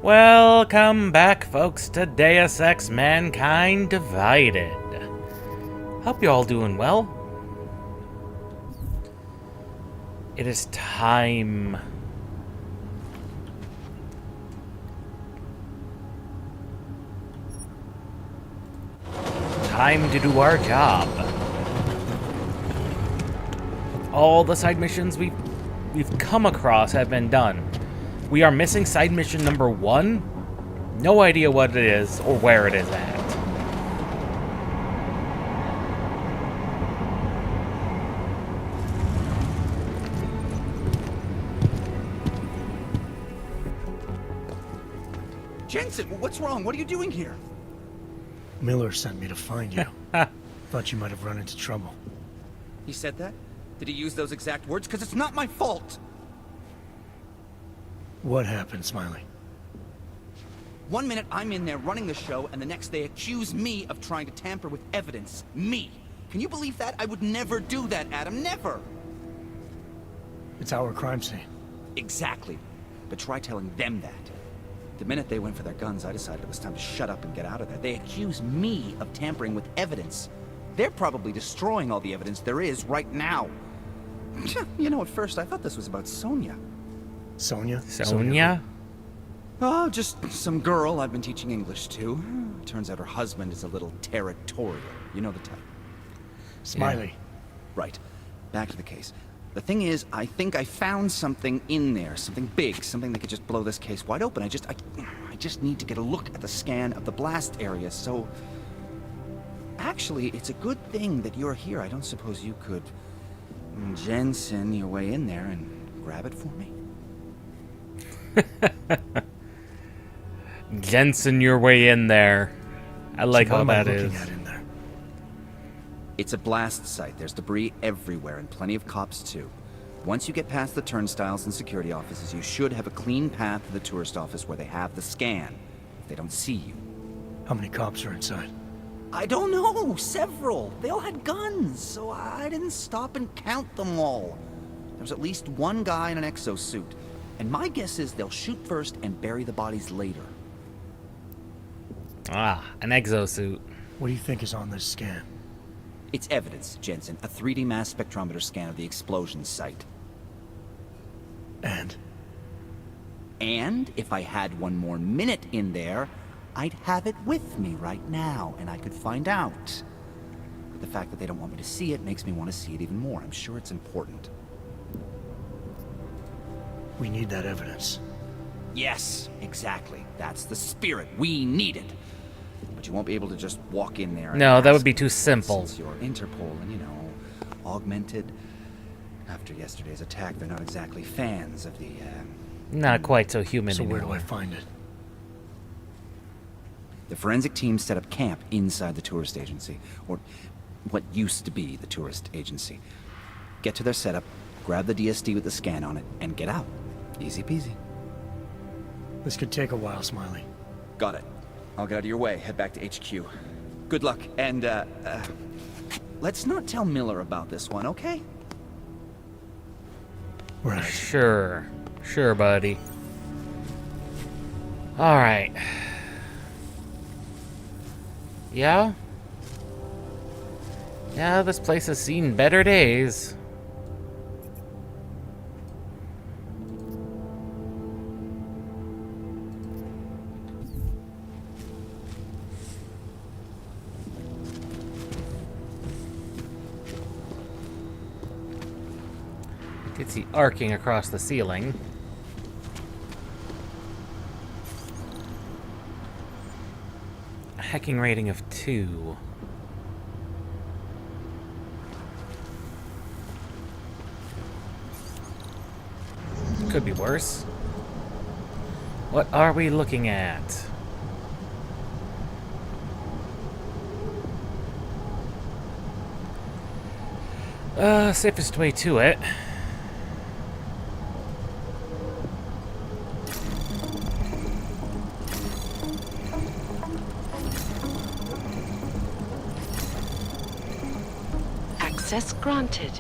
Welcome back, folks, to Deus Ex Mankind Divided. Hope you're all doing well. It is time. Time to do our job. All the side missions we've come across have been done. We are missing side mission number 1. No idea what it is or where it is at. Jensen, what's wrong? What are you doing here? Miller sent me to find you. Thought you might have run into trouble. He said that? Did he use those exact words? Because it's not my fault! What happened, Smiley? 1 minute I'm in there running the show, and the next they accuse me of trying to tamper with evidence. Me! Can you believe that? I would never do that, Adam. Never! It's our crime scene. Exactly. But try telling them that. The minute they went for their guns, I decided it was time to shut up and get out of there. They accuse me of tampering with evidence. They're probably destroying all the evidence there is right now. You know, at first I thought this was about Sonia. Sonia? Sonia? Oh, just some girl I've been teaching English to. Turns out her husband is a little territorial. You know the type. Smiley. Yeah. Right. Back to the case. The thing is, I think I found something in there. Something big. Something that could just blow this case wide open. I just need to get a look at the scan of the blast area, so... Actually, it's a good thing that you're here. I don't suppose you could... Jensen your way in there and grab it for me? Jensen your way in there. I like So how what am that I is. looking at in there? It's a blast site. There's debris everywhere and plenty of cops too. Once you get past the turnstiles and security offices, you should have a clean path to the tourist office where they have the scan. If they don't see you. How many cops are inside? I don't know. Several. They all had guns, so I didn't stop and count them all. There was at least one guy in an exosuit. And my guess is they'll shoot first and bury the bodies later. Ah, an exosuit. What do you think is on this scan? It's evidence, Jensen. A 3D mass spectrometer scan of the explosion site. And? And if I had one more minute in there, I'd have it with me right now, and I could find out. But the fact that they don't want me to see it makes me want to see it even more. I'm sure it's important. We need that evidence. Yes, exactly. That's the spirit. We need it. But you won't be able to just walk in there and No, that ask, would be too simple. Since you're Interpol and, you know, augmented. After yesterday's attack, they're not exactly fans of the, Not quite so human So where do anymore. I find it? The forensic team set up camp inside the tourist agency, or what used to be the tourist agency. Get to their setup, grab the DSD with the scan on it, and get out. Easy peasy. This could take a while, Smiley. Got it. I'll get out of your way, head back to HQ. Good luck, and, let's not tell Miller about this one, okay? Right. Sure. Sure, buddy. Alright. Yeah? Yeah, this place has seen better days. Did see arcing across the ceiling. A hacking rating of 2. Could be worse. What are we looking at? Safest way to it. Access granted.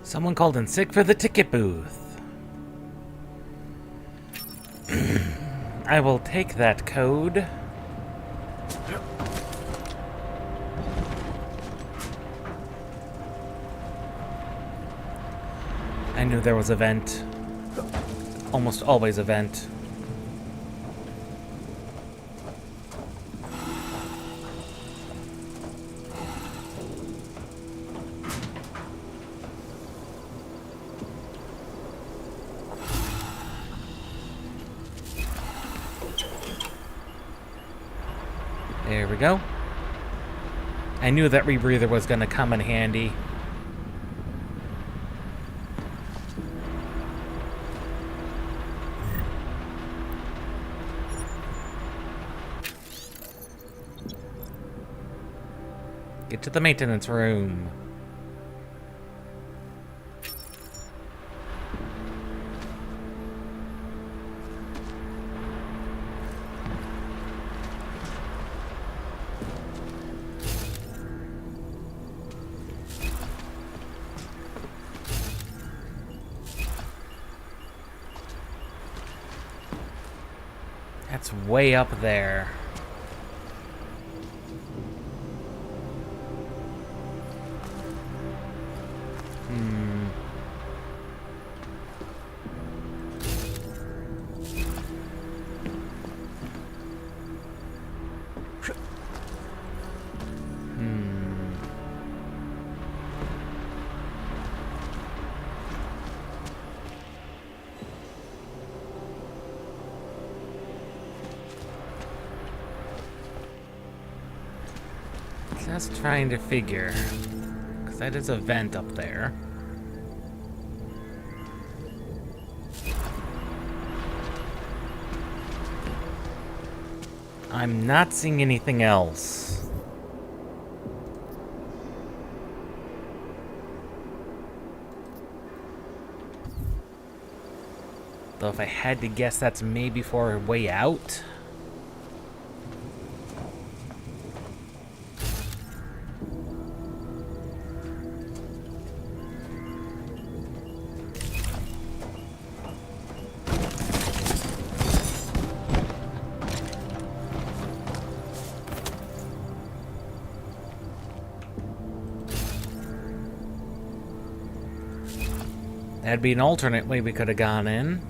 Someone called in sick for the ticket booth. I will take that code. I knew there was a vent. Almost always a vent. There we go. I knew that rebreather was going to come in handy. Get to the maintenance room. That's way up there. Just trying to figure, because that is a vent up there. I'm not seeing anything else. Though if I had to guess, that's maybe for a way out. That'd be an alternate way we could have gone in.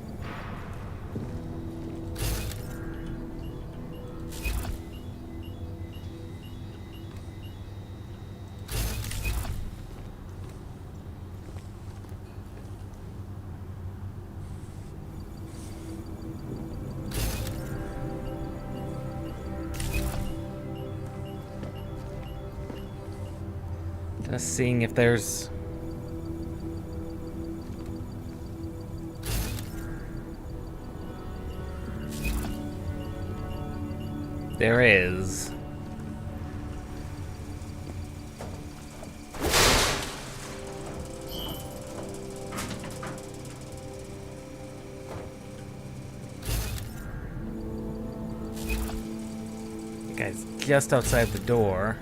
Just seeing if there's... There is. The guy's just outside the door.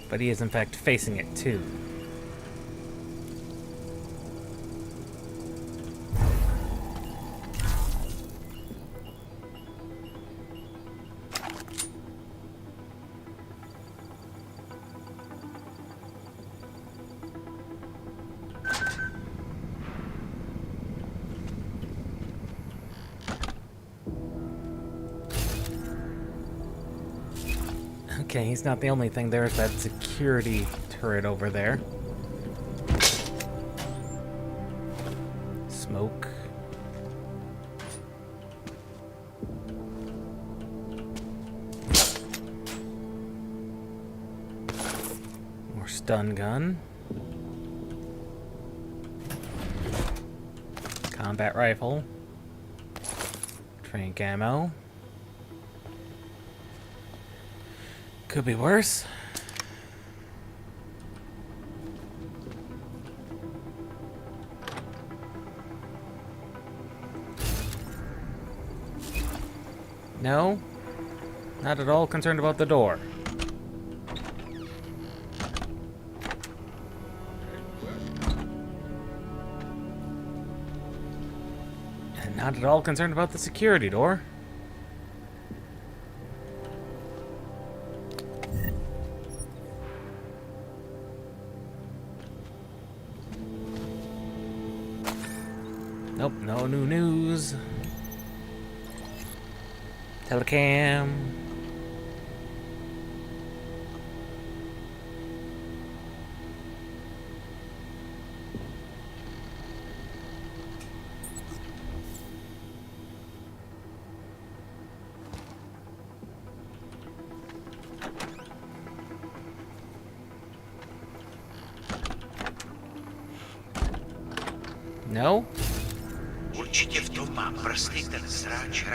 But he is in fact facing it too. Okay, he's not the only thing. There's that security turret over there. Smoke. More stun gun. Combat rifle. Trank ammo. Could be worse. No, not at all concerned about the door. And not at all concerned about the security door. Nope, no new news. Telecam. No? Určitě v tom má prsty ten sráč.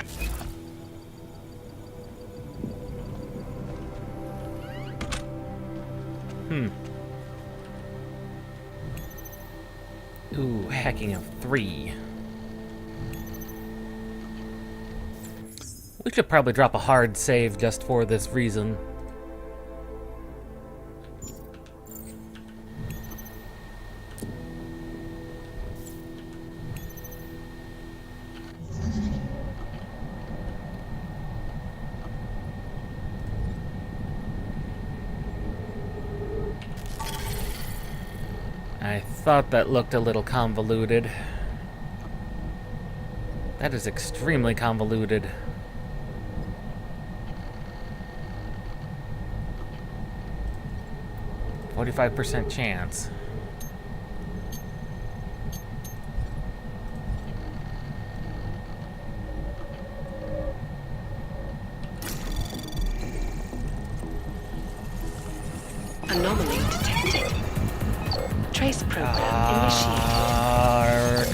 Ooh, hacking of 3. We should probably drop a hard save just for this reason. I thought that looked a little convoluted. That is extremely convoluted. %45 chance. Anomaly detected. Trace program initiated. Arrgh.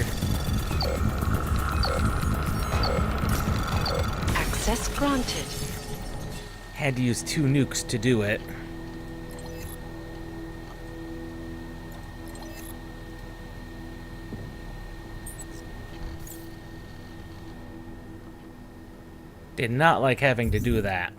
Access granted. Had to use 2 nukes to do it. Did not like having to do that.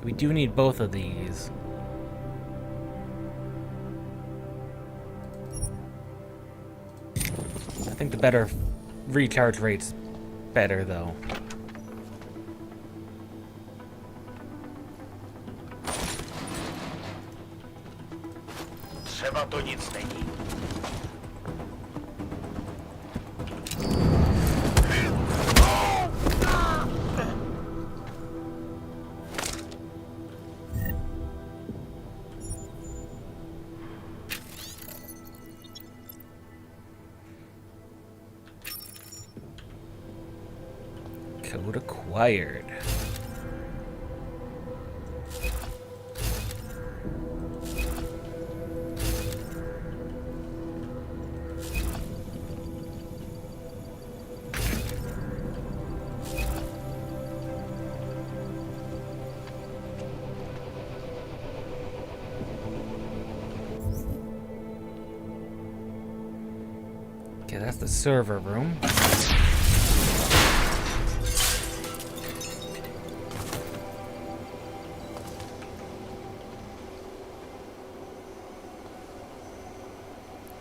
We do need both of these. I think the better recharge rate's better, though. Třeba to nic není. Code acquired. Okay, that's the server room.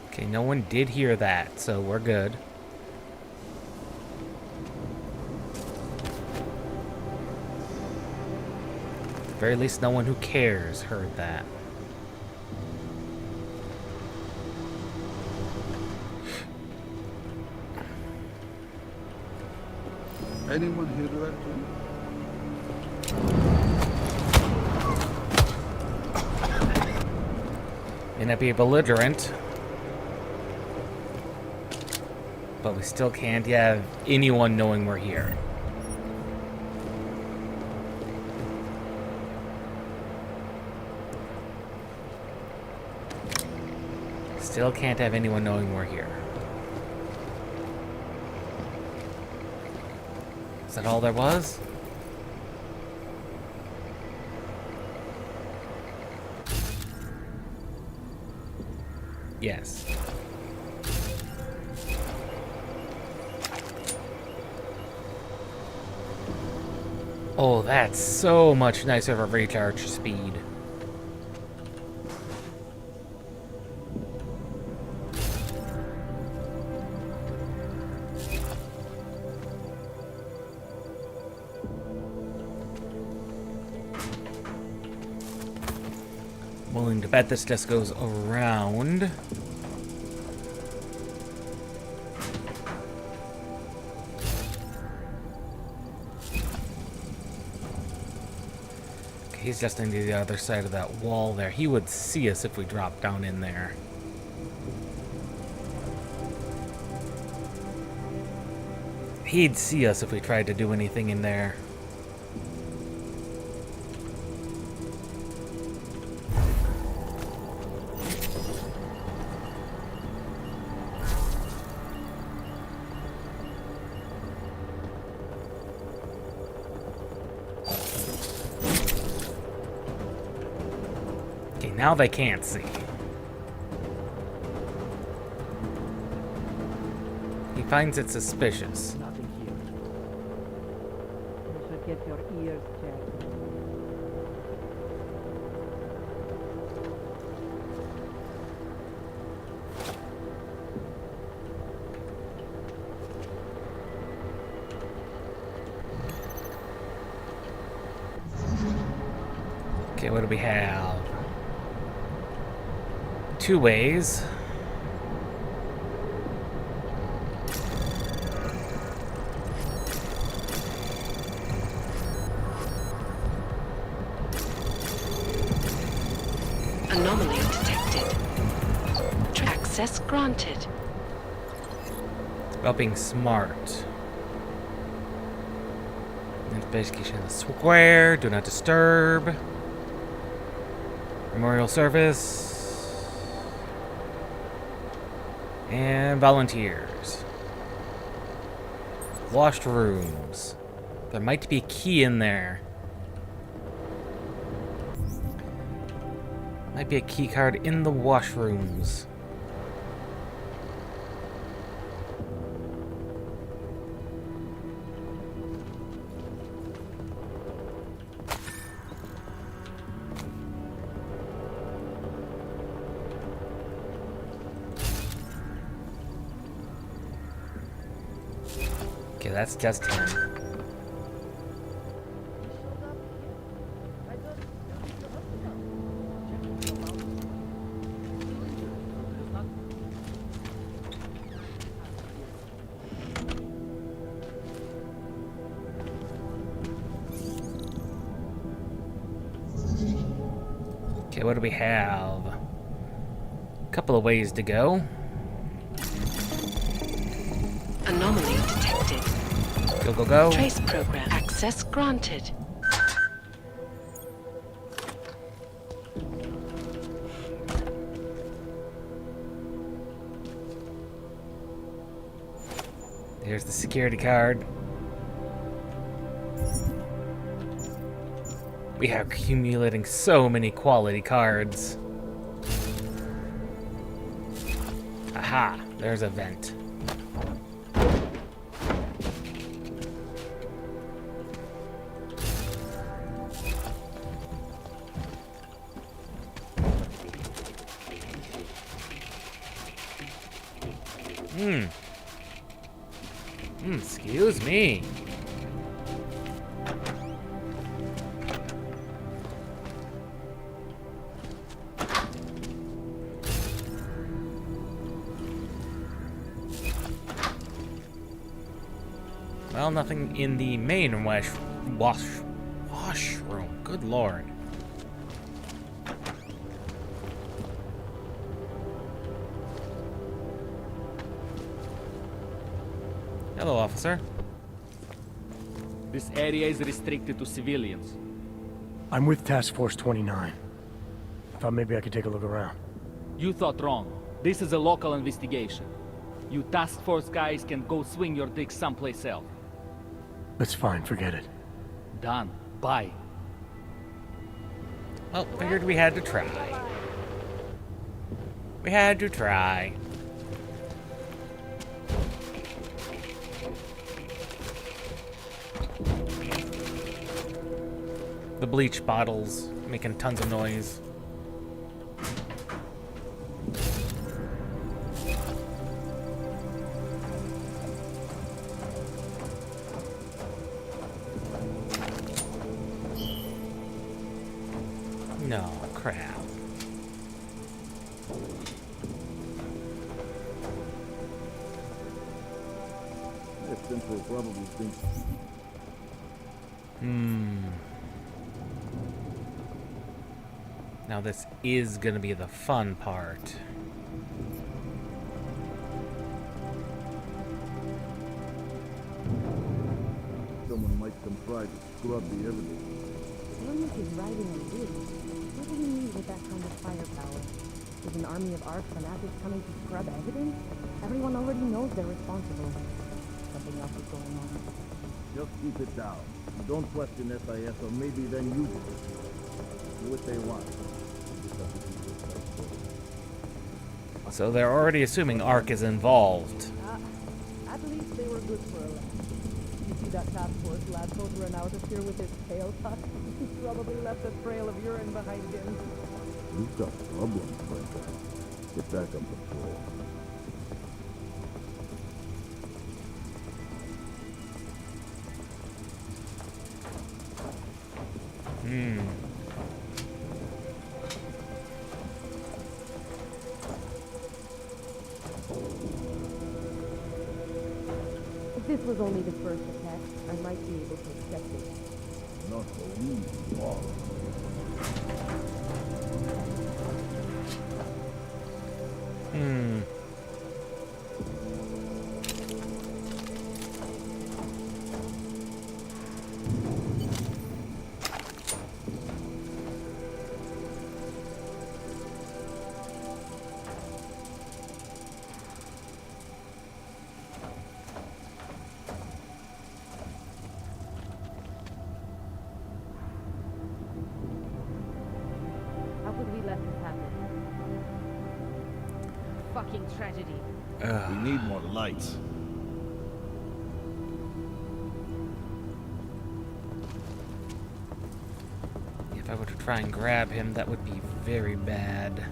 Okay, no one did hear that, so we're good. At the very least, no one who cares heard that. Anyone hear that? May not be a belligerent, but we still can't have anyone knowing we're here. Still can't have anyone knowing we're here. Is that all there was? Yes. Oh, that's so much nicer of a recharge speed. Willing to bet this just goes around. He's just on the other side of that wall there. He would see us if we dropped down in there. He'd see us if we tried to do anything in there. Now they can't see. He finds it suspicious. Nothing here. You should get your ears checked. Okay, what do we have? 2 ways. Anomaly detected. Access granted. It's about being smart. Investigation in the square. Do not disturb. Memorial service. And volunteers. Washrooms. There might be a key in there. Might be a key card in the washrooms. Okay, that's just him. Okay, what do we have? A couple of ways to go. Anomaly detected. Go, go, go. Trace program. Access granted. There's the security card. We are accumulating so many quality cards. Aha, there's a vent. Excuse me. Well, nothing in the main washroom. Good lord. Hello, officer. This area is restricted to civilians. I'm with Task Force 29. I thought maybe I could take a look around. You thought wrong. This is a local investigation. You task force guys can go swing your dick someplace else. That's fine, forget it. Done. Bye. Well, figured we had to try. We had to try. The bleach bottles making tons of noise. No, crap. That Central probably thinks. Now this is gonna be the fun part. Someone might come try to scrub the evidence. Williams is riding on this. What do you need with that kind of firepower? Is an army of arc fanatics coming to scrub evidence? Everyone already knows they're responsible. Something else is going on. Just keep it down. You don't question SIS, or maybe then you do. Do what they want. So they're already assuming Ark is involved. At least they were good for a laugh. You see that task force lab coat run out of here with his tail tucked? He probably left a trail of urine behind him. You've got problems, Brenda. Get back on patrol. If this was only the first attack, I might be able to accept it. Not so easy, Bob. How could we let this happen? Fucking tragedy. We need more lights. If I were to try and grab him, that would be very bad.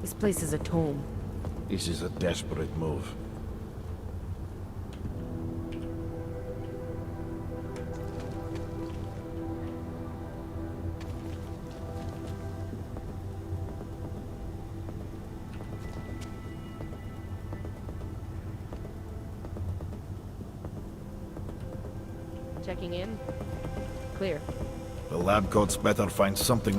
This place is a tomb. This is a desperate move. Checking in. Clear. The lab coats better find something.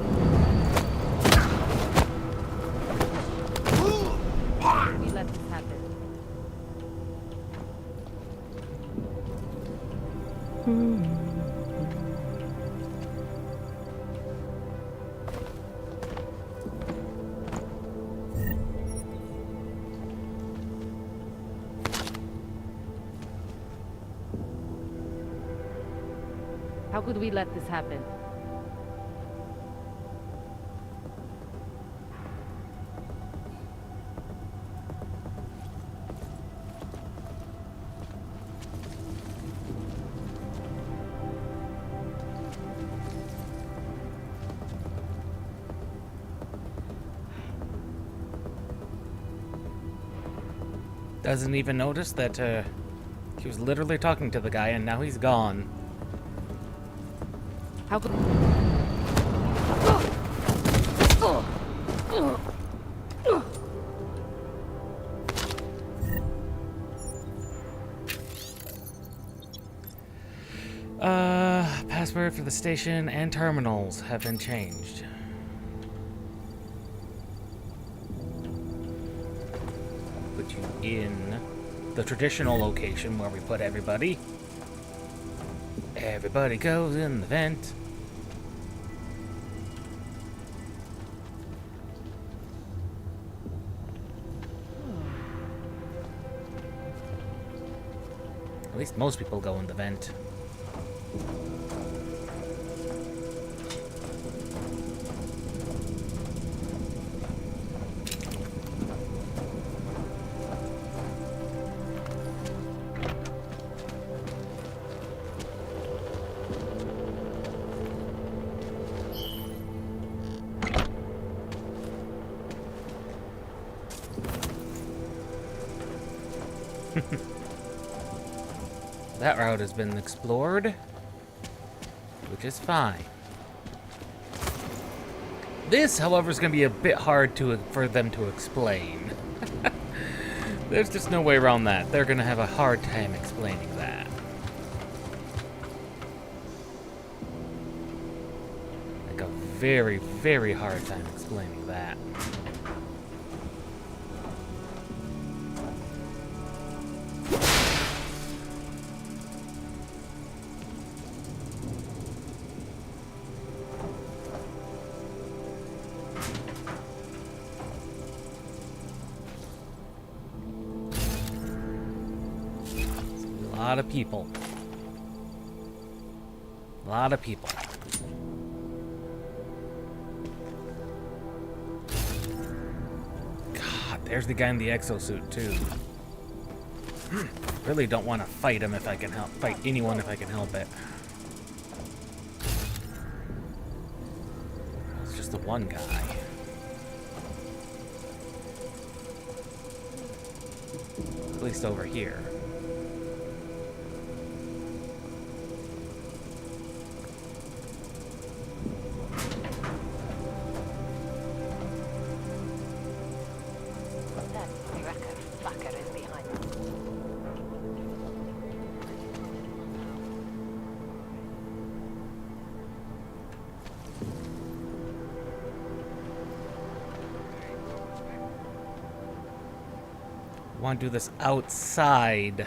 We let this happen. How could we let this happen? Doesn't even notice that he was literally talking to the guy and now he's gone. How could... Password for the station and terminals have been changed. in the traditional location where we put everybody. Everybody goes in the vent. At least most people go in the vent. That route has been explored, which is fine. This, however, is going to be a bit hard for them to explain. There's just no way around that. They're going to have a hard time explaining that. Like a very, very hard time explaining that. A lot of people. A lot of people. God, there's the guy in the exosuit too. Really don't want to fight him if I can help. Fight anyone if I can help it. It's just the one guy. At least over here. Want to do this outside.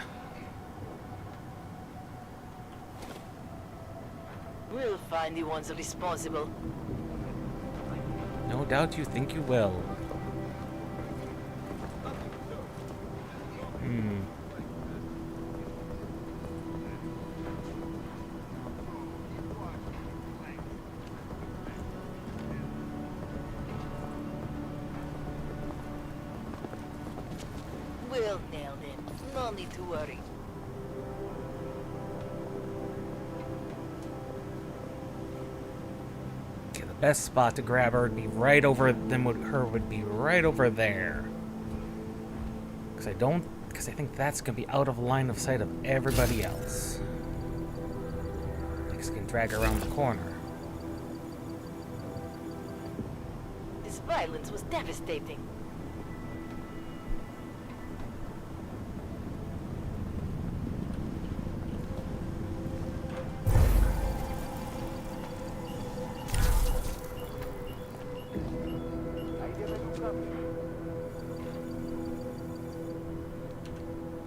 We'll find the ones responsible. No doubt you think you will. We'll nail them. No need to worry. Okay, the best spot to grab her would be right over them. Her would be right over there. Because I think that's gonna be out of line of sight of everybody else. Because I can drag her around the corner. This violence was devastating.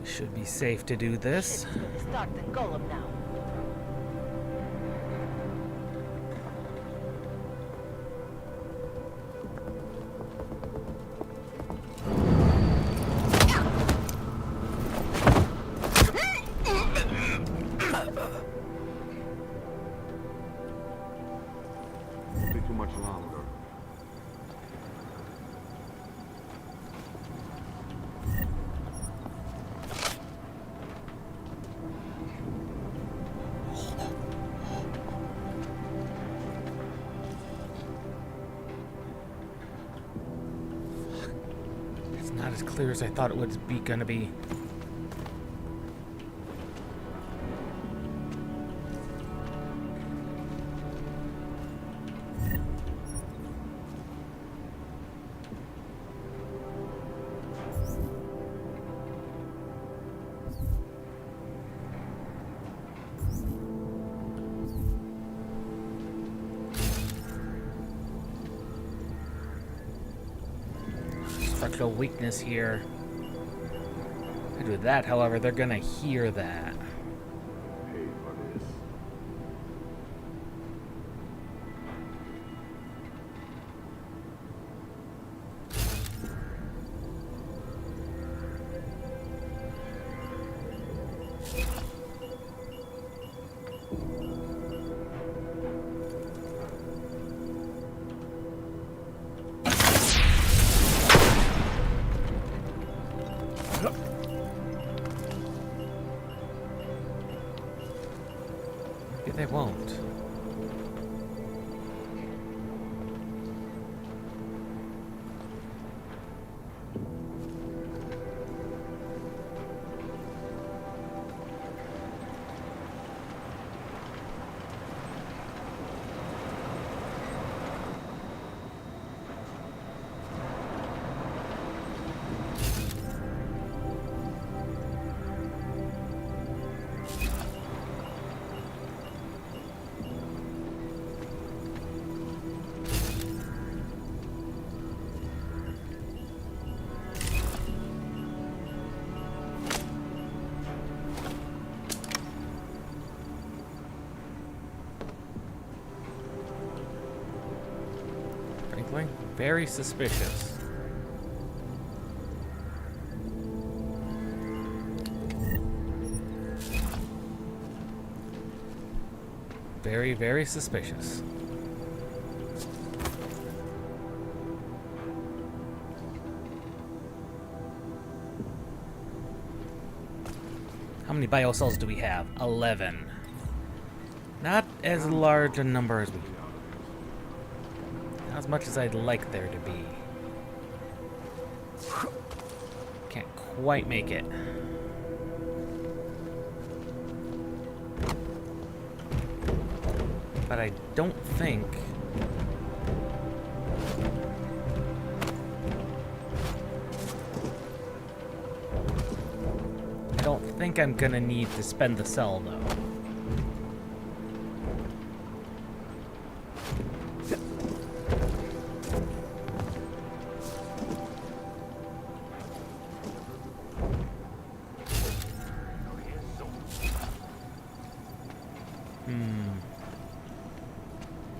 Should be safe to do this. Ship's gonna start the golem now. Won't be too much longer. It's not as clear as I thought it would be gonna be. Structural weakness here. I do that, however, they're gonna hear that. Pay for this. Maybe they won't. Frankly, very suspicious. Very, very suspicious. How many biocells do we have? 11. Not as large a number as we... Not as much as I'd like there to be. Can't quite make it. But I don't think... I don't think I'm gonna need to spend the cell, though.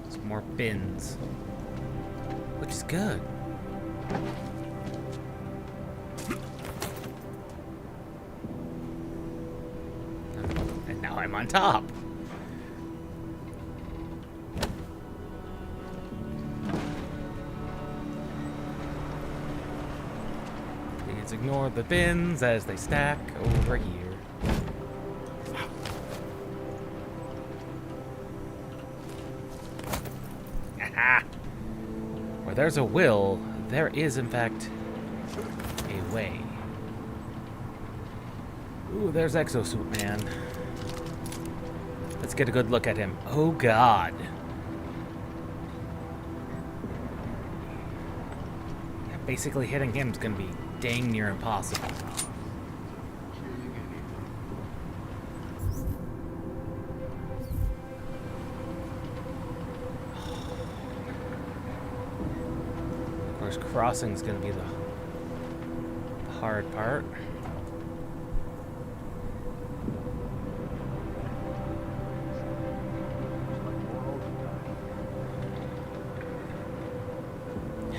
Some more bins. Which is good. And now I'm on top. Please ignore the bins as they stack over here. Aha! Where there's a will, there is in fact a way. Ooh, there's Exosuit Man. Let's get a good look at him. Oh god. Yeah, basically hitting him is gonna be dang near impossible. Of course, crossing is gonna be the hard part.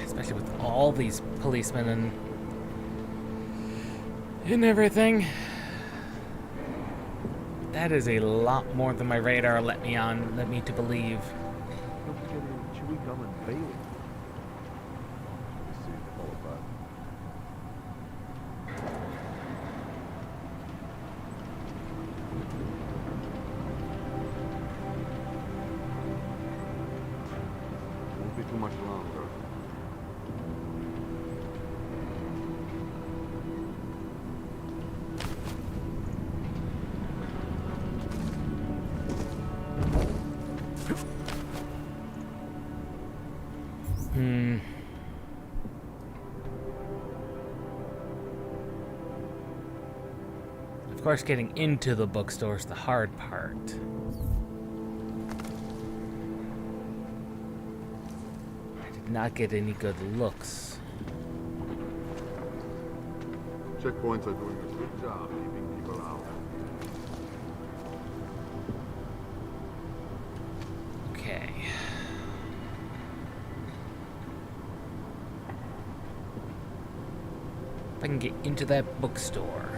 Especially with all these policemen and everything. That is a lot more than my radar let me to believe. Don't forget Chewy Gum and Bailey. Let's see if all about. Won't be too much longer. Of course, getting into the bookstore is the hard part. I did not get any good looks. Checkpoints are doing a good job keeping people out. Okay. If I can get into that bookstore.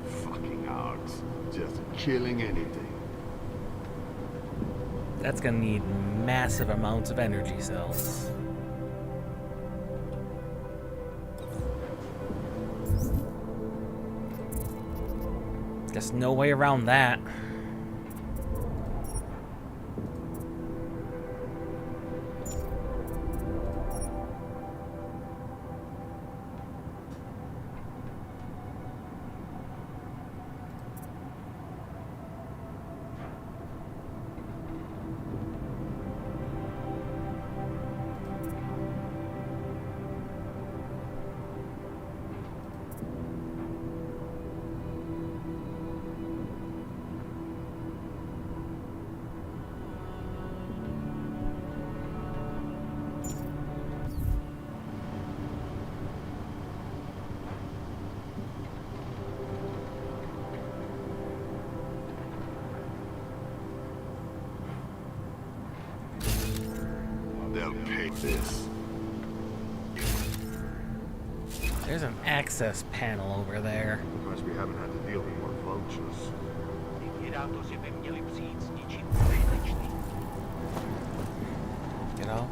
Fucking arcs. Just killing anything. That's gonna need massive amounts of energy cells. There's no way around that. They'll pay this. There's an access panel over there. Because we haven't had to deal with more vultures. Get off.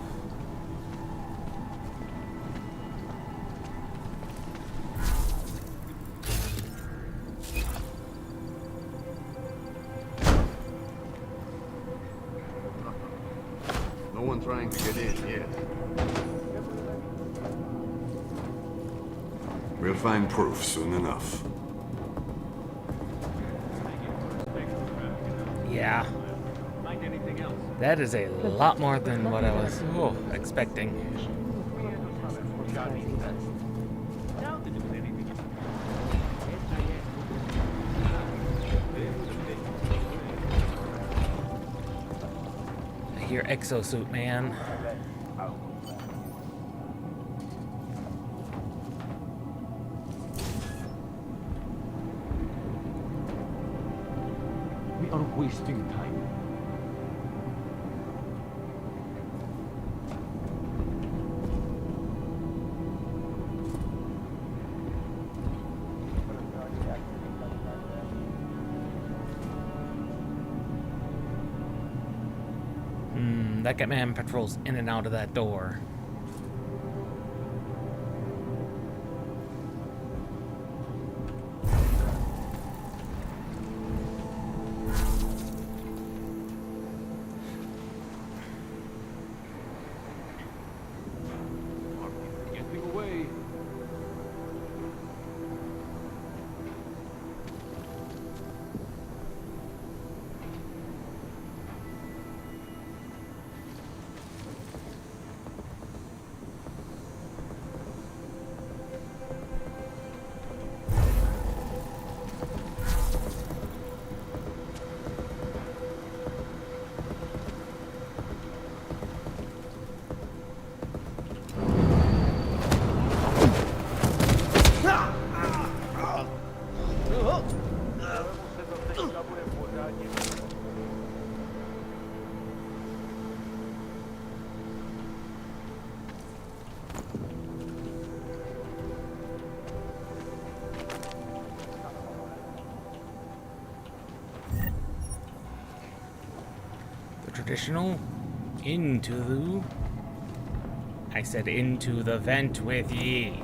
No one trying to get in yet. We'll find proof soon enough. Yeah. Find anything else? That is a lot more than what I was expecting. I hear exosuit man. We are wasting time. That man patrols in and out of that door. Getting away. Traditional I said into the vent with ye.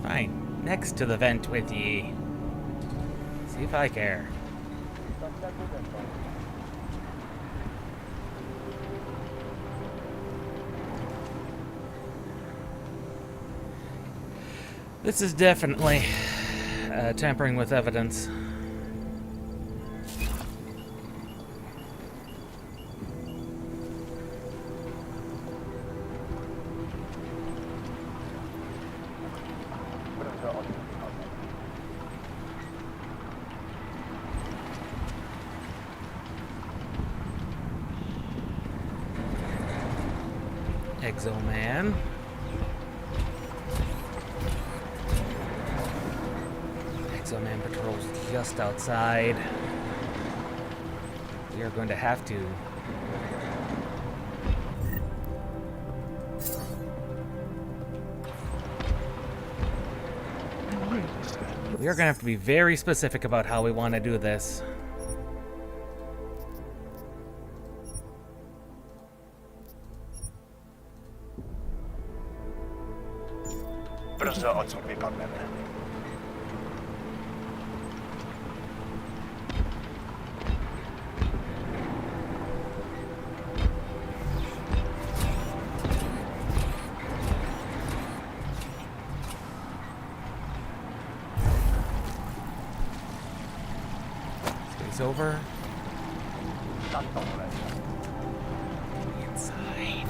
Fine, next to the vent with ye. See if I care. This is definitely tampering with evidence. Exo-man. Exo-man patrols just outside. We are going to have to. We are going to have to be very specific about how we want to do this. Brzo odsud vypadneme. Space over. Inside.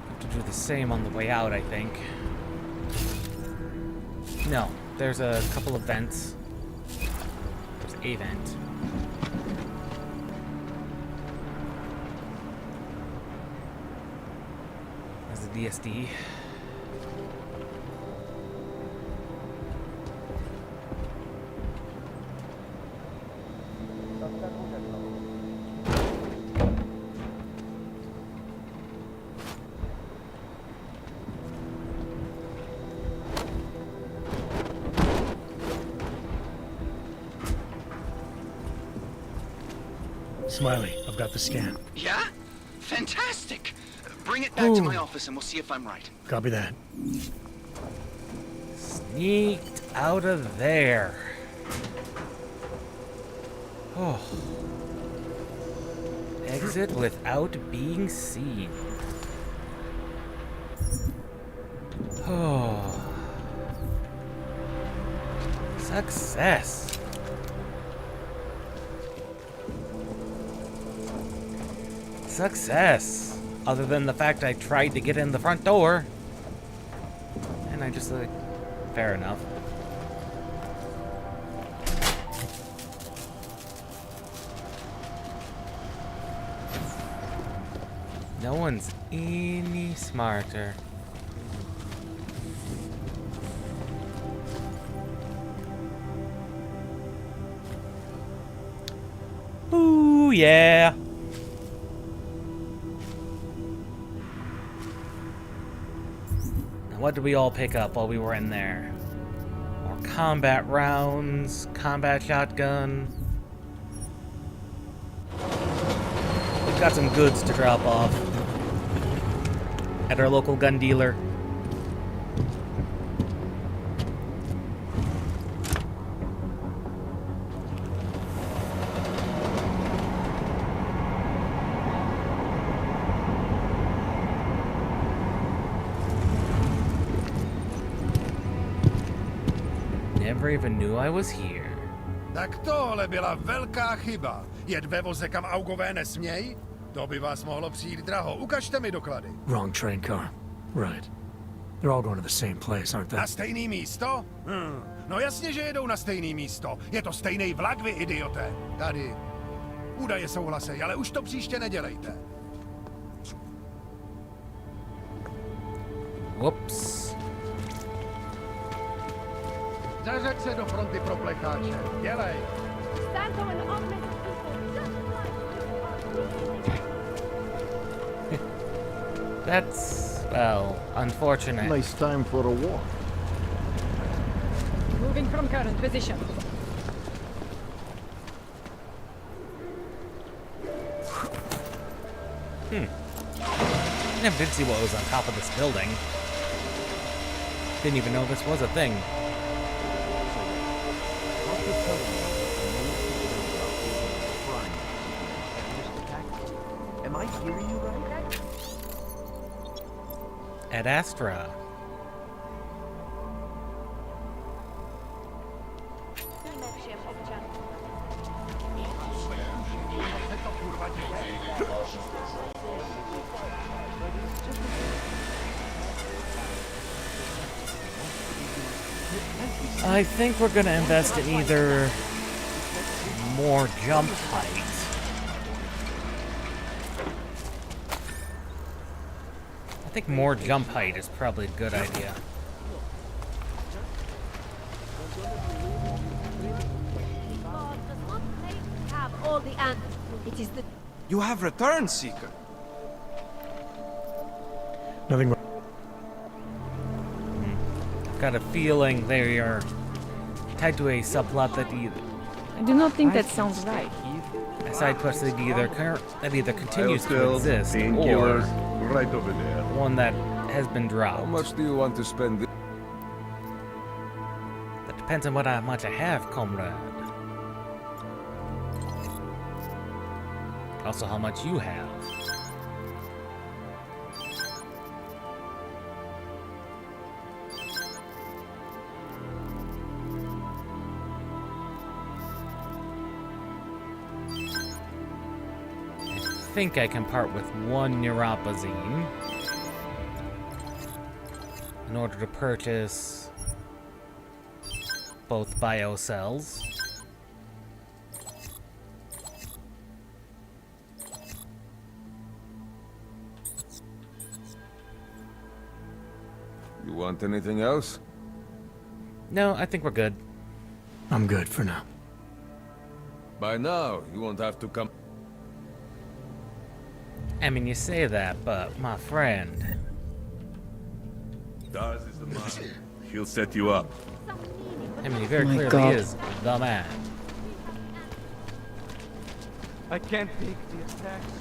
Have to do the same on the way out, I think. No, there's a couple of vents. There's a vent. There's the DSD. Smiley, I've got the scan. Yeah? Fantastic! Bring it back to my office and we'll see if I'm right. Copy that. Sneaked out of there. Oh. Exit without being seen. Oh. Success. Success. Other than the fact I tried to get in the front door. And I just like, fair enough. No one's any smarter. Ooh, yeah. What did we all pick up while we were in there? More combat rounds, combat shotgun. We've got some goods to drop off at our local gun dealer. Never even knew I was here. Tak tohle byla velká chyba. Jet ve voze, kam augové nesměj? To by vás mohlo přijít draho. Ukažte mi doklady. Wrong train car. Right. They're all going to the same place, aren't they? Na stejný místo? No jasně, že jedou na stejný místo. Je to stejný vlak, vy idioté. Tady. Údaje souhlasej, ale už to příště nedělejte. Whoops. Zařaď se do fronty pro plecháče. Dělej. That's, well, unfortunate. Nice time for a walk. Moving from current position. Never did see what was on top of this building. Didn't even know this was a thing. Am I hearing you right? Ad Astra. I think we're gonna invest in either more jump height I think more jump height is probably a good idea. God does not make us have all the answers. It is the You have returned, Seeker. Nothing wrong. I've got a feeling they are tied to a subplot that I do not think that sounds right. a side quest that either continues to exist or right over there. one that has been dropped. How much do you want to spend? That depends on how much I have, comrade. Also, how much you have. I think I can part with one neuropazine in order to purchase both biocells. You want anything else? No, I think we're good. I'm good for now. By now, you won't have to come. I mean, you say that, but my friend. Daz is the man. He'll set you up. I mean, he very My clearly God. is the man. I can't take the attacks.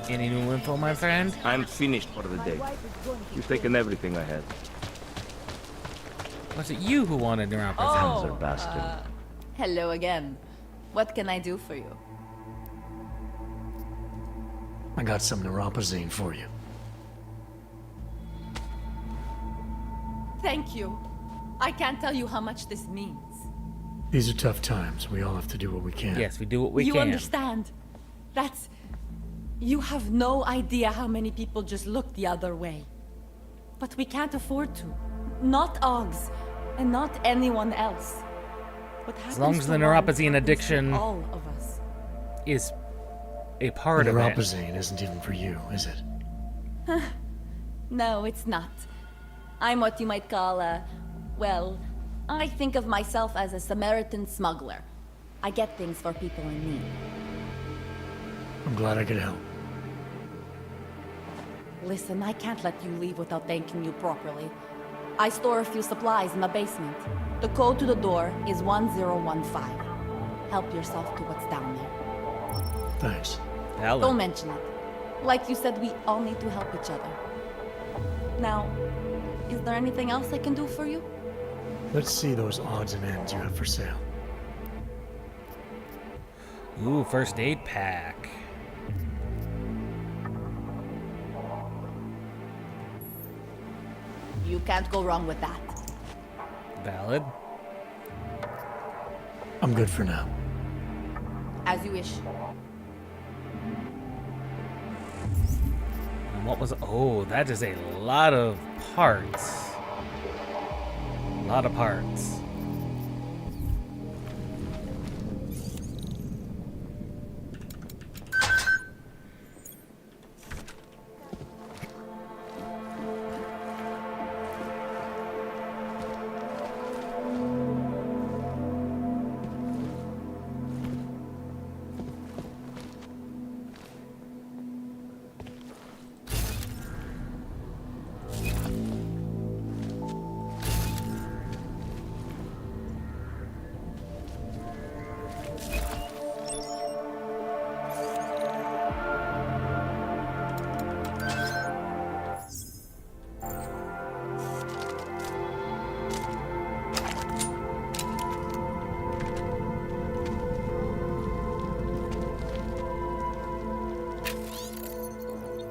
Any new info, my friend? I'm finished for the day. You've taken everything I had. Was it you who wanted neuropazine? Oh, hello again. What can I do for you? I got some neuropazine for you. Thank you. I can't tell you how much this means. These are tough times. We all have to do what we can. Yes, we do what we You can. understand? That's... You have no idea how many people just look the other way. But we can't afford to. Not Oggs, and not anyone else. What happens As long as to the one neuropazine happens to addiction all of us. is a part of it. Neuropazine isn't even for you, is it? No, it's not. I'm what you might call a... Well, I think of myself as a Samaritan smuggler. I get things for people in need. I'm glad I could help. Listen, I can't let you leave without thanking you properly. I store a few supplies in the basement. The code to the door is 1015. Help yourself to what's down there. Thanks. Don't mention it. Like you said, we all need to help each other. Now, is there anything else I can do for you? Let's see those odds and ends you have for sale. Ooh, first aid pack. You can't go wrong with that. Valid. I'm good for now. As you wish. And what was... Oh, that is a lot of parts. A lot of parts.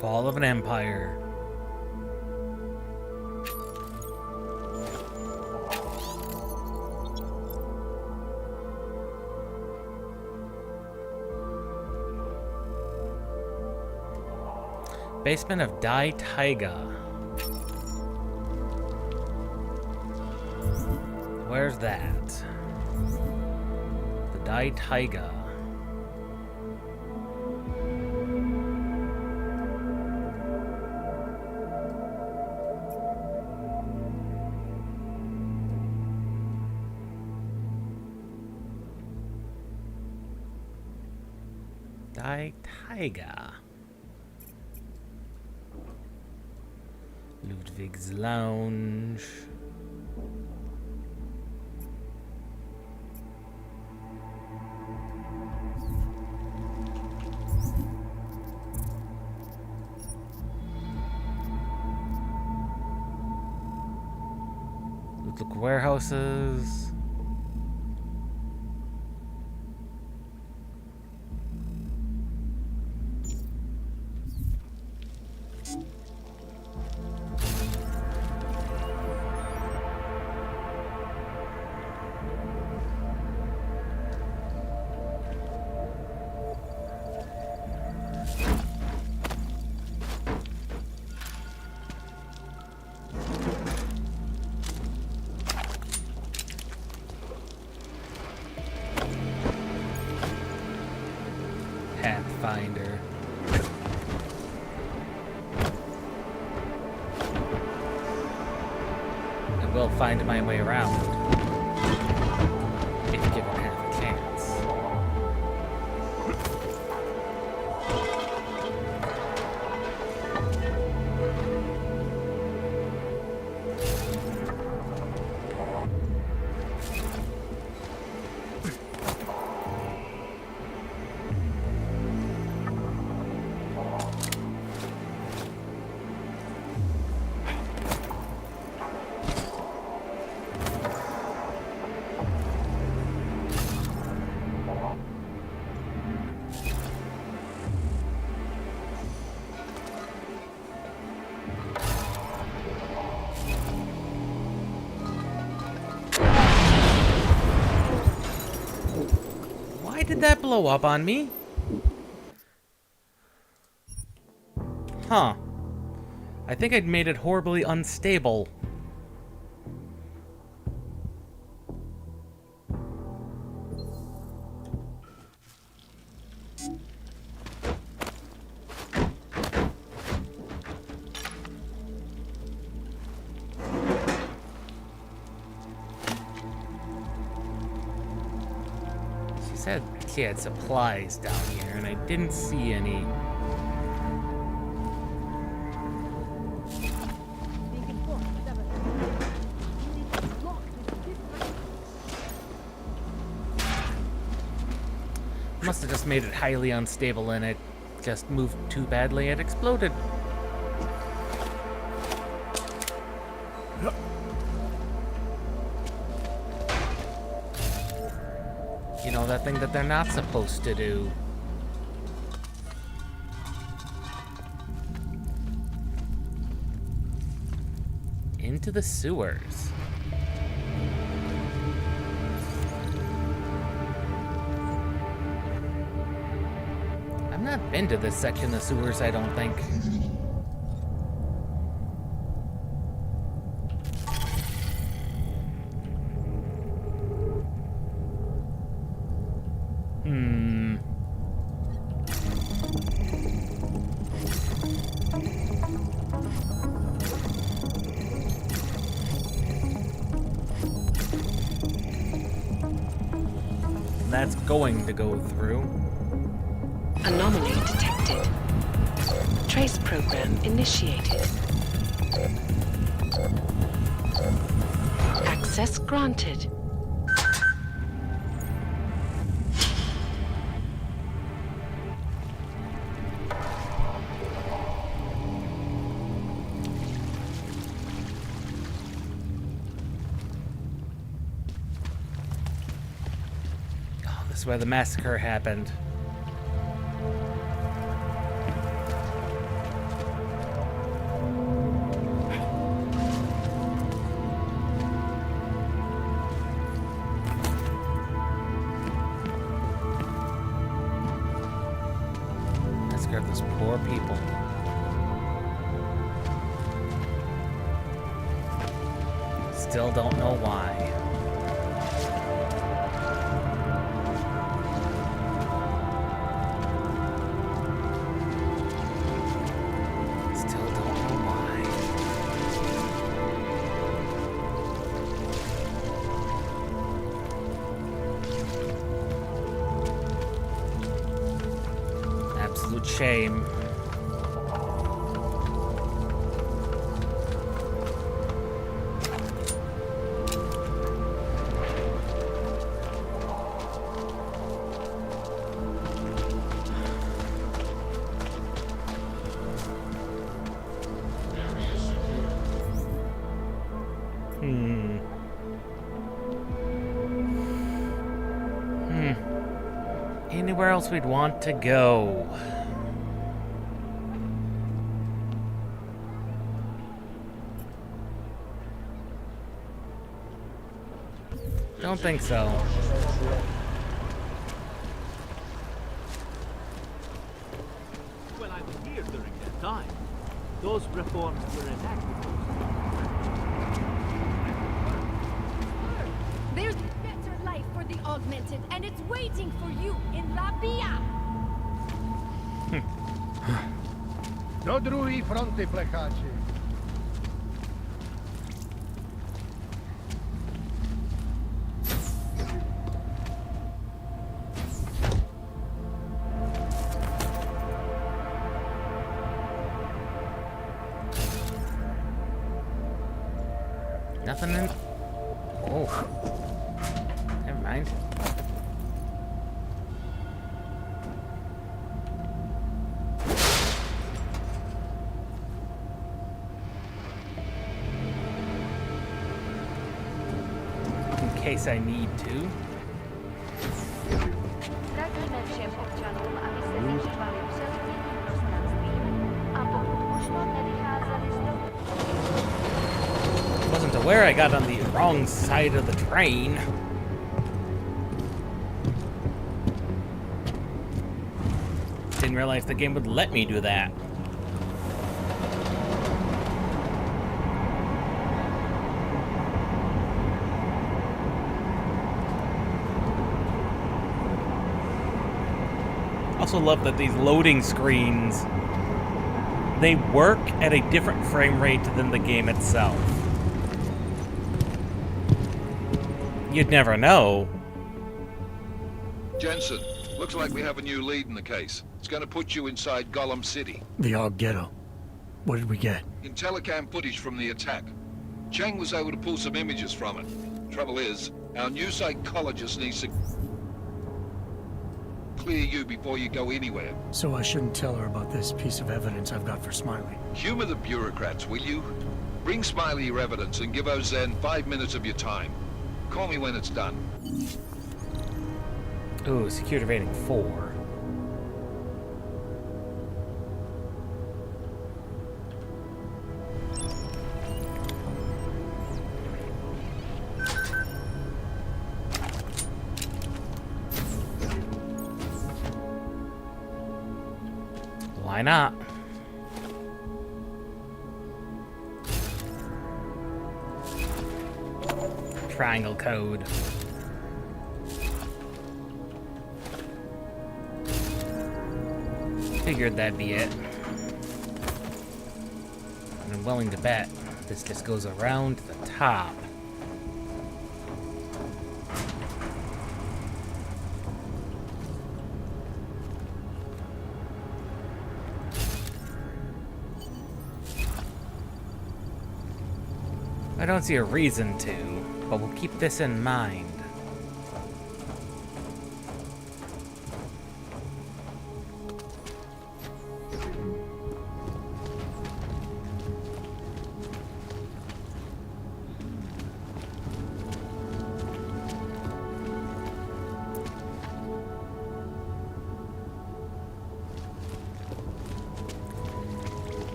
Fall of an empire. Basement of Dai Taiga. Where's that? The Dai Taiga. Taiga. Ludwig's Lounge. Look, warehouses. Pathfinder. I will find my way around. If given half a chance. Why did that blow up on me? Huh. I think I'd made it horribly unstable. Said she had supplies down here, and I didn't see any. Must have just made it highly unstable, and it just moved too badly and exploded. You know, that thing that they're not supposed to do. Into the sewers. I've not been to this section of sewers, I don't think. That's going to go through. Anomaly detected. Trace program initiated. Access granted. Where the massacre happened. Massacre of those poor people. Still don't know why. shame. Anywhere else we'd want to go? Don't think so. Well, I was here during that time. Those reforms were enacted. There's a better life for the augmented, and it's waiting for you in La Via. Do druhé fronty, plecháči. Nothing in... Oh. Never mind. In case I need to. Radíme všem občanům, aby se zažívali přelitým prostranstvím a pokud možno nevycházeli z domu. Wasn't aware I got on the wrong side of the train. Didn't realize the game would let me do that. Also love that these loading screens, they work at a different frame rate than the game itself. You'd never know. Jensen, looks like we have a new lead in the case. It's gonna put you inside Gollum City. The Og Ghetto. What did we get? Intellicam footage from the attack. Chang was able to pull some images from it. Trouble is, our new psychologist needs to clear you before you go anywhere. So I shouldn't tell her about this piece of evidence I've got for Smiley. Humor the bureaucrats, will you? Bring Smiley your evidence and give Ozen 5 minutes of your time. Call me when it's done. Ooh, security rating 4. Why not? Triangle code. Figured that'd be it. And I'm willing to bet this just goes around the top. I don't see a reason to, but we'll keep this in mind.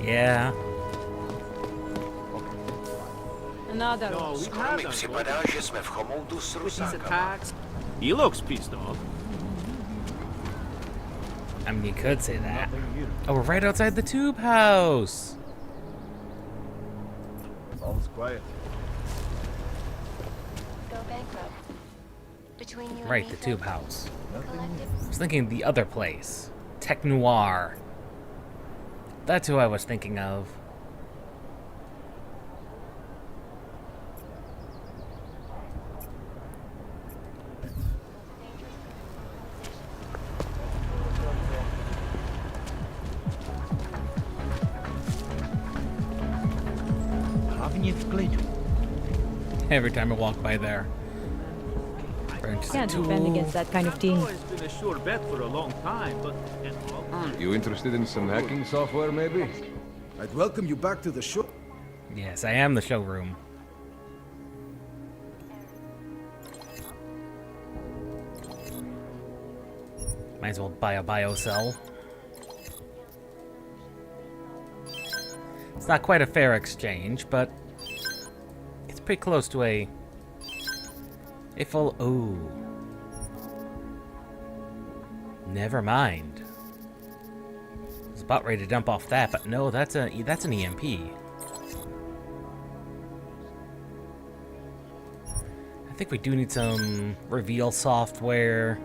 Yeah. Another No, one. we Skoro mi have připadá, že jsme v chomoutu s these Rusákama. attacks. He looks pissed off. I mean, you could say that. Oh, we're right outside the tube house. All's quiet. Go bankrupt. Between you and Right, me, the Phil, tube house. collective. I was thinking the other place. Tech Noir. That's who I was thinking of. Every time I walk by there. Can't defend against that kind of team. It's been a sure bet for a long time, but... You interested in some hacking software, maybe? I'd welcome you back to the show. Yes, I am the showroom. Might as well buy a biocell. It's not quite a fair exchange, but it's pretty close to a full... Ooh. Never mind. I was about ready to dump off that, but no, that's an EMP. I think we do need some reveal software.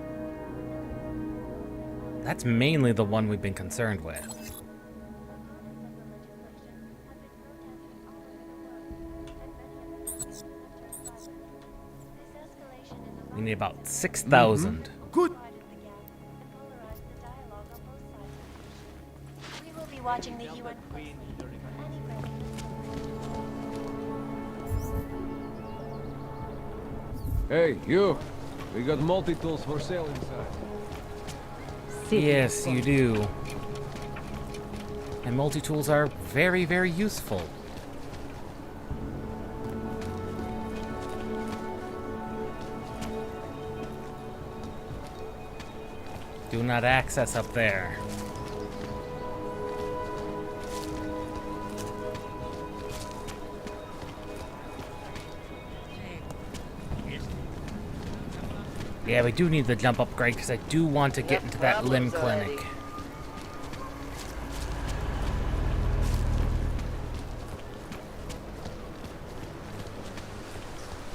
That's mainly the one we've been concerned with. We need about 6,000. Good. We will be watching the UN. Hey, you! We got multi-tools for sale inside. Yes, you do. And multi-tools are very, very useful. Do not access up there. Yeah, we do need the jump upgrade because I do want to get into that limb clinic.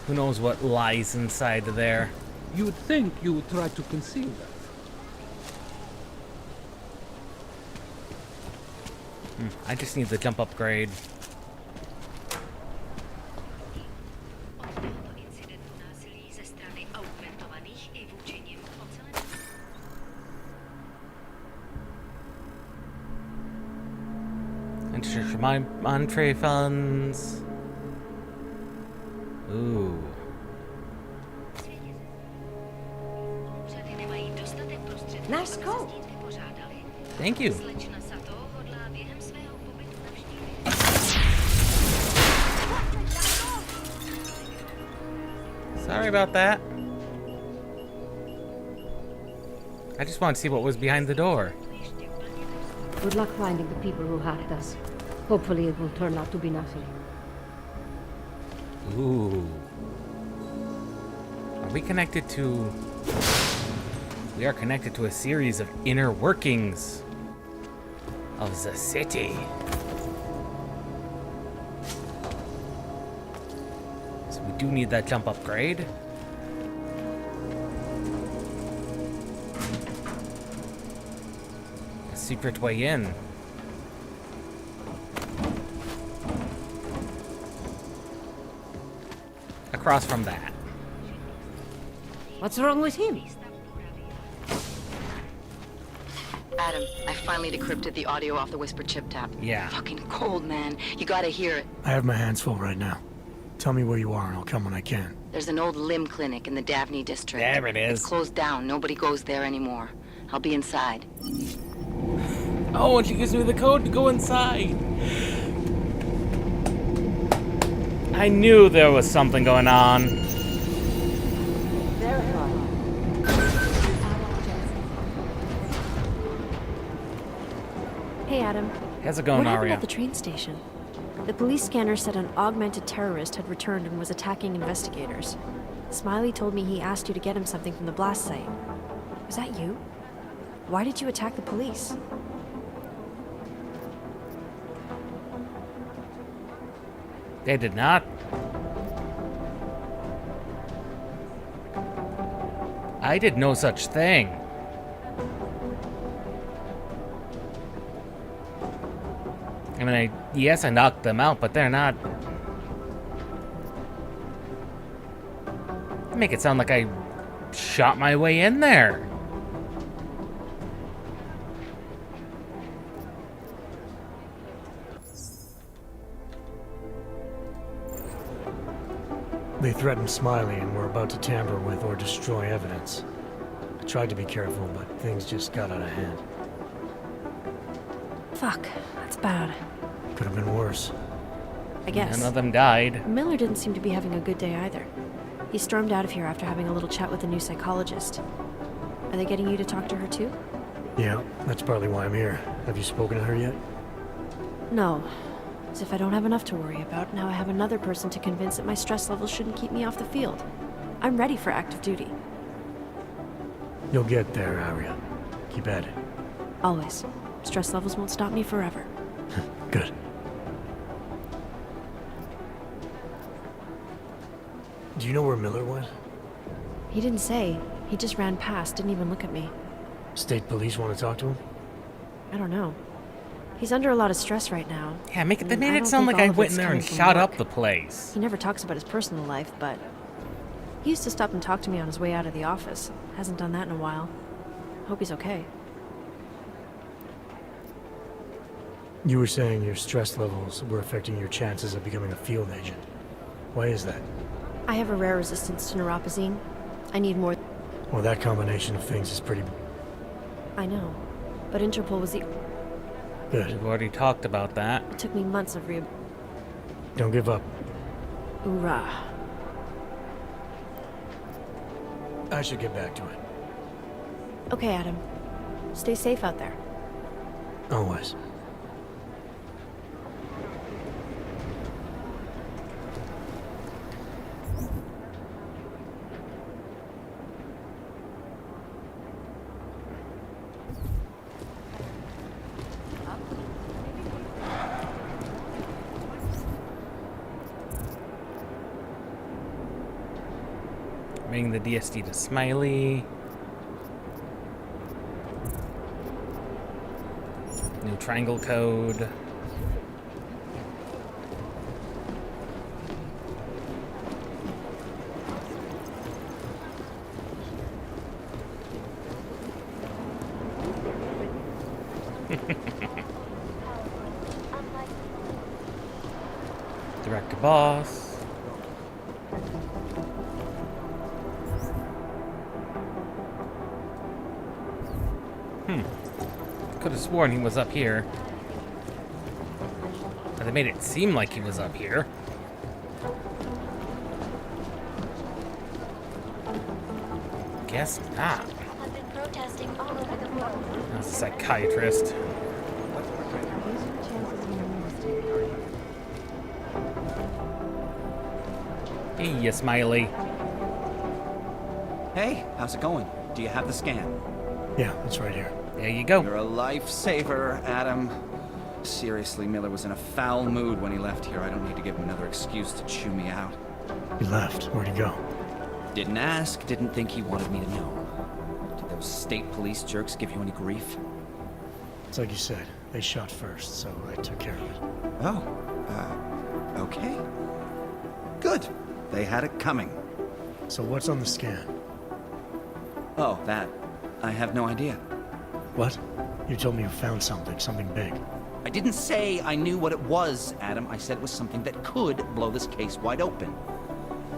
Who knows what lies inside there? You would think you would try to conceal that. I just need the jump upgrade. Enter my entree funds. Ooh. Nice coat. Thank you. Sorry about that. I just want to see what was behind the door. Good luck finding the people who hacked us. Hopefully it will turn out to be nothing. Ooh. Are we connected to... We are connected to a series of inner workings of the city. So we do need that jump upgrade. A secret way in. Across from that. What's wrong with him? Adam, I finally decrypted the audio off the Whisper chip tap. Yeah. Fucking cold, man. You gotta hear it. I have my hands full right now. Tell me where you are and I'll come when I can. There's an old limb clinic in the Davney district. There it is. It's closed down. Nobody goes there anymore. I'll be inside. Oh, and she gives me the code to go inside. I knew there was something going on. Hey, Adam. How's it going, What happened Aria? at the train station? The police scanner said an augmented terrorist had returned and was attacking investigators. Smiley told me he asked you to get him something from the blast site. Was that you? Why did you attack the police? They did not. I did no such thing. I mean, yes, I knocked them out, but they're not... They make it sound like I shot my way in there. They threatened Smiley and were about to tamper with or destroy evidence. I tried to be careful, but things just got out of hand. Fuck, that's bad. Could have been worse. I guess. None of them died. Miller didn't seem to be having a good day either. He stormed out of here after having a little chat with the new psychologist. Are they getting you to talk to her too? Yeah, that's partly why I'm here. Have you spoken to her yet? No. As if I don't have enough to worry about, now I have another person to convince that my stress levels shouldn't keep me off the field. I'm ready for active duty. You'll get there, Aria. Keep at it. Always. Stress levels won't stop me forever. Good. Do you know where Miller went? He didn't say. He just ran past, didn't even look at me. State police want to talk to him? I don't know. He's under a lot of stress right now. Yeah, they made it sound like I went in there and shot up the place. He never talks about his personal life, but he used to stop and talk to me on his way out of the office. Hasn't done that in a while. Hope he's okay. You were saying your stress levels were affecting your chances of becoming a field agent. Why is that? I have a rare resistance to neuropazine. I need more. Well, that combination of things is pretty... I know. But Interpol was the... Good. We've already talked about that. It took me months of Don't give up. Hoorah. I should get back to it. Okay, Adam. Stay safe out there. Always. Bring the DSD to Smiley. New triangle code. Direct to boss. Could have sworn he was up here. But they made it seem like he was up here. Guess not. I've been protesting all over the world. That's a psychiatrist. Hey, you Smiley. Hey, how's it going? Do you have the scan? Yeah, it's right here. There you go. You're a lifesaver, Adam. Seriously, Miller was in a foul mood when he left here. I don't need to give him another excuse to chew me out. He left. Where'd he go? Didn't ask, didn't think he wanted me to know. Did those state police jerks give you any grief? It's like you said. They shot first, so I took care of it. Oh, okay. Good. They had it coming. So what's on the scan? Oh, that. I have no idea. What? You told me you found something big. I didn't say I knew what it was, Adam. I said it was something that could blow this case wide open.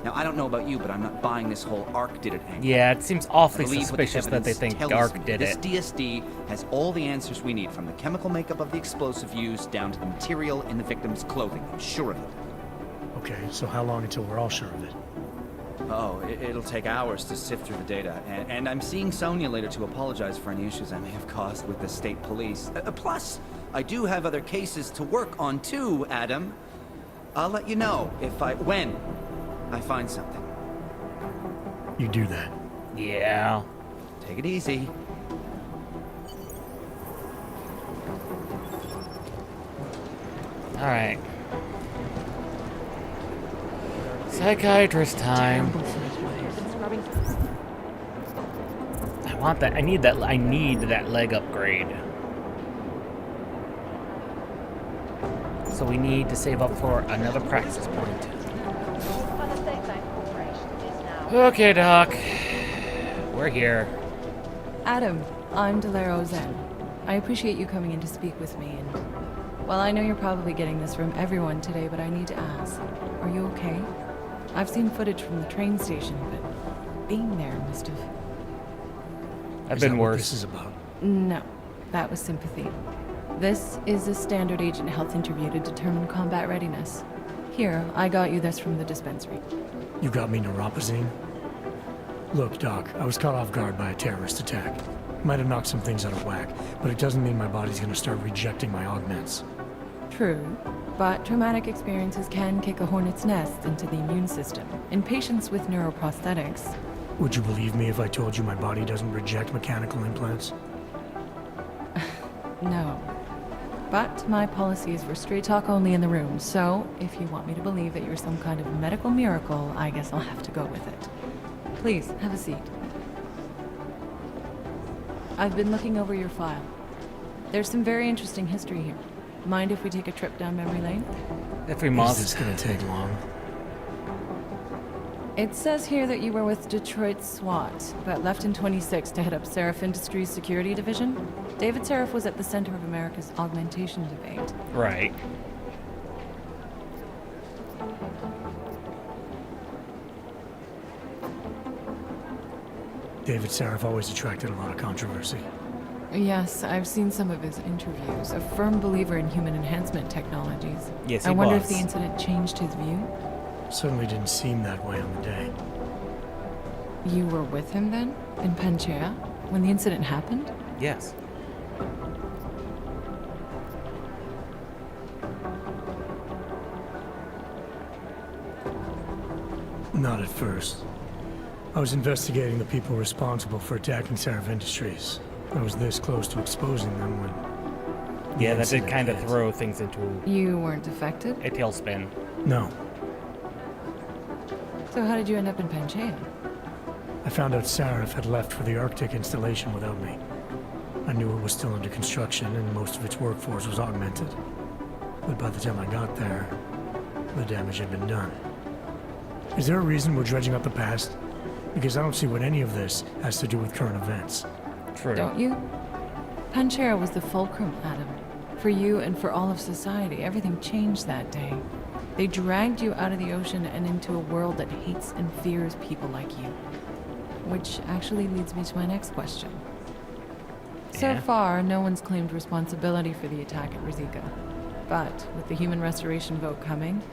Now, I don't know about you, but I'm not buying this whole ARC did it angle. Yeah, it seems awfully I believe what suspicious the that they evidence think tells ARC me. did this it. DSD has all the answers we need, from the chemical makeup of the explosive used down to the material in the victim's clothing. I'm sure of it. Okay, so how long until we're all sure of it? Oh, it'll take hours to sift through the data, and I'm seeing Sonia later to apologize for any issues I may have caused with the state police. Plus, I do have other cases to work on too, Adam. I'll let you know when I find something. You do that. Yeah. Take it easy. All right. Psychiatrist time. I want that. I need that leg upgrade. So we need to save up for another praxis point. Okay, Doc. We're here. Adam, I'm Delaro Zen. I appreciate you coming in to speak with me, and while I know you're probably getting this from everyone today, but I need to ask, are you okay? I've seen footage from the train station, but being there must have... I've been worse. This is about. No, that was sympathy. This is a standard agent health interview to determine combat readiness. Here, I got you this from the dispensary. You got me neuropazine? Look, Doc, I was caught off guard by a terrorist attack. Might have knocked some things out of whack, but it doesn't mean my body's gonna start rejecting my augments. True, but traumatic experiences can kick a hornet's nest into the immune system. In patients with neuroprosthetics... Would you believe me if I told you my body doesn't reject mechanical implants? No. But my policy is for straight talk only in the room, so if you want me to believe that you're some kind of medical miracle, I guess I'll have to go with it. Please, have a seat. I've been looking over your file. There's some very interesting history here. Mind if we take a trip down memory lane? If we must. Is this gonna take long? It says here that you were with Detroit SWAT, but left in 26 to head up Seraph Industries' security division. David Seraph was at the center of America's augmentation debate. Right. David Seraph always attracted a lot of controversy. Yes, I've seen some of his interviews. A firm believer in human enhancement technologies. Yes, I wonder if the incident changed his view? Certainly didn't seem that way on the day. You were with him then? In Panchea? When the incident happened? Yes. Not at first. I was investigating the people responsible for attacking Seraph Industries. I was this close to exposing them when... Yeah, that did kind of throw things into... You weren't affected? A tailspin. No. So how did you end up in Panchea? I found out Seraph had left for the Arctic installation without me. I knew it was still under construction and most of its workforce was augmented. But by the time I got there, the damage had been done. Is there a reason we're dredging up the past? Because I don't see what any of this has to do with current events. True. Don't you? Panchea was the fulcrum, Adam. For you and for all of society, everything changed that day. They dragged you out of the ocean and into a world that hates and fears people like you. Which actually leads me to my next question. So far, no one's claimed responsibility for the attack at Rizika. But with the human restoration vote coming,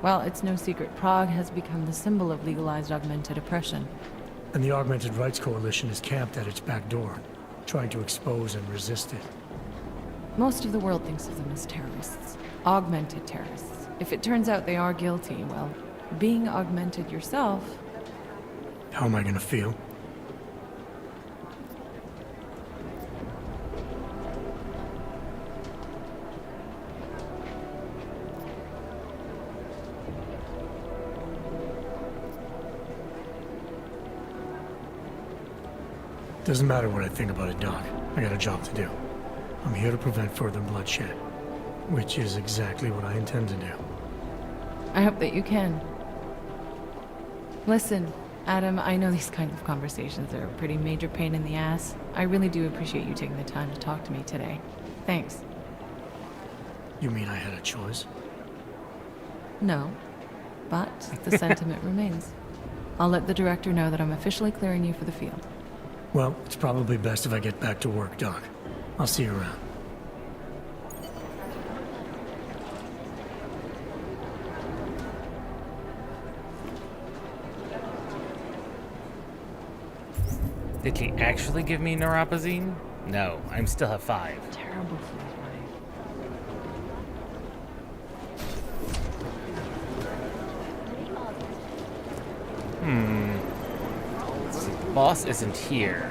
well, it's no secret Prague has become the symbol of legalized augmented oppression. And the Augmented Rights Coalition is camped at its back door, trying to expose and resist it. Most of the world thinks of them as terrorists. Augmented terrorists. If it turns out they are guilty, well, being augmented yourself... How am I gonna feel? Doesn't matter what I think about it, Doc. I got a job to do. I'm here to prevent further bloodshed, which is exactly what I intend to do. I hope that you can. Listen, Adam, I know these kind of conversations are a pretty major pain in the ass. I really do appreciate you taking the time to talk to me today. Thanks. You mean I had a choice? No, but the sentiment remains. I'll let the director know that I'm officially clearing you for the field. Well, it's probably best if I get back to work, Doc. I'll see you around. Did he actually give me neuropazine? No, I'm still at 5. Terrible Boss isn't here.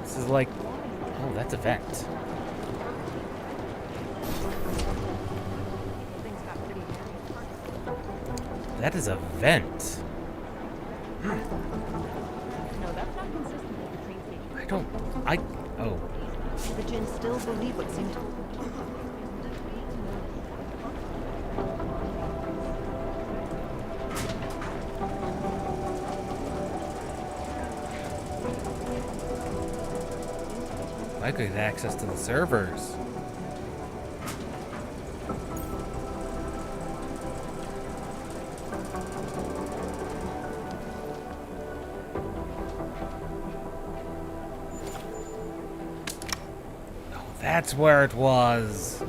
This is like... Oh, that's a vent. That is a vent. No, that's not consistent with the train station. Oh. The Jinn still believe what seemed to... I could get access to the servers. Oh, that's where it was.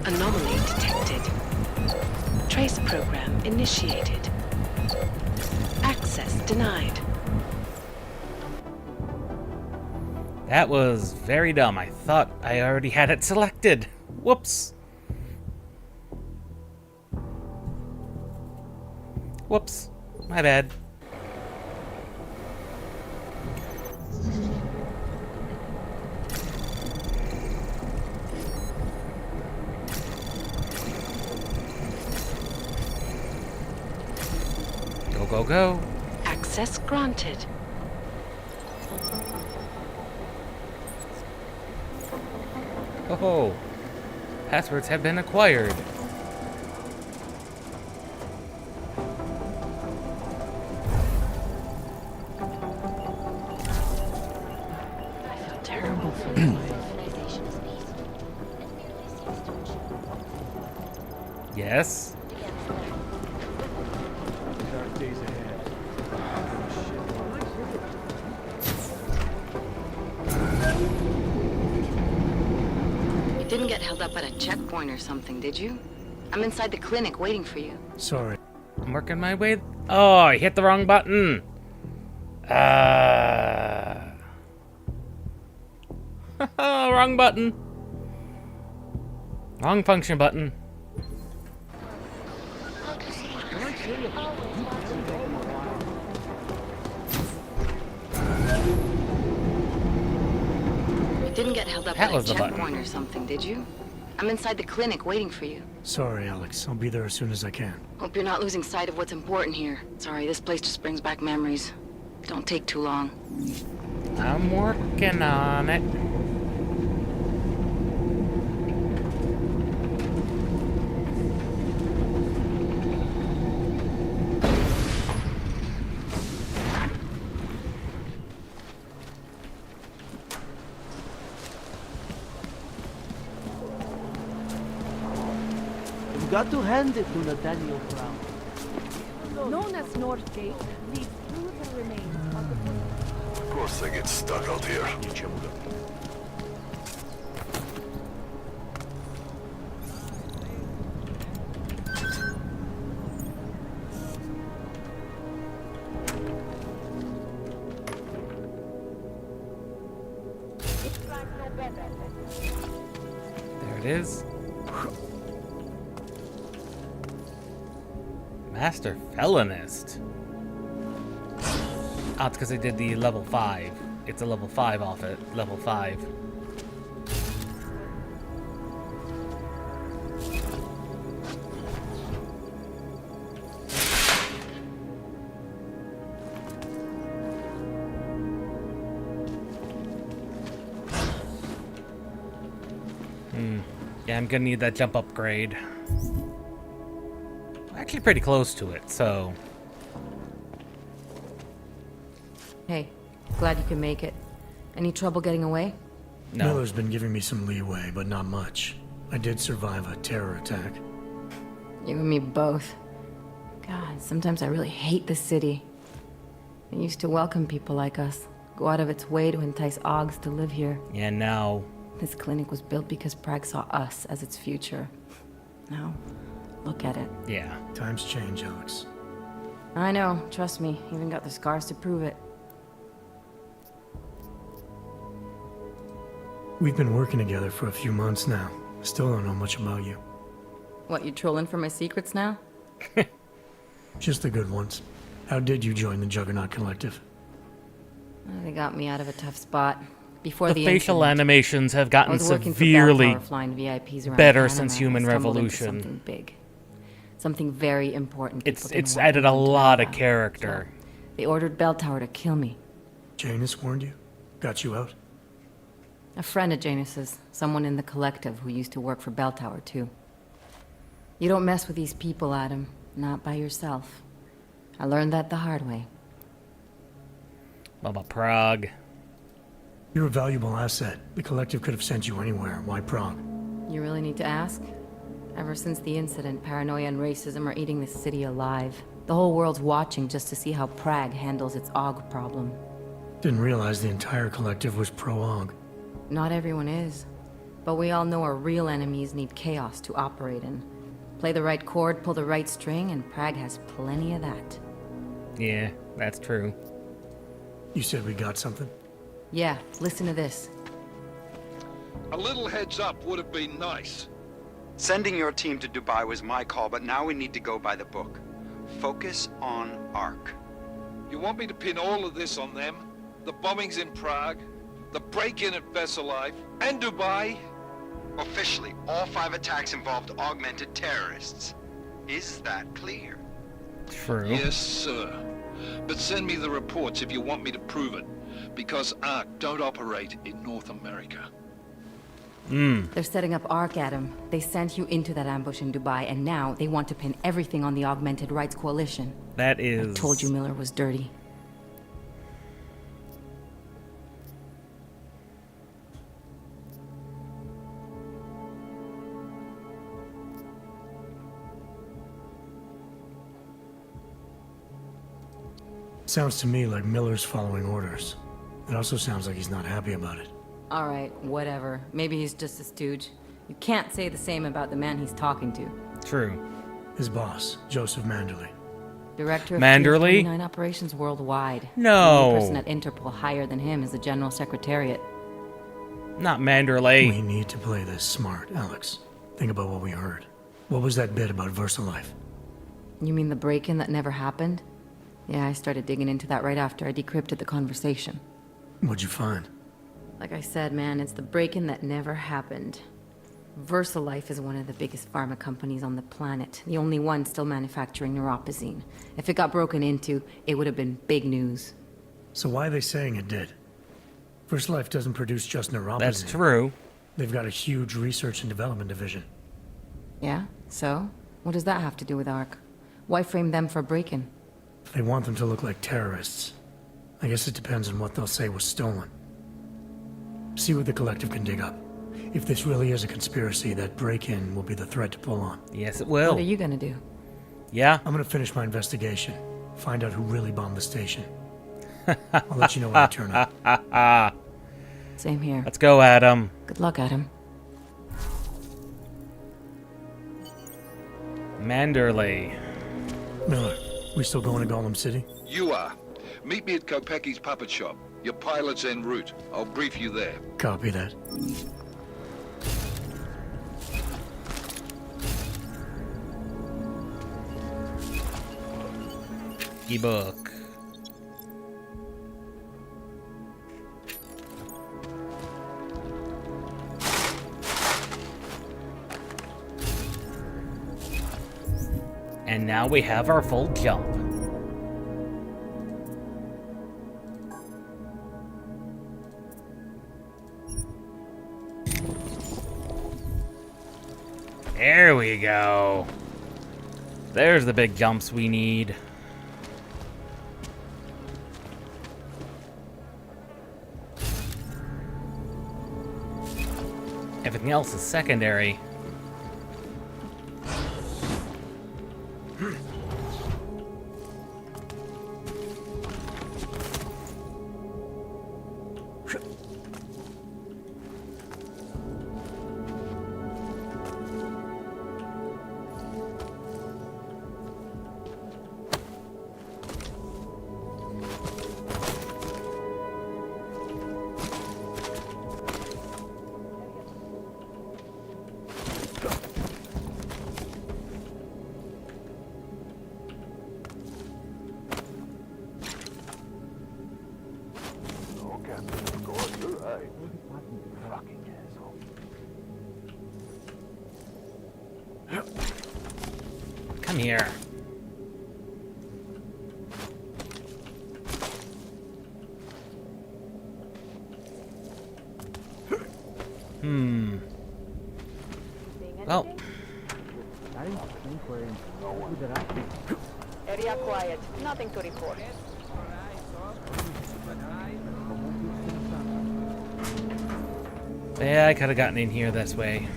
Anomaly detected. Trace program initiated. Access denied. That was very dumb. I thought I already had it selected. Whoops. Whoops. My bad. Go, go, go. Access granted. Oh, passwords have been acquired. I feel terrible for Yes. Dark days ahead. You didn't get held up at a checkpoint or something, did you? I'm inside the clinic waiting for you. Sorry. I'm working my way. Oh, I hit the wrong button. Wrong button. Wrong function button. You didn't get held up That at a was the button. checkpoint or something, did you? I'm inside the clinic waiting for you. Sorry, Alex. I'll be there as soon as I can. Hope you're not losing sight of what's important here. Sorry, this place just brings back memories. Don't take too long. I'm working on it. You've got to hand it to Nathaniel Brown. Known as Northgate, leads through the remains of the Of course I get stuck out here. There it is. Master Felonist. Oh, it's because I did the level 5. It's a level 5 off it. Level 5. Yeah, I'm gonna need that jump upgrade. Actually pretty close to it, so... Hey, glad you can make it. Any trouble getting away? No. Miller's been giving me some leeway, but not much. I did survive a terror attack. You and me both. God, sometimes I really hate this city. It used to welcome people like us, go out of its way to entice Augs to live here. Yeah, now... This clinic was built because Prague saw us as its future. Now, look at it. Yeah. Times change, Alex. I know, trust me. Even got the scars to prove it. We've been working together for a few months now. Still don't know much about you. What, you trolling for my secrets now? Just the good ones. How did you join the Juggernaut Collective? They got me out of a tough spot. Before The the facial incident, animations have I gotten was working for severely Bell Tower, flying VIPs around better Panama, since and Human I stumbled into Revolution. Something big. Something very important. It's added a lot of character. So, they ordered Bell Tower to kill me. Janus warned you? Got you out? A friend of Janus's, someone in the collective who used to work for Bell Tower too. You don't mess with these people, Adam. Not by yourself. I learned that the hard way. Baba Prague. You're a valuable asset. The collective could have sent you anywhere. Why Prague? You really need to ask? Ever since the incident, paranoia and racism are eating this city alive. The whole world's watching just to see how Prague handles its AUG problem. Didn't realize the entire collective was pro-AUG. Not everyone is. But we all know our real enemies need chaos to operate in. Play the right chord, pull the right string, and Prague has plenty of that. Yeah, that's true. You said we got something? Yeah, listen to this. A little heads up would have been nice. Sending your team to Dubai was my call, but now we need to go by the book. Focus on ARC. You want me to pin all of this on them? The bombings in Prague, the break-in at Versalife, and Dubai? Officially, all 5 attacks involved augmented terrorists. Is that clear? True. Yes, sir. But send me the reports if you want me to prove it, because ARC don't operate in North America. They're setting up ARC, Adam. They sent you into that ambush in Dubai, and now they want to pin everything on the Augmented Rights Coalition. That is... I told you Miller was dirty. Sounds to me like Miller's following orders. It also sounds like he's not happy about it. All right, whatever. Maybe he's just a stooge. You can't say the same about the man he's talking to. True. His boss, Joseph Manderley. Director of Manderley? 29 operations worldwide. No. The only person at Interpol higher than him is the General Secretariat. Not Manderley. We need to play this smart, Alex. Think about what we heard. What was that bit about Versalife? You mean the break-in that never happened? Yeah, I started digging into that right after I decrypted the conversation. What'd you find? Like I said, man, it's the break-in that never happened. Versalife is one of the biggest pharma companies on the planet. The only one still manufacturing neuropozyne. If it got broken into, it would have been big news. So why are they saying it did? Versalife doesn't produce just neuropozyne. That's true. They've got a huge research and development division. Yeah? So? What does that have to do with ARC? Why frame them for break-in? They want them to look like terrorists. I guess it depends on what they'll say was stolen. See what the collective can dig up. If this really is a conspiracy, that break-in will be the thread to pull on. Yes, it will. What are you gonna do? Yeah? I'm gonna finish my investigation. Find out who really bombed the station. I'll let you know when I turn up. Same here. Let's go, Adam. Good luck, Adam. Manderley. Miller, we still going to Golem City? You are. Meet me at Kopecki's puppet shop. Your pilot's en route. I'll brief you there. Copy that. E-book. And now we have our full jump. There we go. There's the big jumps we need. Everything else is secondary. Come here. Well. Area quiet. Nothing to report. Yeah, I could have gotten in here this way.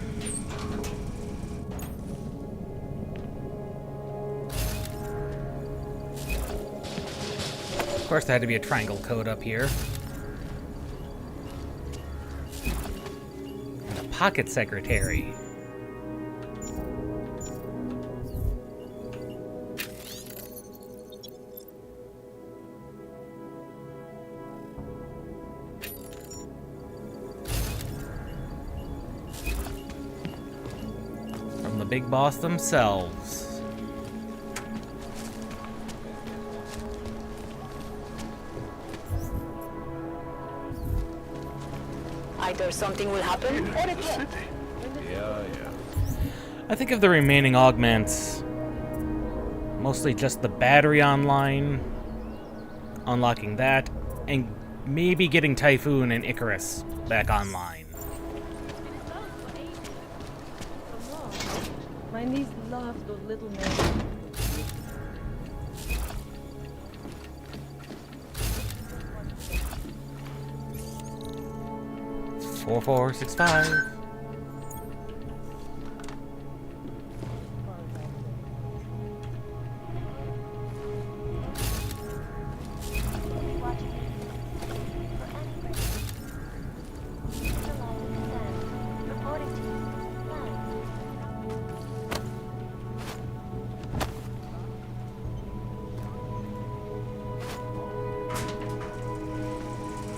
Of course, there had to be a triangle code up here. And a pocket secretary. From the big boss themselves. Either something will happen or it won't. Yeah. I think of the remaining augments, mostly just the battery online, unlocking that, and maybe getting Typhoon and Icarus back online. My niece loves those little men. 4465.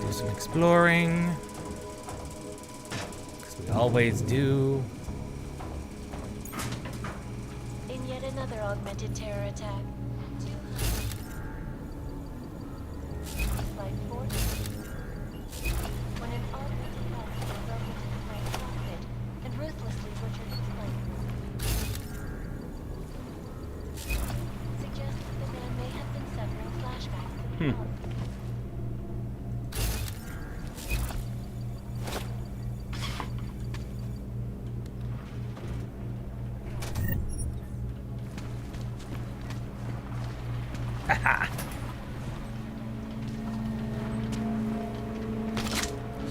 Do some exploring. We always do. In yet another augmented terror attack. Slide 4. When an augmented body broke into the brain cockpit and ruthlessly butchered its life. Suggests that the man may have been suffering flashbacks to the past.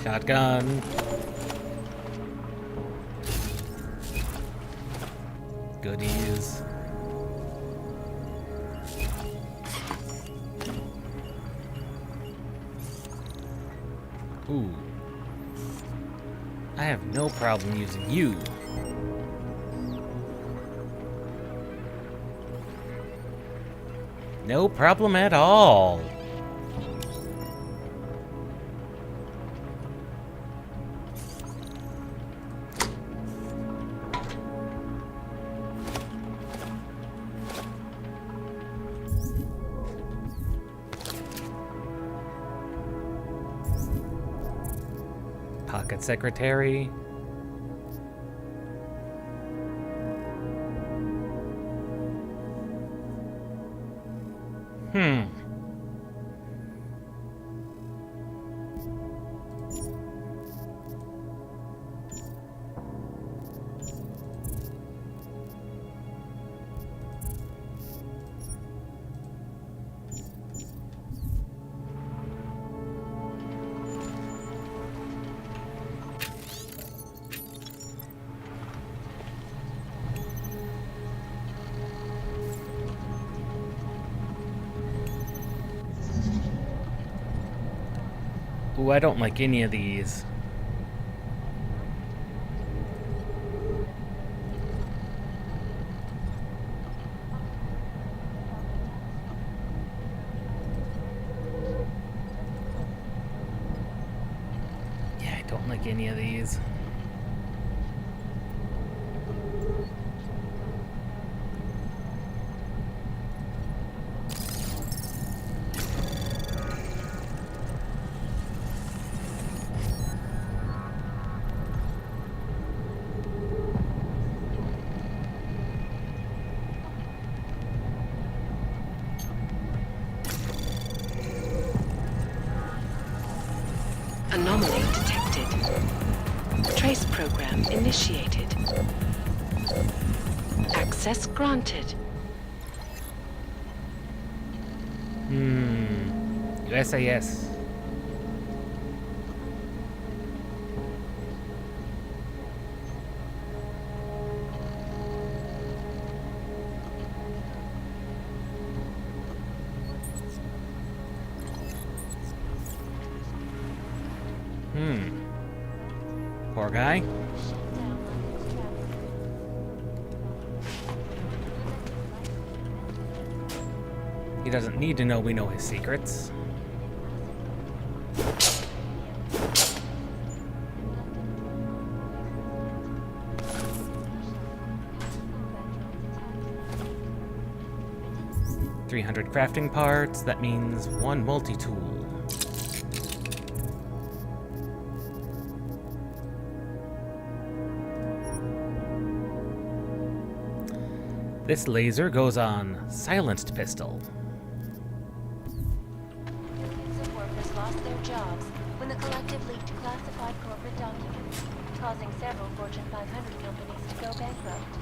Shotgun. Goodies. Ooh. I have no problem using you. No problem at all. Pocket secretary. Ooh, I don't like any of these. Yeah, I don't like any of these. Anomaly detected. Trace program initiated. Access granted. SAS. Poor guy. He doesn't need to know we know his secrets. $300 crafting parts, that means 1 multi-tool. This laser goes on silenced pistol. Millions of workers lost their jobs when the collective leaked classified corporate documents, causing several Fortune 500 companies to go bankrupt.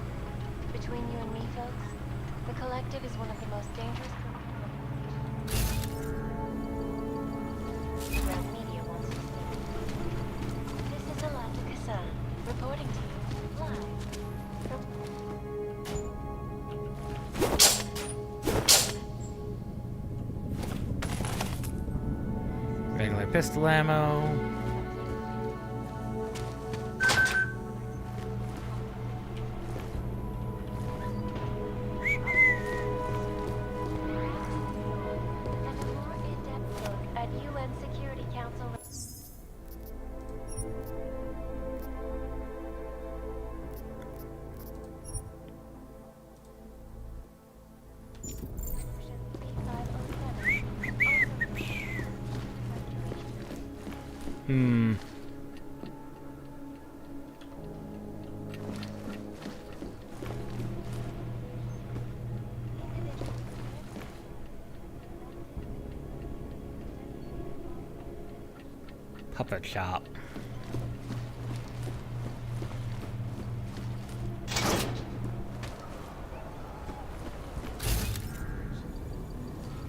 Between you and me, folks, the collective is one of the most dangerous ground media wants to say. This is Alata Kassan, reporting to you live from Regular pistol ammo. at UN Security Council. Puppet shop.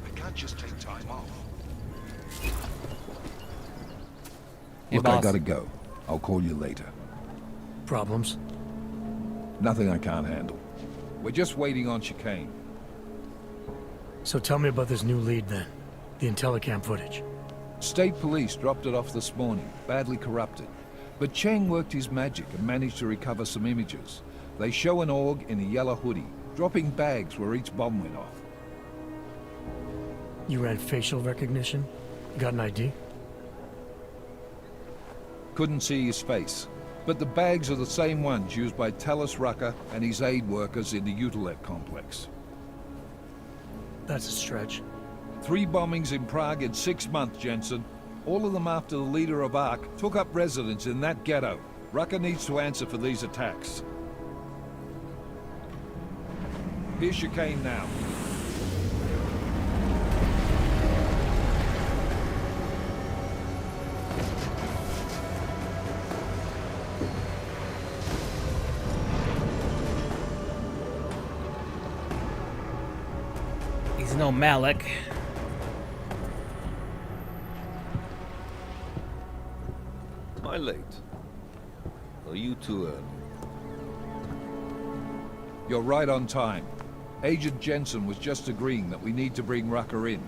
I can't just take time off. Hey, Look, boss. I gotta go. I'll call you later. Problems? Nothing I can't handle. We're just waiting on chicane. So tell me about this new lead then. The Intellicam footage. State police dropped it off this morning, badly corrupted. But Cheng worked his magic and managed to recover some images. They show an org in a yellow hoodie, dropping bags where each bomb went off. You ran facial recognition? Got an ID? Couldn't see his face. But the bags are the same ones used by Talos Rucker and his aid workers in the Utilet complex. That's a stretch. 3 bombings in Prague in 6 months, Jensen. All of them after the leader of ARC took up residence in that ghetto. Rucker needs to answer for these attacks. Here's chicane now. He's no Malik. Am I late? Are you too early? You're right on time. Agent Jensen was just agreeing that we need to bring Rucker in.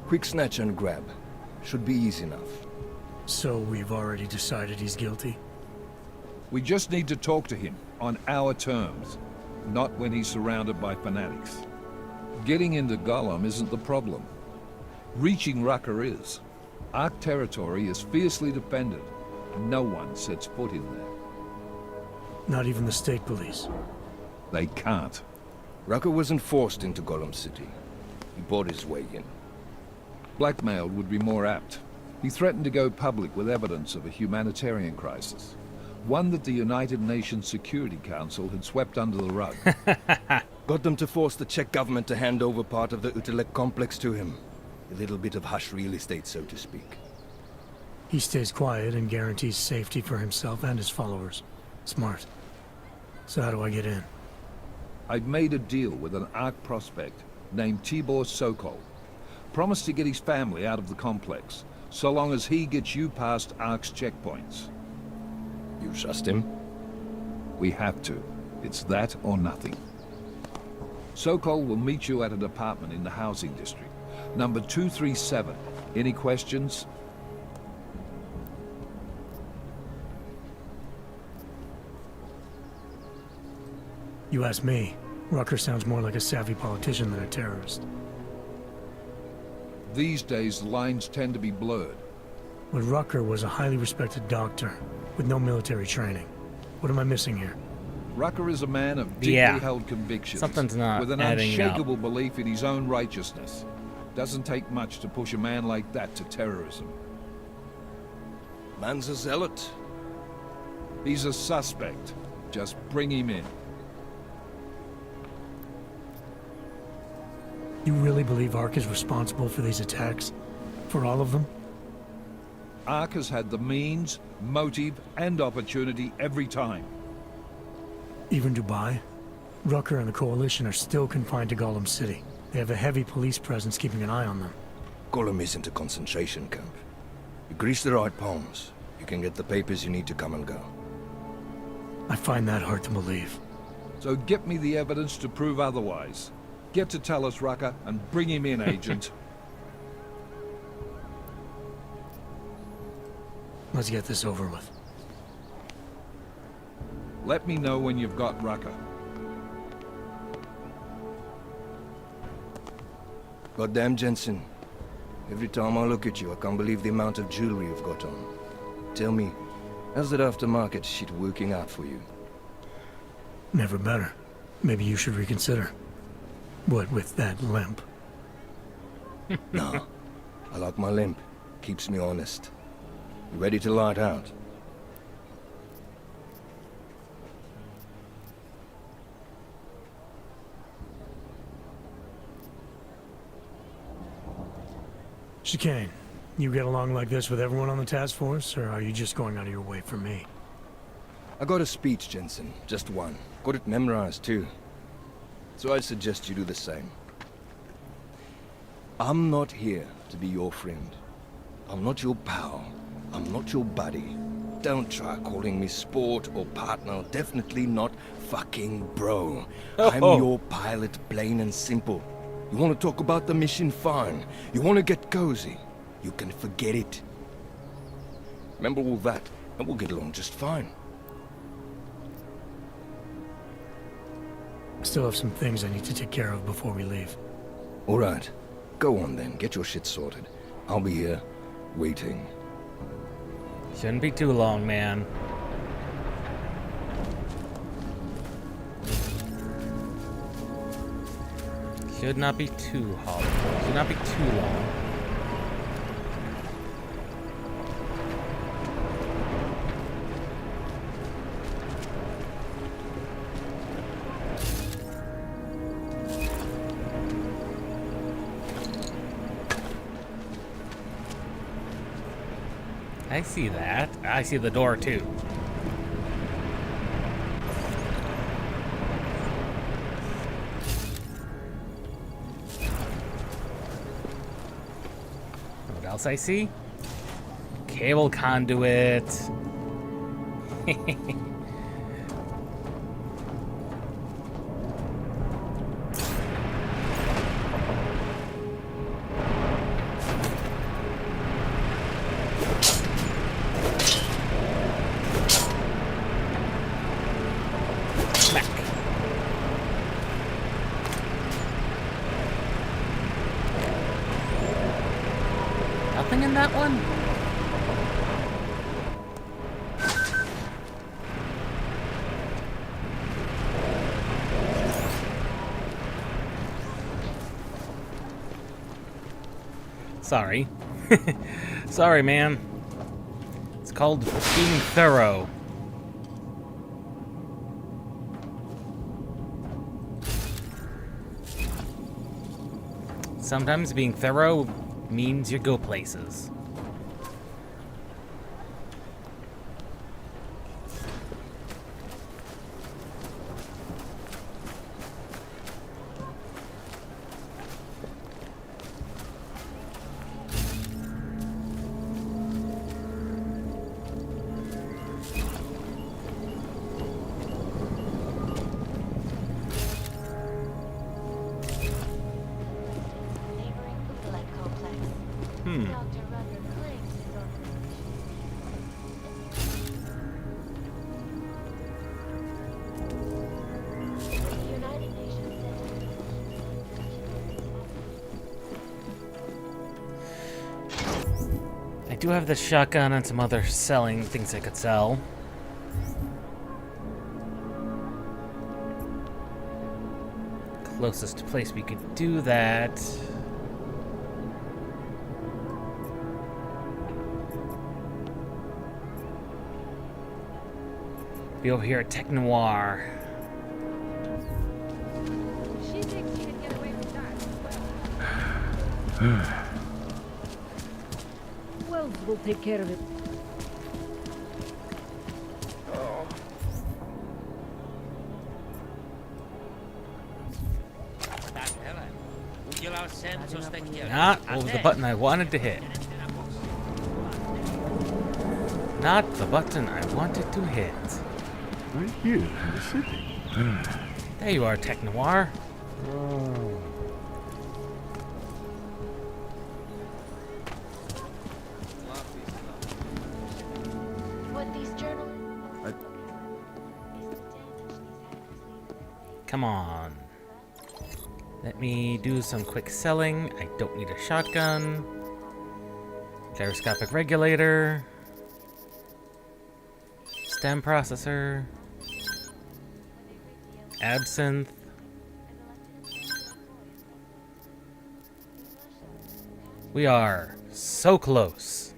Quick snatch and grab. Should be easy enough. So we've already decided he's guilty? We just need to talk to him on our terms, not when he's surrounded by fanatics. Getting into Gollum isn't the problem. Reaching Rucker is. Ark territory is fiercely defended. No one sets foot in there. Not even the state police? They can't. Rucker wasn't forced into Gollum City. He bought his way in. Blackmailed would be more apt. He threatened to go public with evidence of a humanitarian crisis. One that the United Nations Security Council had swept under the rug. Got them to force the Czech government to hand over part of the Utilet complex to him. A little bit of hush real estate, so to speak. He stays quiet and guarantees safety for himself and his followers. Smart. So how do I get in? I've made a deal with an Ark prospect named Tibor Sokol. Promised to get his family out of the complex, so long as he gets you past Ark's checkpoints. You trust him? We have to. It's that or nothing. Sokol will meet you at an apartment in the housing district. Number 237. Any questions? You ask me. Rucker sounds more like a savvy politician than a terrorist. These days, lines tend to be blurred. But Rucker was a highly respected doctor, with no military training. What am I missing here? Rucker is a man of deeply held convictions. Something's not with an adding unshakable up. belief in his own righteousness. Doesn't take much to push a man like that to terrorism. Man's a zealot. He's a suspect. Just bring him in. You really believe Ark is responsible for these attacks? For all of them? Ark has had the means, motive, and opportunity every time. Even Dubai? Rucker and the Coalition are still confined to Gollum City. They have a heavy police presence keeping an eye on them. Gollum isn't a concentration camp. You grease the right palms, you can get the papers you need to come and go. I find that hard to believe. So get me the evidence to prove otherwise. Get to tell us, Rucker, and bring him in, Agent. Let's get this over with. Let me know when you've got Rucker. Goddamn, Jensen. Every time I look at you, I can't believe the amount of jewelry you've got on. Tell me, how's that aftermarket shit working out for you? Never better. Maybe you should reconsider. What with that limp? No. I like my limp. Keeps me honest. You ready to light out? Chicane, you get along like this with everyone on the task force, or are you just going out of your way for me? I got a speech, Jensen. Just one. Got it memorized, too. So I suggest you do the same. I'm not here to be your friend. I'm not your pal. I'm not your buddy. Don't try calling me sport or partner. Definitely not fucking bro. I'm your pilot, plain and simple. You want to talk about the mission? Fine. You want to get cozy? You can forget it. Remember all that, and we'll get along just fine. I still have some things I need to take care of before we leave. All right. Go on then. Get your shit sorted. I'll be here, waiting. Shouldn't be too long, man. Should not be too hard. Should not be too long. I see that. I see the door too. What else I see? Cable conduit. Nothing in that one? Sorry. Sorry, man. It's called being thorough. Sometimes being thorough means you go places. I do have the shotgun and some other selling things I could sell. Closest place we could do that. Be over here at Tech Noir. She thinks she can get away with that. Wells will take care of it. Not what was the button I wanted to hit. Not the button I wanted to hit. Right here in the city. There you are, Tech Noir. What these journals? Come on. Let me do some quick selling. I don't need a shotgun. Gyroscopic regulator. Stem processor. Absinthe. We are so close.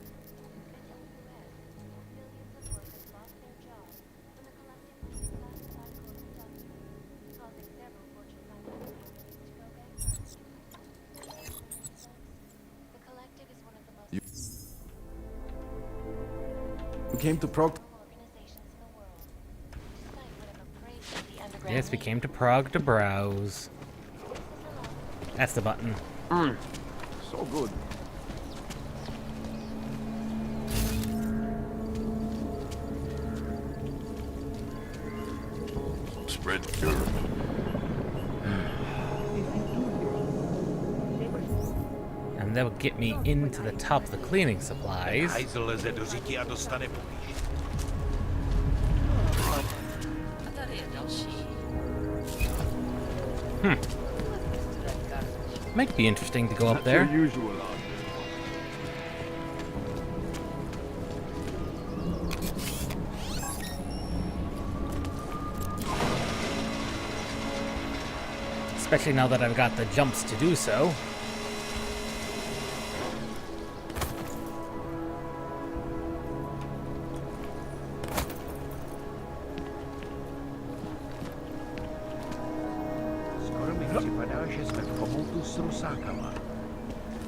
You came to Prague? Yes, we came to Prague to browse. That's the button. So good. Spread cure. And that will get me into the top of the cleaning supplies. Might be interesting to go up there. Especially now that I've got the jumps to do so.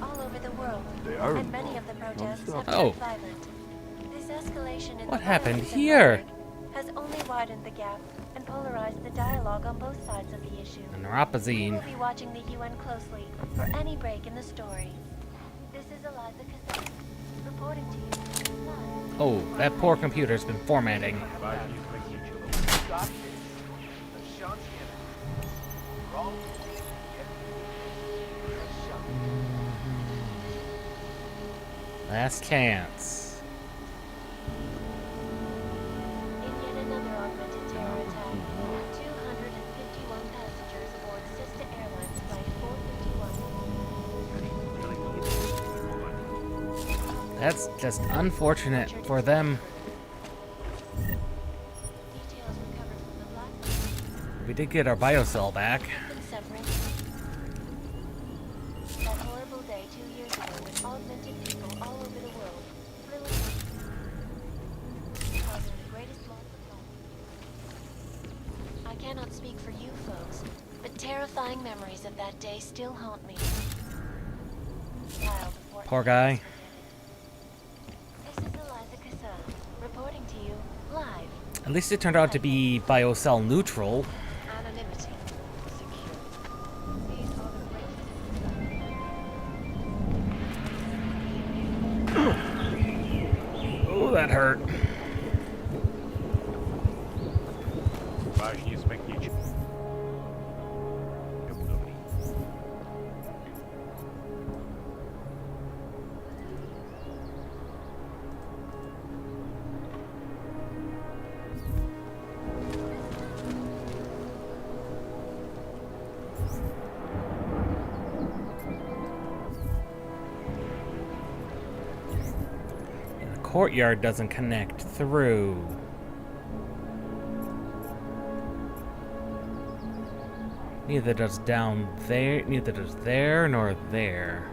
All over the world. They are And many of the protests have Oh. turned violent. This escalation in What the happened violence in here? Prague has only widened the gap and polarized the dialogue on both sides of the issue. And We Neuropazine. will be watching the UN closely for any break in the story. This is Eliza Cassell, reporting to you live. Oh, that poor computer's been formatting. Last chance. In yet another augmented terror attack, 251 passengers aboard Sista Airlines Flight 451. That's just unfortunate for them. Details recovered from the black We did get our biocell back. been severing. That horrible day 2 years ago when augmented people all over the world flew causing the greatest loss of life. I cannot speak for you folks, but terrifying memories of that day still haunt me. While the Fort Poor guy. This is Eliza Cassell, reporting to you live. At least it turned out to be biocell neutral. Anonymity. Secure. Oh, that hurt. courtyard doesn't connect through. Neither does down there, neither does there nor there.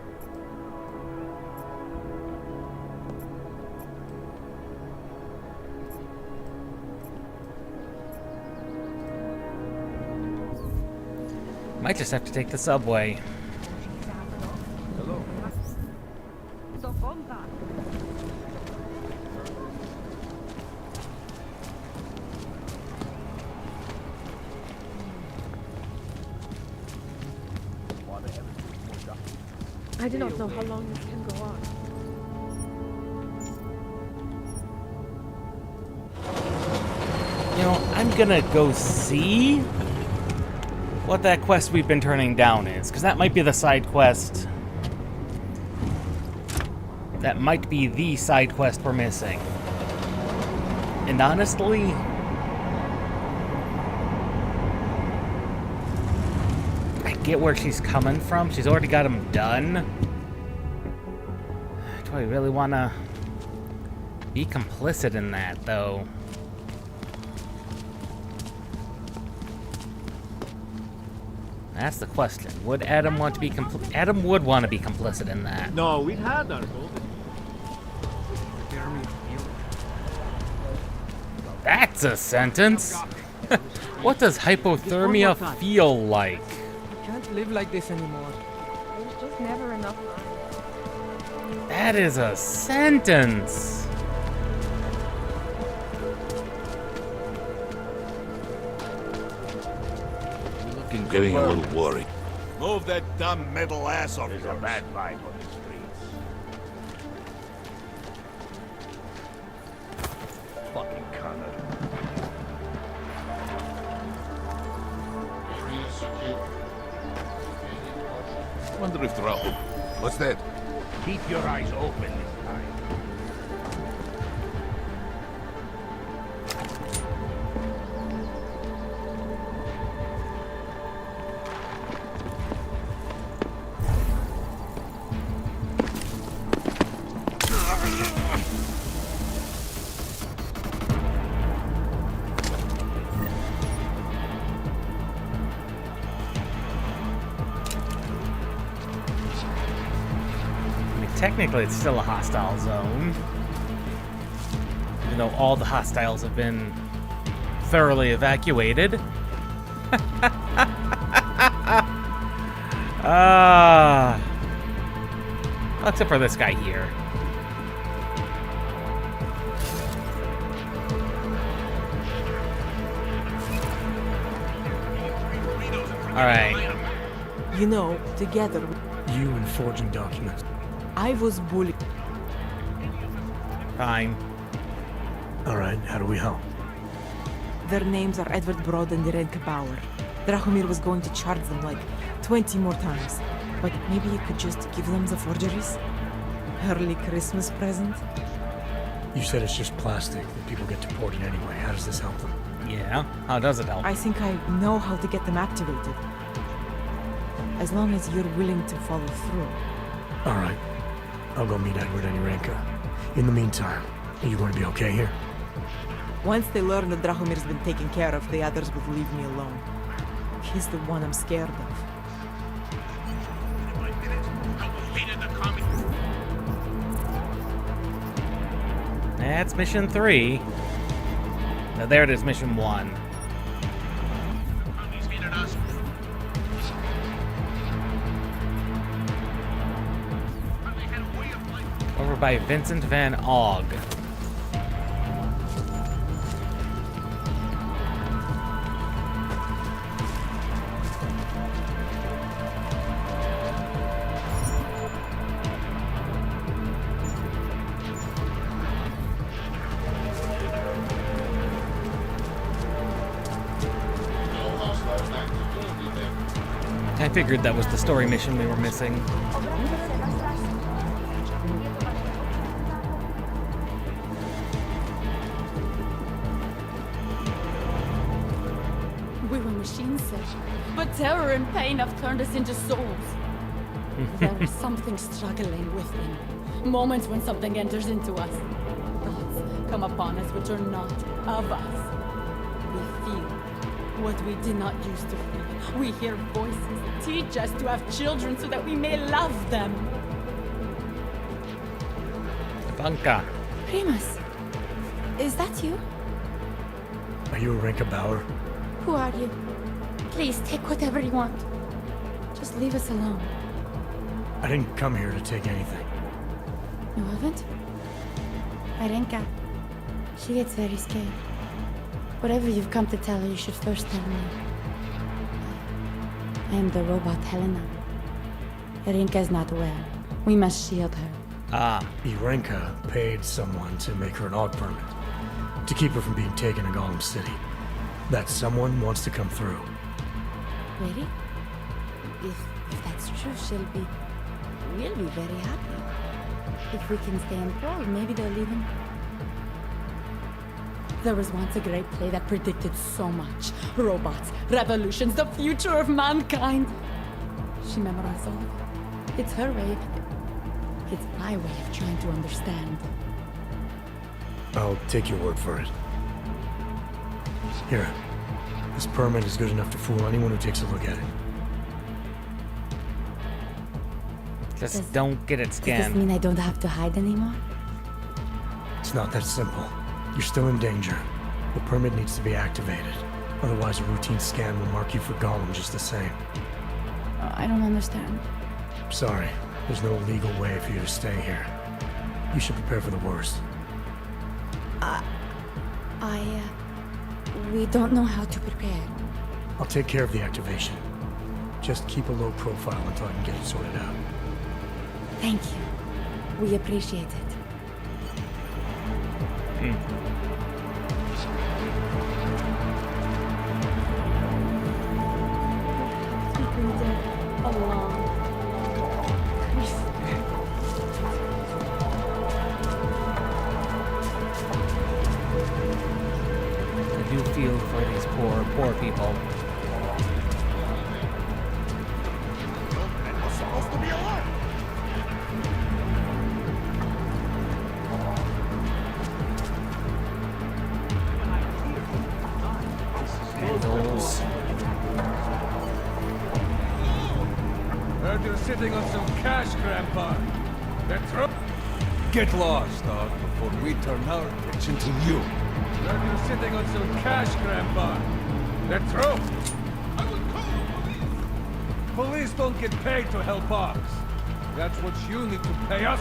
Might just have to take the subway. Hello. I do not know how long this can go on. You know, I'm gonna go see what that quest we've been turning down is, because that might be the side quest. That might be the side quest we're missing. And honestly, I get where she's coming from. She's already got them done. Do I really want to be complicit in that, though? That's the question. Would Adam want to be Adam would want to be complicit in that. No, we've had our goal. That's a sentence. What does hypothermia feel like? I can't live like this anymore. There's just never enough. That is a sentence. Getting a little worried. Move that dumb metal ass off. There's a bad vibe on the streets. Fucking Connor. Wonder if they're up. What's that? Keep your eyes open this time. Technically, it's still a hostile zone. Even though all the hostiles have been thoroughly evacuated. Except for this guy here. Alright. You know, together, You and forging documents. I was bullied. Fine. Alright, how do we help? Their names are Edward Broad and Renke Bauer. Drahomir was going to charge them like 20 more times. But maybe you could just give them the forgeries? Early Christmas present? You said it's just plastic that people get deported anyway. How does this help them? Yeah, how does it help? I think I know how to get them activated. As long as you're willing to follow through. Alright. I'll go meet Edward and Irenka. In the meantime, are you going to be okay here? Once they learn that Drahomir's been taken care of, the others would leave me alone. He's the one I'm scared of. That's mission 3. Now there it is, mission 1. Over by Vincent Van Ogg. I figured that was the story mission we were missing. We were machines, sir. But terror and pain have turned us into souls. There is something struggling within. Moments when something enters into us. come upon us which are not of us. We feel what we did not used to feel. We hear voices that teach us to have children so that we may love them. Ivanka. Primus, is that you? Are you Arinka Bauer? Who are you? Please take whatever you want. Just leave us alone. I didn't come here to take anything. You haven't? Arenka. She gets very scared. Whatever you've come to tell her, you should first tell me. I am the robot Helena. Arenka is not well. We must shield her. Irenka paid someone to make her an AUG permit. To keep her from being taken to Gollum City. That someone wants to come through. Really? If that's true, we'll be very happy. If we can stay employed, maybe they'll even... There was once a great play that predicted so much. Robots, revolutions, the future of mankind. She memorized all of it. It's her way. It's my way of trying to understand. I'll take your word for it. Here. This permit is good enough to fool anyone who takes a look at it. Just don't get it Does scanned. this mean I don't have to hide anymore? It's not that simple. You're still in danger. The permit needs to be activated. Otherwise, a routine scan will mark you for Gollum just the same. I don't understand. Sorry. There's no legal way for you to stay here. You should prepare for the worst. We don't know how to prepare. I'll take care of the activation. Just keep a low profile until I can get it sorted out. Thank you. We appreciate it. Keeping them alone. I do feel for these poor people. It was supposed to be alert. Those. Heard you're sitting on some cash, Grandpa. That's right. Get lost, dog, before we turn our attention to you. Heard you're sitting on some cash, Grandpa. That's right. I will call the police. Police don't get paid to help us. That's what you need to pay us.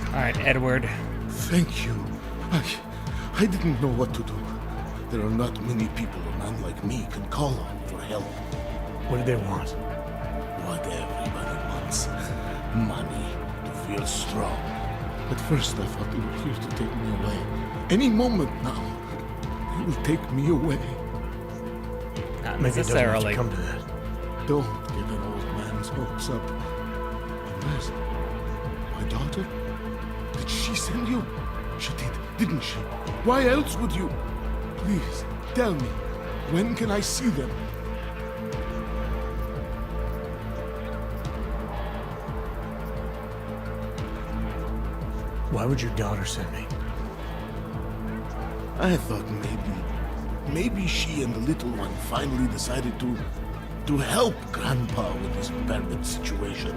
Alright, Edward. Thank you. I didn't know what to do. There are not many people a man like me can call on for help. What do they want? What everybody wants. Money. To feel strong. At first I thought they were here to take me away. Any moment now, they will take me away. Not Maybe it doesn't have to necessarily. come to that. Don't get an old man's hopes up. Where's my daughter? Did she send you? She did, didn't she? Why else would you? Please, tell me. When can I see them? Why would your daughter send me? I thought maybe she and the little one finally decided to help Grandpa with his permit situation.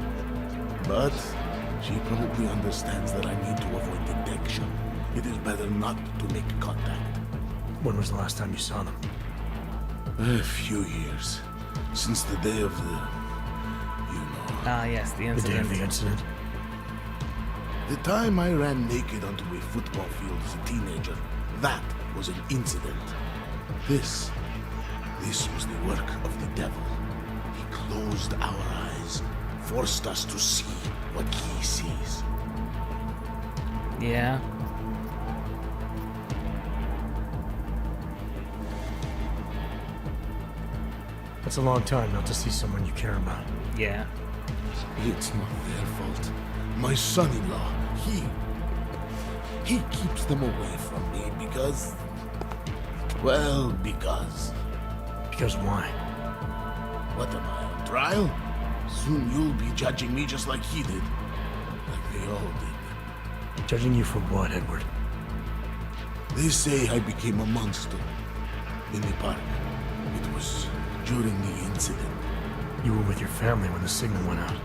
But she probably understands that I need to avoid detection. It is better not to make contact. When was the last time you saw them? A few years. Since the day of the... Ah, yes, the The day incident. of the incident? The time I ran naked onto a football field as a teenager. That was an incident. This was the work of the devil. He closed our eyes, forced us to see what he sees. Yeah. That's a long time not to see someone you care about. Yeah. It's not their fault. My son-in-law, He keeps them away from me because... Well, because... Because why? What am I, on trial? Soon you'll be judging me just like he did. Like they all did. Judging you for what, Edward? They say I became a monster. In the park. It was during the incident. You were with your family when the signal went out.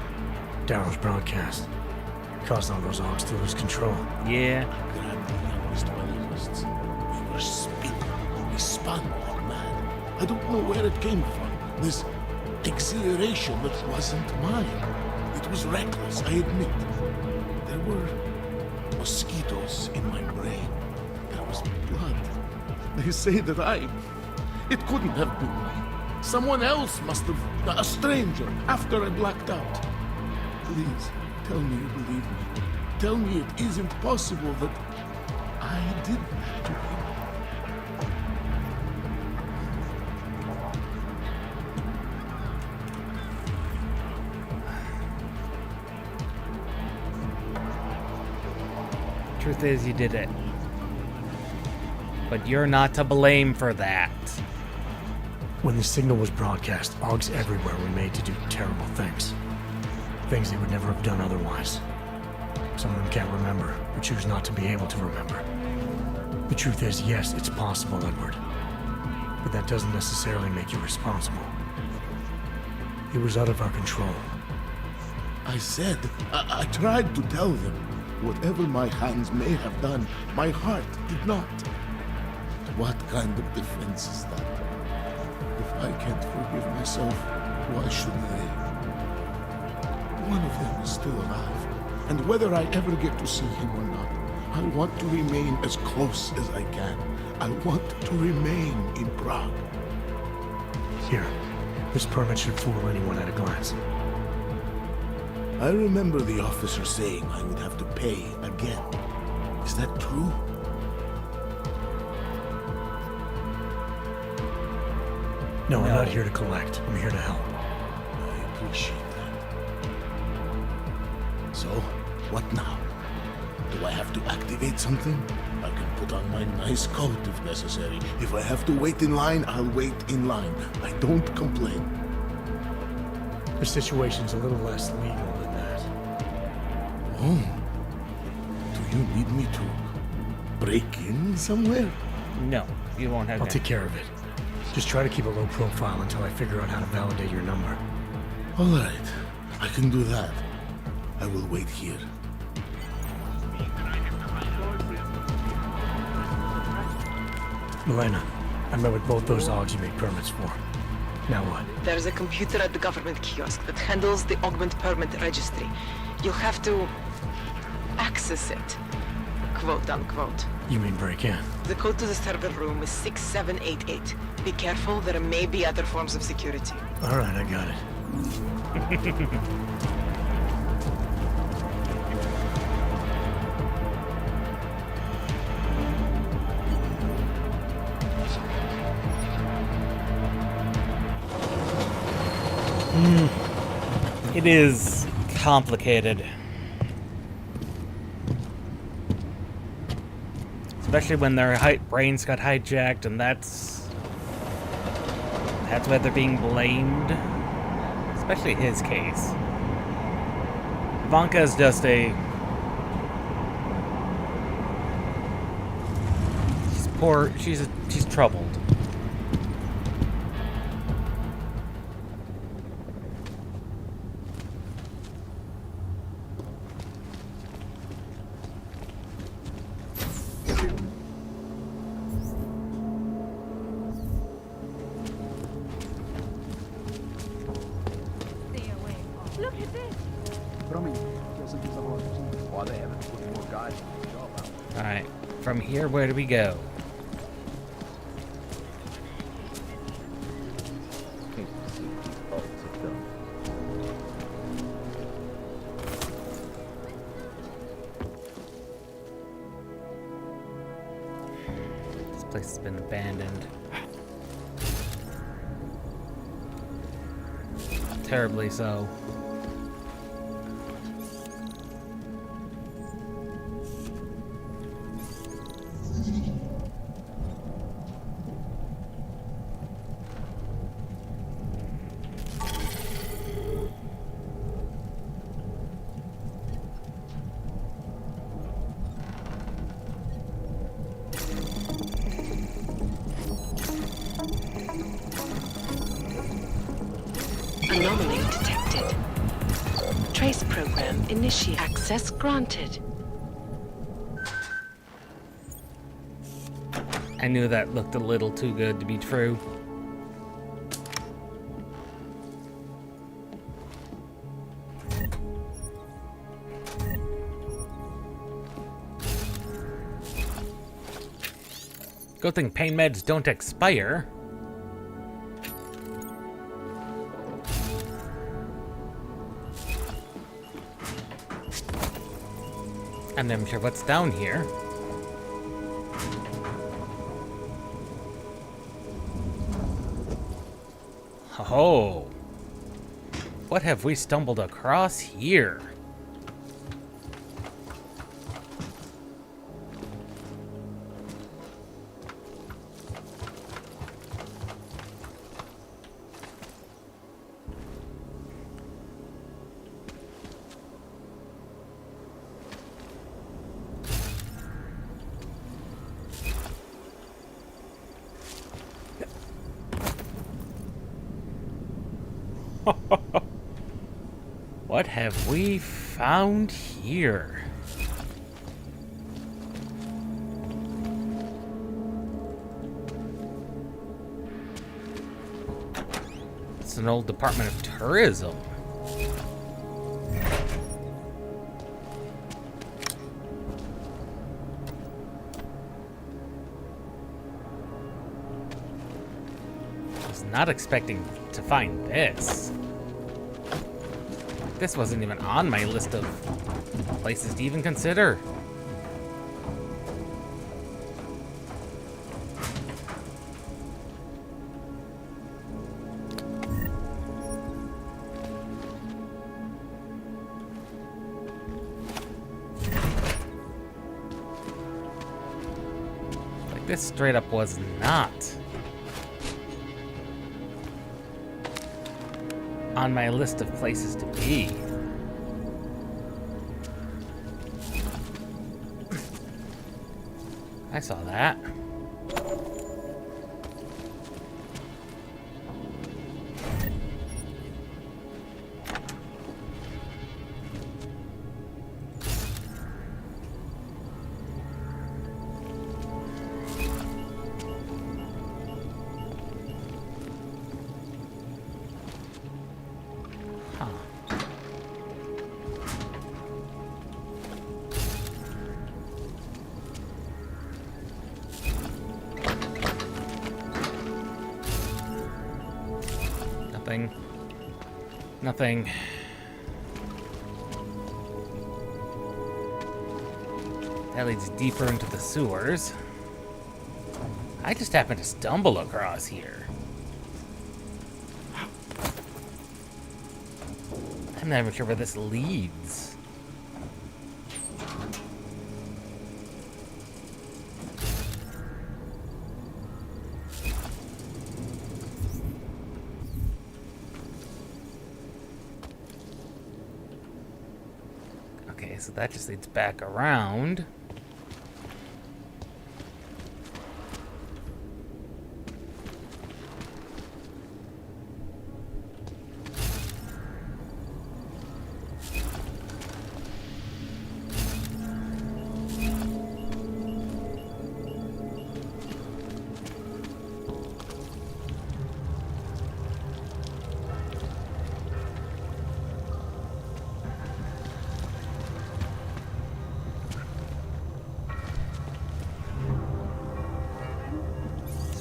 Darrow's broadcast. Caused all those Augs to lose control. Yeah. Grabbed the youngest biologists. We were spinning. We spun all mad. I don't know where it came from. This exhilaration that wasn't mine. It was reckless, I admit. There were mosquitoes in my brain. There was blood. They say that it couldn't have been me. Someone else must have, a stranger, after I blacked out. Please, tell me you believe me. Tell me it isn't possible that I did that to him. Truth is, you did it. But you're not to blame for that. When the signal was broadcast, Augs everywhere were made to do terrible things. Things they would never have done otherwise. Some of them can't remember, or choose not to be able to remember. The truth is, yes, it's possible, Edward. But that doesn't necessarily make you responsible. It was out of our control. I said, I tried to tell them. Whatever my hands may have done, my heart did not. What kind of defense is that? If I can't forgive myself, why should they? One of them is still alive, and whether I ever get to see him or not, I want to remain as close as I can. I want to remain in Prague. Here, this permit should fool anyone at a glance. I remember the officer saying I would have to pay again. Is that true? No, I'm not here to collect. I'm here to help. I appreciate that. So, what now? Do I have to activate something? I can put on my nice coat if necessary. If I have to wait in line, I'll wait in line. I don't complain. The situation's a little less legal than that. Oh. Do you need me to break in somewhere? No, you won't have I'll that. take care of it. Just try to keep a low profile until I figure out how to validate your number. All right. I can do that. I will wait here. Elena, I met with both those Augs you made permits for. Now what? There's a computer at the government kiosk that handles the augment permit registry. You'll have to access it, quote unquote. You mean break in? The code to the server room is 6788. Be careful, there may be other forms of security. All right, I got it. It is complicated. Especially when their brains got hijacked, and that's why they're being blamed. Especially his case. Ivanka is just a... She's poor. She's troubled. Look at this! Why they haven't put more guys on the job out. Alright, from here, where do we go? This place has been abandoned. Terribly so. program initiated. Access granted. I knew that looked a little too good to be true. Good thing pain meds don't expire. I'm not sure what's down here. Oh, what have we stumbled across here? What have we found here? It's an old Department of Tourism. I was not expecting to find this. This wasn't even on my list of places to even consider. Like, this straight up was not on my list of places to be. I saw that. Nothing. That leads deeper into the sewers. I just happened to stumble across here. I'm not even sure where this leads. So that just leads back around.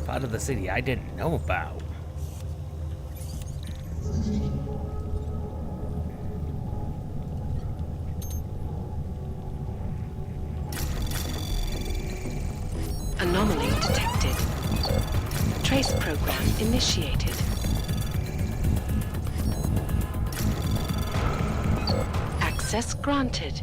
Out of the city I didn't know about. Anomaly detected. Trace program initiated. Access granted.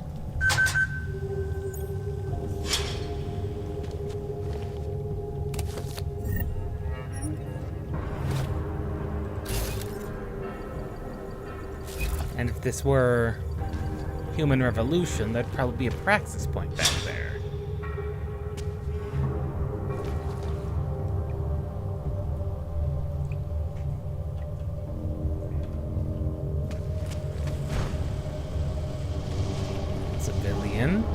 And if this were human revolution, that'd probably be a praxis point back there. civilian.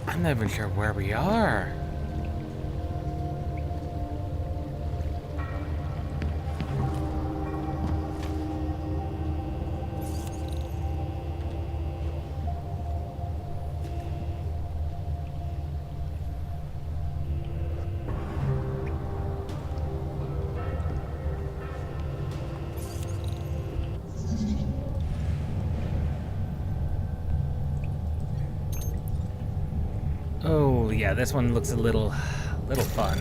I'm not even sure where we are. Oh, yeah, this one looks a little fun.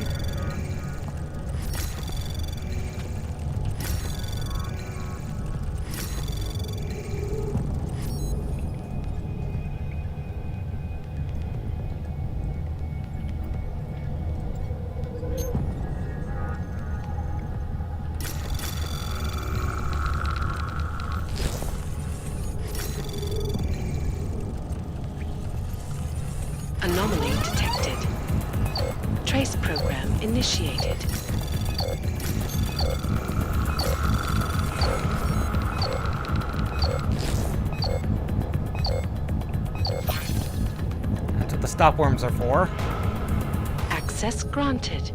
Anomaly detected. Trace program initiated. That's what the stop worms are for. Access granted.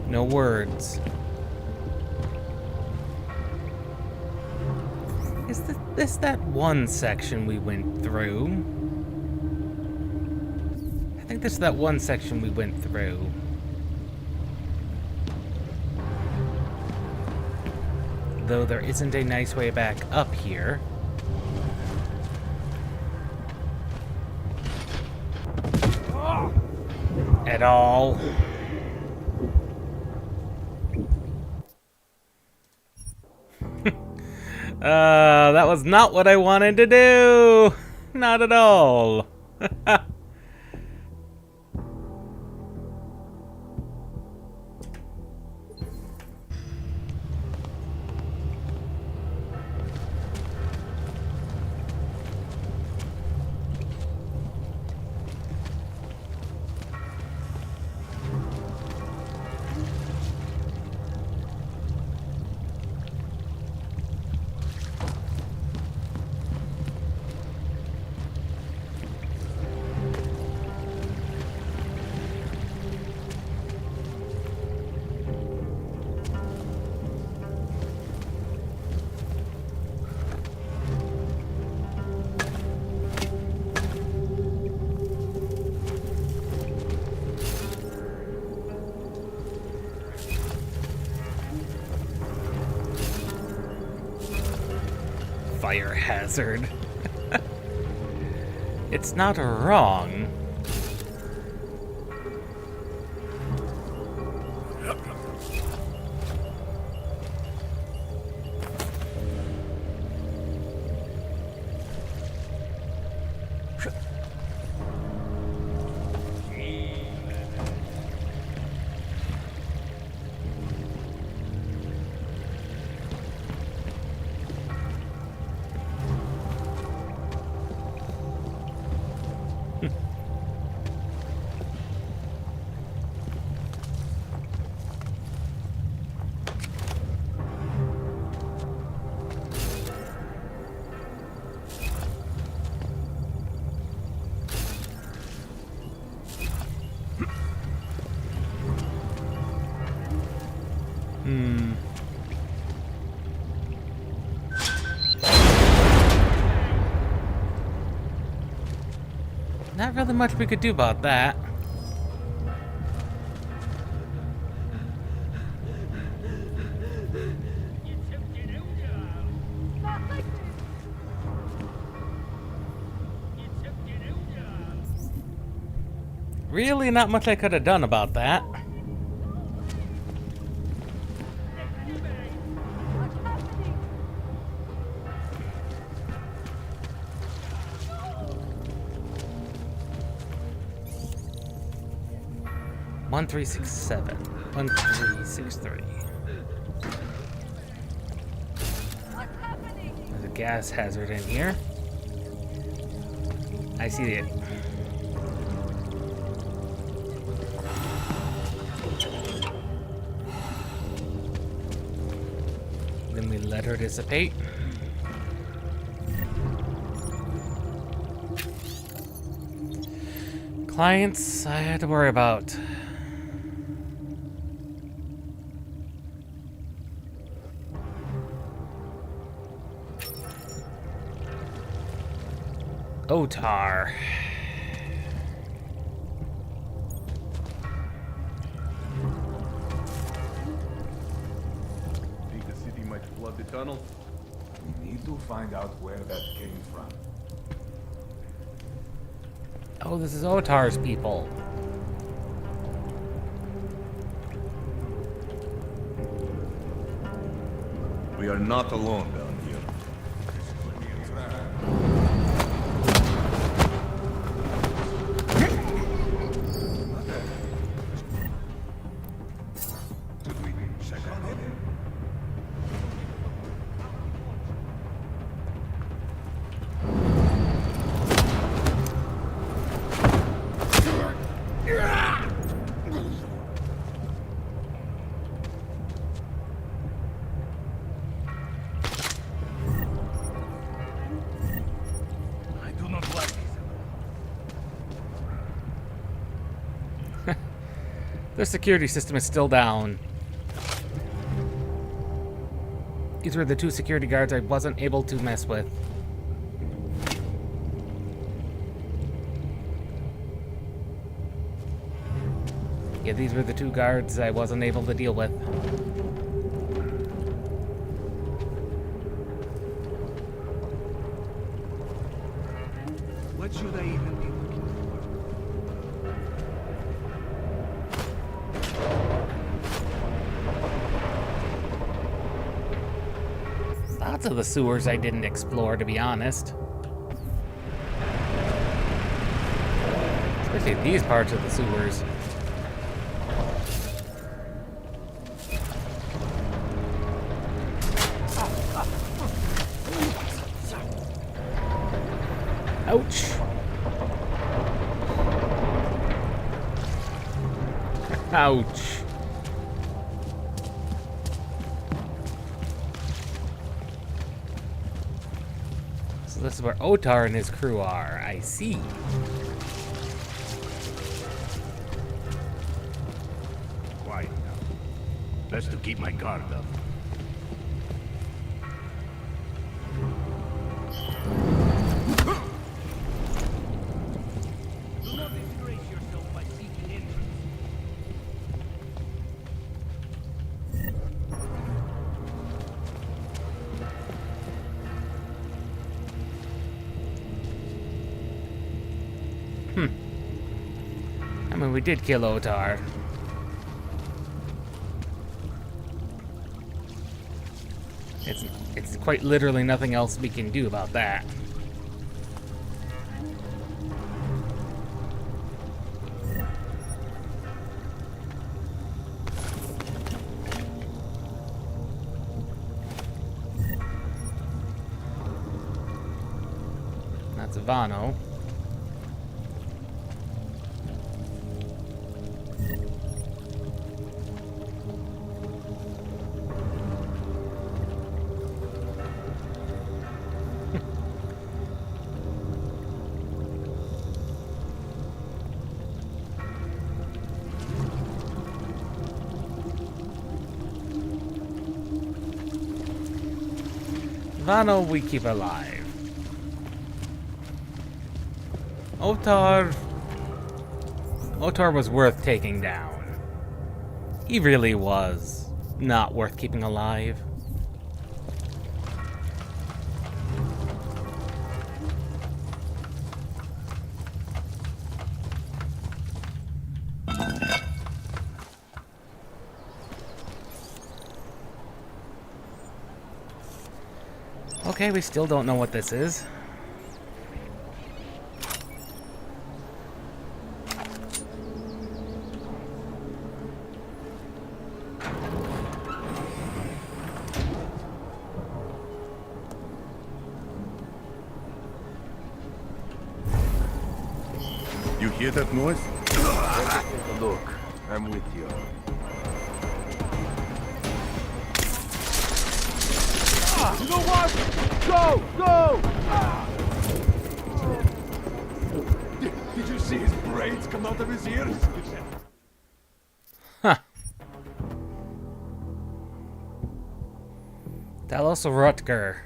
No words. Is this that one section we went through? I think this is that one section we went through. Though there isn't a nice way back up here. At all. That was not what I wanted to do. Not at all. Fire hazard. It's not wrong. Not really much we could do about that. Really not much I could have done about that. One 1367. 1363. There's a gas hazard in here. I see it. Then we let her dissipate. Clients I had to worry about. Otar. Think the city might flood the tunnel? We need to find out where that came from. Oh, this is Otar's people. We are not alone down here. Their security system is still down. These were the two security guards I wasn't able to mess with. Yeah, these were the two guards I wasn't able to deal with. What should I even be looking Lots of the sewers I didn't explore, to be honest. Especially these parts of the sewers. Ouch. Ouch. So this is where Otar and his crew are. I see. Quiet now. Best to keep my guard up. Do not disgrace yourself by seeking entrance. I mean, we did kill Otar. It's quite literally nothing else we can do about that. That's Ivano. Ivano we keep alive. Otar was worth taking down. He really was not worth keeping alive. Okay, we still don't know what this is. hear that noise? Let me take a look. I'm with you. You know what? Go! Go! Did you see his braids come out of his ears? Huh. Tell us, Rutger.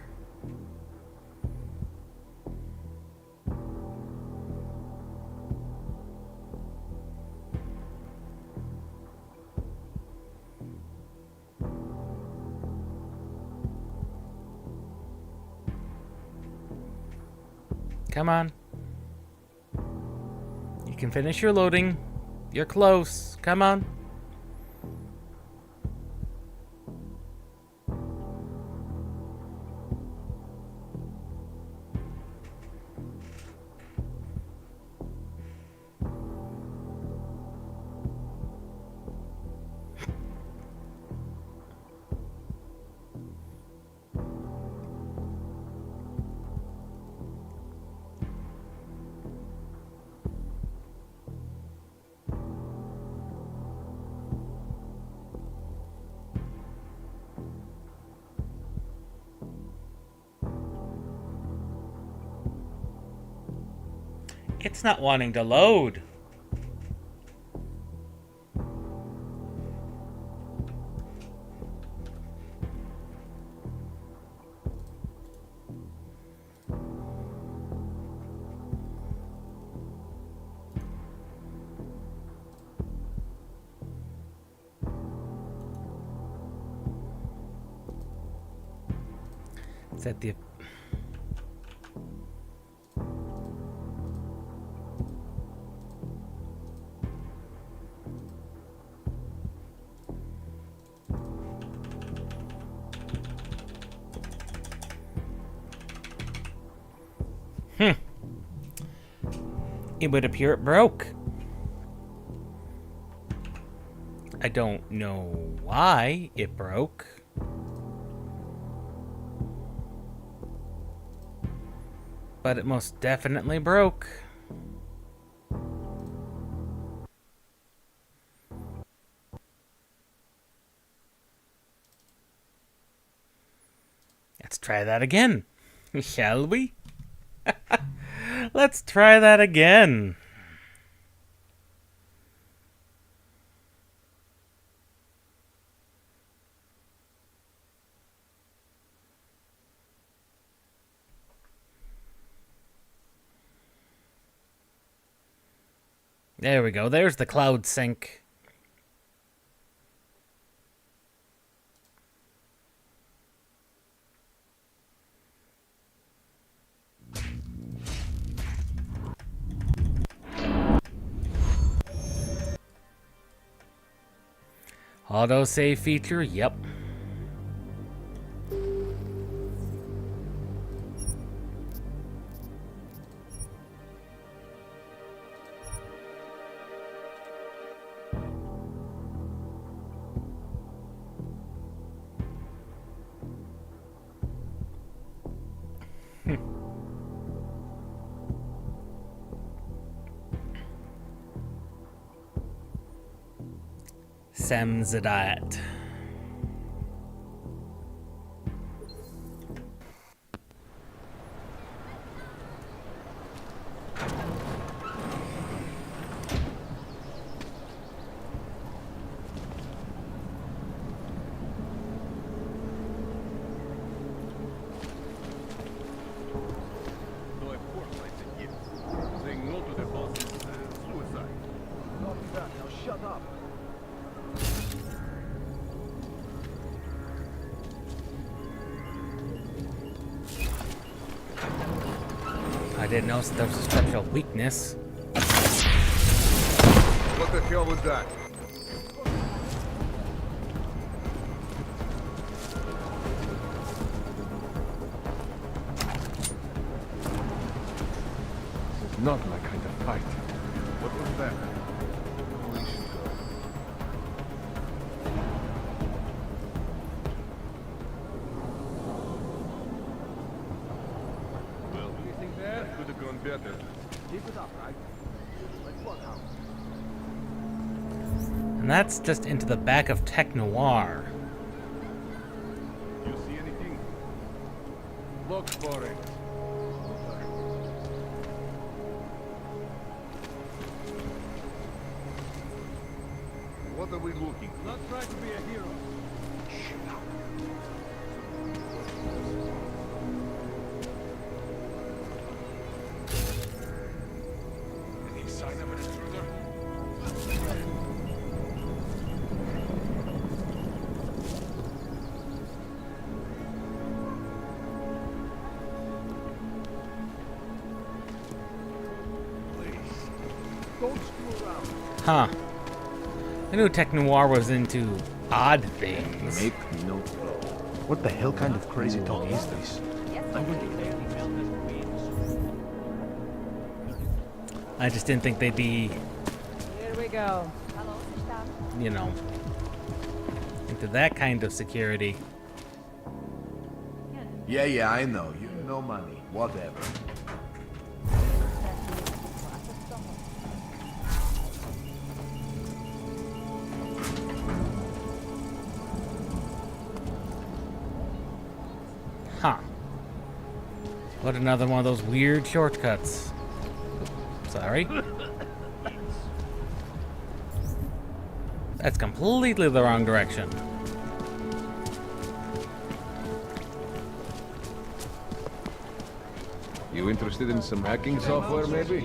Come on. You can finish your loading. You're close. Come on. It's not wanting to load. Is that the... It would appear it broke. I don't know why it broke. But it most definitely broke. Let's try that again. Shall we? Let's try that again. There we go. There's the cloud sync. Autosave feature, yep. Samzadat. I didn't notice there was a structural weakness. What the hell was that? This is not my kind of fight. What was that? We should go. Well, anything there could have gone better. Keep it up, right? Let's And that's just into the back of Tech Noir. You see anything? Look for it. What are we looking? Not try to be a hero. Any sign of an intruder? Don't screw around. Huh. I knew Tech Noir was into odd things. Make no flow. What the hell kind of crazy talk is this? I just didn't think they'd be, Here we go. you know, into that kind of security. Yeah, I know. You no money. Whatever. Huh. What, another one of those weird shortcuts. Sorry. That's completely the wrong direction. You interested in some hacking software, maybe?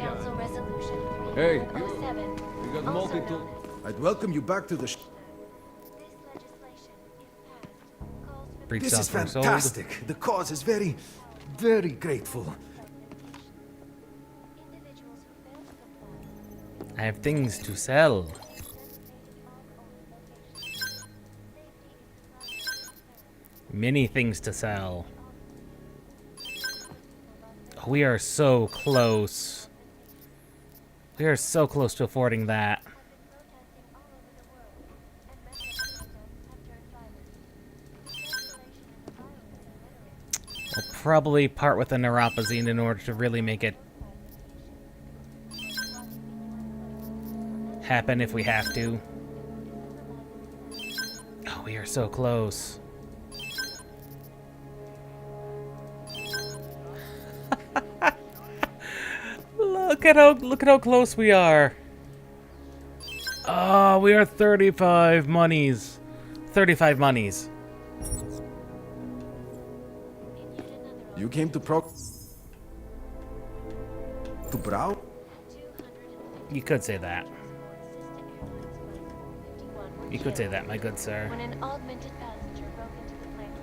Hey, we got multi-tool. I'd welcome you back to the Breach This is software sold. fantastic. The cause is very, very grateful. I have things to sell. Many things to sell. We are so close. We are so close to affording that. We'll probably part with the neuropazine in order to really make it happen if we have to. Oh, we are so close. Look at how close we are. Oh, we are 35 monies. 35 monies. You came to Brow? You could say that. You could say that, my good sir. When an augmented passenger broke into the plane's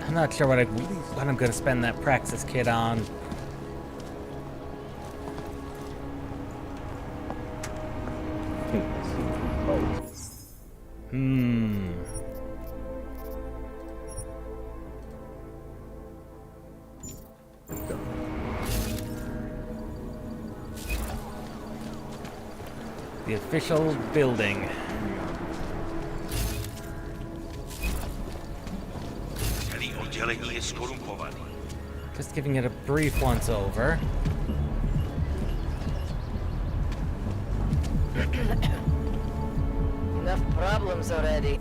I'm not sure what I'm gonna spend that Praxis kit on. The official building. Just giving it a brief once over. Enough problems already.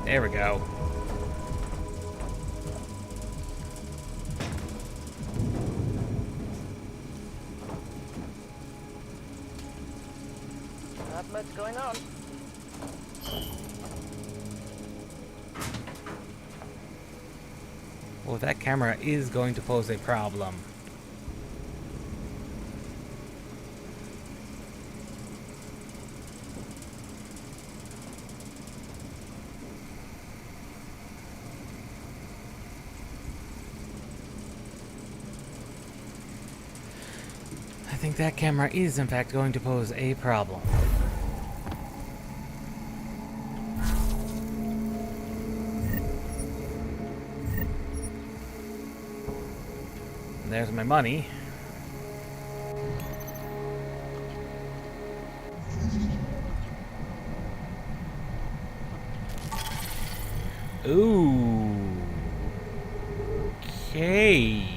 There we go. Not much going on. Well, that camera is going to pose a problem. think that camera is, in fact, going to pose a problem. There's my money. Ooh. Okay.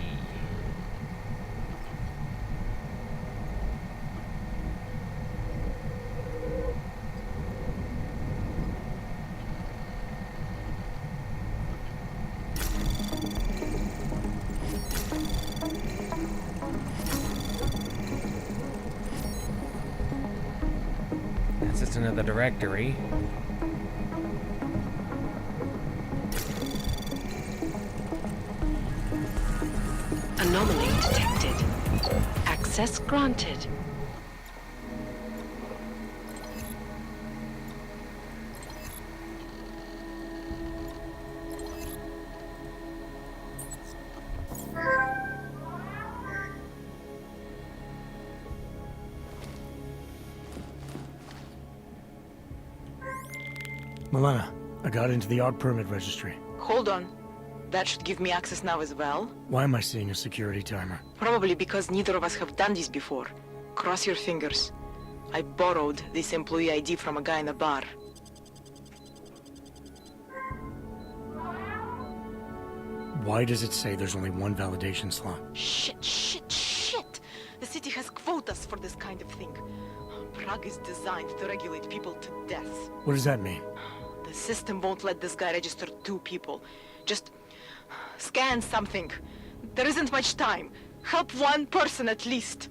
That's just another directory. Anomaly detected. Access granted. Milena, I got into the ARC permit registry. Hold on. That should give me access now as well. Why am I seeing a security timer? Probably because neither of us have done this before. Cross your fingers. I borrowed this employee ID from a guy in a bar. Why does it say there's only one validation slot? Shit! The city has quotas for this kind of thing. Prague is designed to regulate people to death. What does that mean? The system won't let this guy register 2 people. Just scan something. There isn't much time. Help one person at least.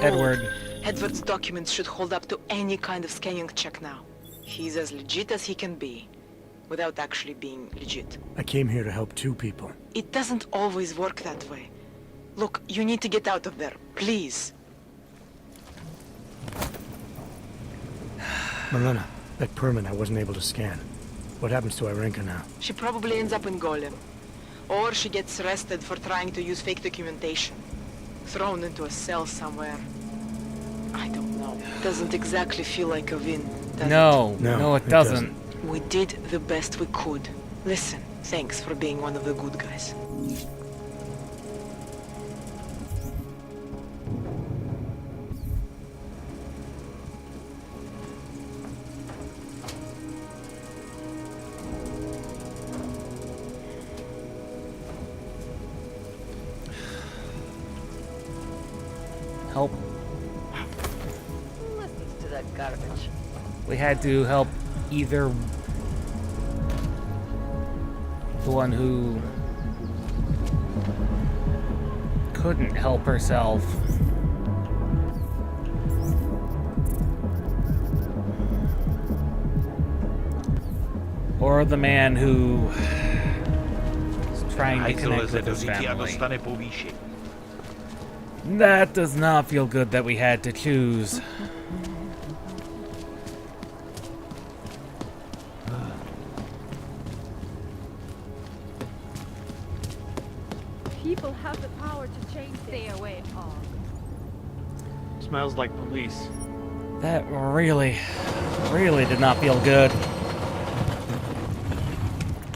Edward. Edward's documents should hold up to any kind of scanning check now. He's as legit as he can be, without actually being legit. I came here to help 2 people. It doesn't always work that way. Look, you need to get out of there, please. Milena, that permit I wasn't able to scan. What happens to Irenka now? She probably ends up in Golem. Or she gets arrested for trying to use fake documentation. Thrown into a cell somewhere. I don't know. Doesn't exactly feel like a win, does it? No, it doesn't. We did the best we could. Listen, thanks for being one of the good guys. Help. Listens to that garbage. We had to help either the one who couldn't help herself, or the man who is trying to connect with his family. That does not feel good that we had to choose. People have the power to change. Stay away, Og. Smells like police. That really did not feel good.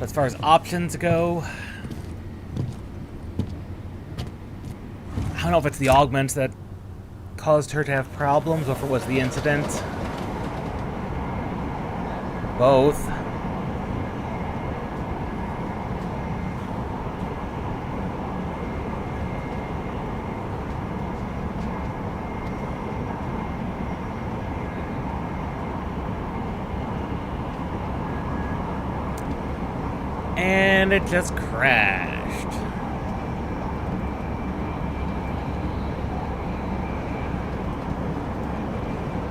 As far as options go, I don't know if it's the augment that caused her to have problems or if it was the incident. Both. And it just crashed.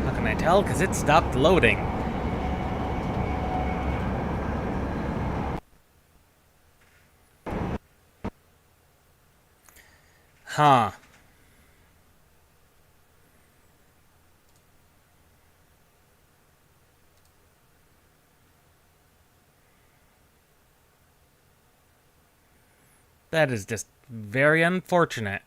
How can I tell? Because it stopped loading. Huh. That is just very unfortunate.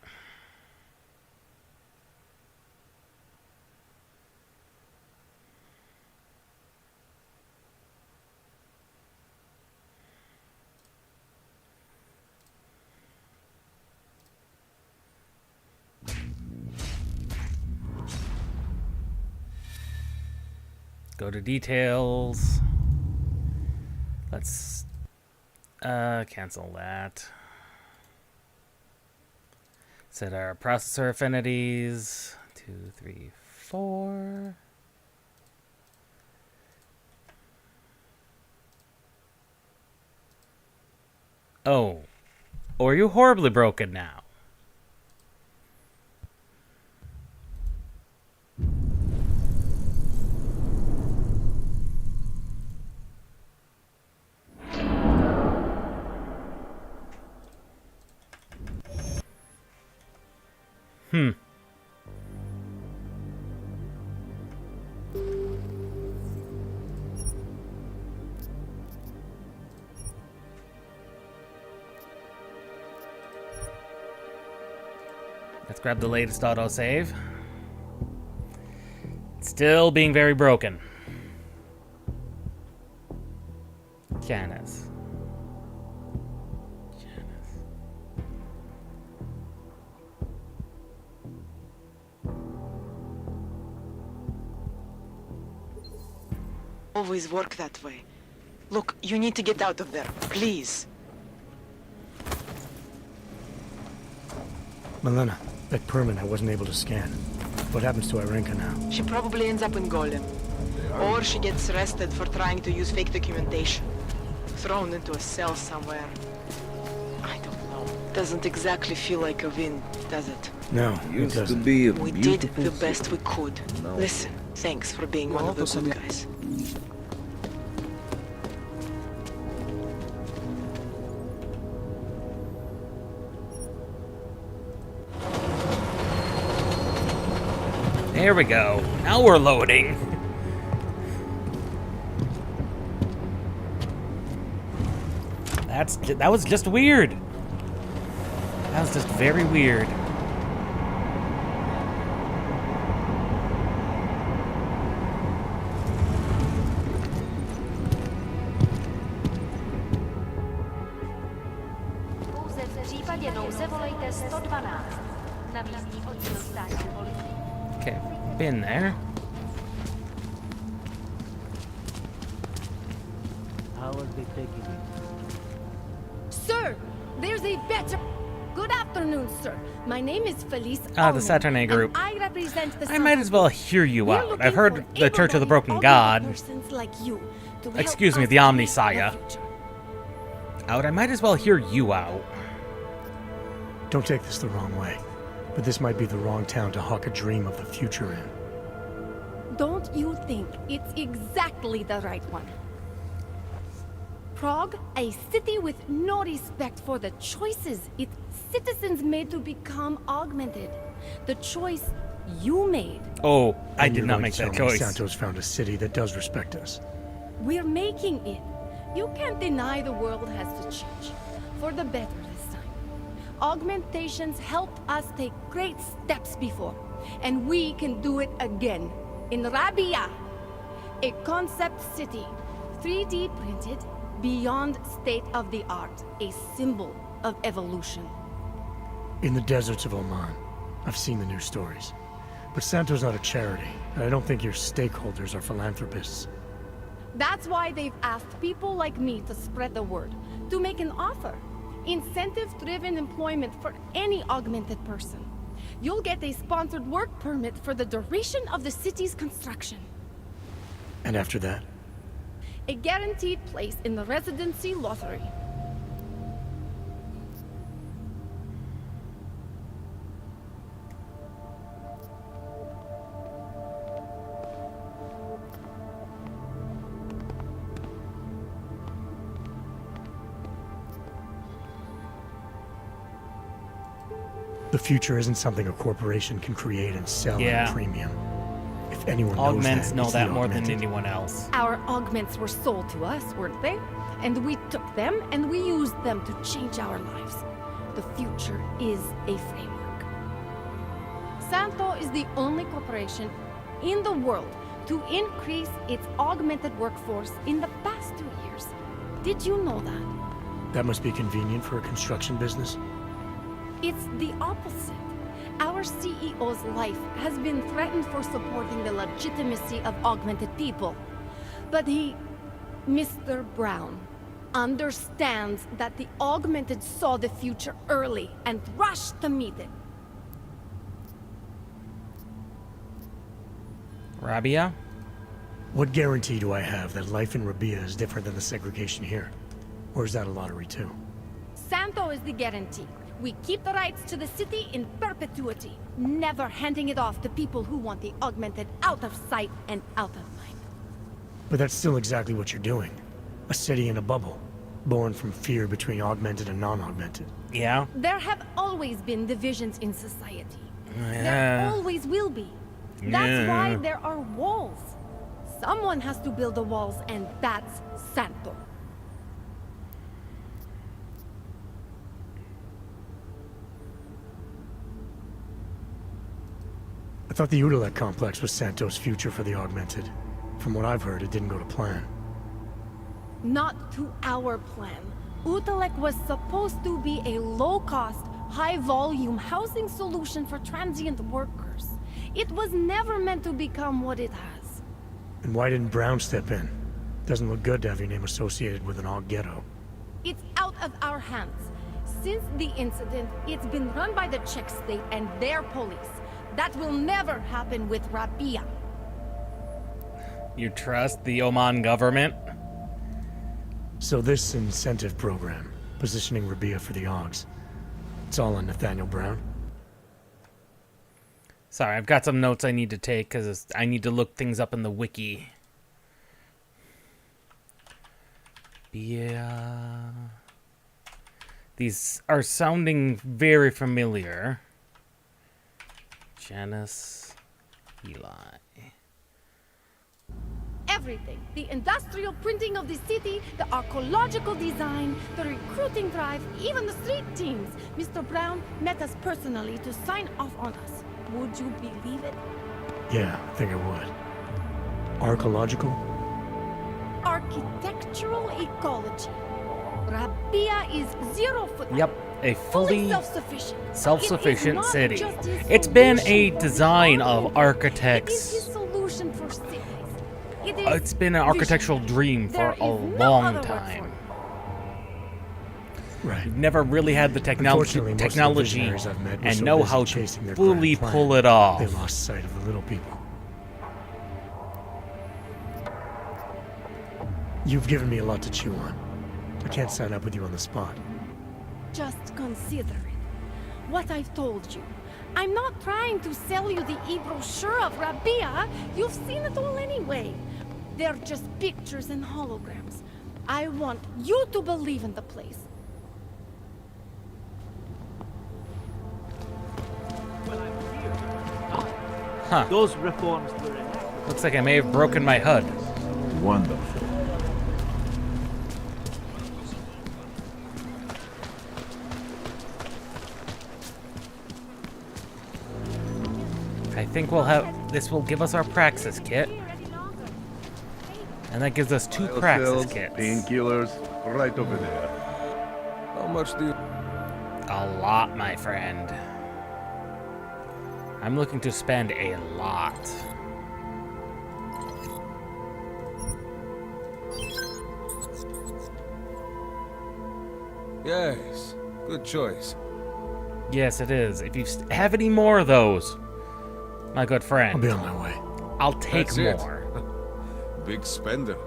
Go to details. Let's cancel that. Set our processor affinities. 2, 3, 4. Oh. Or are you horribly broken now? Let's grab the latest autosave. Still being very broken. Janice. Always work that way. Look, you need to get out of there, please. Milena, that permit I wasn't able to scan. What happens to Irenka now? She probably ends up in Golem. Or she gets arrested for trying to use fake documentation. Thrown into a cell somewhere. I don't know. Doesn't exactly feel like a win, does it? No, it doesn't. We did the best we could. Listen, thanks for being one of the good guys. There we go. Now we're loading. That was just weird. That was just very weird. Pouze v případě nouze volejte 112 na místní oddíl státní policie. Okay, been there. How are they taking it? Sir, there's a better... Good afternoon, sir. My name is Felice. The Saturnae group. I represent the I might as well hear you out. I've heard the Church of the Broken God. Like you Excuse me, the Omnisaya. Out. I might as well hear you out. Don't take this the wrong way, but this might be the wrong town to hawk a dream of the future in. Don't you think it's exactly the right one? Prague, a city with no respect for the choices its citizens made to become augmented. The choice you made. Oh, I did not make that choice. Santos found a city that does respect us. We're making it. You can't deny the world has to change. For the better this time. Augmentations helped us take great steps before. And we can do it again. In Rabia. A concept city. 3D printed. Beyond state-of-the-art, a symbol of evolution. In the deserts of Oman, I've seen the news stories. But Santo's not a charity, and I don't think your stakeholders are philanthropists. That's why they've asked people like me to spread the word, to make an offer. Incentive-driven employment for any augmented person. You'll get a sponsored work permit for the duration of the city's construction. And after that? A guaranteed place in the residency lottery. The future isn't something a corporation can create and sell at a premium. If anyone Augments know knows that more than anyone else. Our augments were sold to us, weren't they? And we took them and we used them to change our lives. the future is a framework. Santo is the only corporation in the world to increase its augmented workforce in the past 2 years. Did you know that? That must be convenient for a construction business. It's the opposite. Our CEO's life has been threatened for supporting the legitimacy of augmented people. But he, Mr. Brown, understands that the augmented saw the future early and rushed to meet it. Rabia? What guarantee do I have that life in Rabia is different than the segregation here? Or is that a lottery too? Santo is the guarantee. We keep the rights to the city in perpetuity, never handing it off to people who want the augmented out of sight and out of mind. But that's still exactly what you're doing. A city in a bubble, born from fear between augmented and non-augmented. Yeah? There have always been divisions in society. Yeah. There always will be. That's why there are walls. Someone has to build the walls, and that's Santo. I thought the Udalek complex was Santo's future for the augmented. From what I've heard, it didn't go to plan. Not to our plan. Utalek was supposed to be a low-cost, high-volume housing solution for transient workers. It was never meant to become what it has. And why didn't Brown step in? Doesn't look good to have your name associated with an Aug ghetto. It's out of our hands. Since the incident, it's been run by the Czech state and their police. That will never happen with Rabia. You trust the Oman government? So this incentive program, positioning Rabia for the Augs, it's all on Nathaniel Brown? Sorry, I've got some notes I need to take because I need to look things up in the wiki. Yeah. These are sounding very familiar. Janice, Eli. Everything. The industrial printing of the city, the archaeological design, the recruiting drive, even the street teams. Mr. Brown met us personally to sign off on us. Would you believe it? Yeah, I think I would. Archaeological? Architectural ecology. Rabia is 0 foot. Yep, a fully self-sufficient city. It's been a design of architects. It is his solution for cities. It's been an architectural dream for a long time. Right. We've never really had the technology and know how to their fully grand plan. pull it off. They lost sight of the little people. You've given me a lot to chew on. I can't sign up with you on the spot. Just consider it. What I've told you. I'm not trying to sell you the e-brochure of Rabia. You've seen it all anyway. They're just pictures and holograms. I want you to believe in the place. Huh. Those reforms were enacted. Looks like I may have broken my HUD. Wonderful. I think we'll have this will give us our praxis kit. And that gives us 2 praxis kits. Painkillers, right over there. How much do you... A lot, my friend. I'm looking to spend a lot. Yes, good choice. Yes, it is. If you have any more of those, my good friend, I'll be on my way. I'll take That's more. It. Big spender.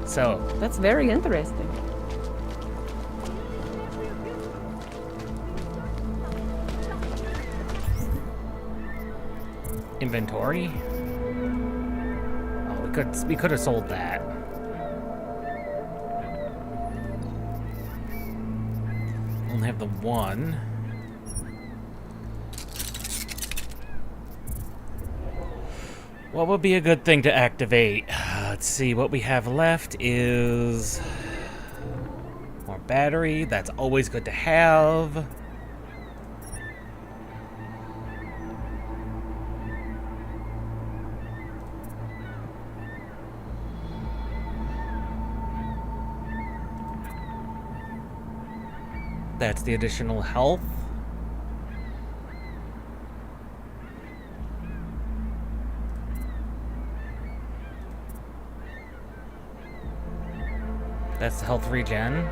So, That's very interesting. inventory. Oh, we could have sold that. Only have the one. What would be a good thing to activate? Let's see, what we have left is more battery. That's always good to have. That's the additional health. That's the health regen.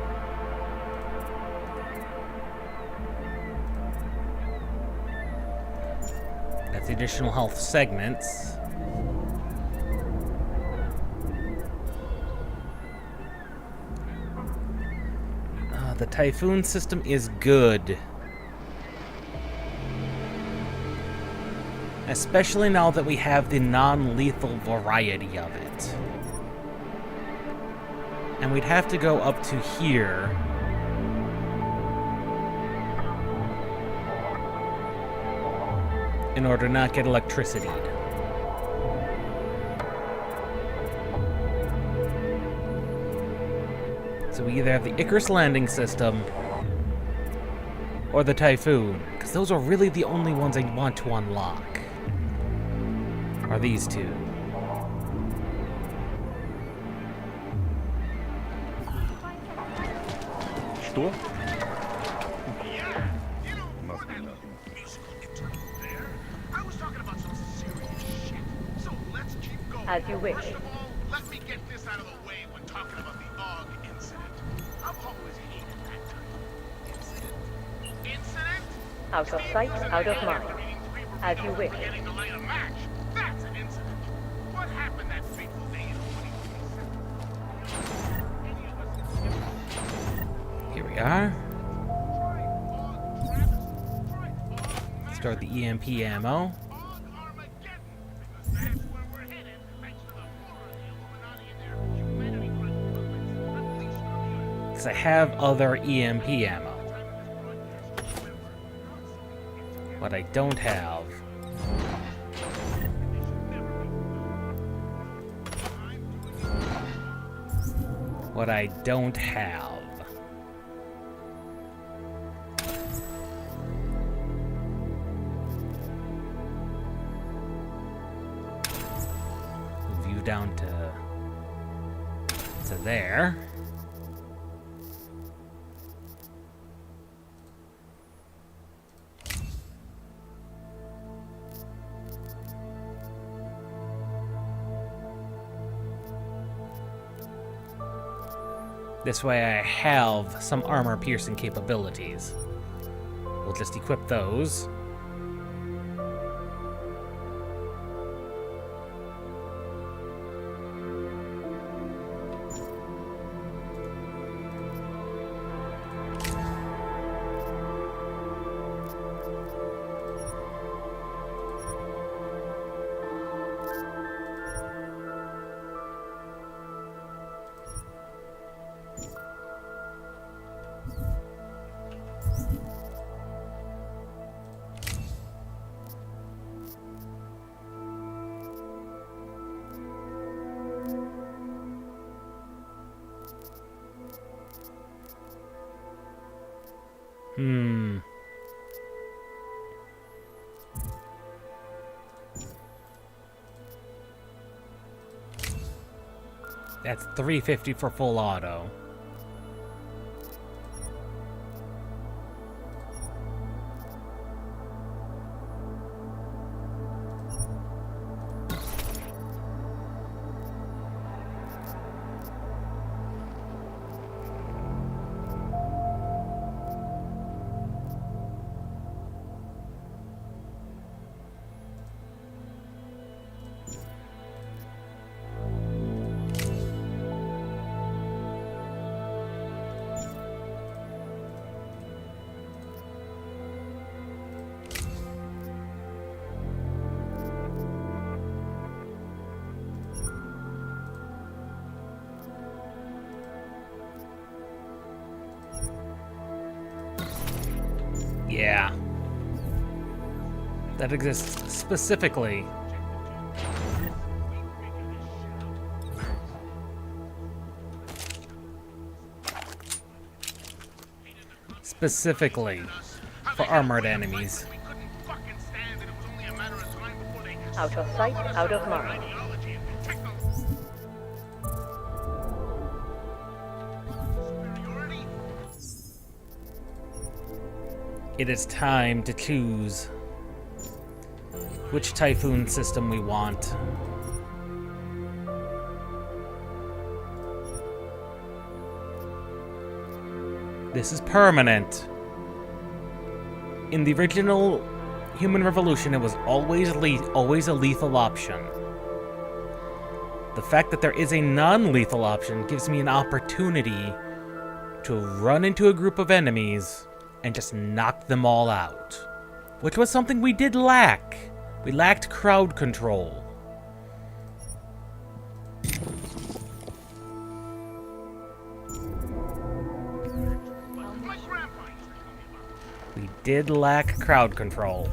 That's the additional health segments. The Typhoon system is good. Especially now that we have the non-lethal variety of it. And we'd have to go up to here. In order to not get electricity. So we either have the Icarus landing system or the Typhoon, because those are really the only ones I want to unlock. Are these two. Что? As you wish. Let me get this out of the way when talking about the AUG incident. I've always hated that term. Incident? Out of sight, out of mind. As you wish. Getting to light a match. That's an incident. What happened that fateful day in 2027? Here we are. Start the EMP ammo. Because I have other EMP ammo. What I don't have. What I don't have. Move you down to there. This way I have some armor-piercing capabilities. We'll just equip those. That's $350 for full auto. Yeah. That exists specifically specifically for armored enemies. Out of sight, out of mind. It is time to choose which Typhoon system we want. This is permanent. In the original Human Revolution, it was always a lethal option. The fact that there is a non-lethal option gives me an opportunity to run into a group of enemies and just knock them all out. Which was something we did lack. We lacked crowd control. We did lack crowd control.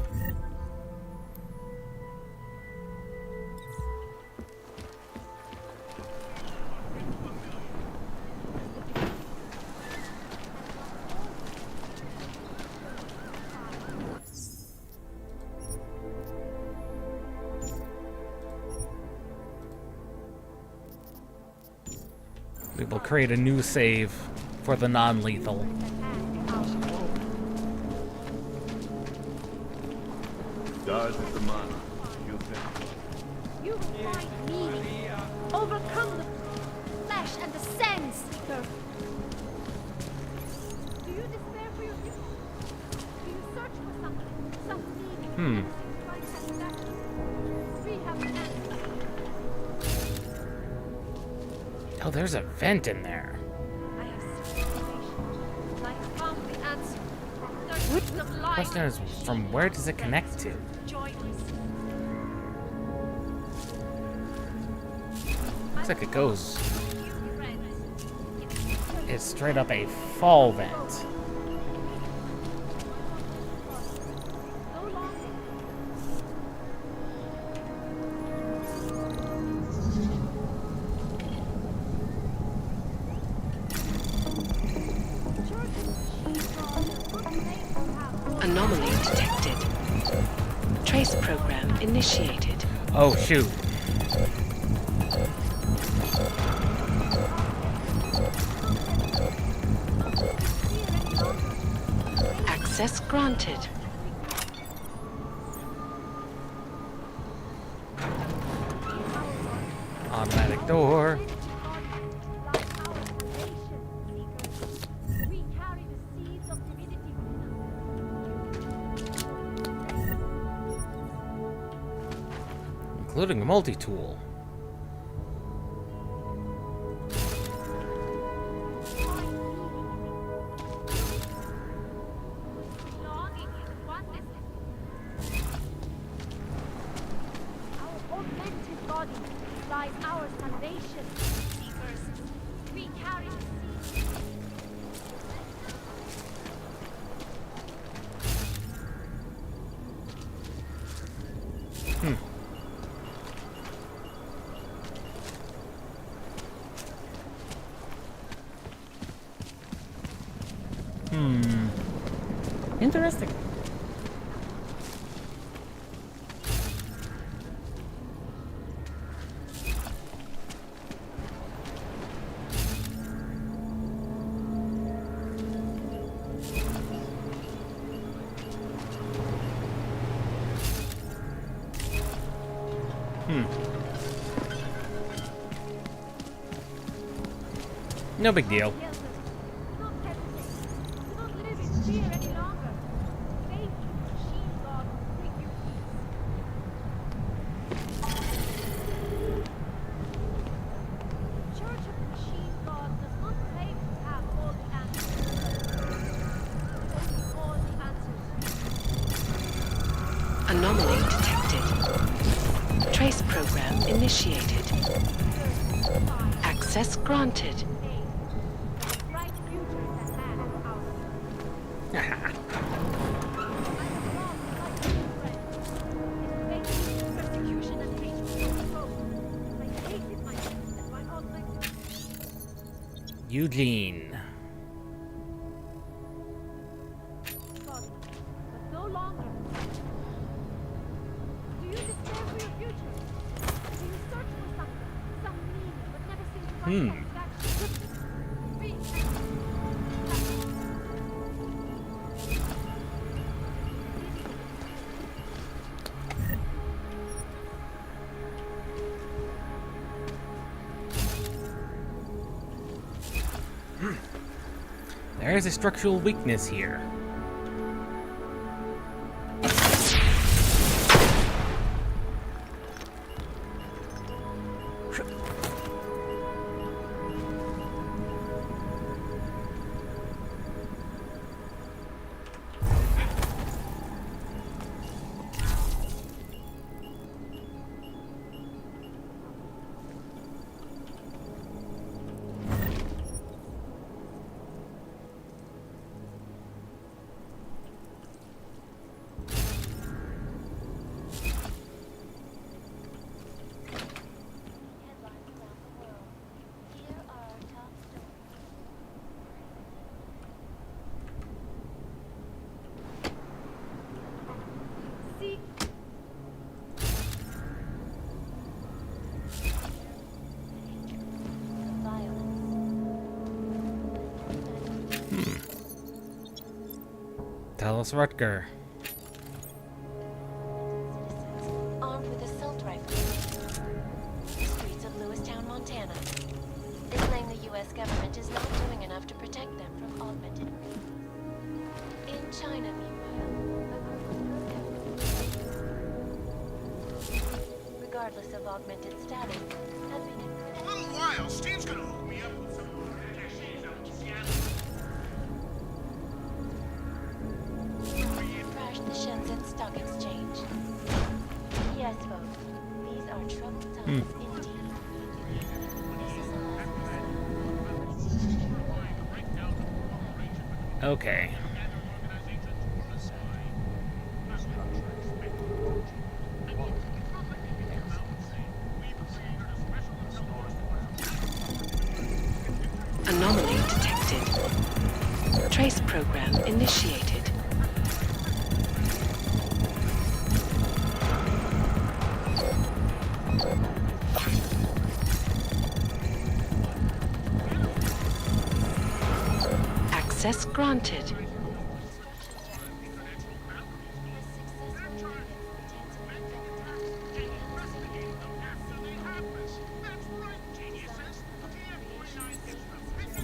We will create a new save for the non-lethal. Does the man you think? You fight me, overcome the flesh and the sand seeker. Do you despair for your future? Do you search for something, some meaning? Try satisfaction. We have an answer. Oh, there's a vent in there. I have seen salvation. I have found the answer. Thirsts of life. Question is, from where does it connect to? Looks like it goes. It's straight up a fall vent. Anomaly detected. Trace program initiated. Oh, shoot. Access granted. Automatic door. Including a multi-tool. Interesting. No big deal. Anomaly detected. Trace program initiated. Access granted. There is a structural weakness here. Tell us, Rutger. Armed with assault rifles. The streets of Lewistown, Montana. They claim the U.S. government is not doing enough to protect them from augmented. In China, meanwhile, regardless of augmented status, has been in A little while, Steve's gonna hook me up with some machines out in Seattle. crashed the Shenzhen Stock Exchange. Yes, folks, these are troubled times indeed. Okay. Anomaly detected. Trace program initiated. Access granted.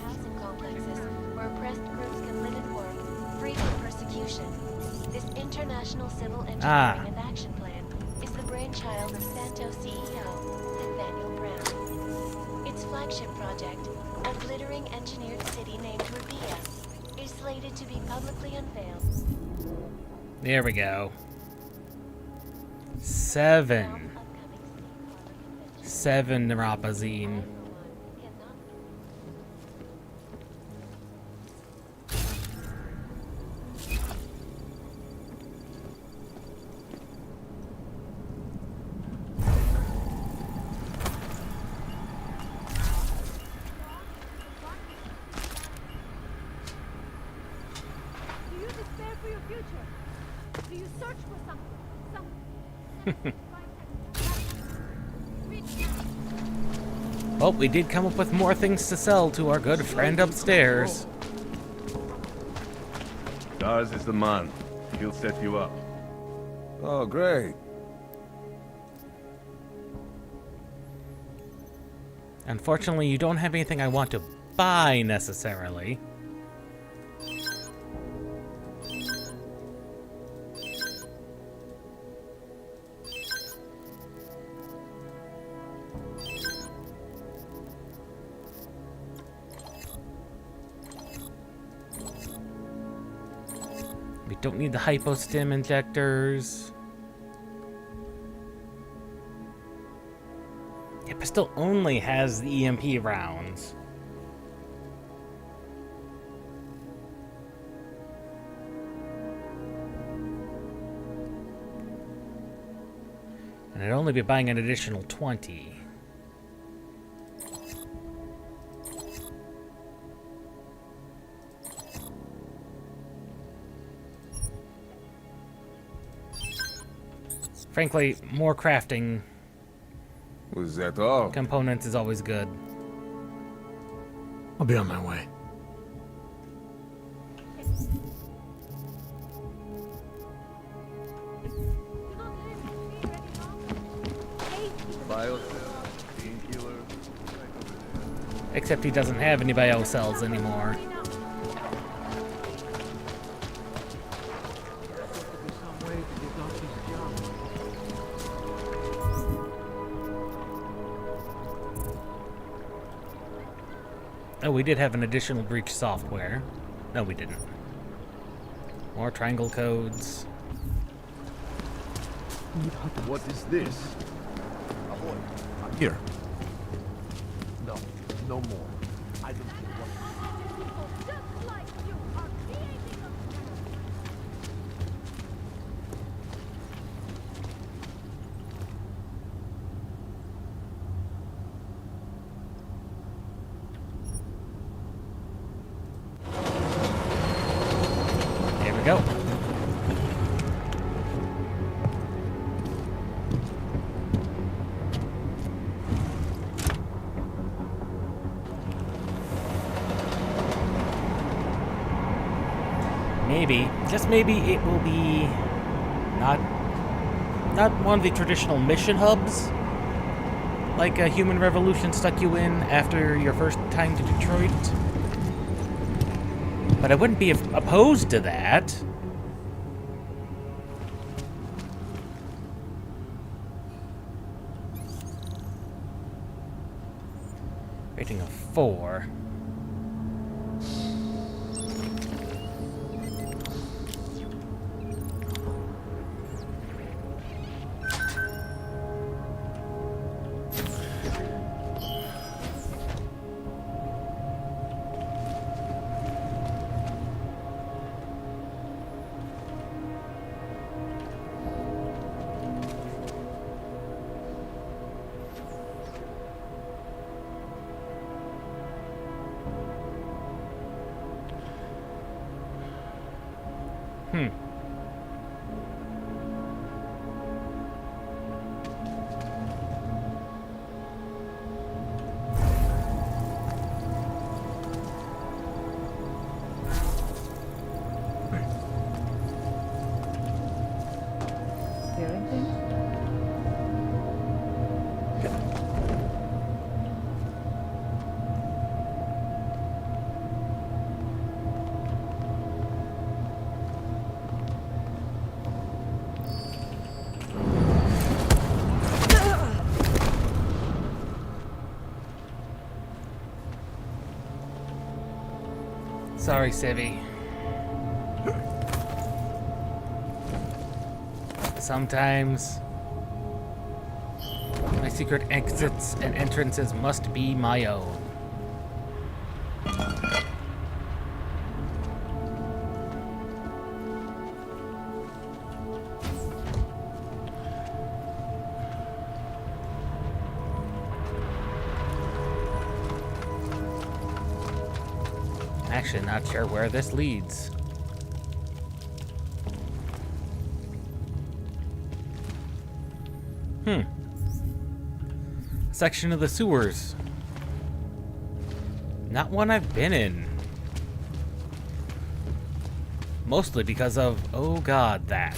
Housing complexes where oppressed groups can live and work, free from persecution. This international civil engineering and action plan is the brainchild of Santo CEO Nathaniel Brown. Its flagship project, a glittering engineered city named Rabia, is slated to be publicly unveiled. There we go. 7 Rapazine. Do you despair for your future? Do you search for something? Well, we did come up with more things to sell to our good friend upstairs. Stars is the man. He'll set you up. Oh, great. Unfortunately, you don't have anything I want to buy necessarily. We don't need the hypostim injectors. Yeah, Pistol only has the EMP rounds. And I'd only be buying an additional 20. Frankly, more crafting Was that all? components is always good. I'll be on my way. Except he doesn't have any bio cells anymore. Oh, we did have an additional breach software. No, we didn't. More triangle codes. What is this? Ahoy. I'm here. No, no more. I don't care what. Just like you are creating a There we go. Maybe, just maybe, it will be not one of the traditional mission hubs, like a Human Revolution stuck you in after your first time to Detroit. But I wouldn't be opposed to that. Rating of 4. Hearing things? Sorry, Civi. Sometimes my secret exits and entrances must be my own. Actually, not sure where this leads. Section of the sewers. Not one I've been in. Mostly because of, oh god, that.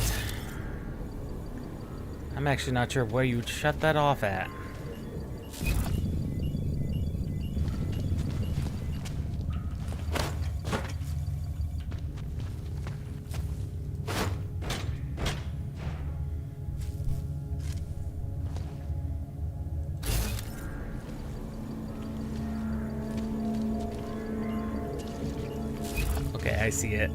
I'm actually not sure where you'd shut that off at. Okay, I see it.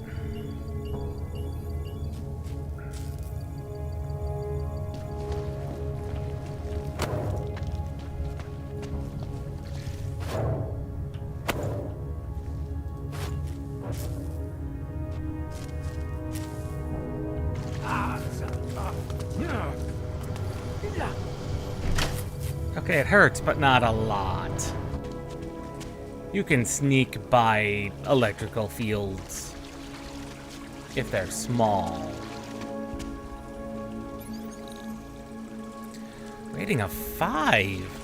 Okay, it hurts, but not a lot. You can sneak by electrical fields if they're small. Rating of 5.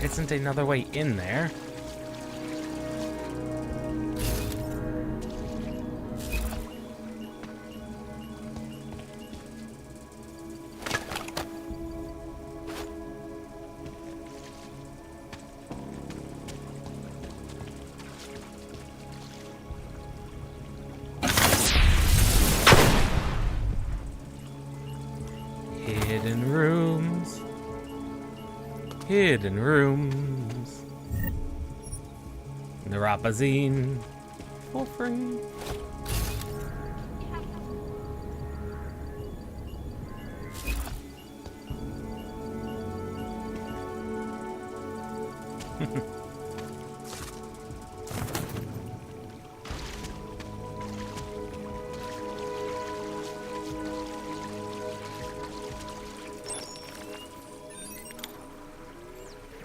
isn't another way in there? Hidden rooms. Hidden rooms. Neuropazine. For free.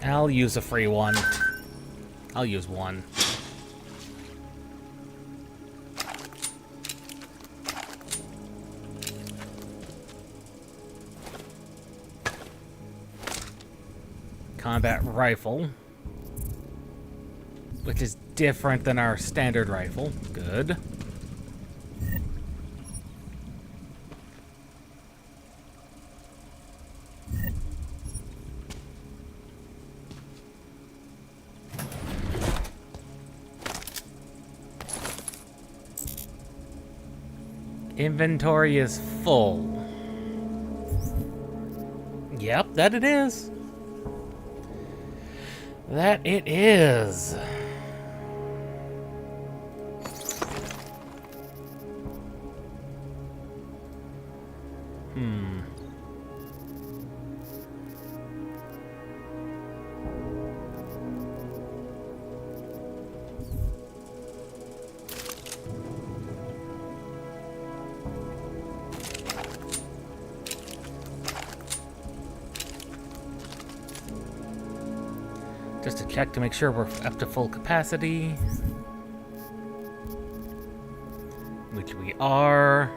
I'll use a free one. I'll use one. Combat rifle. Which is different than our standard rifle. Good. Inventory is full. Yep, that it is. That it is. Just to check to make sure we're up to full capacity. Which we are.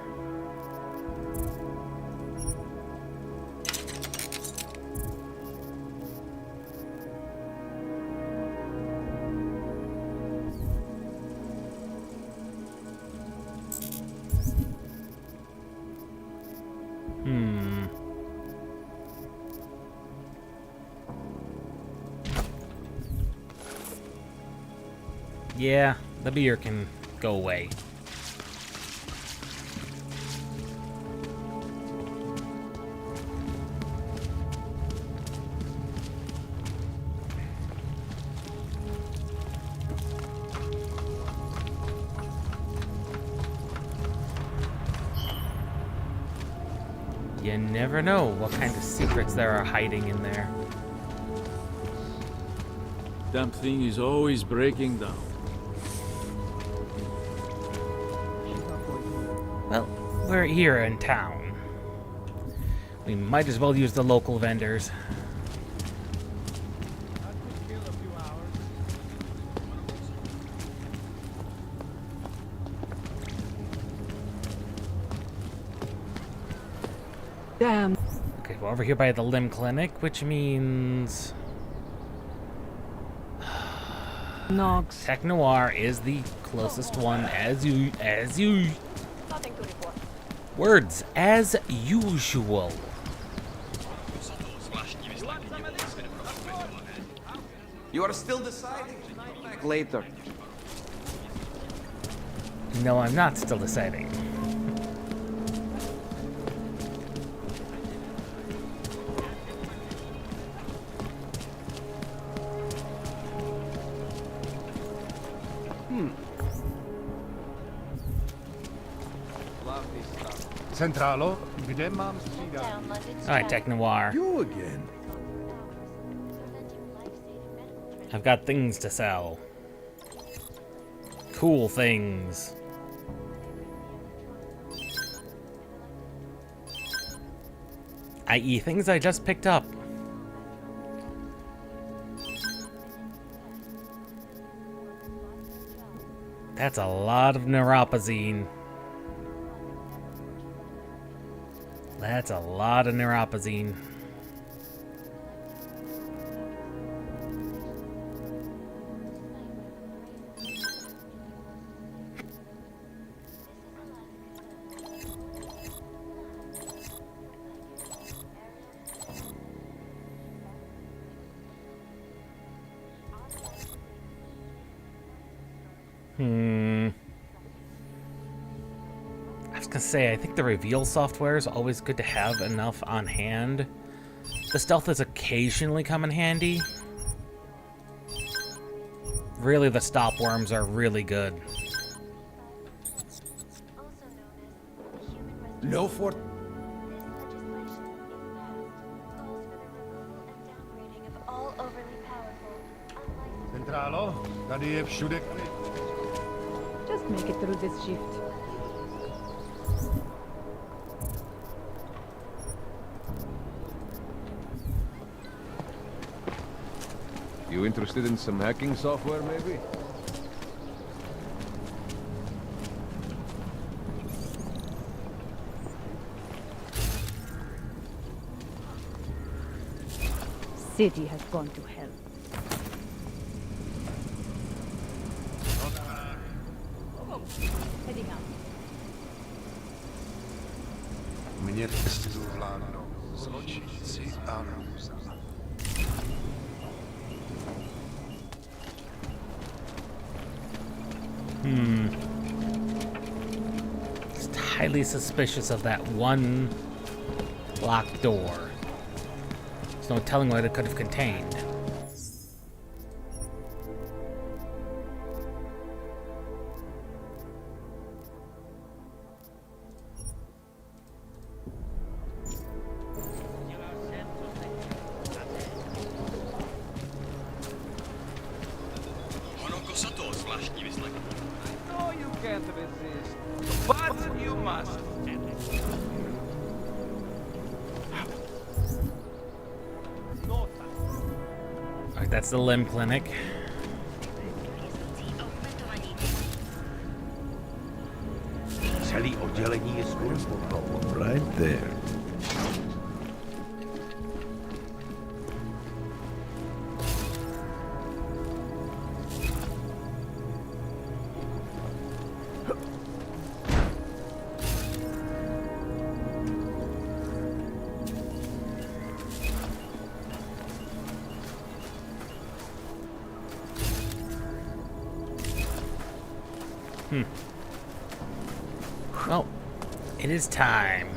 Yeah, the beer can go away. You never know what kind of secrets there are hiding in there. Damn thing is always breaking down. Well, we're here in town. We might as well use the local vendors. Damn. Okay, we're over here by the limb clinic, which means Nox. Tech Noir is the closest one as you words as usual. You are still deciding? Back later. No, I'm not still deciding. Centralo, gdzie mam ścigać? Alright, Tech Noir. You again? I've got things to sell. Cool things. I.e. things I just picked up. That's a lot of neuropazine. That's a lot of neuropazine. gonna say, I think the reveal software is always good to have enough on hand. The stealth is occasionally come in handy. Really, the stop worms are really good. No for... Centralo, tady je všude klid. Just make it through this shift. You interested in some hacking software, maybe? City has gone to hell. Heading out. Mě cestu vládnou zločinci a růza. Just highly suspicious of that one locked door. There's no telling what it could have contained. No, you can't resist. But you must. Alright, that's the limb clinic. Celý oddělení je right there. Well, it is time.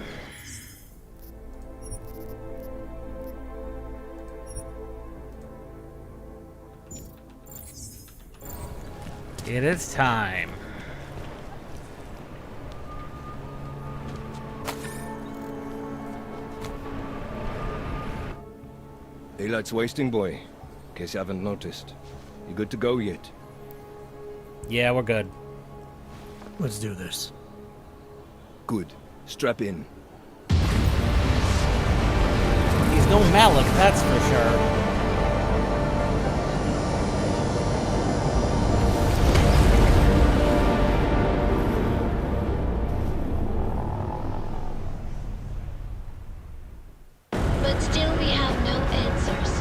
It is time. Daylight's wasting, boy. In case you haven't noticed. You good to go yet? Yeah, we're good. Let's do this. Good. Strap in. He's no Malik, that's for sure. But still we have no answers.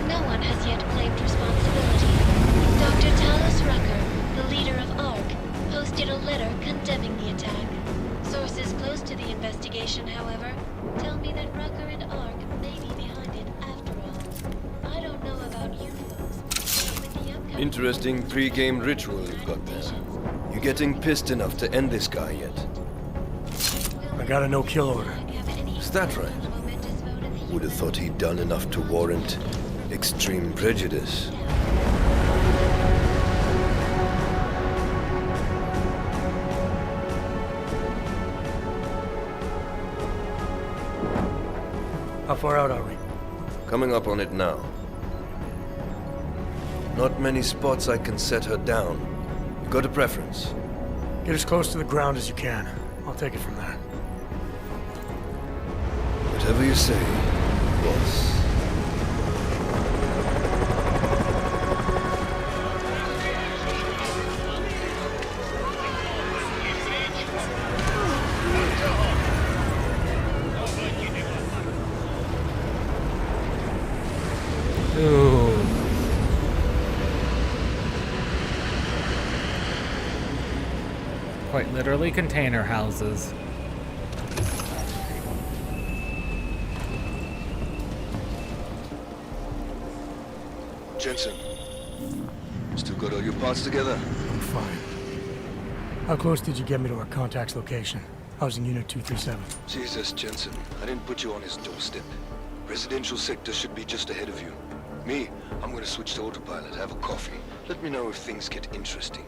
No one has yet claimed responsibility. Dr. Talos Rucker, the leader of ARC, posted a letter condemning the attack. Sources close to the investigation, however, tell me that Rucker and ARC may be behind it after all. I don't know about you folks, but with the upcoming... Interesting pre-game ritual you've got there. You getting pissed enough to end this guy yet? I got a no-kill order. Is that right? Would have thought he'd done enough to warrant extreme prejudice. How far out are we? Coming up on it now. Not many spots I can set her down. You got a preference? Get as close to the ground as you can. I'll take it from there. Whatever you say, boss. Ooh. Quite literally container houses. Jensen, still got all your parts together? I'm fine. How close did you get me to our contact's location? Housing Unit 237. Jesus, Jensen. I didn't put you on his doorstep. Residential sector should be just ahead of you. Me, I'm gonna switch to autopilot, have a coffee. Let me know if things get interesting.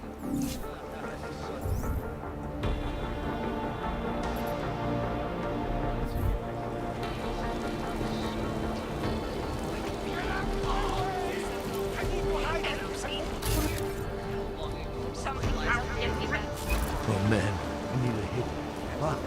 Oh man, I need a hit. Fuck.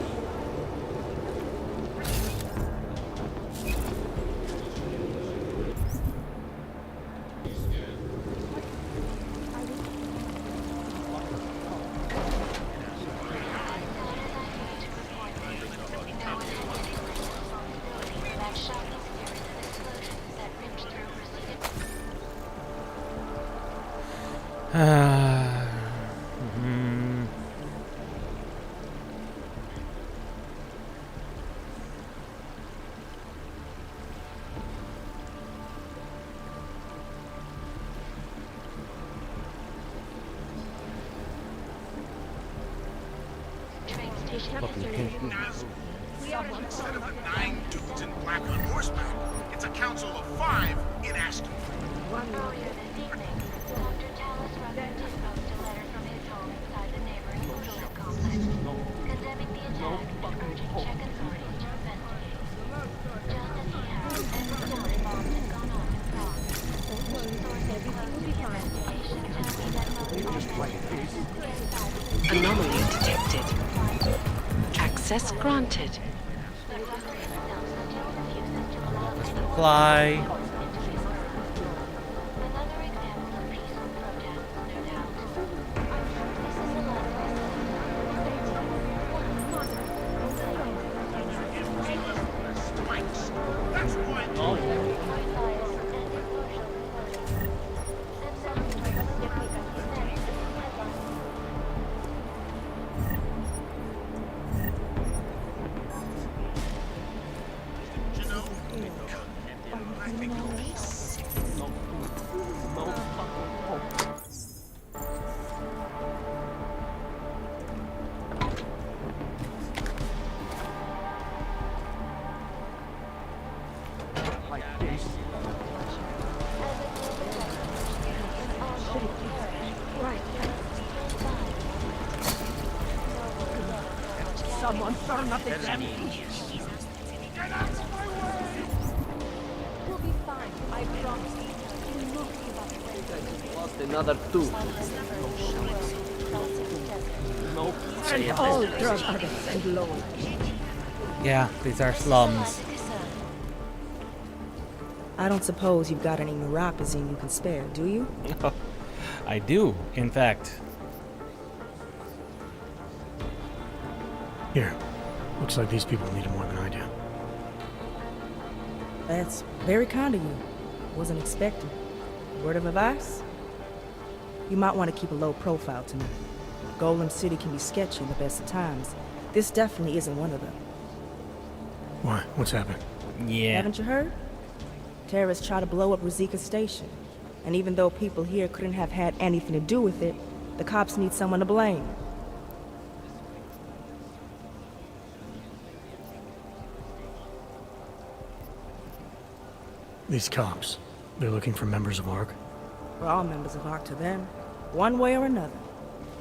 Instead of the 9 dudes in black on horseback, it's a council of 5 in Aston. Earlier this evening, Dr. Talos Rucker did post a letter from his home inside the neighboring Moodle complex, condemning the attack and urging Czech authorities to investigate. Just as he had, evidence bombs had gone off in Prague. Sources close to the investigation tell me that most Anomaly detected. Access granted. Fly. Someone burn up the damn We'll be fine, I promise. Lost another 2. No. And all drug addicts and low. Yeah, these are slums. I don't suppose you've got any neuropathy you can spare, do you? I do, in fact. Here. Looks like these people need it more than I do. That's very kind of you. Wasn't expecting. Word of advice? You might want to keep a low profile tonight. Golem City can be sketchy in the best of times. This definitely isn't one of them. Why? What's happened? Yeah. Haven't you heard? Terrorists try to blow up Ruzika Station. And even though people here couldn't have had anything to do with it, the cops need someone to blame. These cops, they're looking for members of ARC? We're all members of ARC to them, one way or another.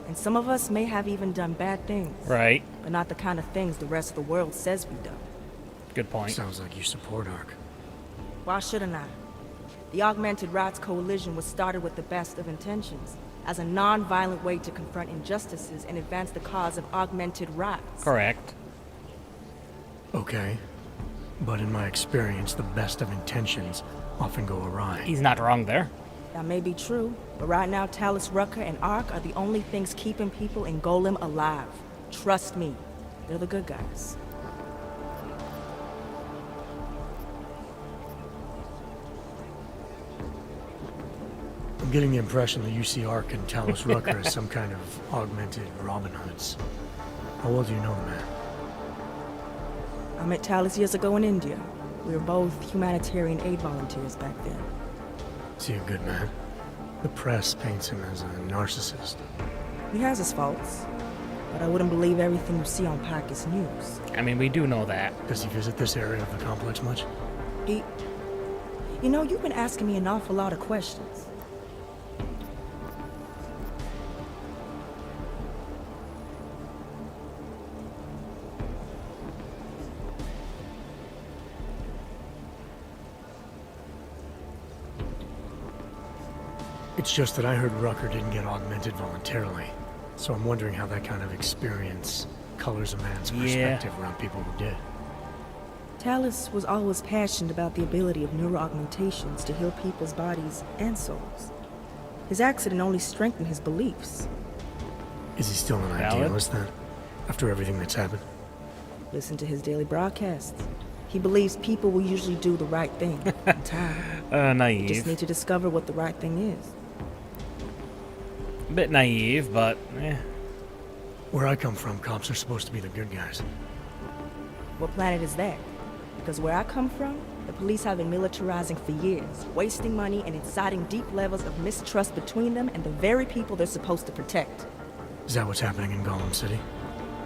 And some of us may have even done bad things. Right. But not the kind of things the rest of the world says we've done. Good point. Sounds like you support ARC. Why shouldn't I? The Augmented Rights Coalition was started with the best of intentions, as a non-violent way to confront injustices and advance the cause of augmented rights. Correct. Okay. But in my experience, the best of intentions often go awry. He's not wrong there. That may be true, but right now Talos Rucker and ARC are the only things keeping people in Golem alive. Trust me, they're the good guys. I'm getting the impression that you see ARC and Talos Rucker as some kind of augmented Robin Hoods. How well do you know the man? I met Talos years ago in India. We were both humanitarian aid volunteers back then. Is he a good man? The press paints him as a narcissist. He has his faults. but I wouldn't believe everything you see on Pack's news. I mean, we do know that. Does he visit this area of the complex much? You know, you've been asking me an awful lot of questions. It's just that I heard Rucker didn't get augmented voluntarily, so I'm wondering how that kind of experience colors a man's perspective around people who did. Talus was always passionate about the ability of neuroaugmentations to heal people's bodies and souls. His accident only strengthened his beliefs. Is he still an idealist then, after everything that's happened? Listen to his daily broadcasts. He believes people will usually do the right thing in time. Naive. You just need to discover what the right thing is. A bit naive, but Where I come from, cops are supposed to be the good guys. What planet is that? Because where I come from, the police have been militarizing for years, wasting money and inciting deep levels of mistrust between them and the very people they're supposed to protect. Is that what's happening in Gollum City?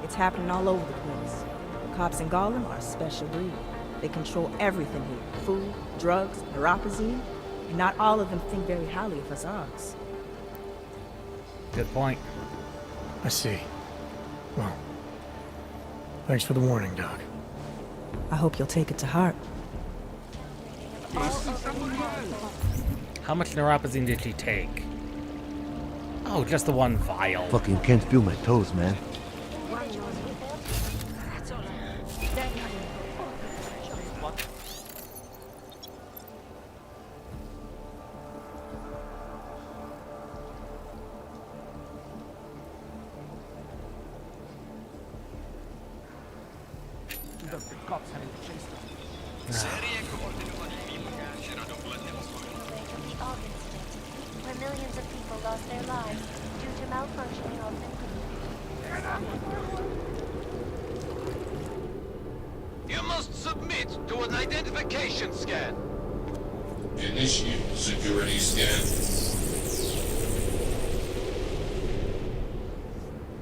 It's happening all over the place. The cops in Gollum are a special breed. They control everything here. Food, drugs, neuropazine, and not all of them think very highly of us Ogs. Good point. I see. Well, thanks for the warning, Doc. I hope you'll take it to heart. How much neuropazine did she take? Oh, just the one vial. Fucking can't feel my toes, man. Where millions of people lost their lives due to malfunctioning augmentation. You must submit to an identification scan. Initiate security scan.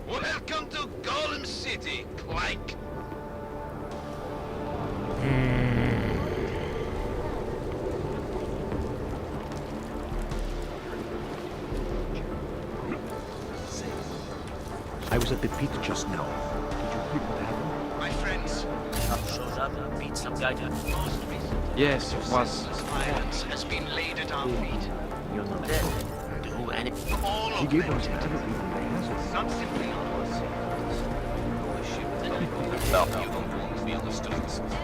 Welcome to Gollum City, Clank. I was at the peak just now. Did you hear what happened? My friends. Shows up and beat some guy to most recent. Yes, it was. Violence has been laid at our feet. You're not dead. Do anything. All She of gave them. them specific reason they hazard. Not simply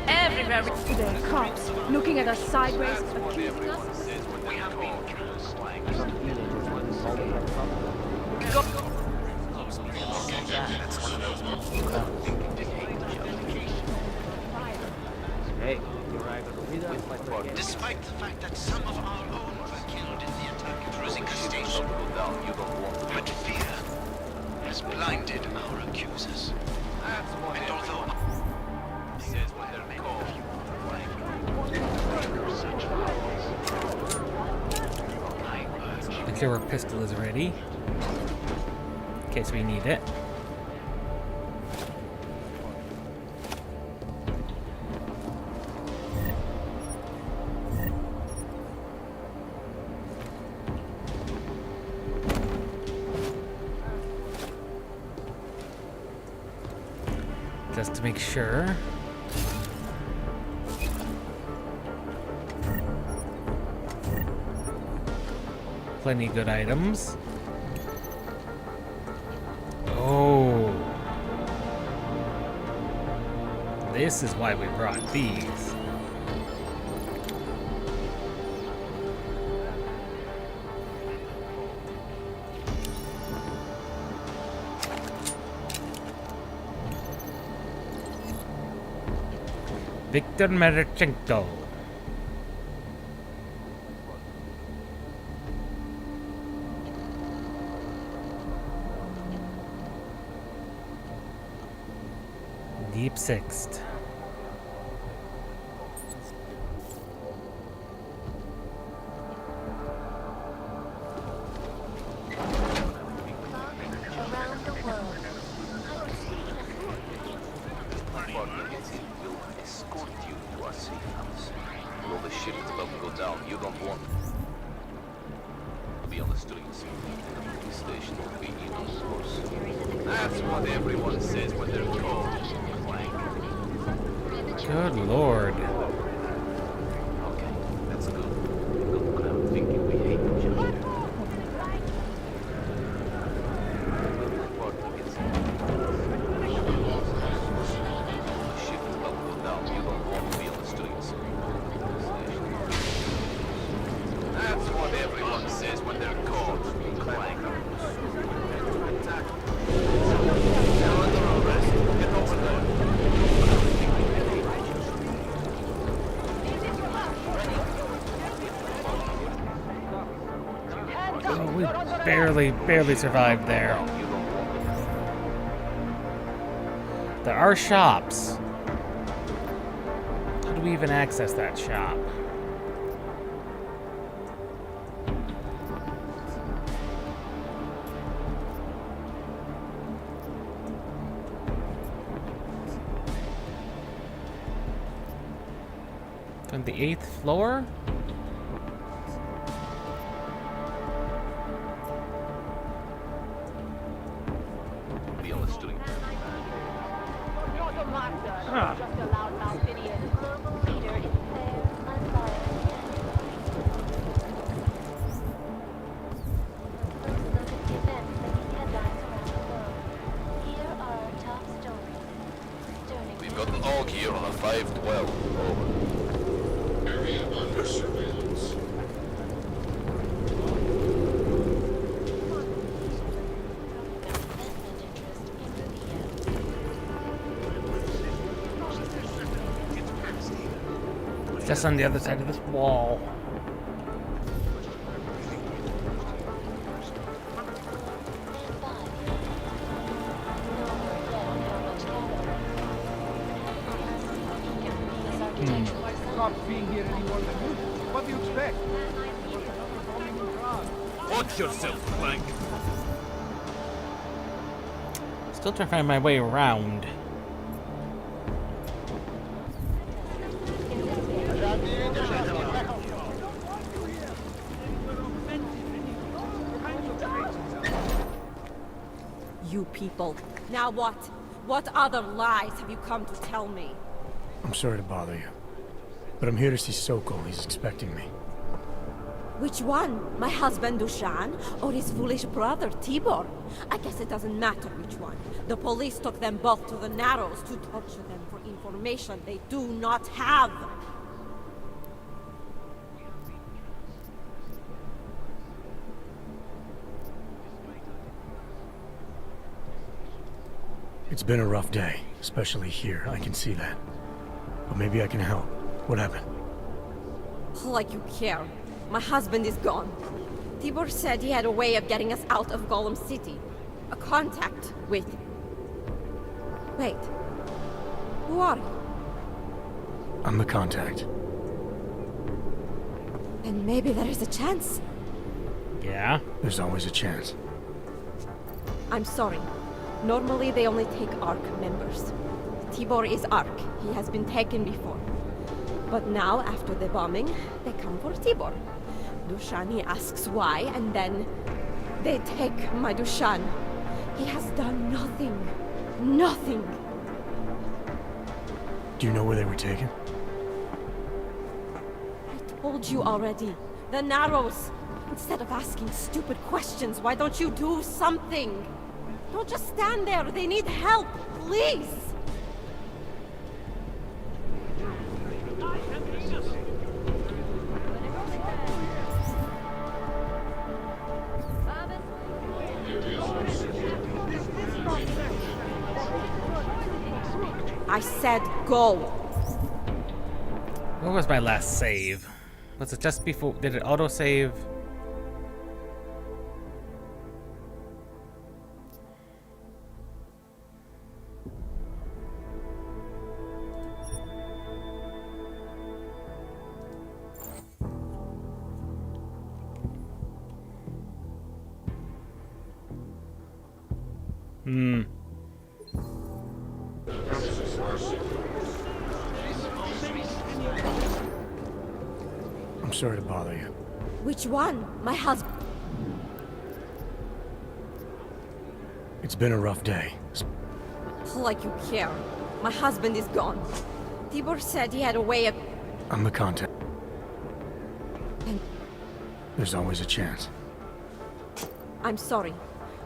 Everywhere. There are cops looking at us sideways, accusing us. We have been cursed. Hey, you're right. Despite the fact that some of our own were killed in the attack at Rosika Station, but fear has blinded our accusers. And although says what they're meant such violence, I urge Make sure our pistol is ready. In case we need it. Just to make sure. Plenty good items. Oh. This is why we brought these. Victor Marchenko. Deep Sixth. Around the world, down. You don't want to be on the streets. The police station will be even worse. That's what everyone says when they're called. Good lord. Okay, that's good. Got the crowd thinking we hate each other. Shift will go down. You don't want to be on the streets. That's what everyone says when they're called. Clank. You're under arrest. Get over there. Oh, we barely survived there. There are shops. How do we even access that shop? On the 8th floor? Be on the street. Just allow Malfinian. Global leader in fair, unbiased, and look at the events making headlines around the world. Here are our top stories. We've got an AUG here on a 512. Over. Area under surveillance. It's just on the other side of this wall. Cops being here any more than you. What do you expect? Watch yourself, Clank. Still trying to find my way around. You people. Now what? What other lies have you come to tell me? I'm sorry to bother you, but I'm here to see Sokol. He's expecting me. Which one? My husband Dushan or his foolish brother Tibor? I guess it doesn't matter which one. The police took them both to the Narrows to torture them for information they do not have. It's been a rough day, especially here. I can see that. But maybe I can help. What happened? Like you care. My husband is gone. Tibor said he had a way of getting us out of Golem City. A contact with... Wait. Who are you? I'm the contact. And maybe there is a chance. Yeah? There's always a chance. I'm sorry. Normally they only take ARC members. Tibor is ARC. He has been taken before. But now, after the bombing, they come for Tibor. Dushani asks why, and then they take my Dushan. He has done nothing. Nothing. Do you know where they were taken? I told you already. The Narrows. Instead of asking stupid questions, why don't you do something? Don't just stand there. They need help. Please. I said go. What was my last save? Was it just before? Did it auto-save? sorry to bother you. Which one? My husband. It's been a rough day. Like you care. My husband is gone. Tibor said he had a way of... I'm the contact. And there's always a chance. I'm sorry.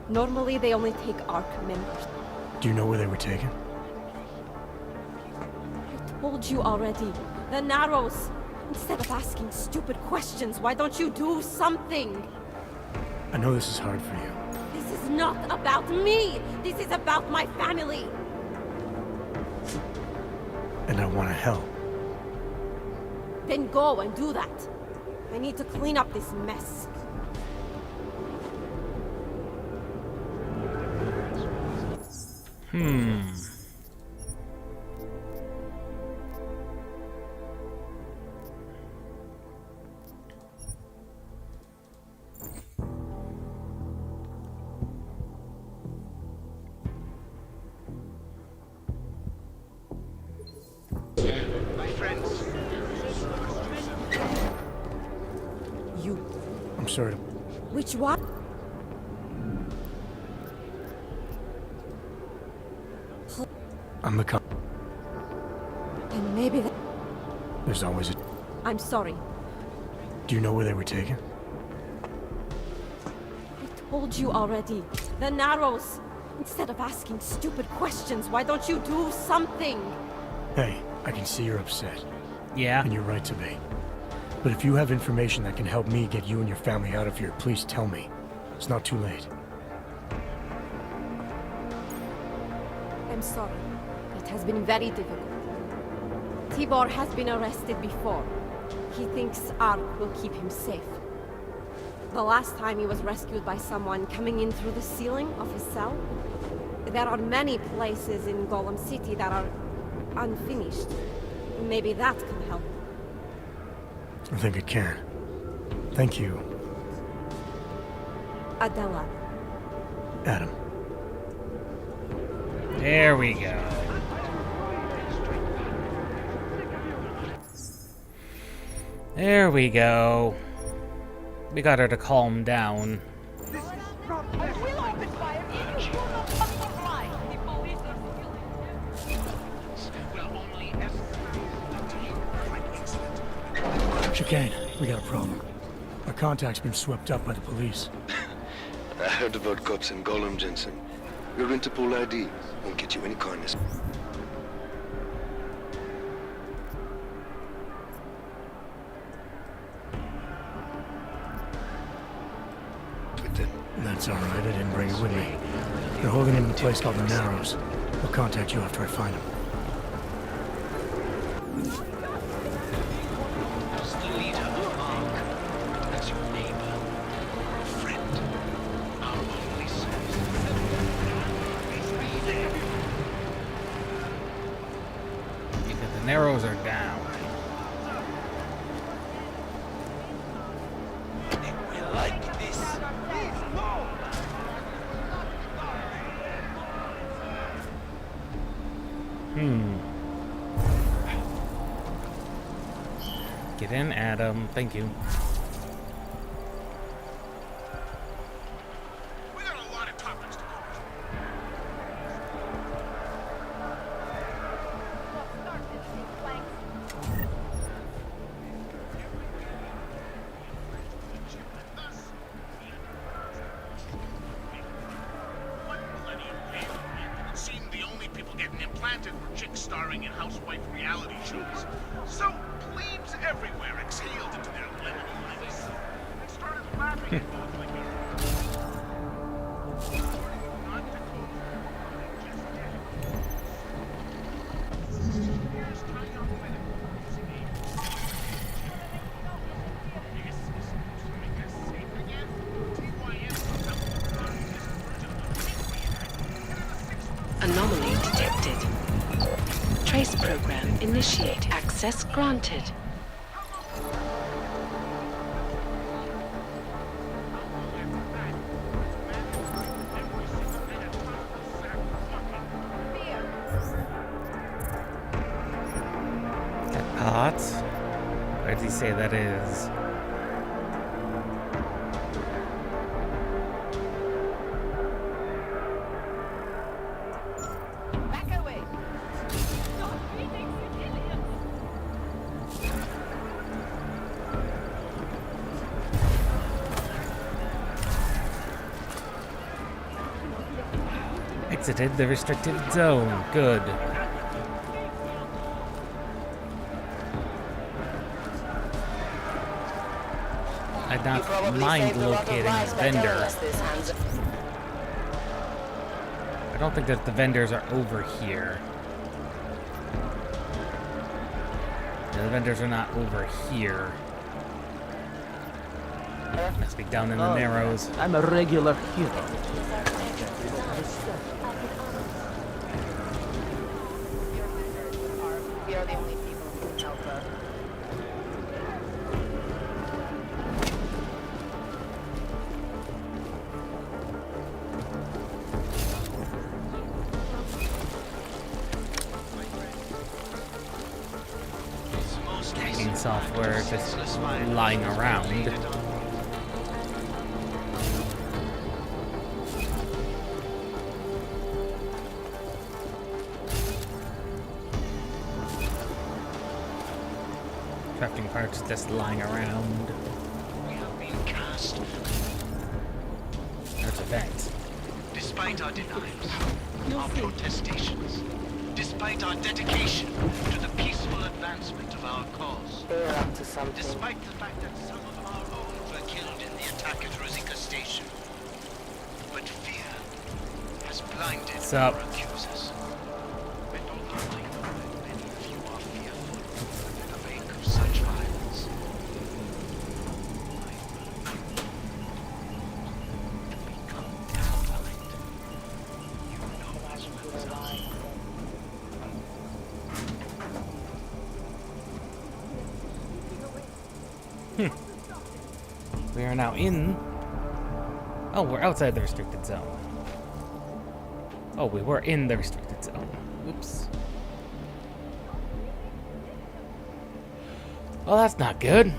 Normally they only take ARC members. Do you know where they were taken? I told you already. The Narrows. Instead of asking stupid questions, why don't you do something? I know this is hard for you. This is not about me! This is about my family! And I want to help. Then go and do that. I need to clean up this mess. You. I'm sorry to... Which one? I'm the And maybe that... There's always a... I'm sorry. Do you know where they were taken? I told you already. The Narrows. Instead of asking stupid questions, why don't you do something? Hey, I can see you're upset. Yeah. And you're right to be. But if you have information that can help me get you and your family out of here, please tell me. It's not too late. I'm sorry. It has been very difficult. Tibor has been arrested before. He thinks ARC will keep him safe. The last time he was rescued by someone coming in through the ceiling of his cell. There are many places in Golem City that are unfinished. Maybe that can help. I think it can. Thank you, Adela. Adam. There we go. There we go. We got her to calm down. Chicane, we got a problem. Our contact's been swept up by the police. I heard about cops in Golem, Jensen. Your Interpol ID won't get you any kindness. That's all right, I didn't bring it with me. They're holding him in a place called the Narrows. I'll contact you after I find him. As the leader of ARC, as your neighbor, your friend, our only source. Because the Narrows are down. We like this. Get in, Adam. Thank you. We got a lot of topics to cover. It seemed the only people getting implanted were chicks starring in housewife reality shows. So plebes everywhere exhaled into their lemony lives and started laughing at both like Anomaly detected. Trace program initiate. Access granted. That pot? Where did he say that is? Exited the restricted zone. Good. I'd not mind locating a vendor. I don't think that the vendors are over here. Yeah, the vendors are not over here. Must be down in the Narrows. I'm a regular hero. We are the only people who can help her. Hacking software just lying around. Crafting parts just lying around. We have been cast. There's a vent. Despite our denials, our protestations, despite our dedication to the peaceful advancement of our cause, They're up to something. despite the fact that some of our own were killed in the attack at Rosika Station. But fear has blinded What's up? our accusers. And although I know that many of you are fearful in the wake of such violence, We are now in... Oh, we're outside the restricted zone. Oh, we were in the restricted zone. Whoops. Well, that's not good.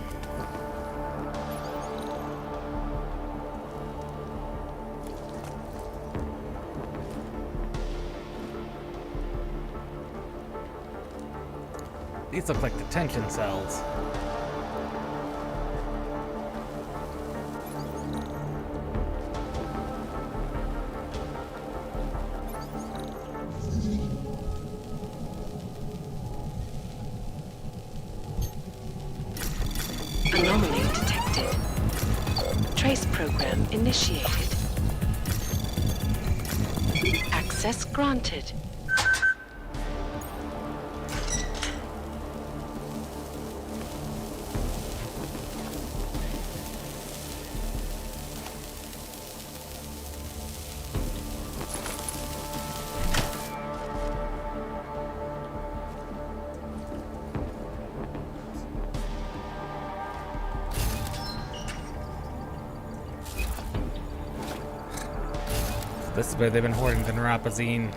These look like detention cells. Anomaly detected. Trace program initiated. Access granted. This is where they've been hoarding the neuropazine.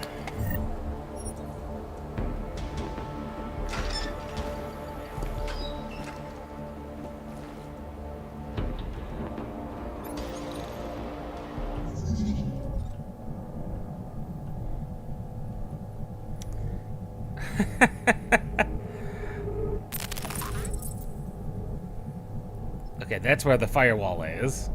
Okay, that's where the firewall is.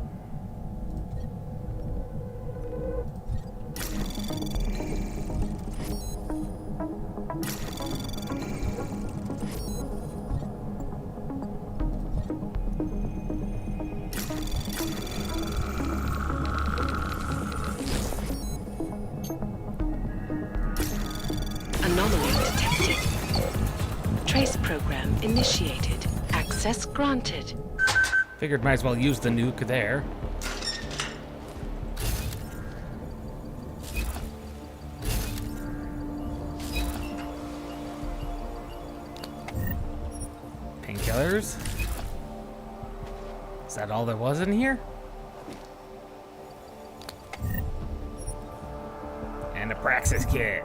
Anomaly detected. Trace program initiated. Access granted. Figured might as well use the nuke there. Painkillers. Is that all there was in here? And a Praxis kit.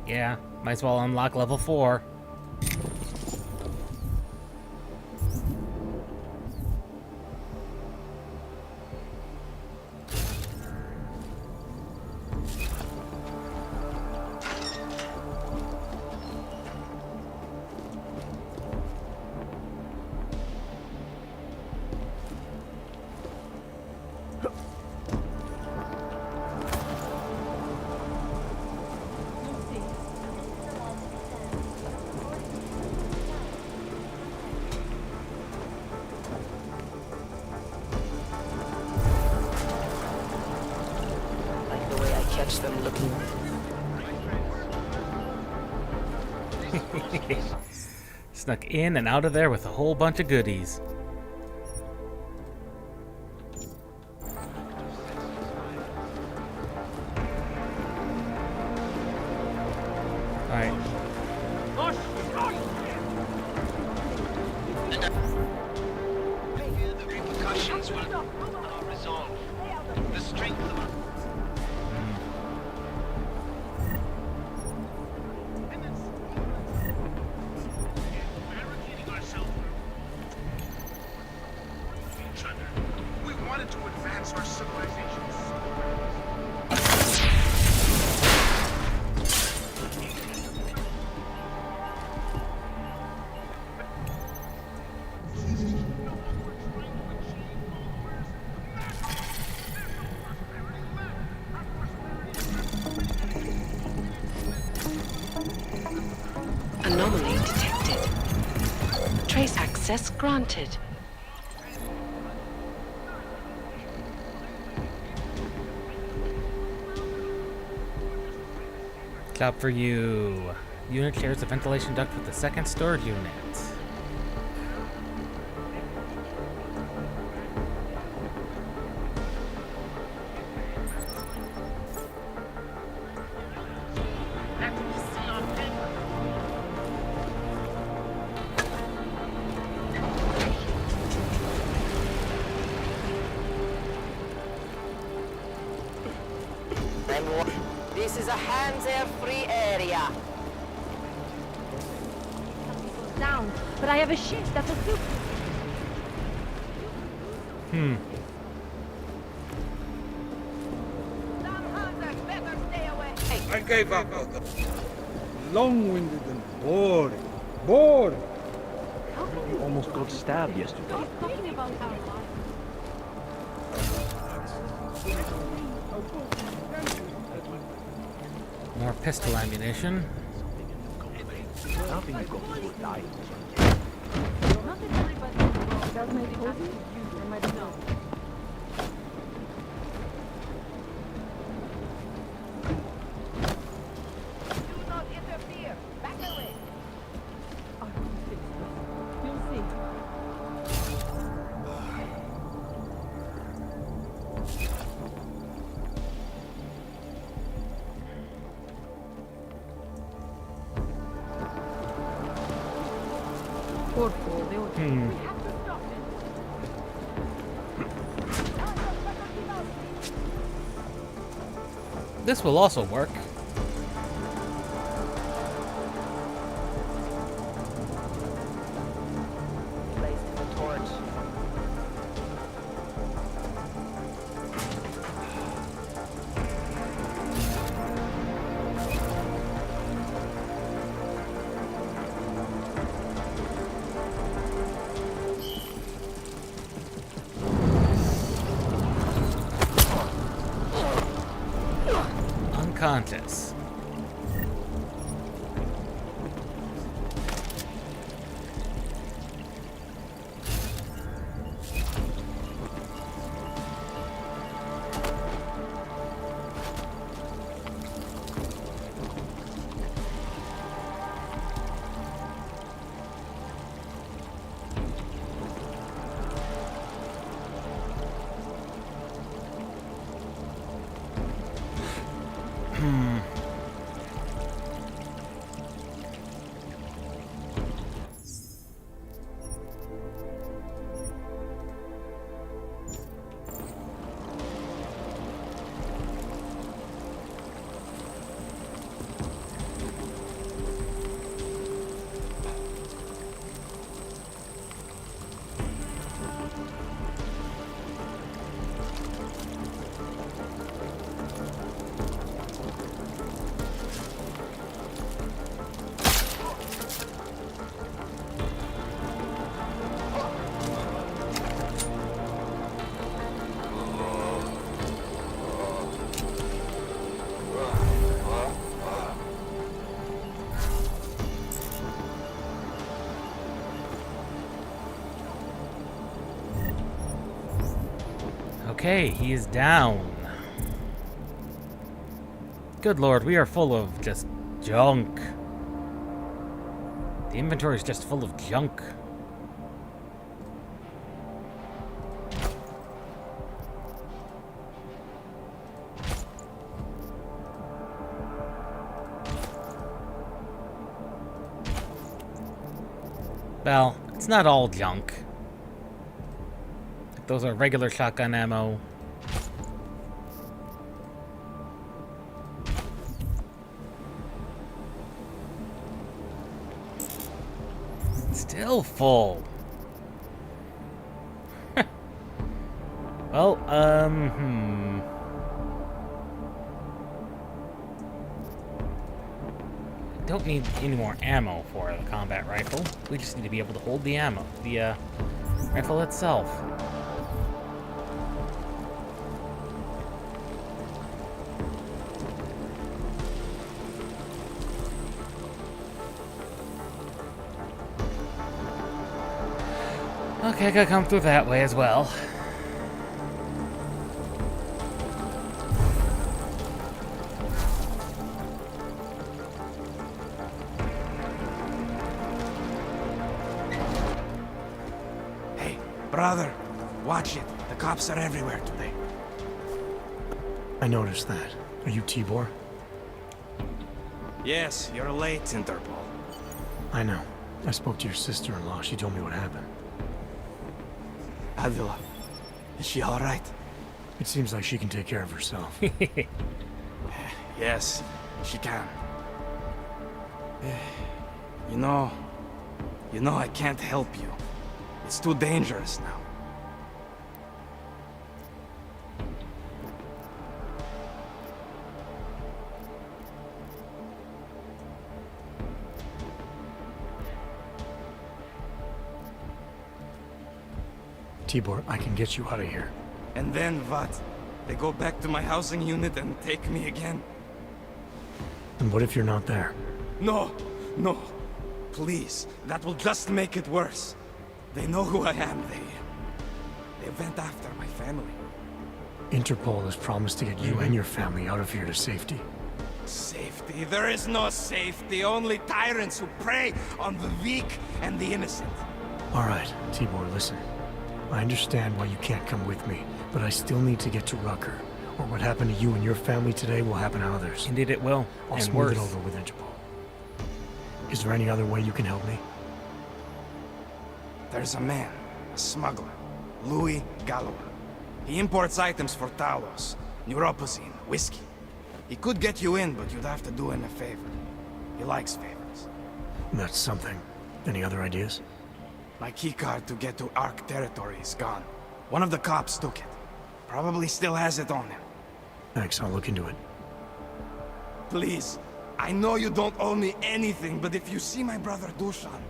Yeah, might as well unlock level 4. catch them looking. Snuck in and out of there with a whole bunch of goodies. Alright. The repercussions will resolve. The strength of We wanted to advance our civilizations. Anomaly detected. Trace access granted. Job for you. Unit shares a ventilation duct with the second storage unit. This is a hands-air-free area. Down, but I have a ship that'll suit you. I gave up. Long-winded and boring. Boring. You almost got stabbed yesterday. Talking about our life. More pistol ammunition. Nothing got people dying. Not that everybody does my cozy and my dog. Do not interfere. Back away. You'll see. Poor fool, they will Hmm. This will also work. Placed the torch. Unconscious. Okay, he is down. Good lord, we are full of just junk. The inventory is just full of junk. Well, it's not all junk. Those are regular shotgun ammo. Still full. Well, Don't need any more ammo for the combat rifle. We just need to be able to hold the ammo, the rifle itself. Okay, I gotta come through that way as well. Brother, watch it. The cops are everywhere today. I noticed that. Are you Tibor? Yes, you're late, Interpol. I know. I spoke to your sister-in-law. She told me what happened. Avila, is she all right? It seems like she can take care of herself. Yes, she can. You know, I can't help you. It's too dangerous now. Tibor, I can get you out of here. And then what? They go back to my housing unit and take me again? And what if you're not there? No, no. Please, that will just make it worse. They know who I am. They went after my family. Interpol has promised to get you and your family out of here to safety. Safety? There is no safety. Only tyrants who prey on the weak and the innocent. All right, Tibor, listen. I understand why you can't come with me, but I still need to get to Rucker, or what happened to you and your family today will happen to others. Indeed it will, I'll and smooth worse. it over with Interpol. Is there any other way you can help me? There's a man, a smuggler, Louis Galloway. He imports items for Talos, neuropozyne, whiskey. He could get you in, but you'd have to do him a favor. He likes favors. That's something. Any other ideas? My keycard to get to Ark territory is gone. One of the cops took it. Probably still has it on him. Thanks, I'll look into it. Please, I know you don't owe me anything, but if you see my brother Dusan,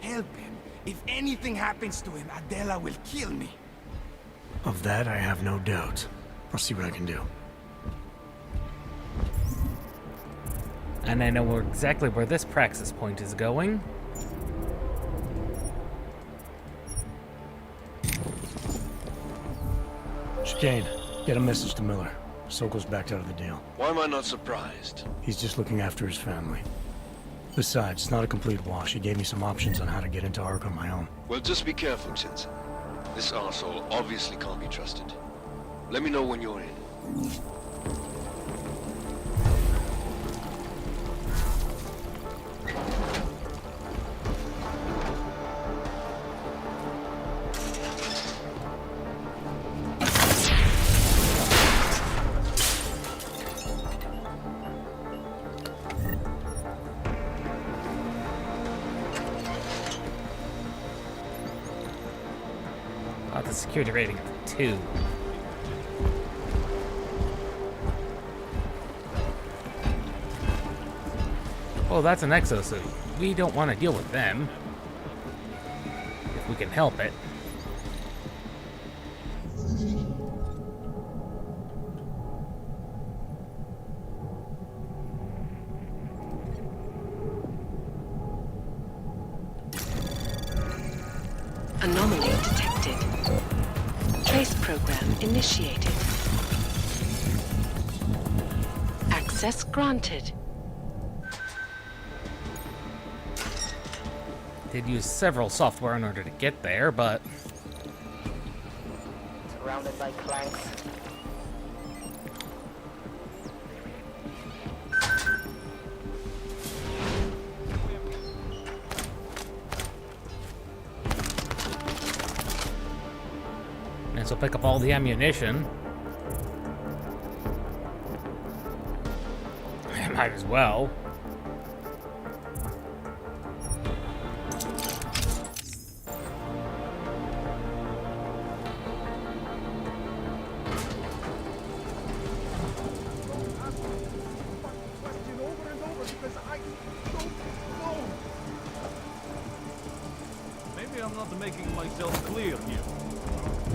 help him. If anything happens to him, Adela will kill me. Of that, I have no doubt. I'll see what I can do. And I know exactly where this praxis point is going. Chicane, get a message to Miller. Sokol's backed out of the deal. Why am I not surprised? He's just looking after his family. Besides, it's not a complete wash. He gave me some options on how to get into Ark on my own. Well, just be careful, Jensen. This arsehole obviously can't be trusted. Let me know when you're in. The security rating of 2. Oh, that's an exosuit. We don't want to deal with them. If we can help it. Anomaly detected. Trace program initiated. Access granted. Did use several software in order to get there, but Surrounded by clanks. and so pick up all the ammunition. Might as well. Maybe I'm not making myself clear here.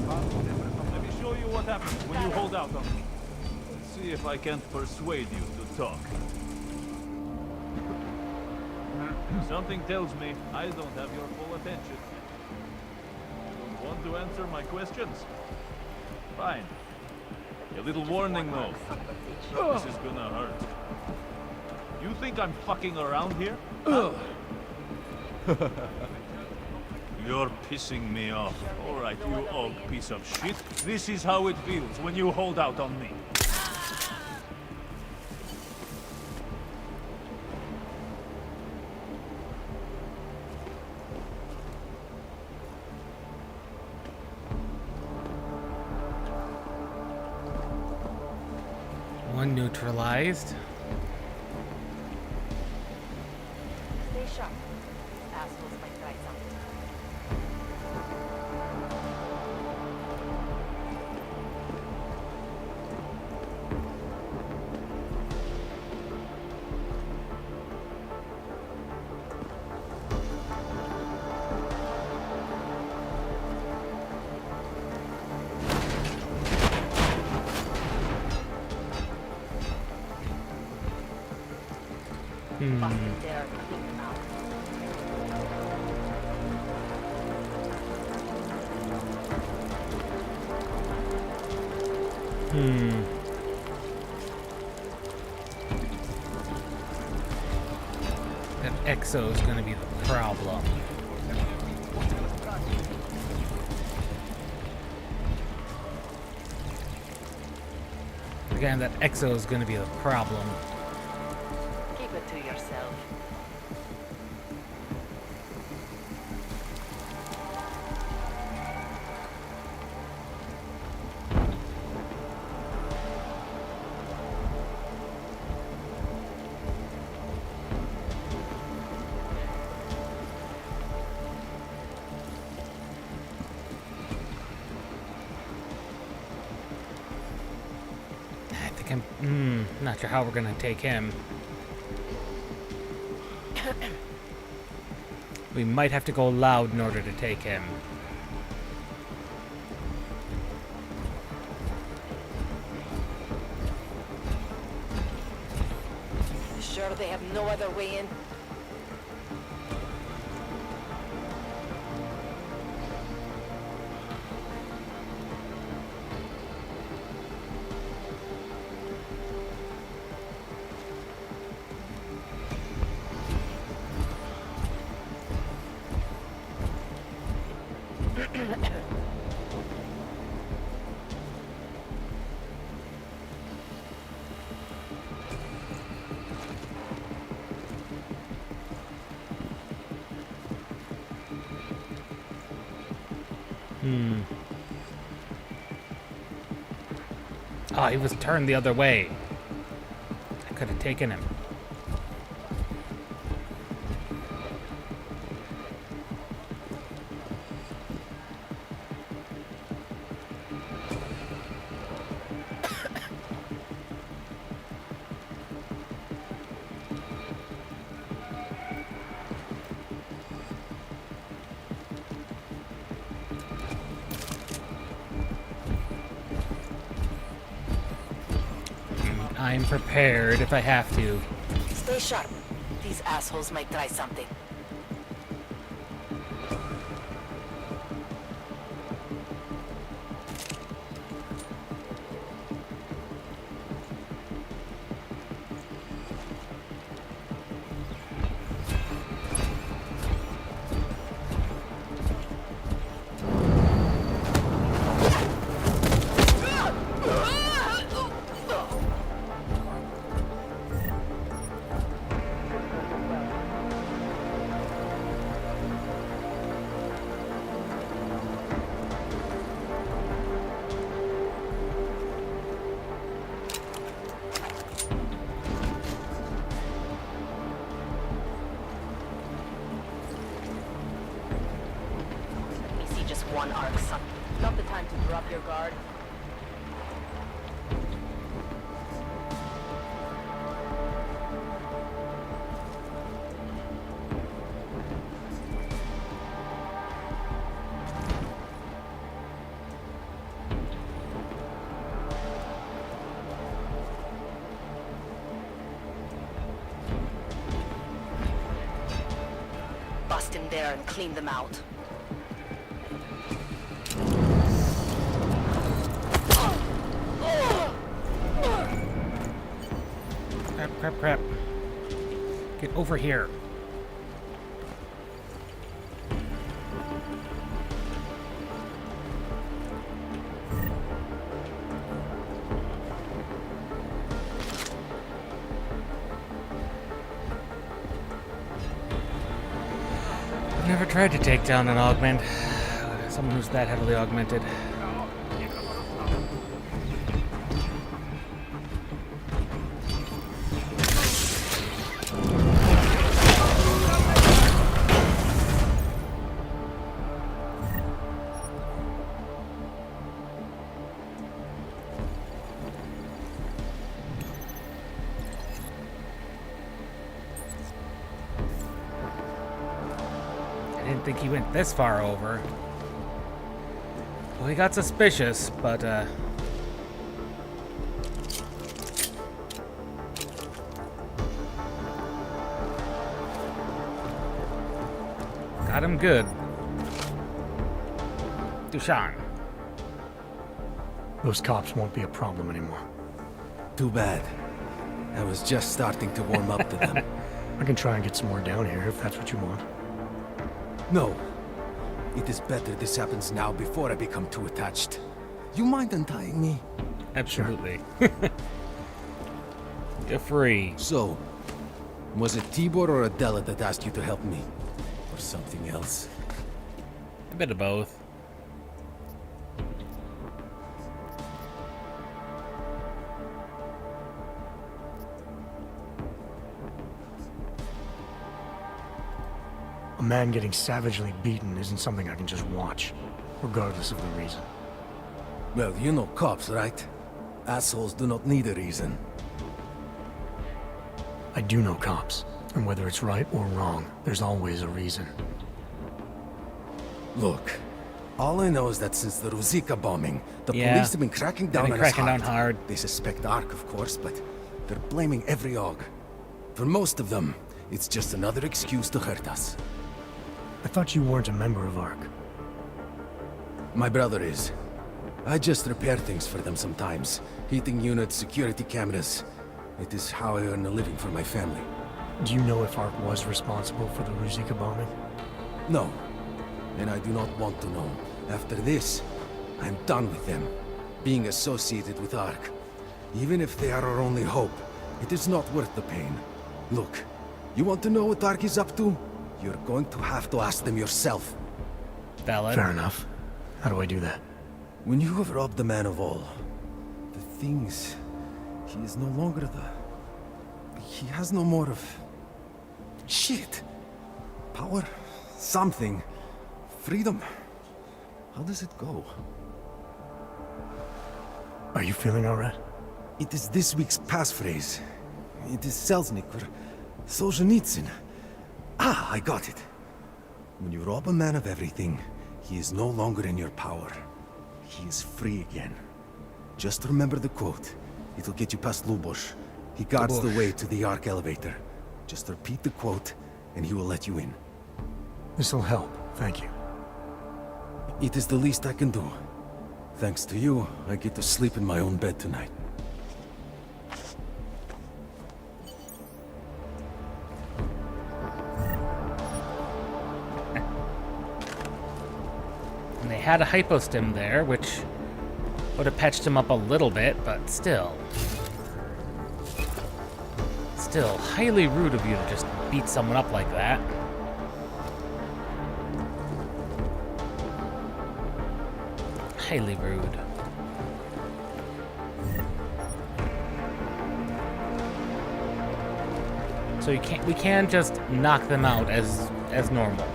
Let me show you what happens when you hold out on me. Let's see if I can't persuade you to talk. Something tells me I don't have your full attention. You don't want to answer my questions? Fine. A little warning though. This is gonna hurt. You think I'm fucking around here? Huh? You're pissing me off. Alright, you old piece of shit. This is how it feels when you hold out on me. One neutralized. Stay sharp. Assholes might try something. Busted there, clean them out. That exo is going to be the problem. Again, that exo is going to be the problem. Keep it to yourself. I think I'm not sure how we're going to take him. We might have to go loud in order to take him. Sure they have no other way in? Oh, he was turned the other way. I could have taken him. I'm prepared if I have to. Stay sharp. These assholes might try something. your guard. Bust in there and clean them out. Crap. Get over here. I've never tried to take down an augment. Someone who's that heavily augmented. I didn't think he went this far over. Well, he got suspicious, but, got him good. Dushan. Those cops won't be a problem anymore. Too bad. I was just starting to warm up to them. I can try and get some more down here if that's what you want. No. It is better this happens now before I become too attached. You mind untying me? Absolutely. You're free. So, was it Tibor or Adela that asked you to help me? Or something else? A bit of both. A man getting savagely beaten isn't something I can just watch, regardless of the reason. Well, you know cops, right? Assholes do not need a reason. I do know cops, and whether it's right or wrong, there's always a reason. Look, all I know is that since the Ruzicka bombing, the Yeah. police have been cracking down They've on been us cracking down hard. They suspect Ark, of course, but they're blaming every AUG. For most of them, it's just another excuse to hurt us. I thought you weren't a member of ARC. My brother is. I just repair things for them sometimes. Heating units, security cameras. It is how I earn a living for my family. Do you know if ARC was responsible for the Ruzicka bombing? No. And I do not want to know. After this, I'm done with them. Being associated with ARC. Even if they are our only hope, it is not worth the pain. Look, you want to know what ARC is up to? You're going to have to ask them yourself. Valid. Fair enough. How do I do that? When you have robbed the man of all, the things... He is no longer the... He has no more of... Shit! Power? Something. Freedom. How does it go? Are you feeling alright? It is this week's passphrase. It is Selznick or Solzhenitsyn. Ah, I got it. When you rob a man of everything, he is no longer in your power. He is free again. Just remember the quote. It'll get you past Lubosh. He guards the way to the Ark elevator. Just repeat the quote, and he will let you in. This'll help, thank you. It is the least I can do. Thanks to you, I get to sleep in my own bed tonight. And they had a hypostim there, which would have patched him up a little bit, but still. Still, highly rude of you to just beat someone up like that. Highly rude. So we can just knock them out as normal.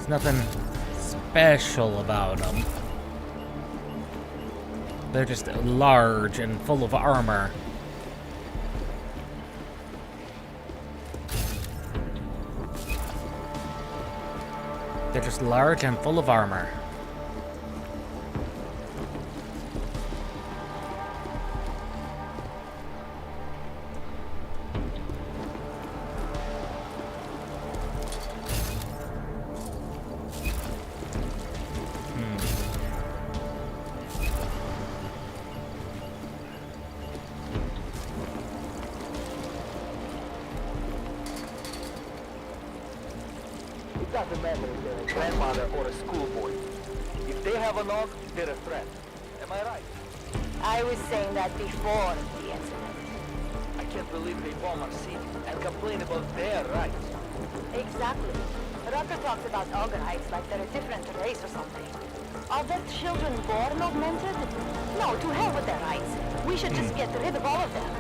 There's nothing special about them. They're just large and full of armor. They're just large and full of armor. It doesn't matter if they're a grandmother or a schoolboy. If they have a knock, they're a threat. Am I right? I was saying that before the incident. I can't believe they bomb our city and complain about their rights. Exactly. Rucker talks about Algerites like they're a different race or something. Are their children born augmented? No, to hell with their rights. We should just get rid of all of them.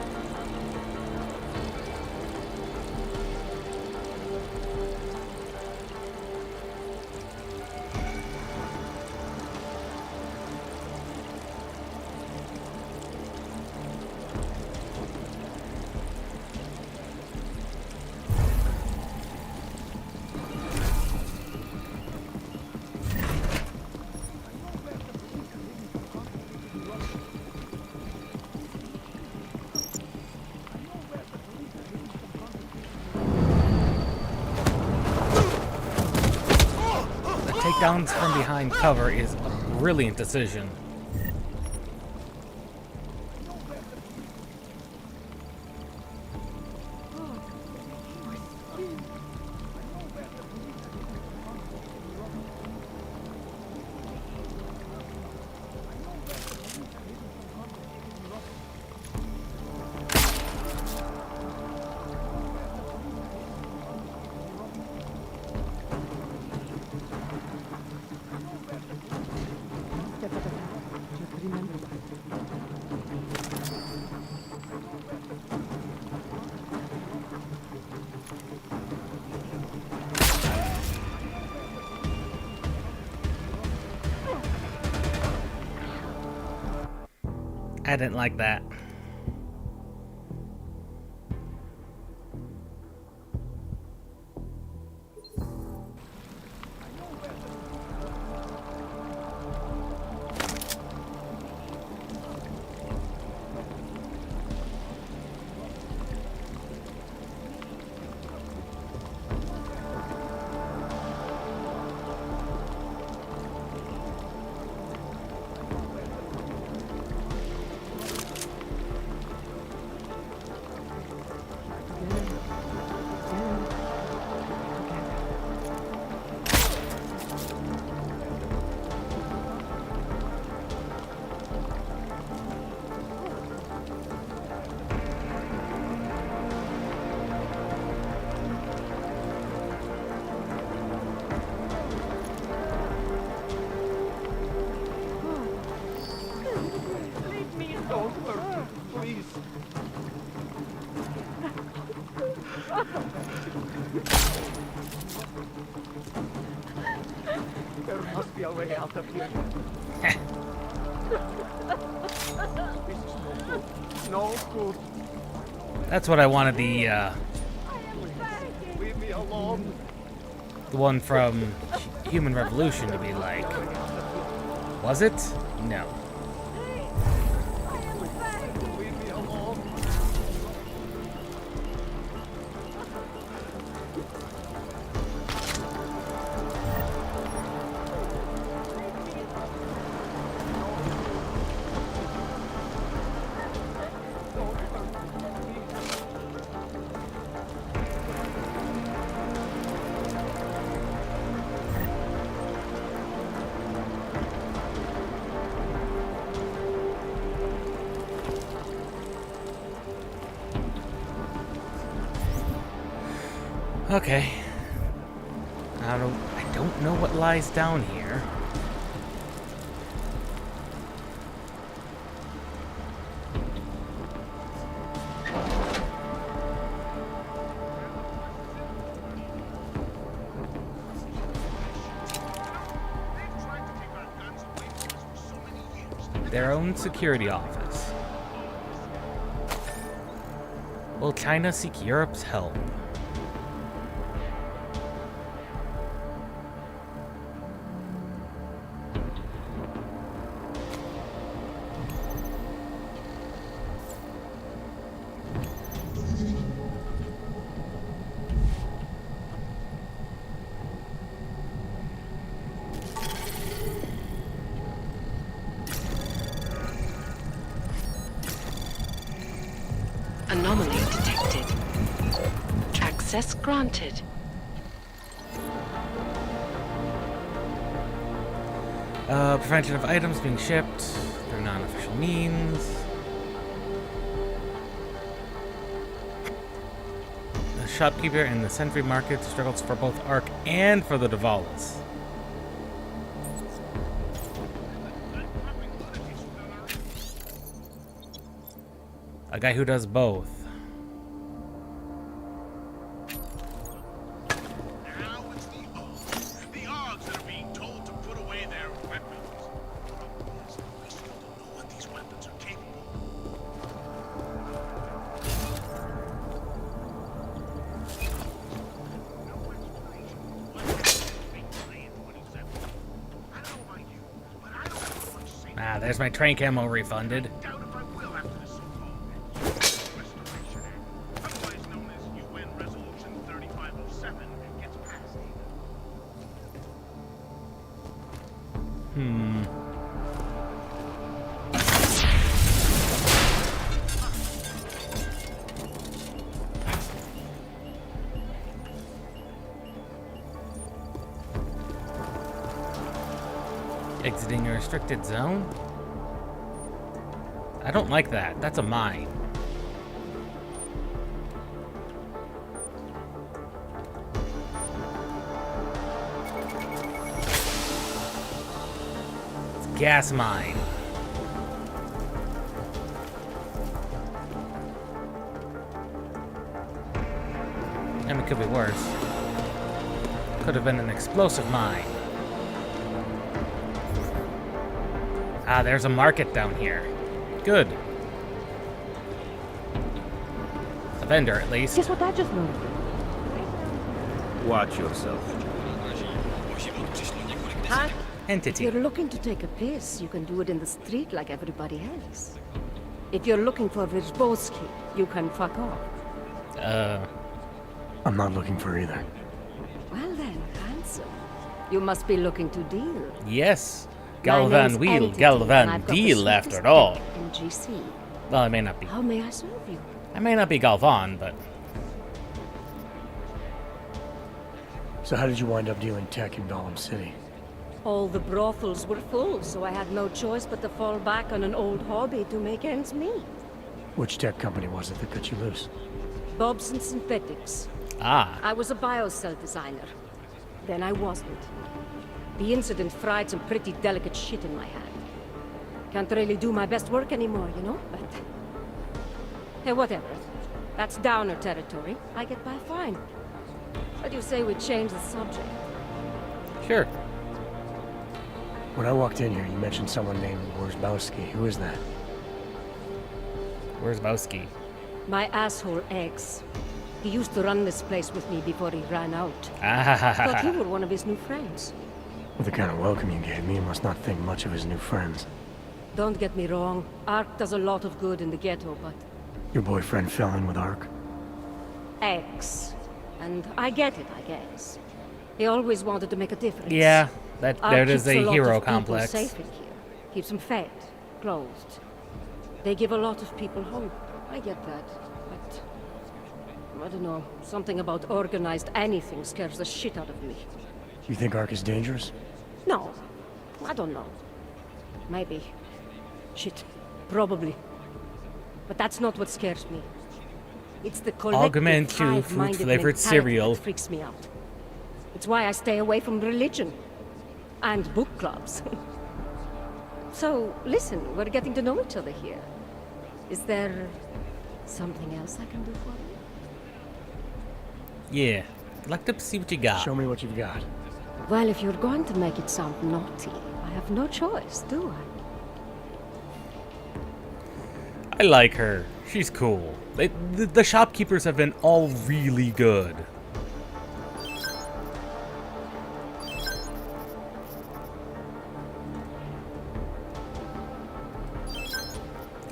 Takedowns from behind cover is a brilliant decision. I didn't like that. There must be a way out of here. This is no good. No good. That's what I wanted the Leave me alone. one from Human Revolution to be like. Was it? No. Leave me alone. Okay. I don't know what lies down here. Their own security office. Will China seek Europe's help? Anomaly detected. Access granted. Prevention of items being shipped through non-official means. The shopkeeper in the Sentry Market struggles for both Ark and for the Davalas. A guy who does both. Now it's the Args that are being told to put away their weapons. We still don't know what these weapons are capable of. Ah, there's my train camo refunded. Exiting a restricted zone? I don't like that. That's a mine. It's a gas mine. I mean, it could be worse. Could have been an explosive mine. Ah, there's a market down here. Good. A vendor, at least. Guess what that just moved? Watch yourself. Huh? Entity. If you're looking to take a piss, you can do it in the street like everybody else. If you're looking for Virzbowski, you can fuck off. I'm not looking for either. Well then, handsome. You must be looking to deal. Yes. My name's Galvan wheel, Entity, and I've Galvan got the deal after sweetest all. pet in GC. Well, I may not be. How may I serve you? I may not be Galvan, but So how did you wind up dealing tech in Gollum City? All the brothels were full, so I had no choice but to fall back on an old hobby to make ends meet. Which tech company was it that cut you loose? Bobson Synthetics. Ah. I was a biocell designer. Then I wasn't. The incident fried some pretty delicate shit in my hand. Can't really do my best work anymore, you know? But... hey, whatever. That's downer territory. I get by fine. What do you say we change the subject? Sure. When I walked in here, you mentioned someone named Worzbowski. Who is that? Worzbowski. My asshole ex. He used to run this place with me before he ran out. Ah. Thought you were one of his new friends. With the kind of welcome you gave me, you must not think much of his new friends. Don't get me wrong. Ark does a lot of good in the ghetto, but... Your boyfriend fell in with Ark? ex. And I get it, I guess. He always wanted to make a difference. Yeah, that Ark there is keeps a lot hero of people complex. safe in here. Keeps them fed, clothed. They give a lot of people hope. I get that, but... I don't know. Something about organized anything scares the shit out of me. You think Ark is dangerous? No. I don't know. Maybe. Shit. Probably. But that's not what scares me. It's the collective Augment to hive-minded fruit-flavored mentality cereal. that freaks me out. It's why I stay away from religion. And book clubs. So, listen, we're getting to know each other here. Is there something else I can do for you? Yeah. I'd like to see what you got. Show me what you've got. Well, if you're going to make it sound naughty, I have no choice, do I? I like her. She's cool. The shopkeepers have been all really good.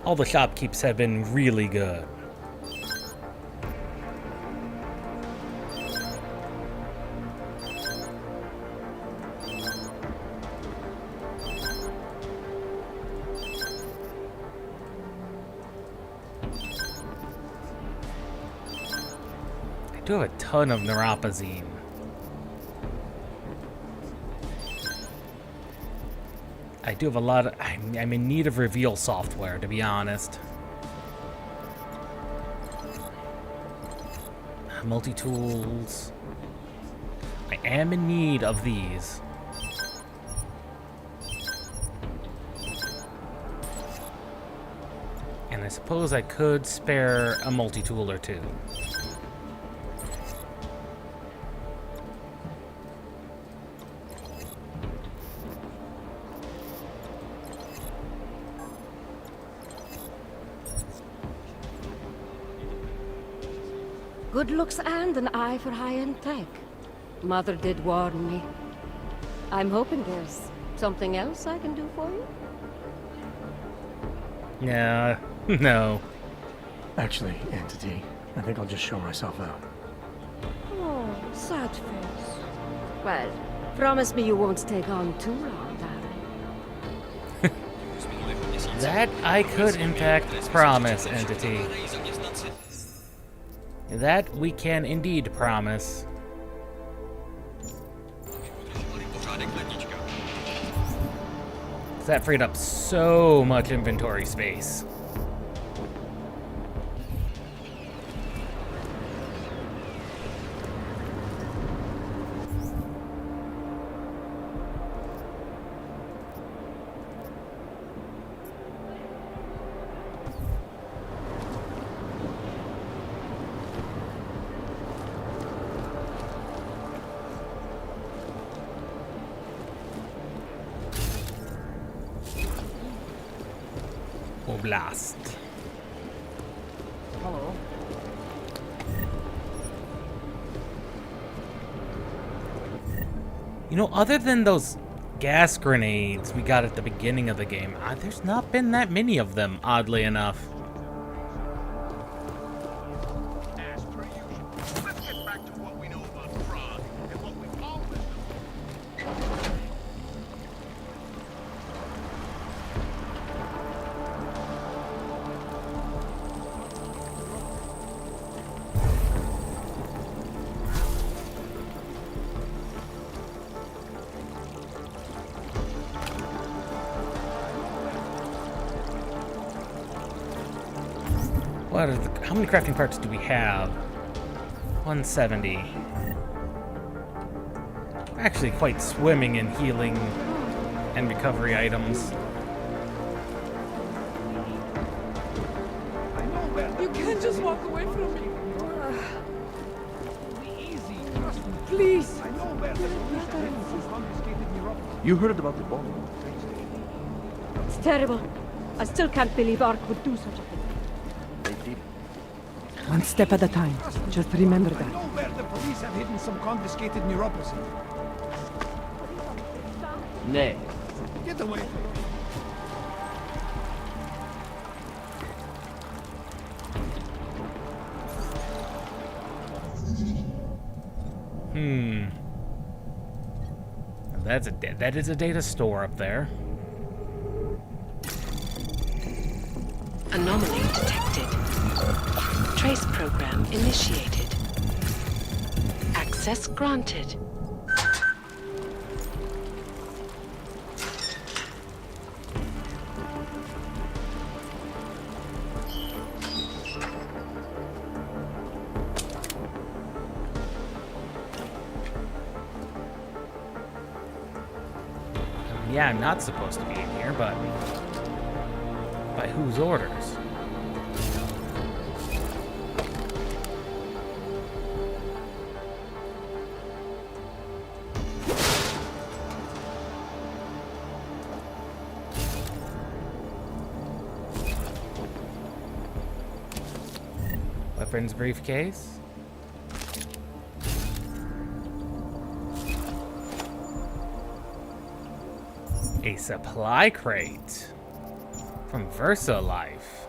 All the shopkeepers have been really good. I do have a ton of neuropazine. I do have a lot of... I'm in need of reveal software, to be honest. Multi-tools. I am in need of these. And I suppose I could spare a multi-tool or two. Good looks and an eye for high-end tech. Mother did warn me. I'm hoping there's something else I can do for you? Yeah, no. Actually, Entity, I think I'll just show myself out. Oh, sad face. Well, promise me you won't take on too long, darling. That I could, in fact, promise, Entity. That we can indeed promise. That freed up so much inventory space. Blast. Hello. You know, other than those gas grenades we got at the beginning of the game, there's not been that many of them, oddly enough. As per usual, let's get back to what we know about Prague and what we've always known. What are the, how many crafting parts do we have? 170. We're actually quite swimming in healing and recovery items. You can't just walk away from me. Please. You heard about the bomb? It's terrible. I still can't believe Ark would do such a thing. One step at a time. Just remember that. I know where the police have hidden some confiscated neuropathy. Nay. Get away from me. That is a data store up there. Anomaly detected. Trace program initiated. Access granted. Yeah, I'm not supposed to be in here, but by whose orders? boyfriend's briefcase. A supply crate from Versa Life.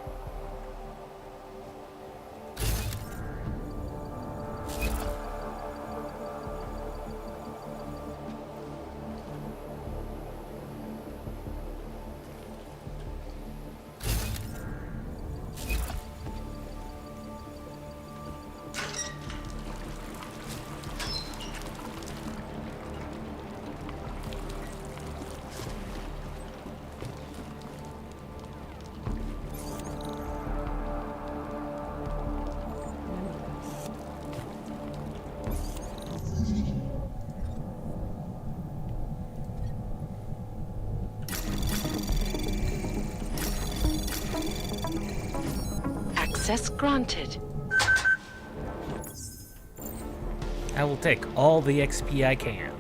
Access granted. I will take all the XP I can.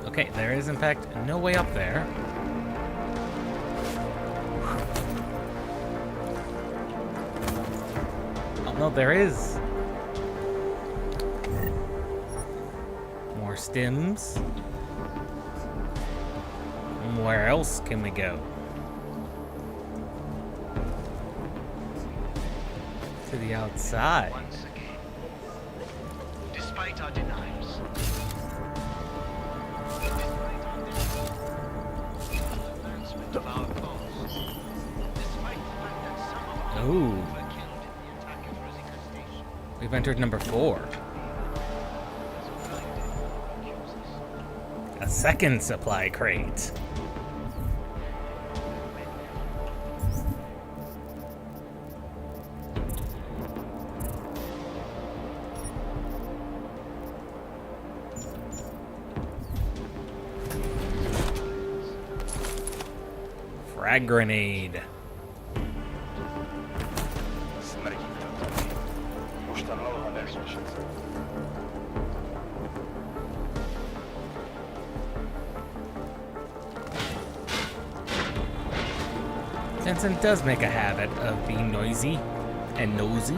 Okay, there is in fact no way up there. Oh no, there is. More stims. Where else can we go? To the outside. Once again, despite our denials, advancement of our cause, despite the fact that some of our Ooh. were killed in the attack at Rosica Station, We've entered number 4. A second supply crate. Frag grenade. Jensen does make a habit of being noisy and nosy.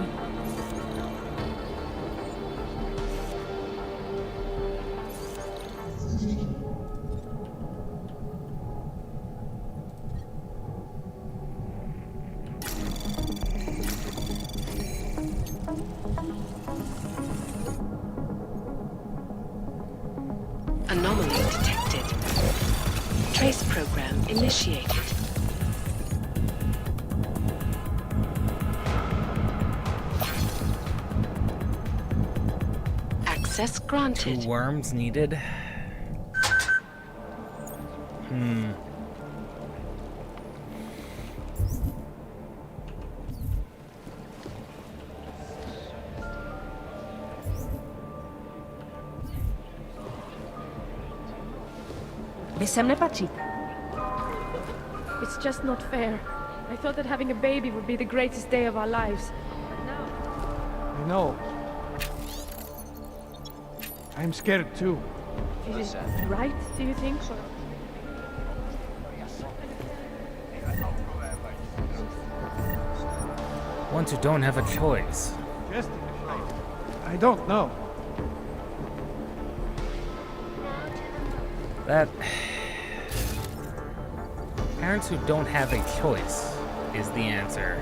Anomaly detected. Trace program initiated. Access granted. 2 worms needed. It's just not fair. I thought that having a baby would be the greatest day of our lives. But now... I know. I'm scared too. Is it right, do you think? Or... Ones who don't have a choice. Just... I don't know. That... Parents who don't have a choice is the answer.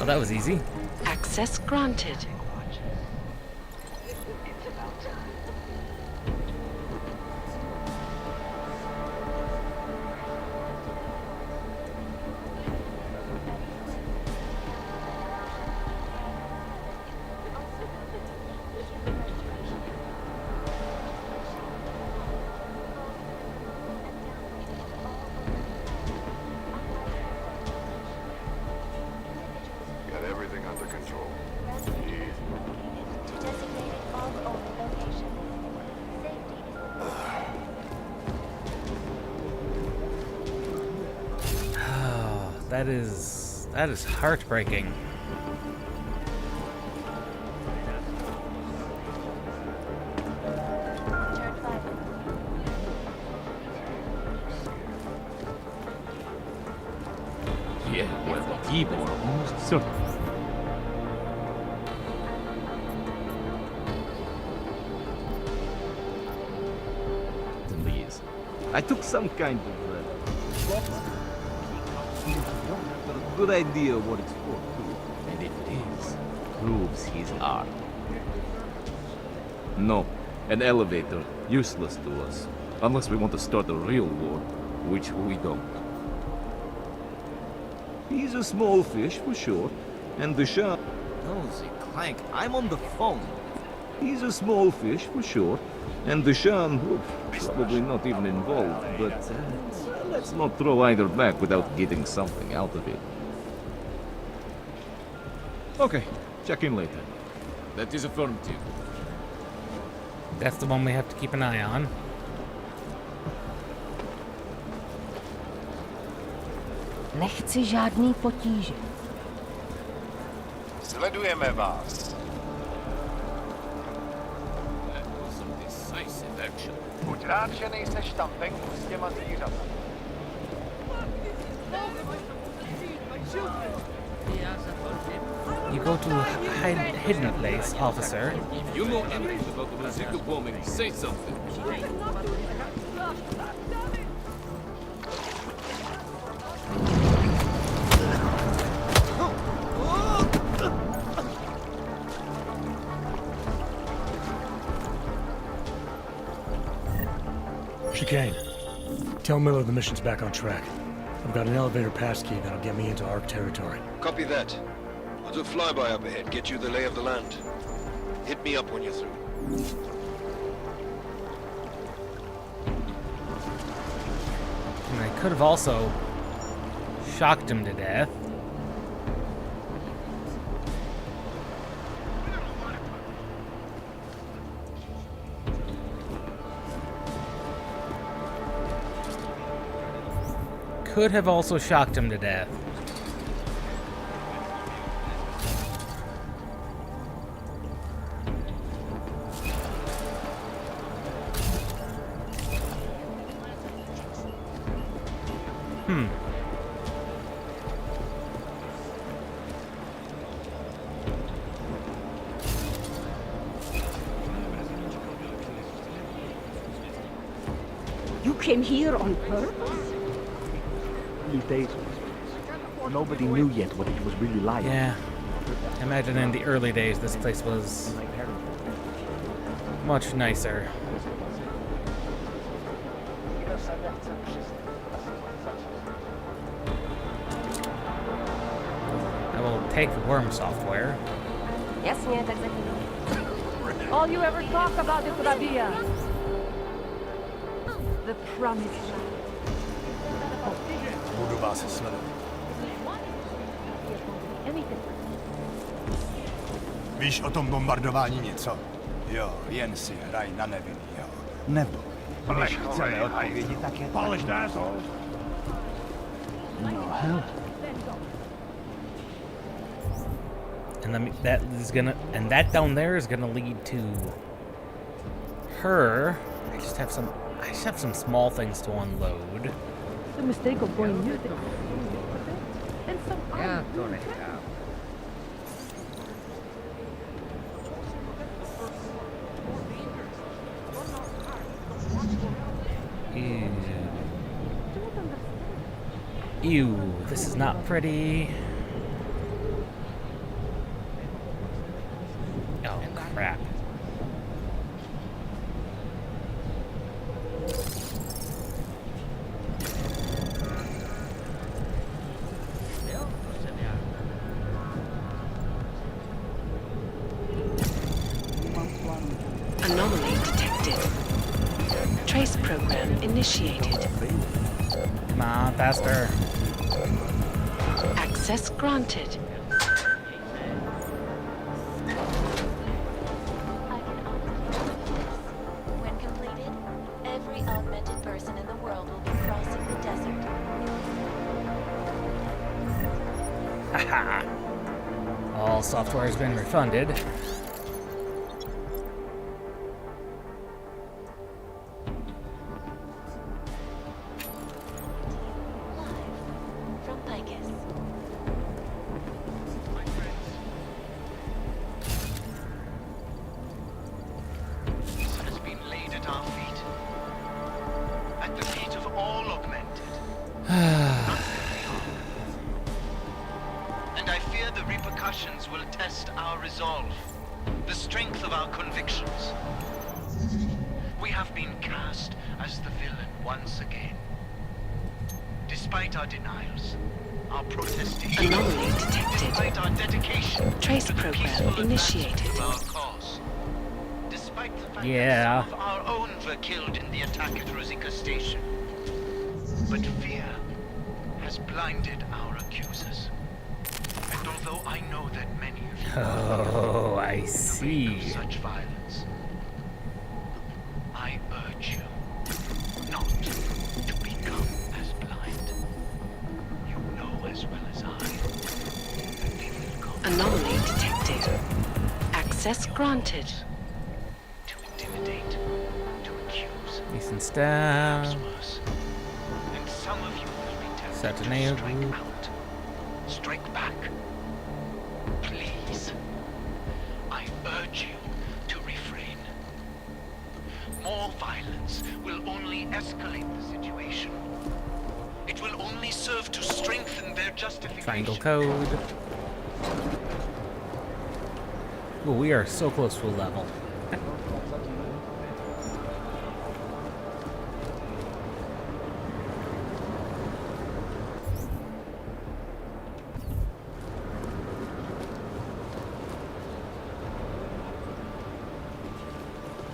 Oh, that was easy. Access granted. everything under control. To designated all-only locations. Safety is Oh, that is heartbreaking. Yeah, well, Tibor almost certain. Please, I took some kind of but a good idea what it's for, too. And if it is, proves his art. No, an elevator, useless to us. Unless we want to start a real war, which we don't. He's a small fish, for sure. And the shark... Nosy Clank, I'm on the phone. He's a small fish, for sure. And the Shan, probably not even involved, but let's not throw either back without getting something out of it. Okay, check in later. That is affirmative. That's the one we have to keep an eye on. Nechci žádný potíže. Sledujeme vás. Buď rád, že nejseš tam venku s těma zvířaty. You go to a hidden place, officer. If you know anything about the Rosika bombing, say something. Chicane. Tell Miller the mission's back on track. I've got an elevator passkey that'll get me into ARC territory. Copy that. I'll do a flyby up ahead, get you the lay of the land. Hit me up when you're through. And I could have also shocked him to death. Could have also shocked him to death. You came here on purpose? These days, nobody knew yet what it was really like. Yeah. Imagine in the early days this place was much nicer. I will take the worm software. Jasně, tak zatím. All you ever talk about is Rabia. The promised land. Budu vás sledovat. Víš o tom bombardování něco? Jo, jen si hraj na nevinný, jo. Nebo, když chceme odpovědi, tak je to. No hell. And that down there is gonna lead to her. I just have some small things to unload. The mistake of going near them. And some Ew, this is not pretty. Oh, crap. Anomaly detected. Trace program initiated. Come on, faster. Access granted. Haha. All software has been refunded. From Vegas. Peace has been laid at our feet. At the feet of all augmented. And I fear the repercussions will test our resolve, the strength of our convictions. We have been cast as the villain once again. Despite our denials, our protestation, Anomaly detected. despite our dedication Trace to the program peaceful initiated. advancement of our cause, despite the fact Yeah. that some of our own were killed in the attack at Rosika Station. But fear has blinded our accusers. And although I know that many of you Oh, I in the wake see. of such violence, I urge you not to become as blind. You know as well as I that they will come Anomaly detected. Access granted. to intimidate, to accuse, Decent stab. perhaps worse. And some of you will be tempted Saturnalia to strike group. out, strike back. Please, I urge you to refrain. More violence will only escalate the situation. It will only serve to strengthen their justification. Triangle code. Ooh, we are so close to a level.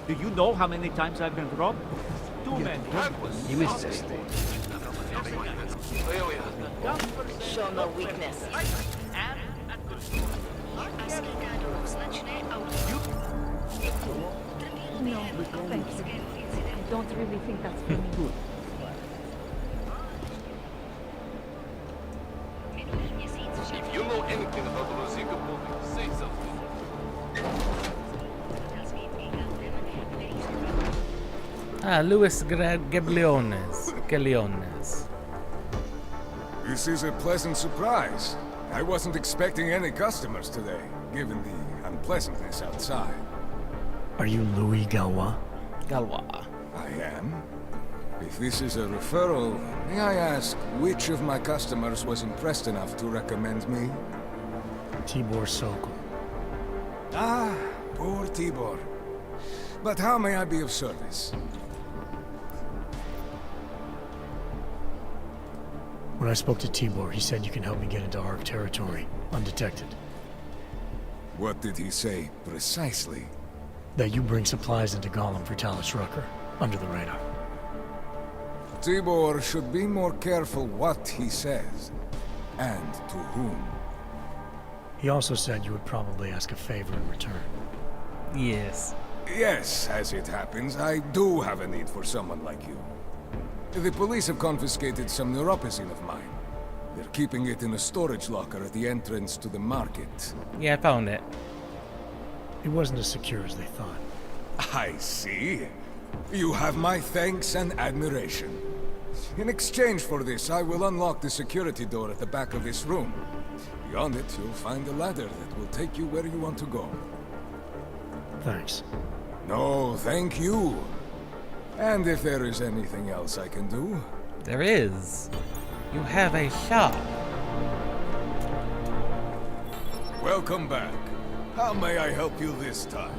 Do you know how many times I've been robbed? Too many. You missed this. Show no weakness. No, thank you. I don't really think that's for me. If you know anything about the Rosika building, say something. Ah, Luis Gabliones. This is a pleasant surprise. I wasn't expecting any customers today, given the unpleasantness outside. Are you Louis Galois? Galois. I am. If this is a referral, may I ask which of my customers was impressed enough to recommend me? Tibor Sokol. Ah, poor Tibor. But how may I be of service? When I spoke to Tibor, he said you can help me get into Ark territory, undetected. What did he say, precisely? That you bring supplies into Gollum for Talos Rucker, under the radar. Tibor should be more careful what he says, and to whom. He also said you would probably ask a favor in return. Yes. Yes, as it happens, I do have a need for someone like you. The police have confiscated some neuropazine of mine. They're keeping it in a storage locker at the entrance to the market. Yeah, I found it. It wasn't as secure as they thought. I see. You have my thanks and admiration. In exchange for this, I will unlock the security door at the back of this room. Beyond it, you'll find a ladder that will take you where you want to go. Thanks. No, thank you. And if there is anything else I can do... There is. You have a shop. Welcome back. How may I help you this time?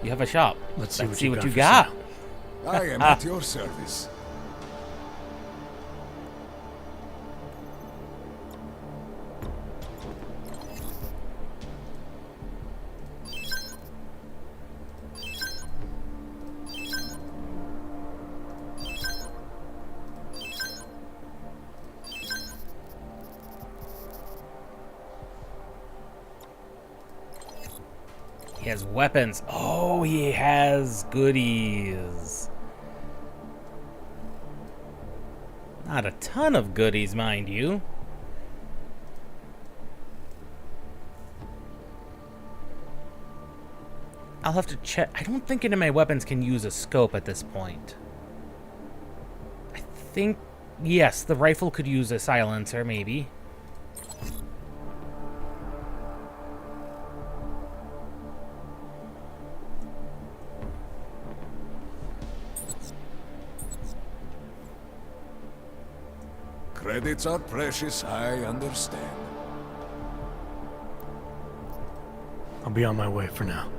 You have a shop. Let's see what you for got. sale. I am at your service. He has weapons. Oh, he has goodies. Not a ton of goodies, mind you. I'll have to check. I don't think any of my weapons can use a scope at this point. I think, yes, the rifle could use a silencer, maybe. Credits are precious, I understand. I'll be on my way for now.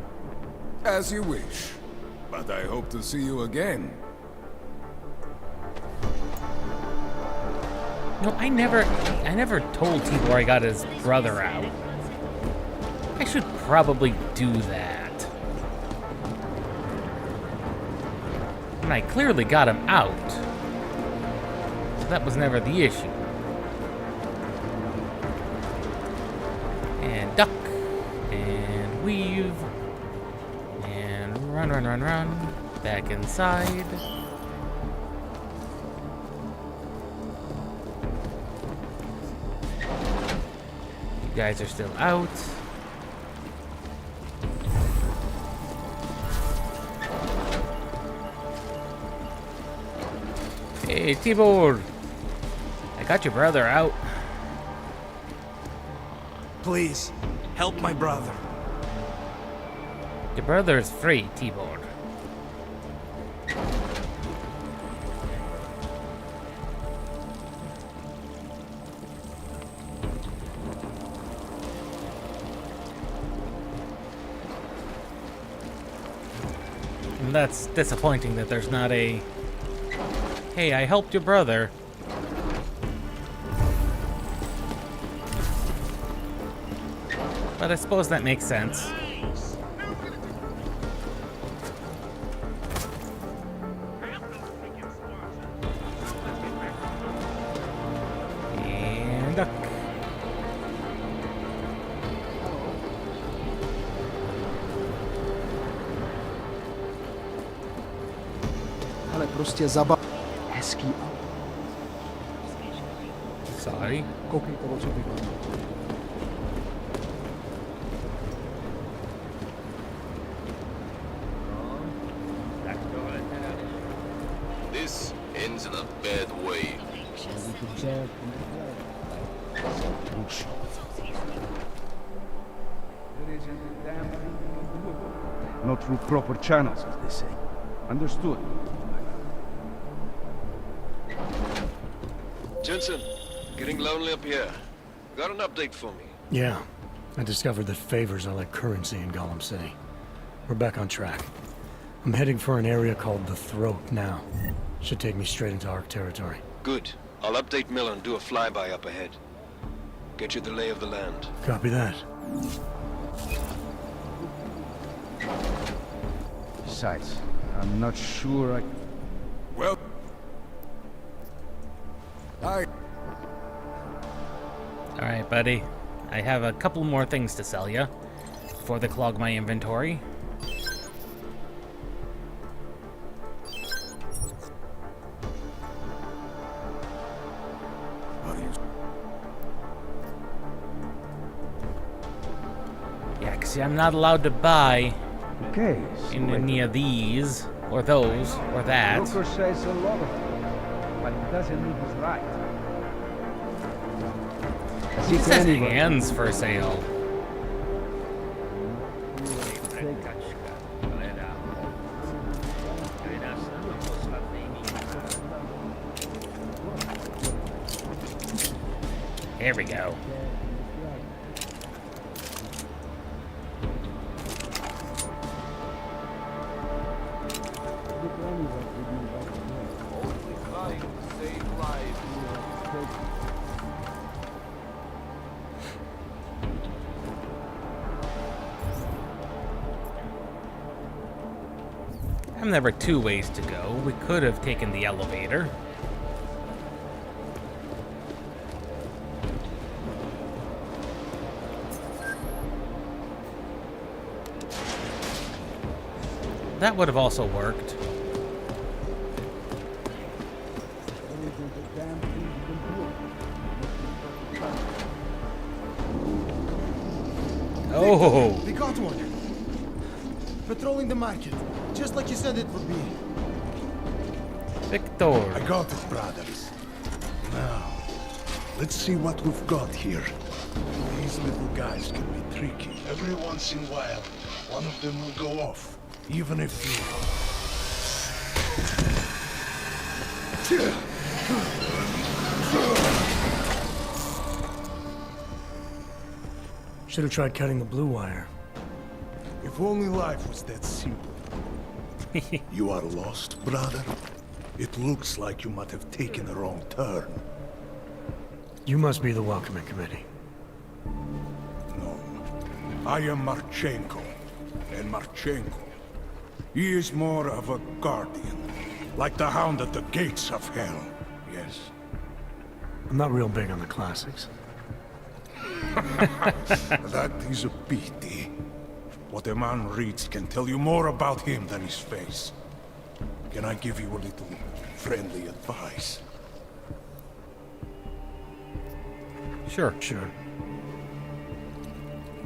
As you wish. But I hope to see you again. No, I never told Tibor I got his brother out. I should probably do that. And I clearly got him out. So that was never the issue. And duck. And weave. And run, run, run, run. Back inside. You guys are still out. Hey, Tibor! I got your brother out. Please, help my brother. Your brother's free, Tibor. And that's disappointing that there's not a... Hey, I helped your brother. But I suppose that makes sense. And duck. Ale prostě zaba... Hezký. Sorry. Koukejte, o co vypadá. This ends in a bad way. Not through proper channels, as they say. Understood. Jensen, getting lonely up here. Got an update for me? Yeah, I discovered that favors are like currency in Gollum City. We're back on track. I'm heading for an area called the Throat now. Should take me straight into Ark territory. Good. I'll update Miller and do a flyby up ahead. Get you the lay of the land. Copy that. Besides, I'm not sure I... Well... Alright, buddy. I have a couple more things to sell you before they clog my inventory. Yeah, 'cause I'm not allowed to buy any of these, or those, or that. Broker says a lot of things, but he doesn't mean he's right. He says hands for sale. Here we go. There were two ways to go. We could have taken the elevator. That would have also worked. Oh! We got one. Patrolling the market, just like you said it would be. Victor. I got it, brothers. Now, let's see what we've got here. These little guys can be tricky. Every once in a while, one of them will go off, even if you... Should have tried cutting the blue wire. If only life was that simple. You are lost, brother? It looks like you might have taken a wrong turn. You must be the welcoming committee. No. I am Marchenko. And Marchenko, he is more of a guardian. Like the hound at the gates of hell. Yes. I'm not real big on the classics. That is a pity. What a man reads can tell you more about him than his face. Can I give you a little friendly advice? Sure.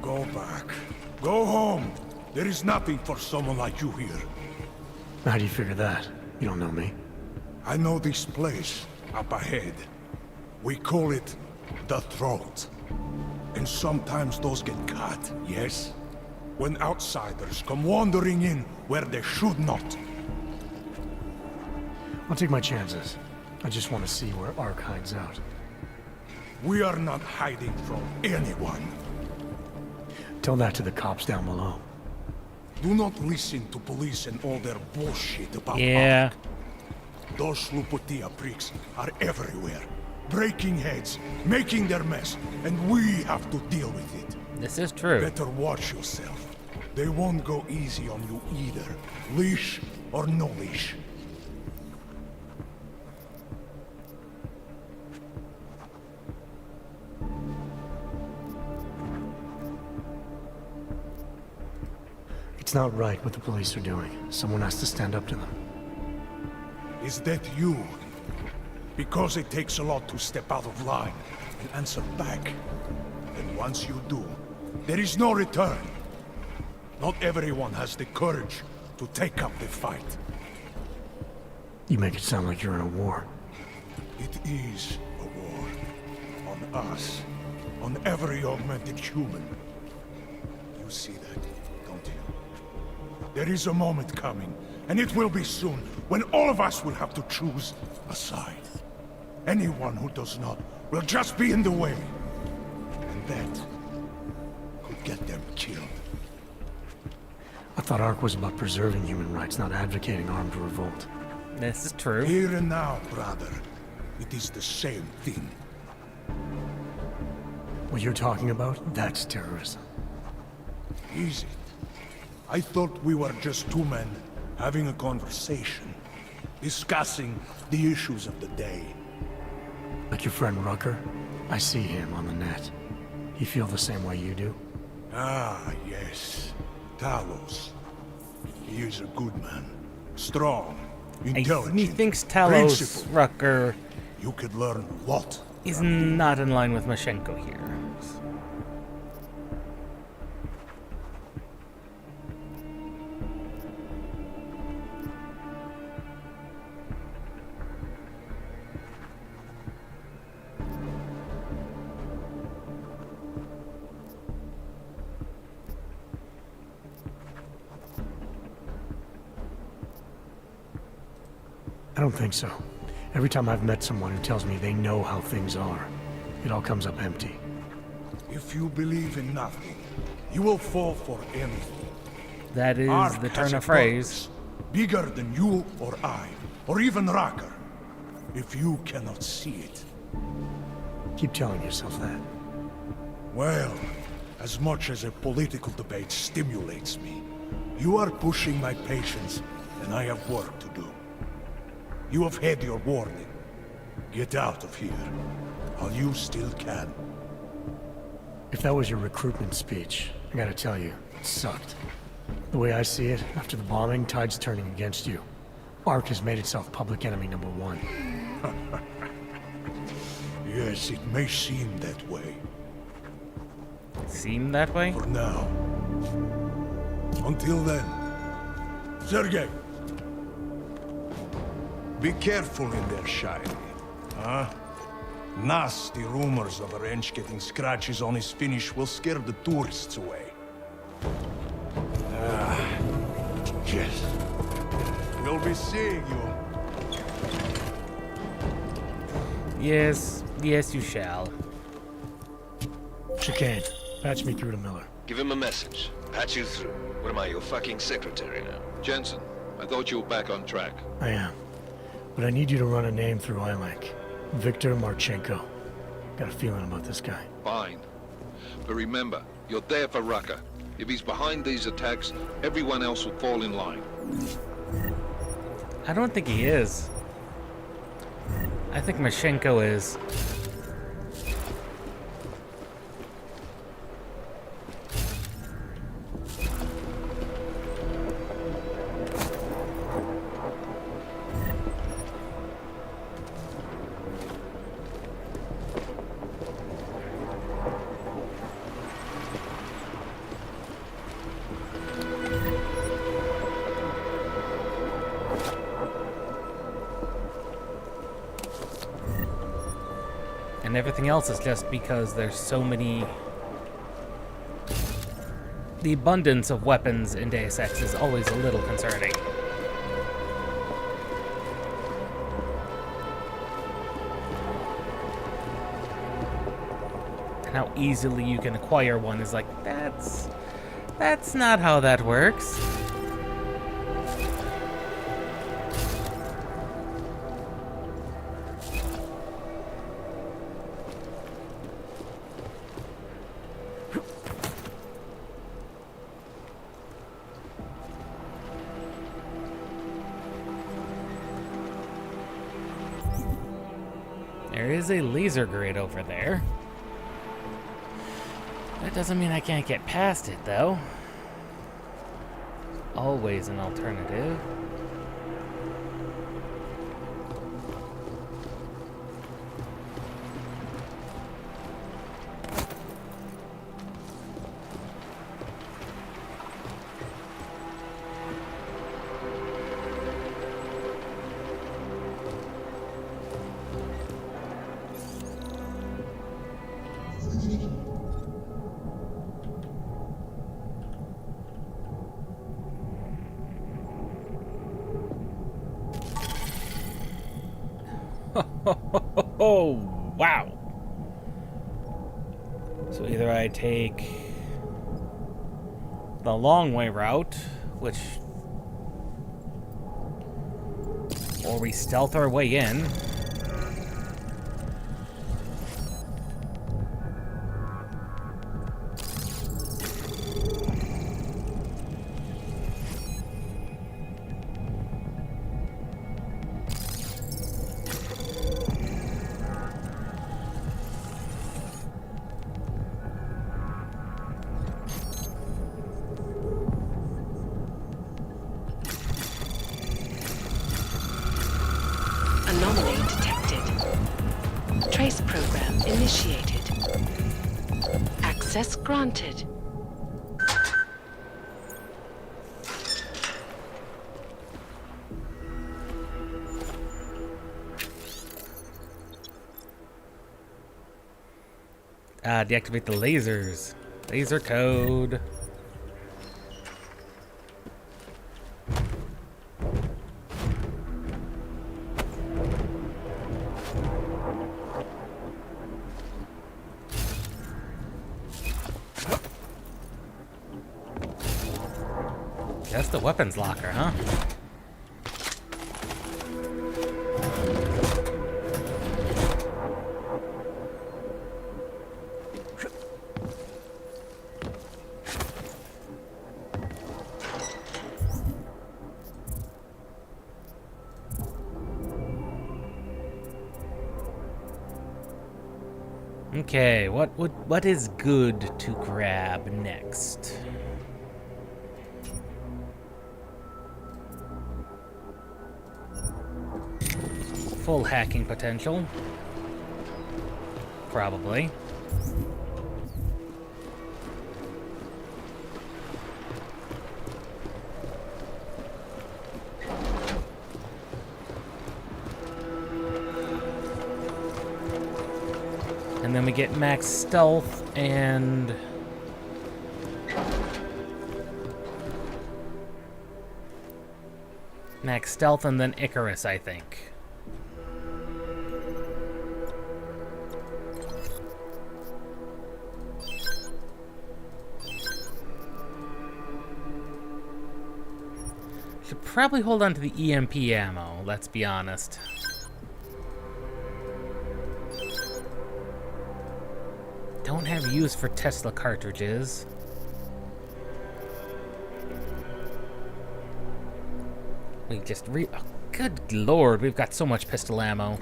Go back. Go home. There is nothing for someone like you here. How do you figure that? You don't know me. I know this place, up ahead. We call it the Throat. And sometimes those get cut, yes? When outsiders come wandering in where they should not. I'll take my chances. I just want to see where Ark hides out. We are not hiding from anyone. Tell that to the cops down below. Do not listen to police and all their bullshit about Yeah. Ark. Those Slupotia pricks are everywhere. Breaking heads, making their mess, and we have to deal with it. This is true. Better watch yourself. They won't go easy on you either. Leash or no leash. It's not right what the police are doing. Someone has to stand up to them. Is that you? Because it takes a lot to step out of line and answer back. And once you do, there is no return. Not everyone has the courage to take up the fight. You make it sound like you're in a war. It is a war. On us. On every augmented human. You see that, don't you? There is a moment coming, and it will be soon, when all of us will have to choose a side. Anyone who does not will just be in the way. And that could get them killed. I thought Ark was about preserving human rights, not advocating armed revolt. This is true. Here and now, brother. It is the same thing. What you're talking about, that's terrorism. Is it? I thought we were just two men having a conversation, discussing the issues of the day. Like your friend Rucker? I see him on the net. He feel the same way you do? Ah, yes. Talos. He is a good man. Strong, intelligent, He thinks Talos principled. Rucker You could learn a lot. is not in line with Mashenko here. I don't think so. Every time I've met someone who tells me they know how things are, it all comes up empty. If you believe in nothing, you will fall for anything. That is Ark the has turn a of phrase. purpose, bigger than you or I, or even Rucker. If you cannot see it. Keep telling yourself that. Well, as much as a political debate stimulates me, you are pushing my patience, and I have work to do. You have had your warning. Get out of here, while you still can. If that was your recruitment speech, I gotta tell you, it sucked. The way I see it, after the bombing, tide's turning against you. Ark has made itself public enemy #1. Yes, it may seem that way. Seem that way? For now. Until then, Sergei! Be careful in there, Shiny. Huh? Nasty rumors of a wrench getting scratches on his finish will scare the tourists away. Ah, yes. We'll be seeing you. Yes, yes, you shall. Chicane, patch me through to Miller. Give him a message. Patch you through. What am I, your fucking secretary now? Jensen, I thought you were back on track. I am. But I need you to run a name through ILAC. Victor Marchenko. Got a feeling about this guy. Fine. But remember, you're there for Rucker. If he's behind these attacks, everyone else will fall in line. I don't think he is. I think Mashenko is. And everything else is just because there's so many... The abundance of weapons in Deus Ex is always a little concerning. And how easily you can acquire one is like, that's not how that works. There is a laser grid over there. That doesn't mean I can't get past it, though. Always an alternative. Oh, wow. So either I take the long way route, which... or we stealth our way in. Anomaly detected. Trace program initiated. Access granted. Deactivate the lasers. Laser code. That's the weapons locker, huh? Okay, what is good to grab next? Full hacking potential. Probably. And then we get max stealth and... max stealth and then Icarus, I think. Should probably hold on to the EMP ammo, let's be honest. Don't have use for Tesla cartridges. We just oh, good lord, we've got so much pistol ammo.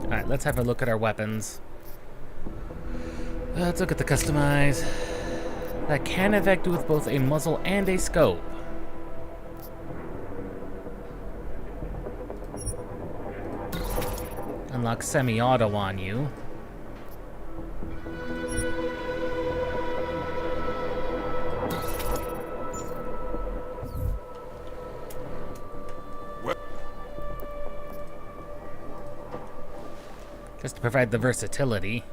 Alright, let's have a look at our weapons. Let's look at the customize. That can effect with both a muzzle and a scope. Unlock semi-auto on you. Just to provide the versatility.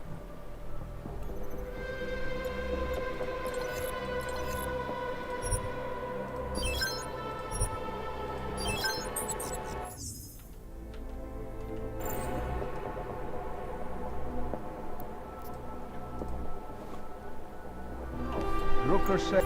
Rooker said...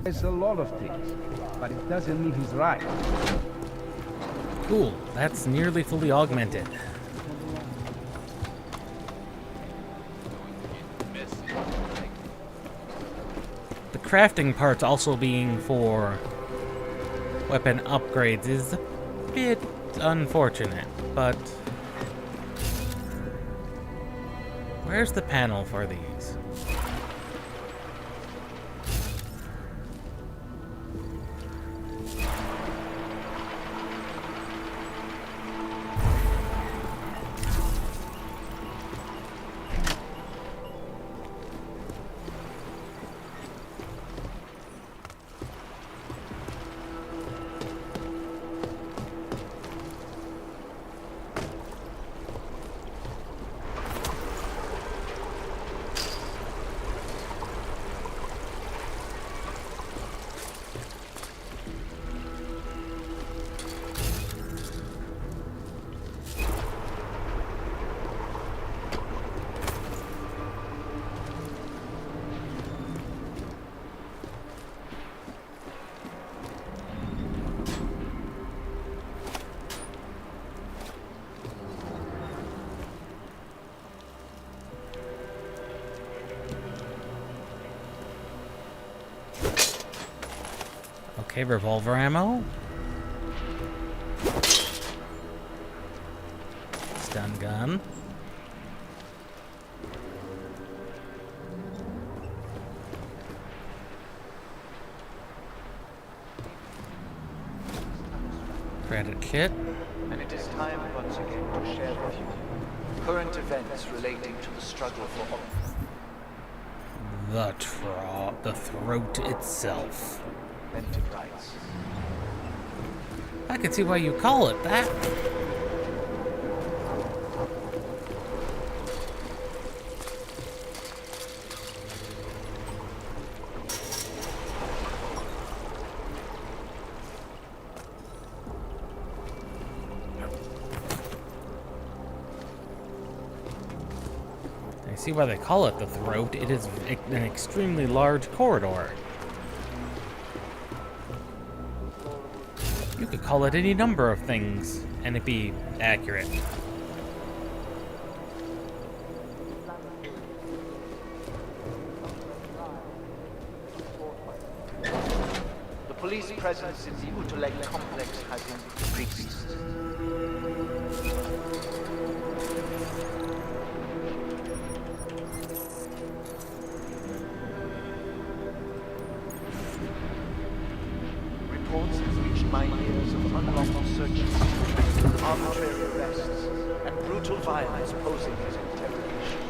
There's a lot of things, but it doesn't mean he's right. Cool, that's nearly fully augmented. The crafting part also being for weapon upgrades is a bit unfortunate, but... where's the panel for these? Okay, revolver ammo. Stun gun. Credit kit. And it is time once again to share with you current events relating to the struggle for The throat itself. enterprise. I can see why you call it that. I see why they call it the throat. It is an extremely large corridor. You could call it any number of things, and it'd be accurate. police presence in the Utulek complex has increased. Reports have reached my ears of unlawful searches, arbitrary arrests, and brutal violence posing as interrogation.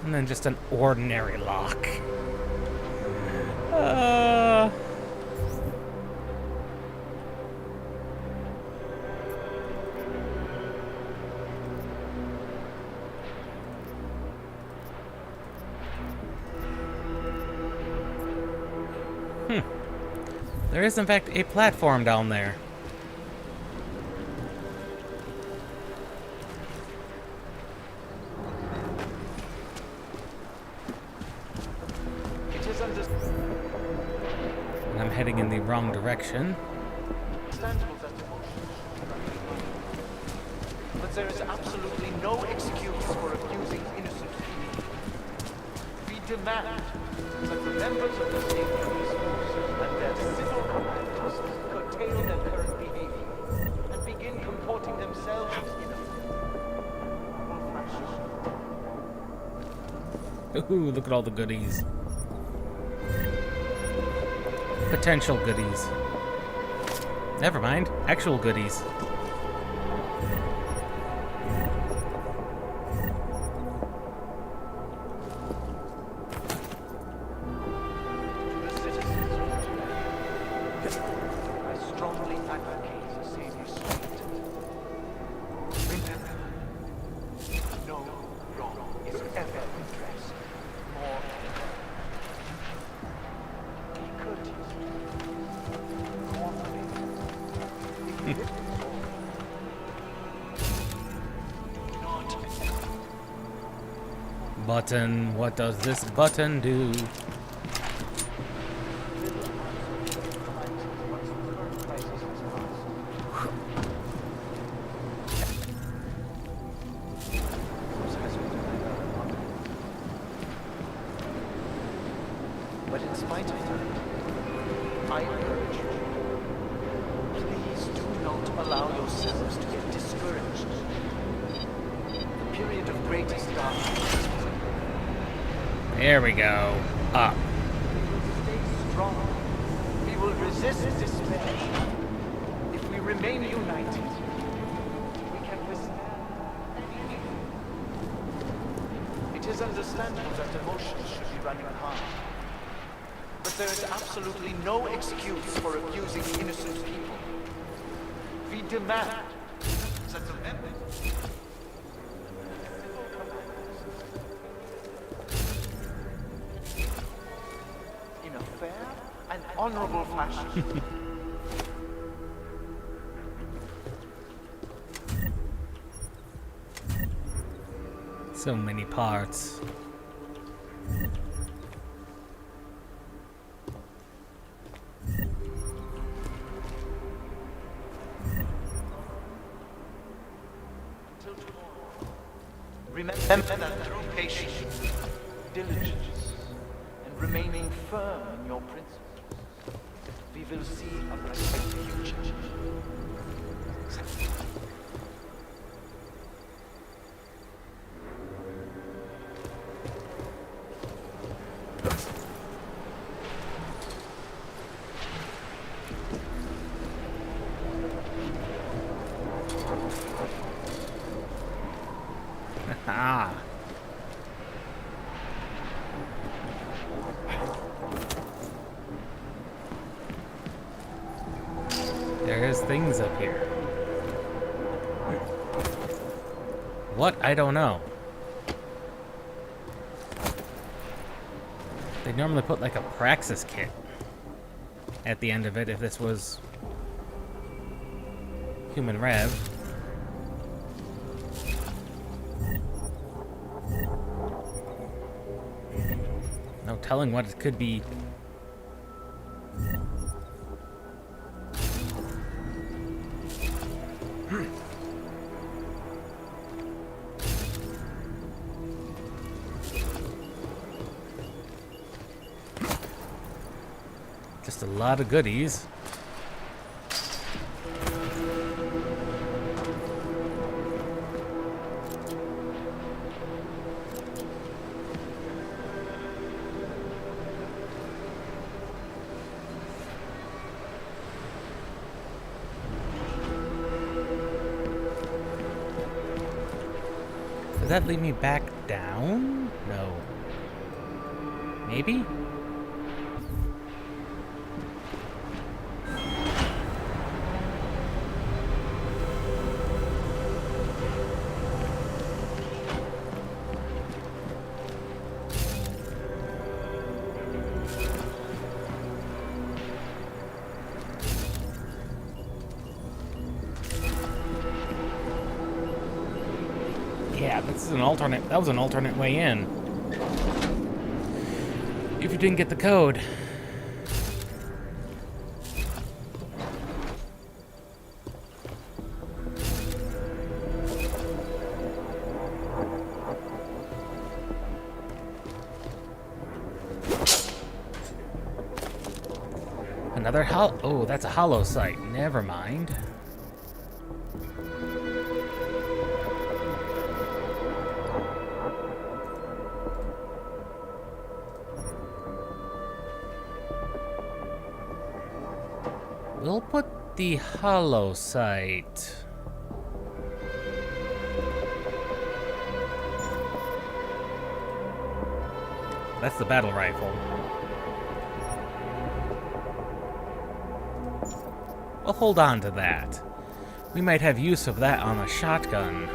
And then just an ordinary lock. There is, in fact, a platform down there. And I'm heading in the wrong direction. But there is absolutely no excuse for abusing innocent people. We demand that the members of the state police forces and their civil commanders curtail their current behavior and begin comporting themselves in a Ooh, look at all the goodies. Potential goodies. Never mind, actual goodies. Button, what does this button do? But in spite of that, I urge you, please do not allow yourselves to get discouraged. The period of greatest darkness. There we go. Up. Stay strong. We will resist despair. If we remain united, we can withstand anything. It is understandable that emotions should be running high. But there is absolutely no excuse for abusing innocent people. We demand that the members in a fair and honorable fashion. So many parts. Remember that through patience, diligence, and remaining firm in your principles, we will see a bright future. Ah. There's things up here. What? I don't know. They normally put like a Praxis kit at the end of it if this was Human Rev. No telling what it could be. Just a lot of goodies. Does that lead me back down? No. Maybe? Yeah, this is an alternate. That was an alternate way in. If you didn't get the code. Another oh, that's a hollow site. Never mind. We'll put the hollow site. That's the battle rifle. We'll hold on to that. We might have use of that on a shotgun.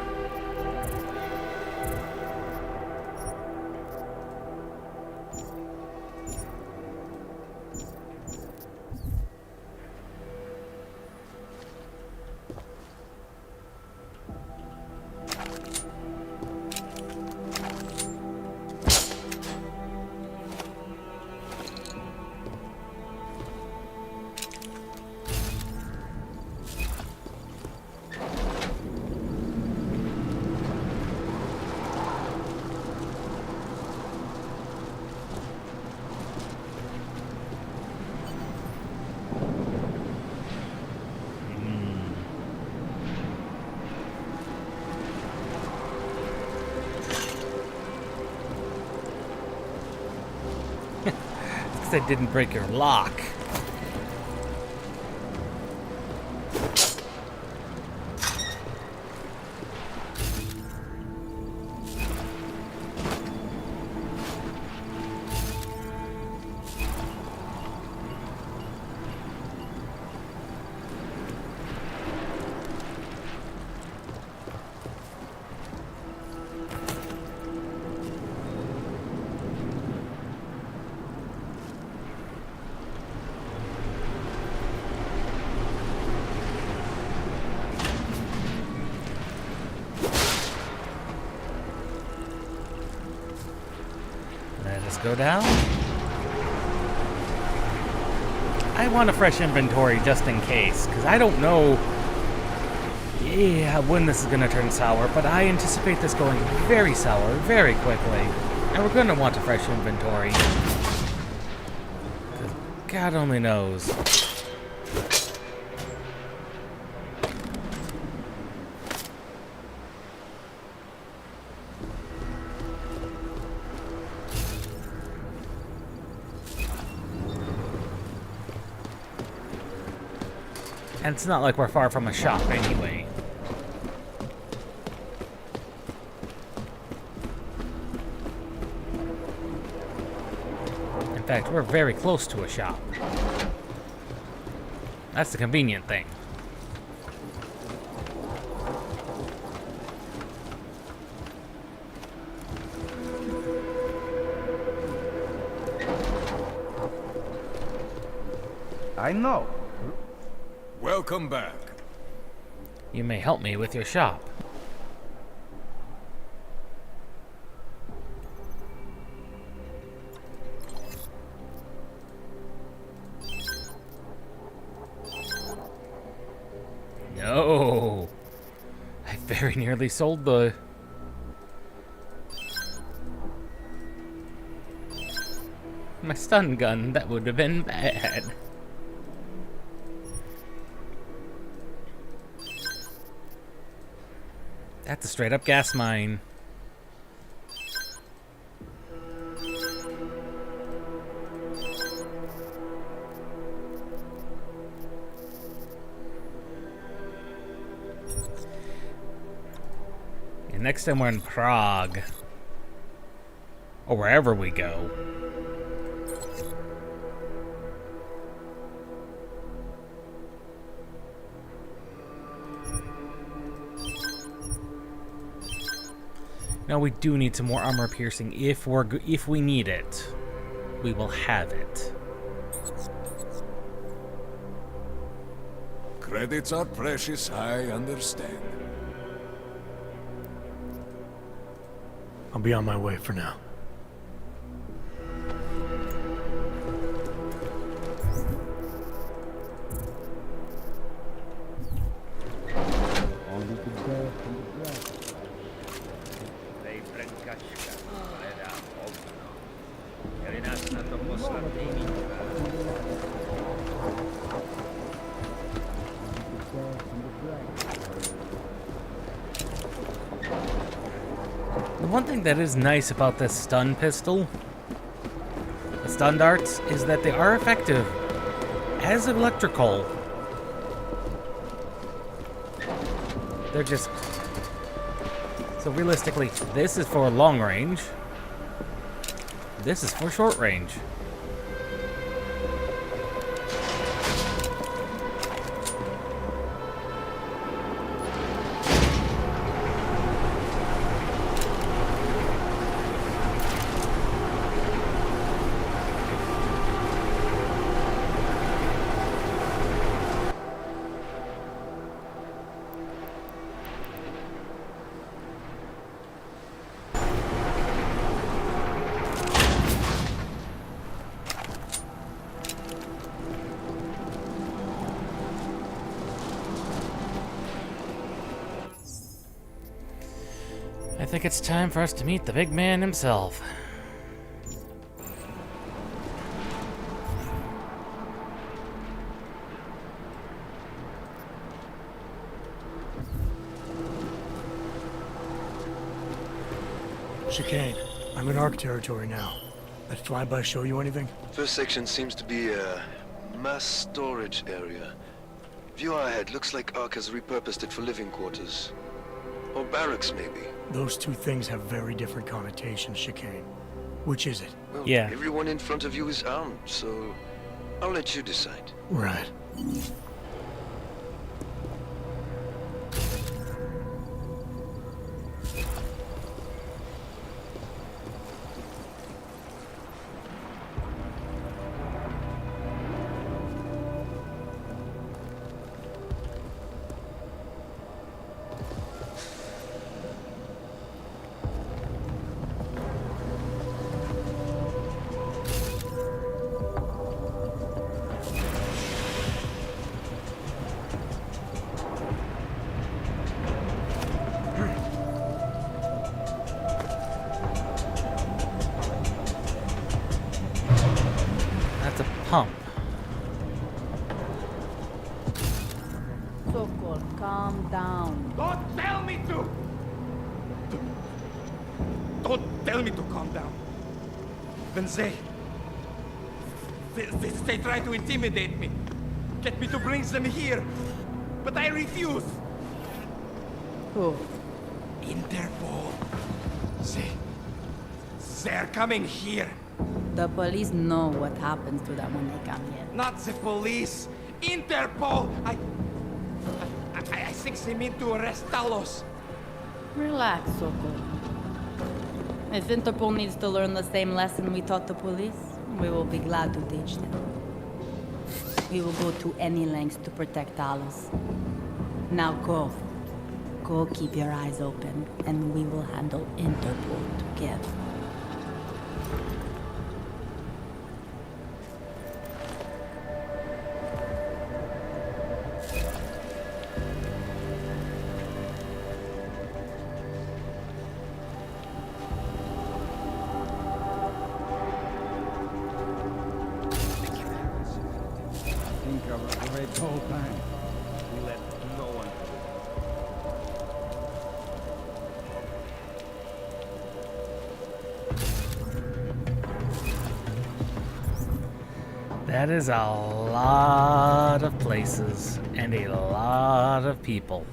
That didn't break your lock. Go down. I want a fresh inventory just in case, because I don't know when this is going to turn sour, but I anticipate this going very sour very quickly, and we're going to want a fresh inventory. God only knows. And it's not like we're far from a shop anyway. In fact, we're very close to a shop. That's the convenient thing. I know. Welcome back. You may help me with your shop. No. I very nearly sold the... my stun gun, that would have been bad. That's a straight up gas mine. And next time we're in Prague. Or wherever we go. Now we do need some more armor piercing if we need it. We will have it. Credits are precious, I understand. I'll be on my way for now. The one thing that is nice about this stun pistol, the stun darts, is that they are effective as electrical. They're just... So realistically, this is for long range. This is for short range. I think it's time for us to meet the big man himself. Chicane, I'm in Ark territory now. That flyby show you anything? First section seems to be a mass storage area. View ahead, looks like Ark has repurposed it for living quarters. Or barracks, maybe. Those two things have very different connotations, Chicane. Which is it? Well, yeah. Everyone in front of you is armed, so I'll let you decide. Right. That's a pump. Sokol, calm down. Don't tell me to! Don't tell me to calm down. When they try to intimidate me, get me to bring them here, but I refuse. Who? Interpol. They're coming here. The police know what happens to them when they come here. Not the police. Interpol. I think they mean to arrest Talos. Relax, Sokol. If Interpol needs to learn the same lesson we taught the police, we will be glad to teach them. We will go to any lengths to protect Talos. Now go. Go keep your eyes open, and we will handle Interpol together. That is a lot of places and a lot of people.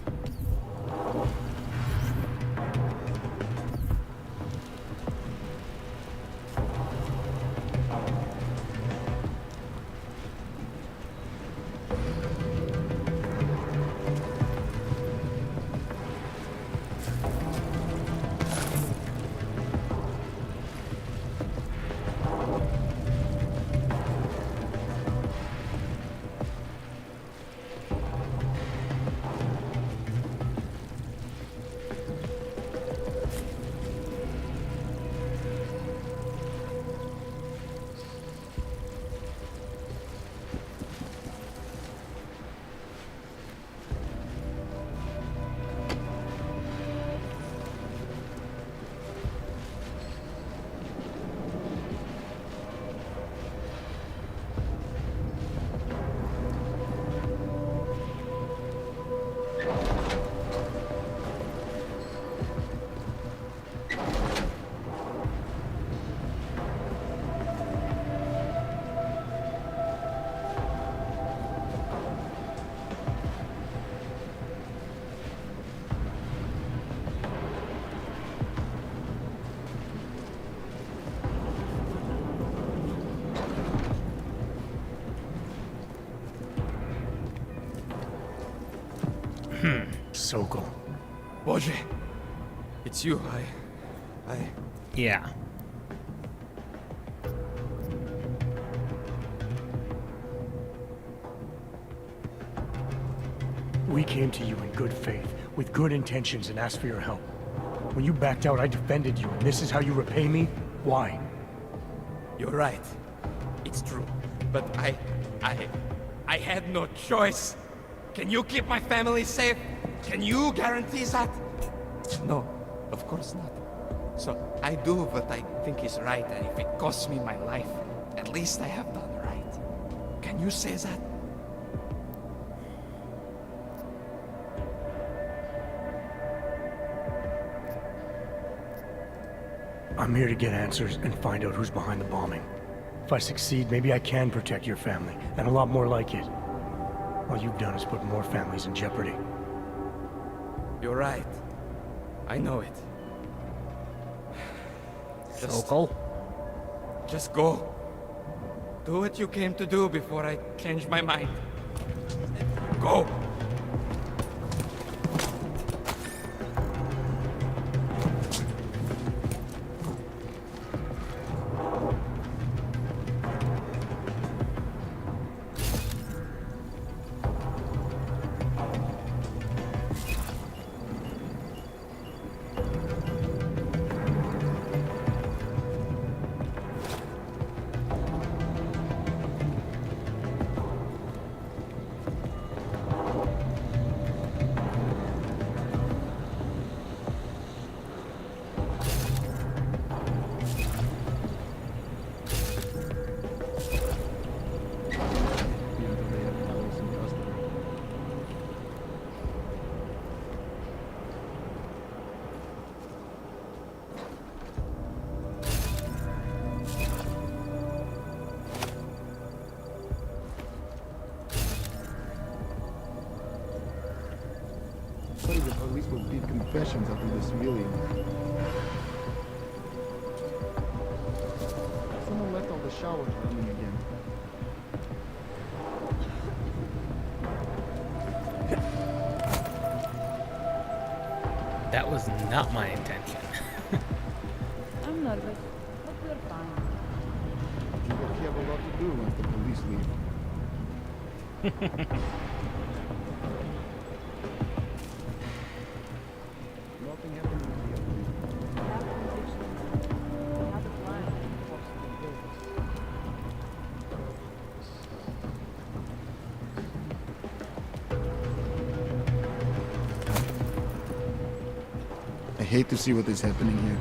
Sokol. Boże, it's you. Yeah. We came to you in good faith, with good intentions, and asked for your help. When you backed out, I defended you, and this is how you repay me? Why? You're right. It's true. But I had no choice. Can you keep my family safe? Can you guarantee that? No, of course not. So I do what I think is right, and if it costs me my life, at least I have done right. Can you say that? I'm here to get answers and find out who's behind the bombing. If I succeed, maybe I can protect your family, and a lot more like it. All you've done is put more families in jeopardy. You're right. I know it. Sokol? Just go. Do what you came to do before I change my mind. Go! Funny the police will beat confessions after this civilian. Someone left all the showers running again. That was not my intention. I'm nervous, but we're fine. You guys have a lot to do once the police leave. Nothing happened with the other. I have convictions. I have a plan to force the business. I hate to see what is happening here.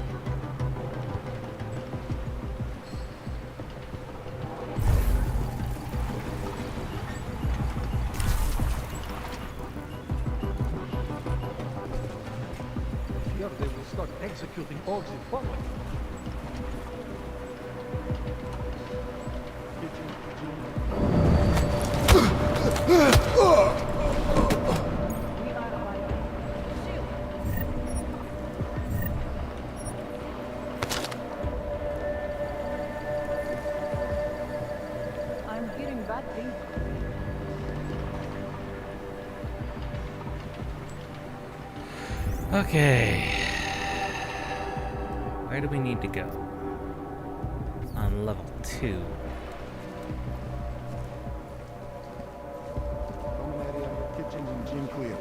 Here they will start executing orcs in public. It I'm hearing bad things. Okay. Where do we need to go? On level 2. Common area, kitchens and gym clear.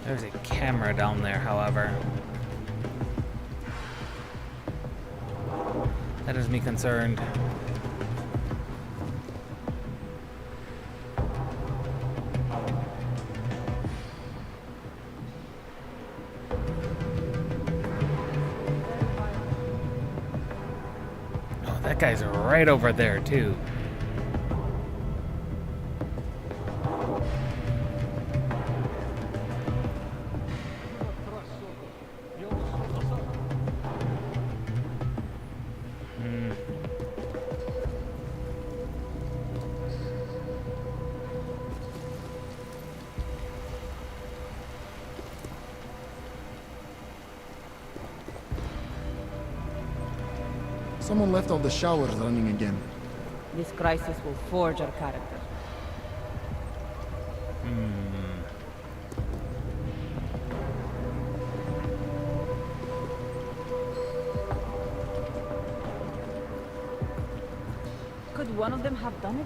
There's a camera down there, however. That has me concerned. Oh, that guy's right over there, too. Someone left all the showers running again. This crisis will forge our character. Could one of them have done it?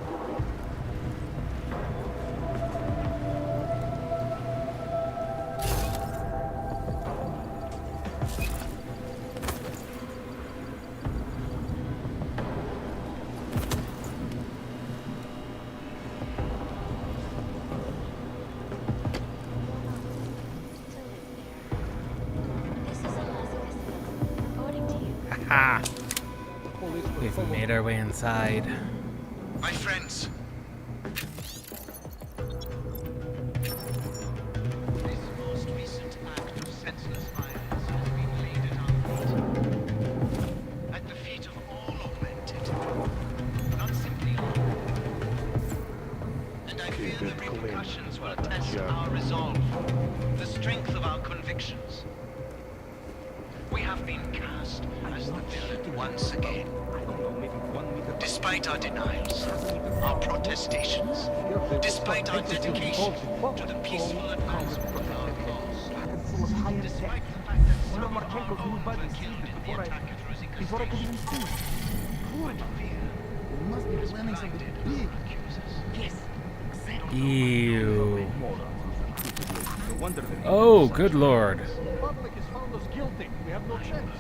Ha! We've made our way inside. My friends, this most recent act of senseless violence has been laid at our feet. At the feet of all augmented, not simply all. And I fear the repercussions will test our resolve, the strength of our convictions. We have been cast as the villain once again. Despite our denials, our protestations, despite our dedication to the peaceful advancement of our cause, despite the fact that some of our own were killed in the attack at Rosica Station, but fear has blinded our accusers. Ew. Oh, good lord. The public has found us guilty. We have no chance.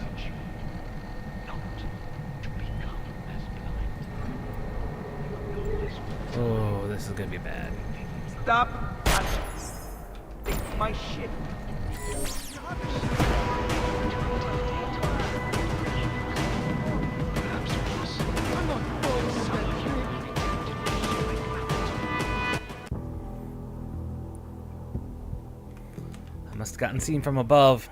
Oh, this is gonna be bad. Stop touching my shit. I must have gotten seen from above.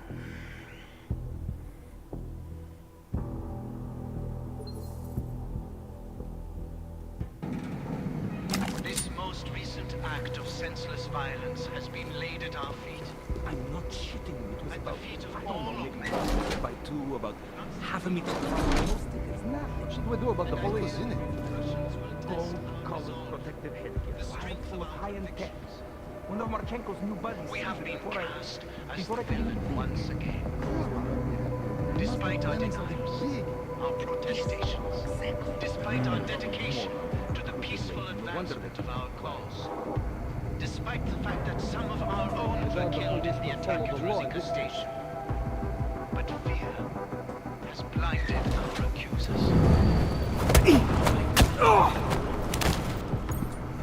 This most recent act of senseless violence has been laid at our feet. I'm not shitting you. It was At the about, feet of I all don't know, maybe augmented. by two, about half a meter. Most tickets, nothing. What should we do about the police? Gold colored protective headgear, full of high-end tech. One of Marchenko's new buddies. We have been cast as before the I can villain once again. Despite our denials, our protestations, despite our dedication to the peaceful advancement of our cause, despite the fact that some of our own were killed in the attack at Rosica Station, but fear has blinded our accusers. In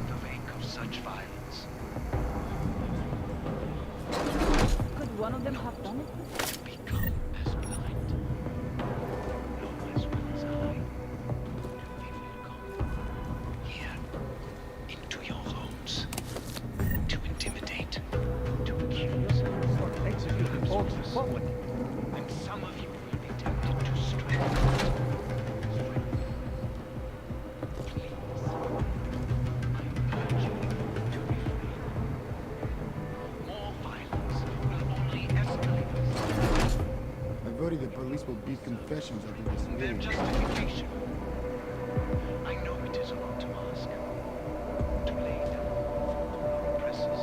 the wake of such violence, Could one of them have done it? become as blind, nor as well as I. They will come here into your homes to intimidate, to accuse, Executing orders. us will beat confessions out of this Their little. justification. I know it is a lot to ask. To lay down our oppressors.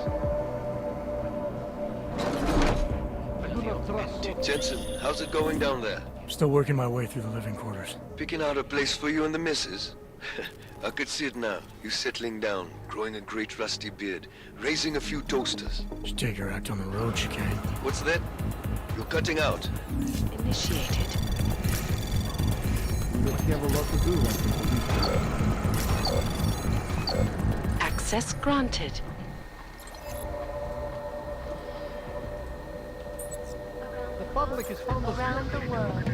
Jensen, how's it going down there? Still working my way through the living quarters. Picking out a place for you and the missus? I could see it now. You settling down, growing a great rusty beard, raising a few toasters. Should take her out on the road, she can. What's that? You're cutting out. Initiated. We have a lot to do. Access granted. The public is fond of Around the world.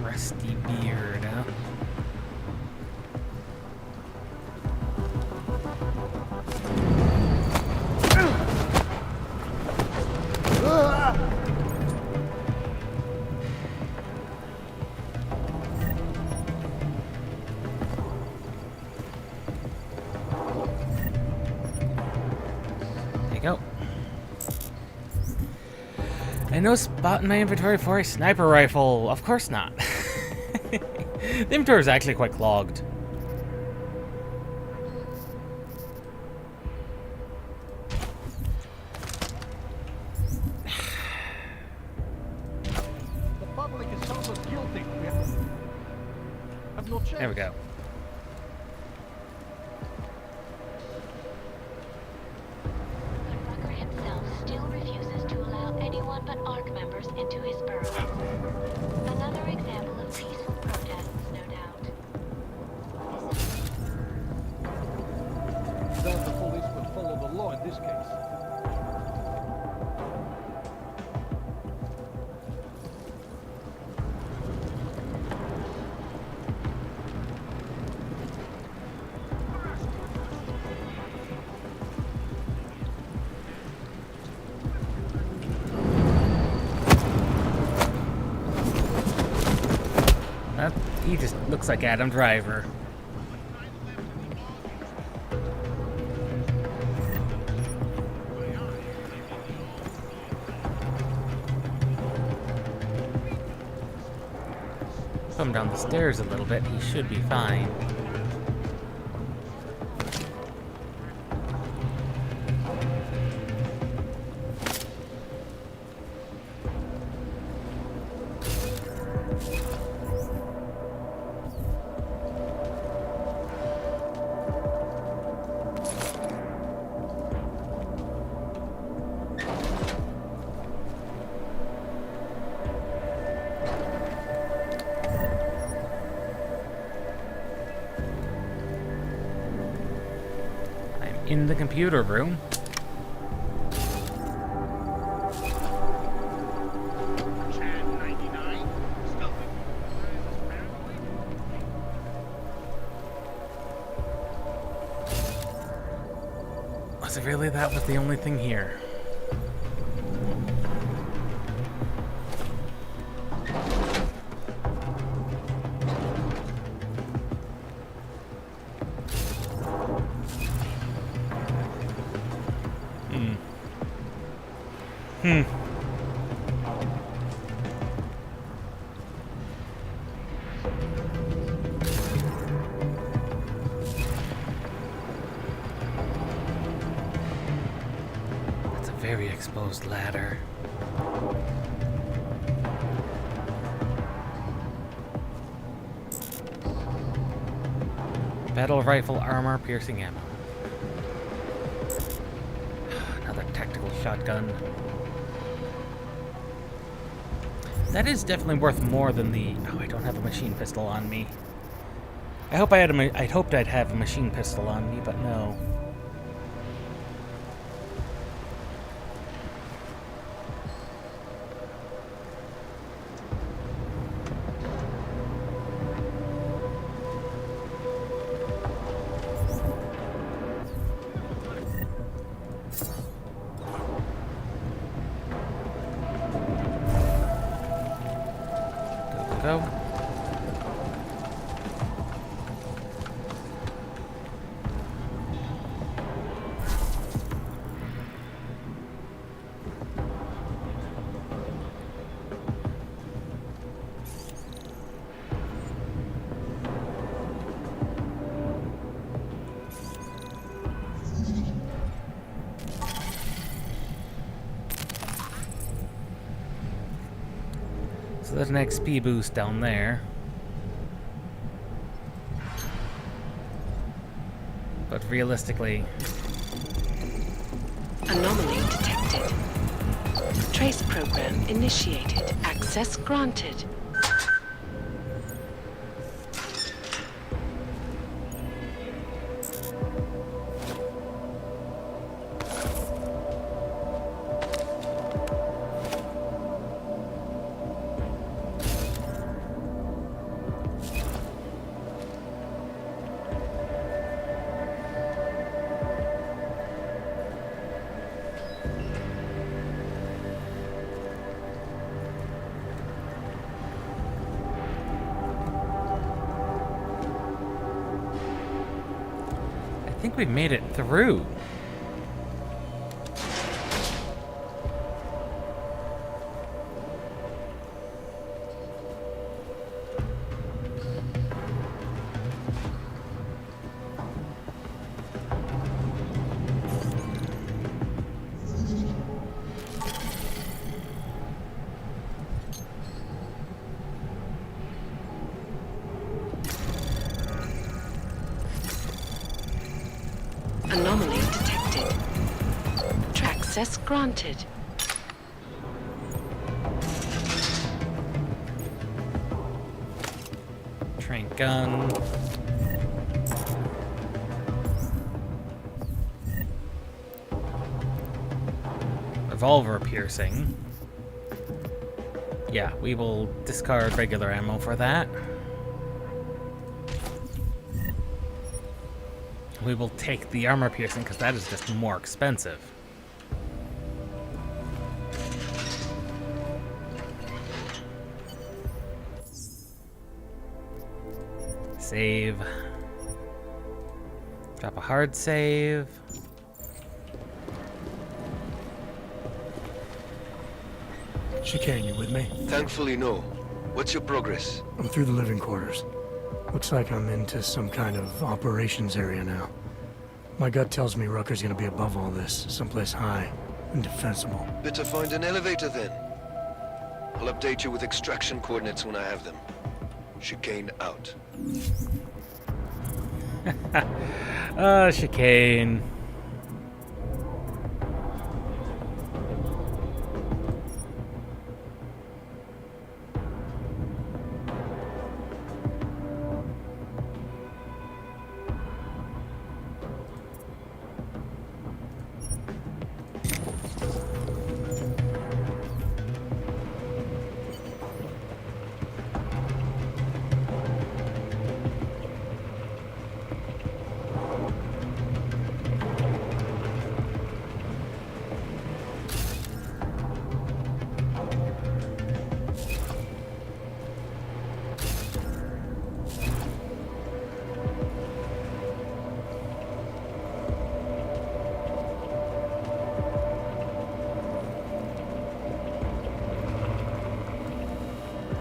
Rusty beard, huh? There you go. I no spot in my inventory for a sniper rifle. Of course not. The inventory is actually quite clogged. The public is found us guilty. We have no chance. There we go. Rucker himself still refuses to allow anyone but ARC members into his burrow. Another example of peaceful protests, no doubt. That the police will follow the law in this case. He just looks like Adam Driver. Come down the stairs a little bit, he should be fine. In the computer room. Was it really that was the only thing here? That's a very exposed ladder. Battle rifle armor, piercing ammo. Another tactical shotgun. That is definitely worth more than the... Oh, I don't have a machine pistol on me. I hope I'd hoped I'd have a machine pistol on me, but no. Go. So there's an XP boost down there. But realistically... Anomaly detected. Trace program initiated. Access granted. I think we've made it through. Anomaly detected. Access granted. Train gun. Revolver piercing. Yeah, we will discard regular ammo for that. We will take the armor piercing because that is just more expensive. Save. Drop a hard save. Chicane, you with me? Thankfully, no. What's your progress? I'm through the living quarters. Looks like I'm into some kind of operations area now. My gut tells me Rucker's gonna be above all this, someplace high and defensible. Better find an elevator then. I'll update you with extraction coordinates when I have them. Chicane out. Chicane.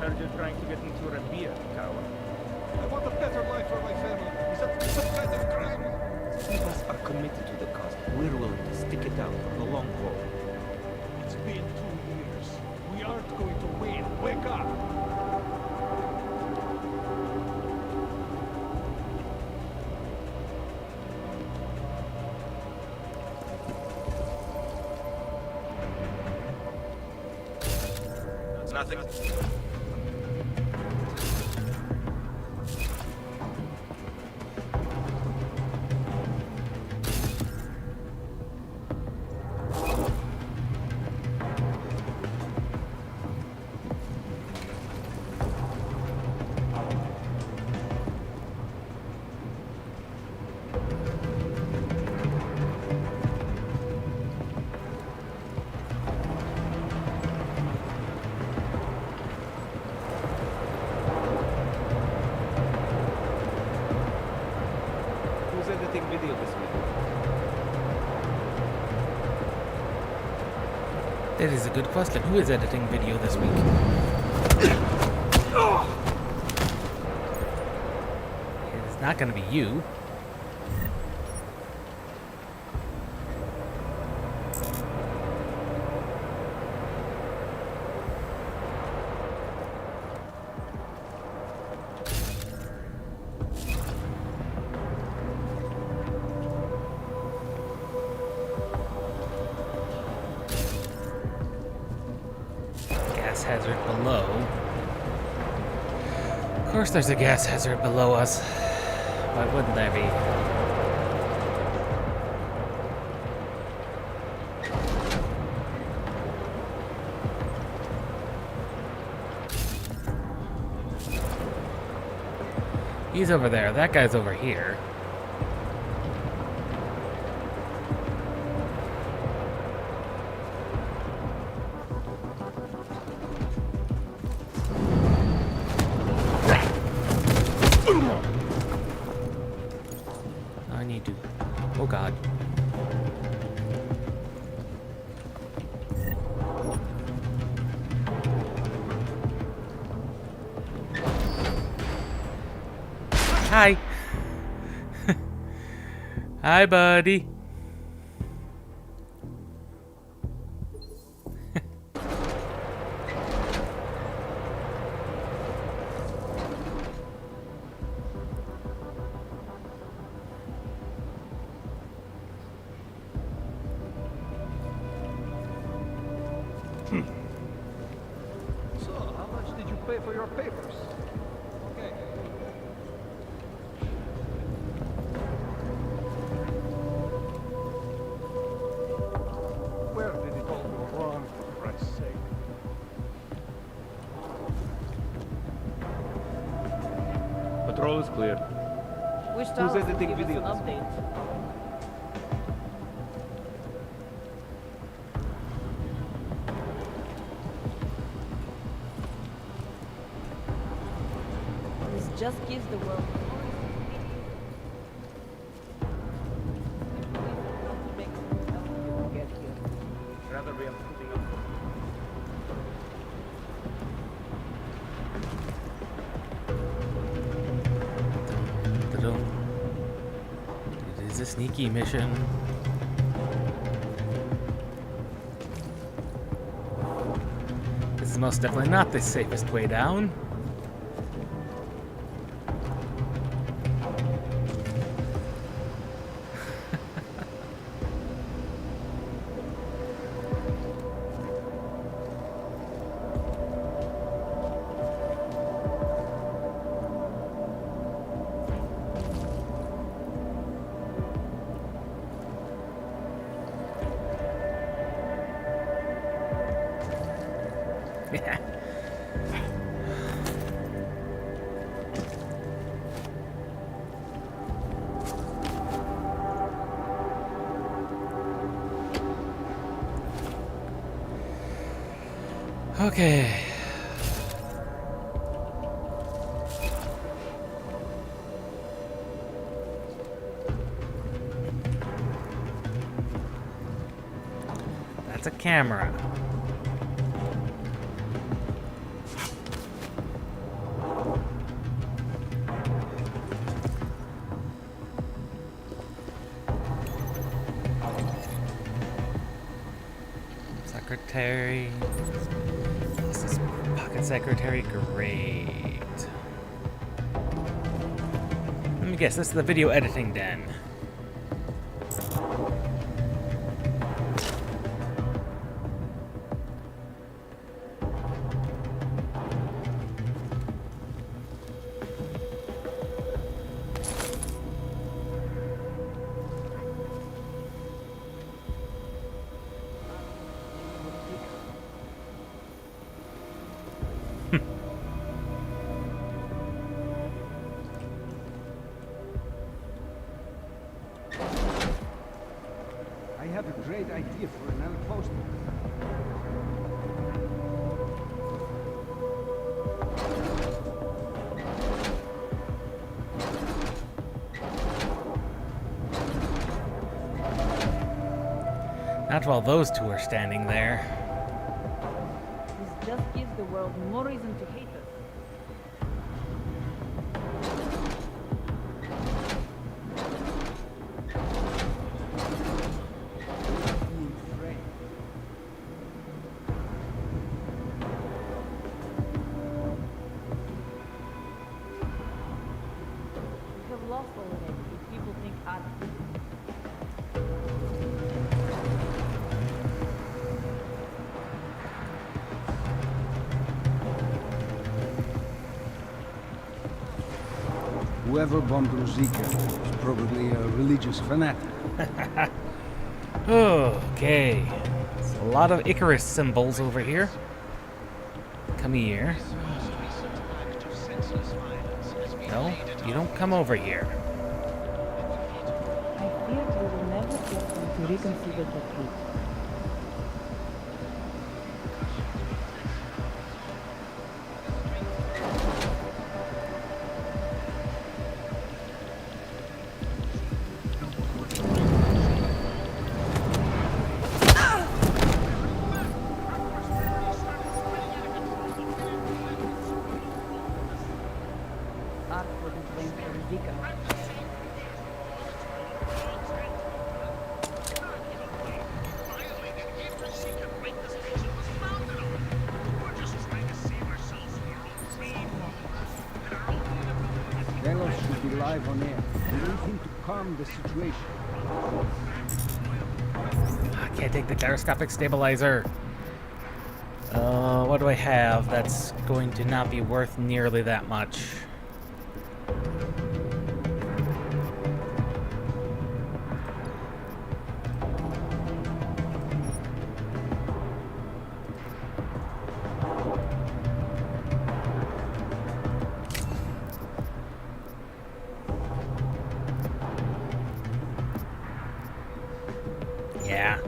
Heard you're trying to get into a beer tower. I want a better life for my family. Is that some kind of crime? Some of us are committed to the cause. We're willing to stick it out for the long haul. It's been 2 years. We aren't going to win. Wake up! Nothing. Who's editing video this week? That is a good question. Who is editing video this week? It's not going to be you. hazard below. Of course there's a gas hazard below us. Why wouldn't there be? He's over there. That guy's over here. I need to... Oh god. Hi. Hi, buddy. So, how much did you pay for your papers? Okay. Where did it all go wrong, for Christ's sake? Patrol is clear. Which Who's tower editing give us an videos? update? This just gives the world. Rather we are putting up. It is a sneaky mission. This is most definitely not the safest way down. Yeah. Okay. That's a camera. Secretary. This is Pocket Secretary. Great. Let me guess, this is the video editing den. I have a great idea for an outpost. Not while those two are standing there. This just gives the world more reason to hate us. We have lost already if people think Adam. Whoever bombed Ruzika was probably a religious fanatic. Okay. There's a lot of Icarus symbols over here. Come here. No, you don't come over here. I fear we will never get them to reconsider the truth. Ark wasn't blamed for Ruzika. Delos should be live on air. We need him to calm the situation. I can't take the gyroscopic stabilizer. What do I have that's going to not be worth nearly that much? Yeah.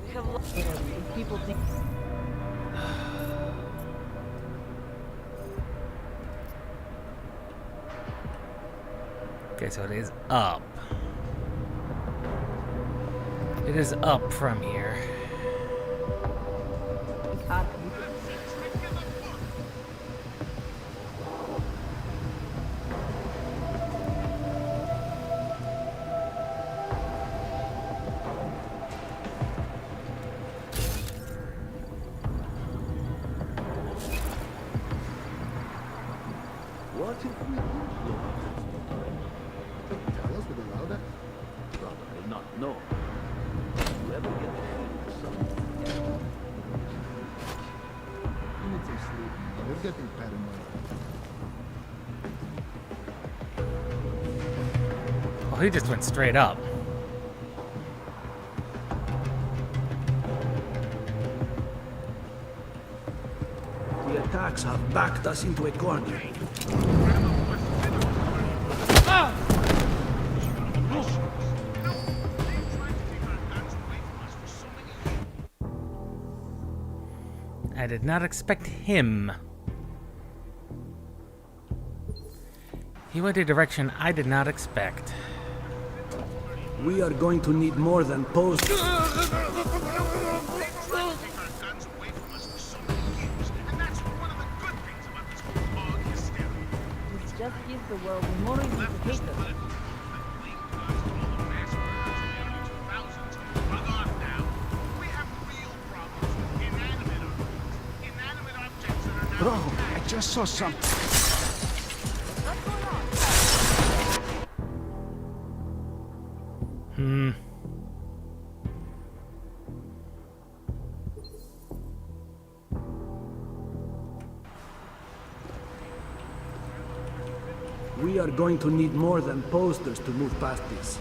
We have lost it already. If people think Okay, so it is up. It is up from here. Ark, What if we do tell us with louder? Probably not, no. You ever get the feeling something? You need some sleep. We're getting paranoid. Oh, he just went straight up. The attacks have backed us into a corner. I did not expect him. He went a direction I did not expect. We are going to need more than post. this just gives the world more reason to hate us. Bro, I just saw something. We are going to need more than posters to move past this.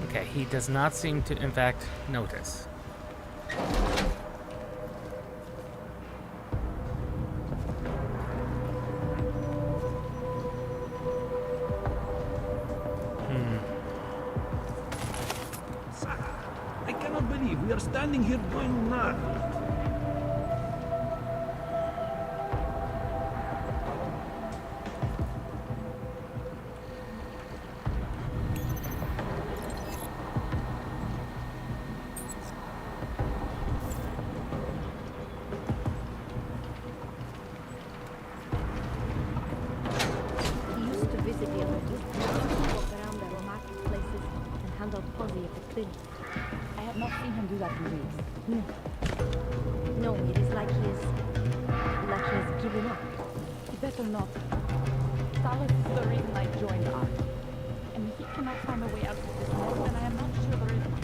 Okay, he does not seem to, in fact, notice. I cannot believe we are standing here doing nothing. He used to visit the other districts, walk around the marketplaces, and hand out posse at the clinic. I have not seen him do that in weeks. No, it is like he has given up. better not. Talos is the reason I joined Ark. And if he cannot find a way out of this mess, then I am not sure there is one.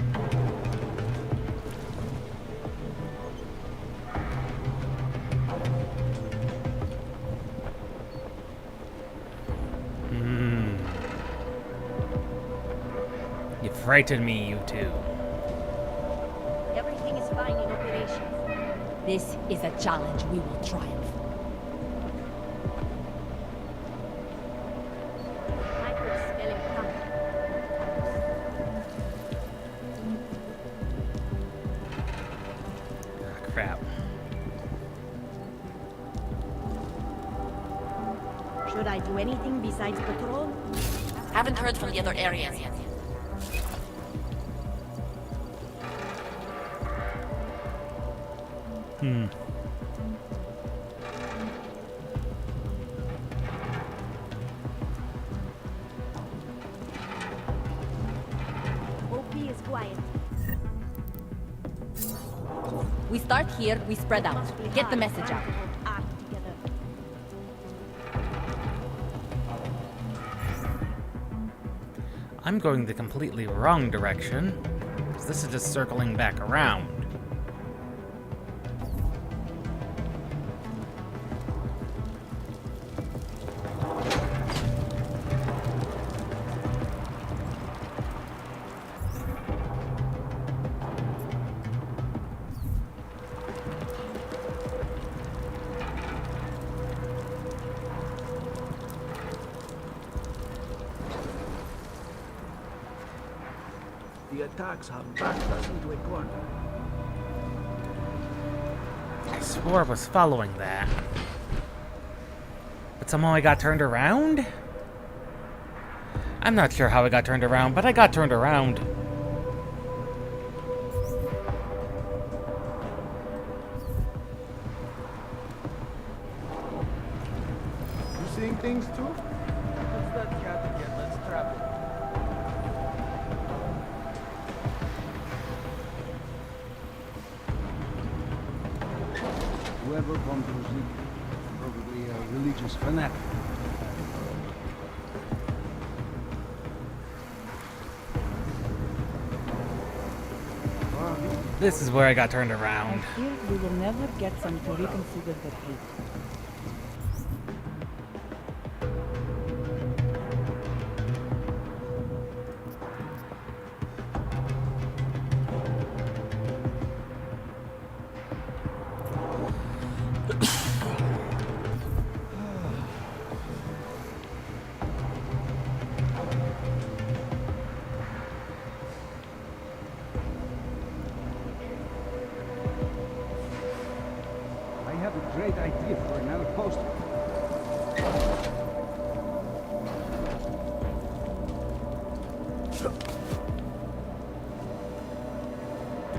You frightened me, you two. Everything is fine in operation. This is a challenge we will triumph. I could smell it coming. Ah, crap. Should I do anything besides patrol? Haven't heard from the other areas yet. OP is quiet. We start here, we spread out. Get the message out. I'm going the completely wrong direction, because this is just circling back around. The attacks have backed us into a corner. I swore I was following that. But somehow I got turned around? I'm not sure how I got turned around, but I got turned around. You seeing things too? What's that cat again? Let's trap it. Whoever bombed Rosik, probably a religious fanatic. This is where I got turned around. I fear we will never get some to reconsider their hate. I have a great idea for another poster.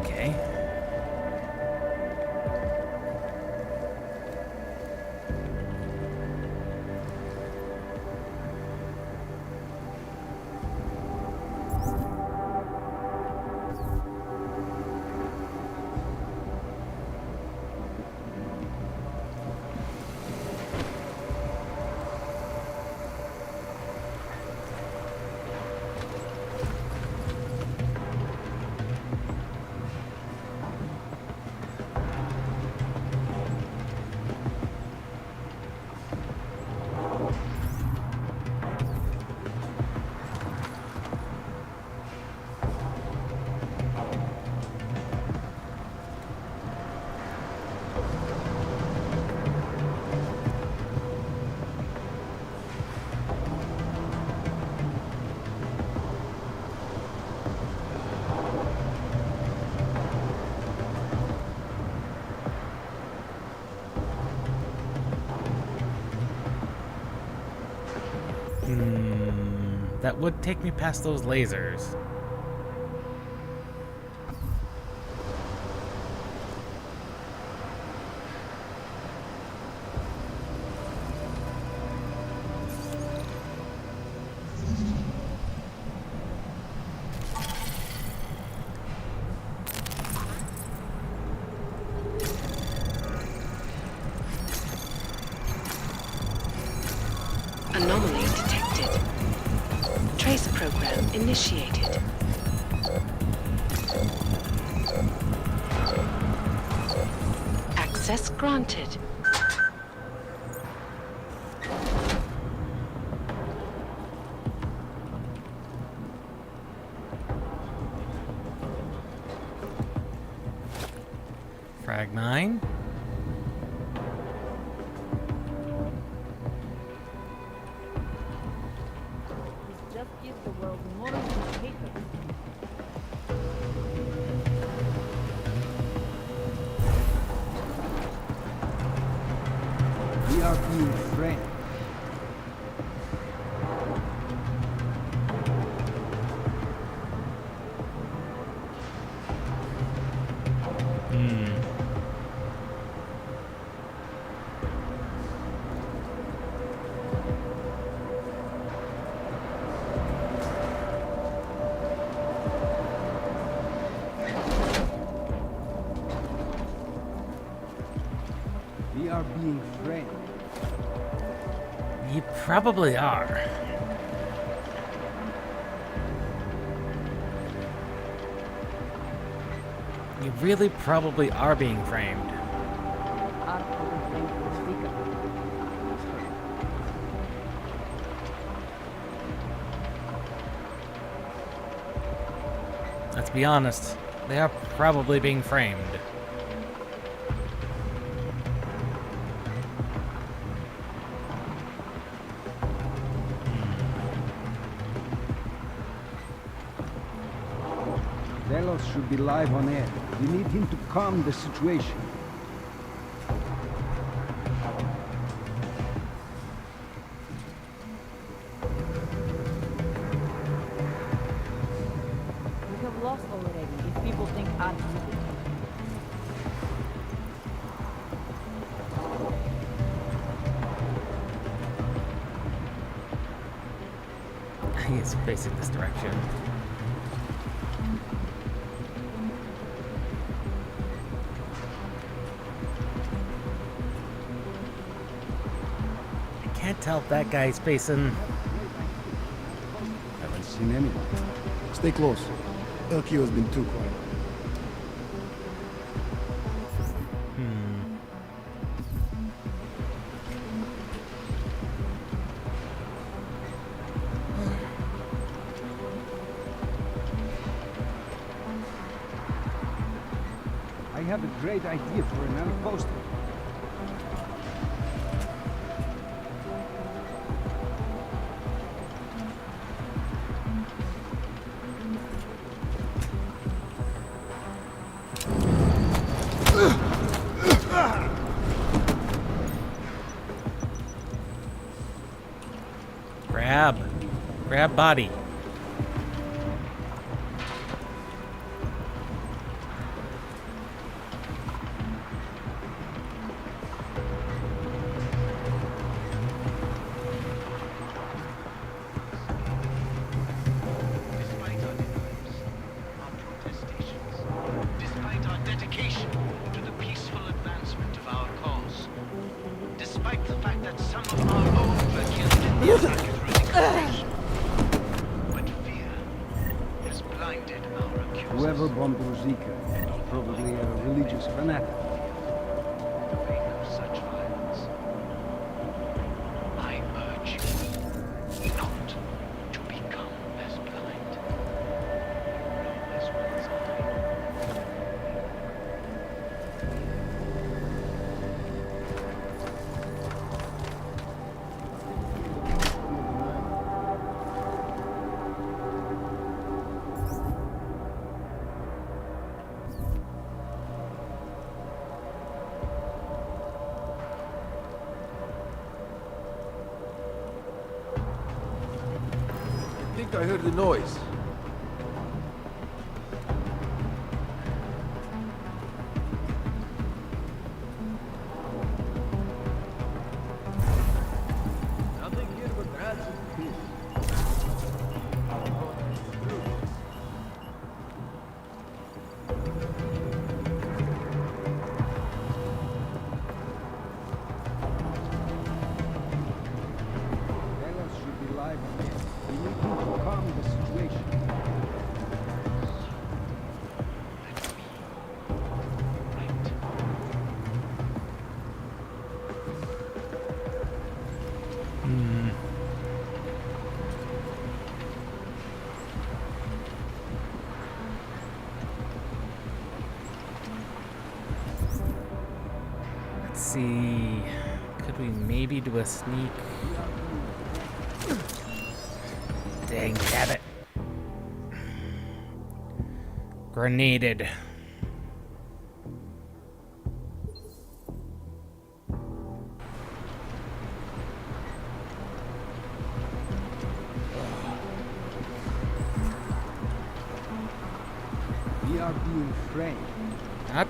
Okay. That would take me past those lasers. initiated. Access granted. Frag 9. This just gives the world more than paper. We are being framed. We are being framed. You probably are. You really probably are being framed. Let's be honest, they are probably being framed. Delos should be live on air. We need him to calm the situation. We have lost already if people think I'm stupid. He's facing this direction. I can't tell if that guy's facing. Haven't seen anyone. Stay close. LQ has been too quiet. I have a great idea for another poster. Grab body. Despite our denials, our protestations, despite our dedication to the peaceful advancement of our cause, despite the fact that some of our own were killed in the attack at Rosicrucian, but fear has blinded our accusers. Whoever bombed Rosika was probably a religious fanatic. In the wake of such violence, I urge you not to become as blind as well as I. I think I heard the noise. Nothing here but rats and pigs. Delos should be live on air. We need him to calm the situation. see. Could we maybe do a sneak? Dang nabbit. Grenaded. We are being framed. Not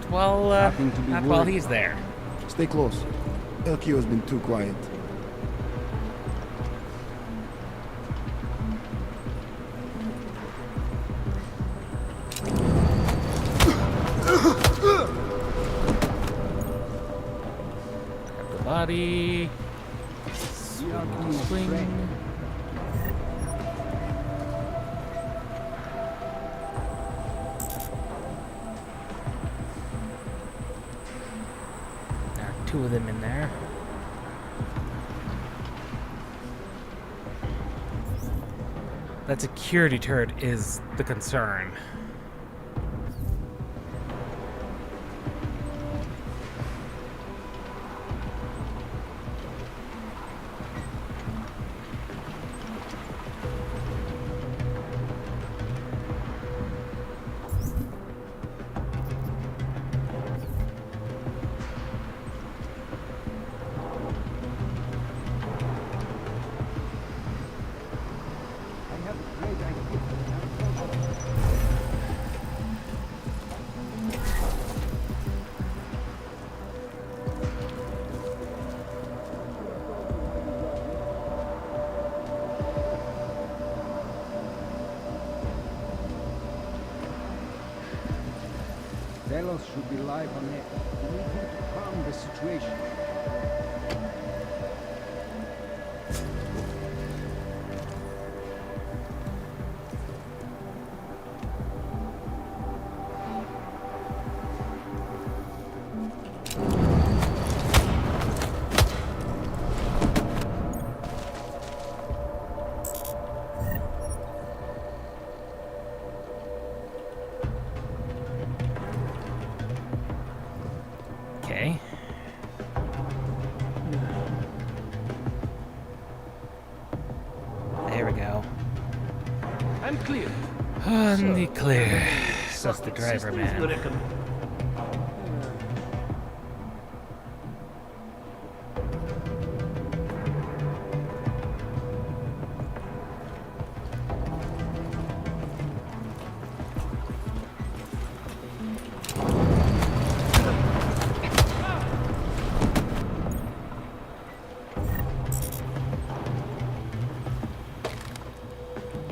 while he's there. Stay close. LQ has been too quiet. Grab the body. We are being framed. There are two of them in there. That security turret is the concern. Delos should be live on air. We need him to calm the situation. Okay. There we go. I'm clear. On the clear. Says the What driver systems man. you recommend?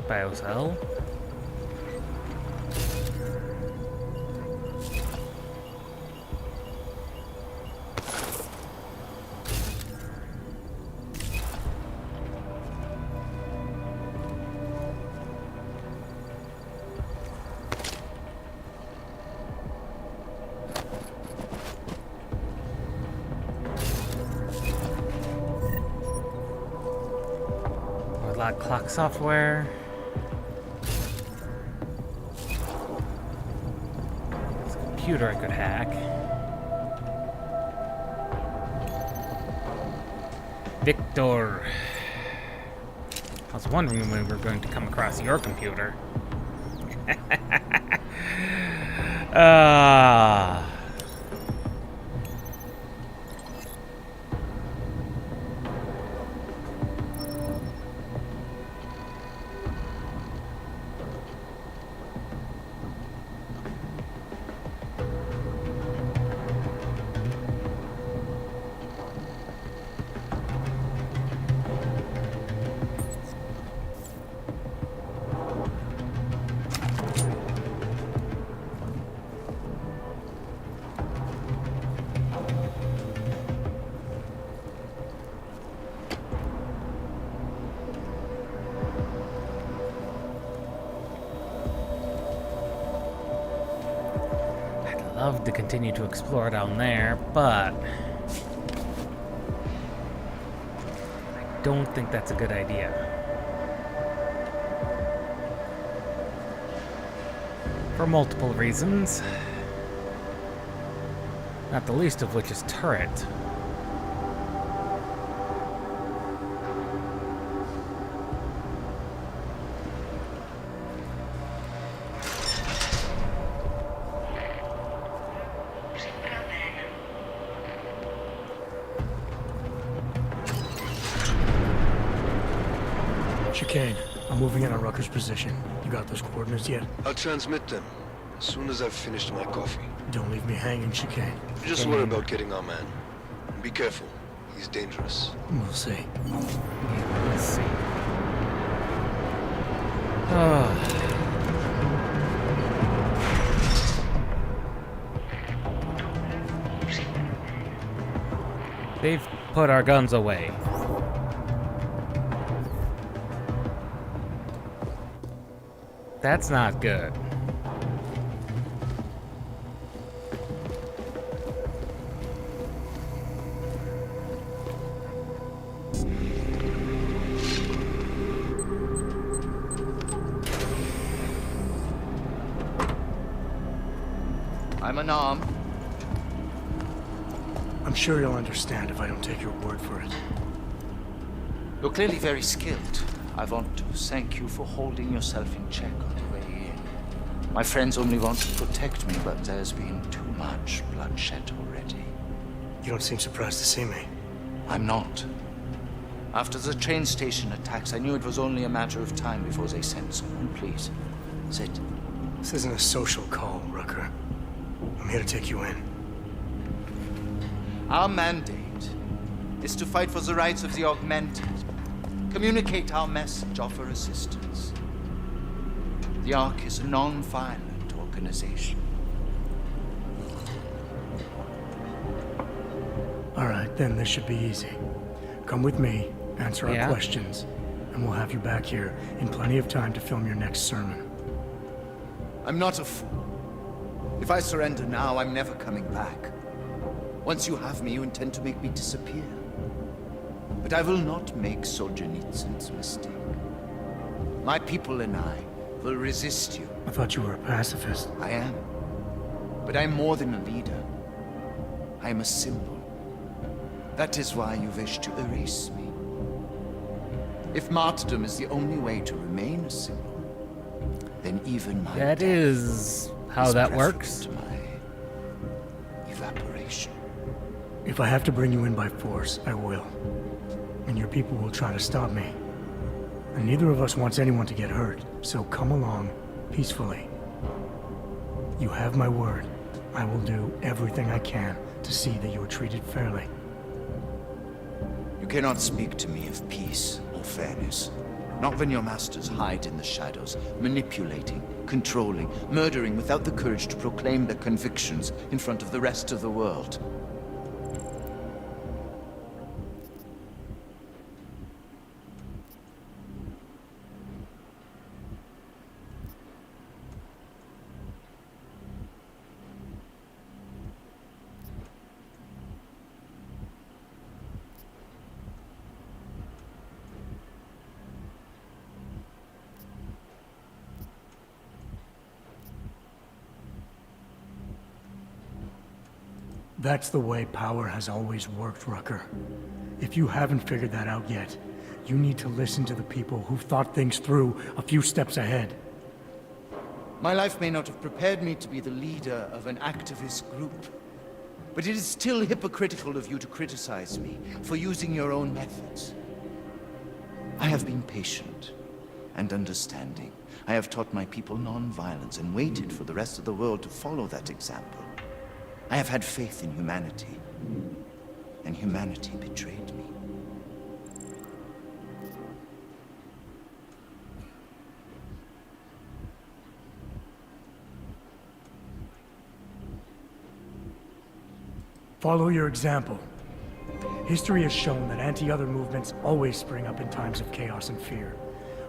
Biocell. Lock clock software. It's a computer I could hack. Victor. I was wondering when we were going to come across your computer. Ah. Love to continue to explore down there, but I don't think that's a good idea. For multiple reasons. Not the least of which is turret. Chicane, I'm moving in on Rucker's position. You got those coordinates yet? I'll transmit them as soon as I've finished my coffee. Don't leave me hanging, Chicane. Just worry about getting our man. And be careful. He's dangerous. We'll see. Let's see. Oh. They've put our guns away. That's not good. I'm unarmed. I'm sure you'll understand if I don't take your word for it. You're clearly very skilled. I want to thank you for holding yourself in check on the way in. My friends only want to protect me, but there's been too much bloodshed already. You don't seem surprised to see me. I'm not. After the train station attacks, I knew it was only a matter of time before they sent someone. Please, sit. This isn't a social call, Rucker. I'm here to take you in. Our mandate is to fight for the rights of the augmented. Communicate our message, offer assistance. The Ark is a non-violent organization. All right, then this should be easy. Come with me, answer our questions, and we'll have you back here in plenty of time to film your next sermon. I'm not a fool. If I surrender now, I'm never coming back. Once you have me, you intend to make me disappear. But I will not make Solzhenitsyn's mistake. My people and I will resist you. I thought you were a pacifist. I am. But I'm more than a leader. I am a symbol. That is why you wish to erase me. If martyrdom is the only way to remain a symbol, then even my That is how that works. To my evaporation. If I have to bring you in by force, I will. And your people will try to stop me. And neither of us wants anyone to get hurt, so come along peacefully. You have my word. I will do everything I can to see that you are treated fairly. You cannot speak to me of peace or fairness. Not when your masters hide in the shadows, manipulating, controlling, murdering without the courage to proclaim their convictions in front of the rest of the world. That's the way power has always worked, Rucker. If you haven't figured that out yet, you need to listen to the people who've thought things through a few steps ahead. My life may not have prepared me to be the leader of an activist group, but it is still hypocritical of you to criticize me for using your own methods. I have been patient and understanding. I have taught my people non-violence and waited for the rest of the world to follow that example. I have had faith in humanity, and humanity betrayed me. Follow your example. History has shown that anti-other movements always spring up in times of chaos and fear.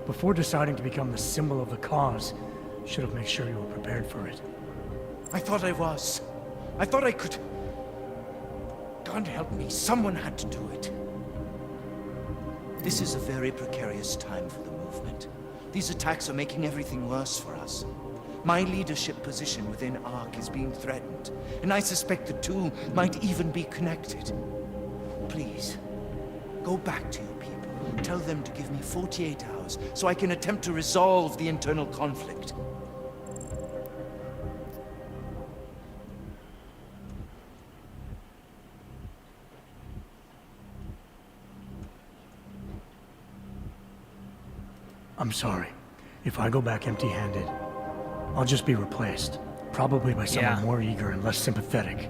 Before deciding to become the symbol of the cause, you should have made sure you were prepared for it. I thought I was. I thought I could. God help me, someone had to do it. This is a very precarious time for the movement. These attacks are making everything worse for us. My leadership position within ARC is being threatened, and I suspect the two might even be connected. Please, go back to your people. Tell them to give me 48 hours so I can attempt to resolve the internal conflict. I'm sorry. If I go back empty-handed, I'll just be replaced. Probably by someone more eager and less sympathetic.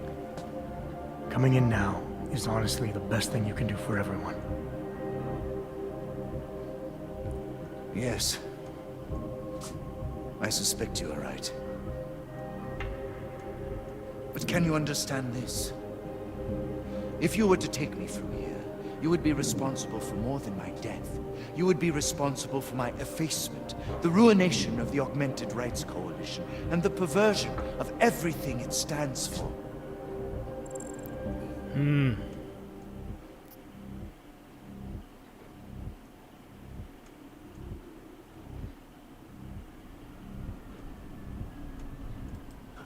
Coming in now is honestly the best thing you can do for everyone. Yes. I suspect you are right. But can you understand this? If you were to take me from here, you would be responsible for more than my death. You would be responsible for my effacement, the ruination of the Augmented Rights Coalition, and the perversion of everything it stands for.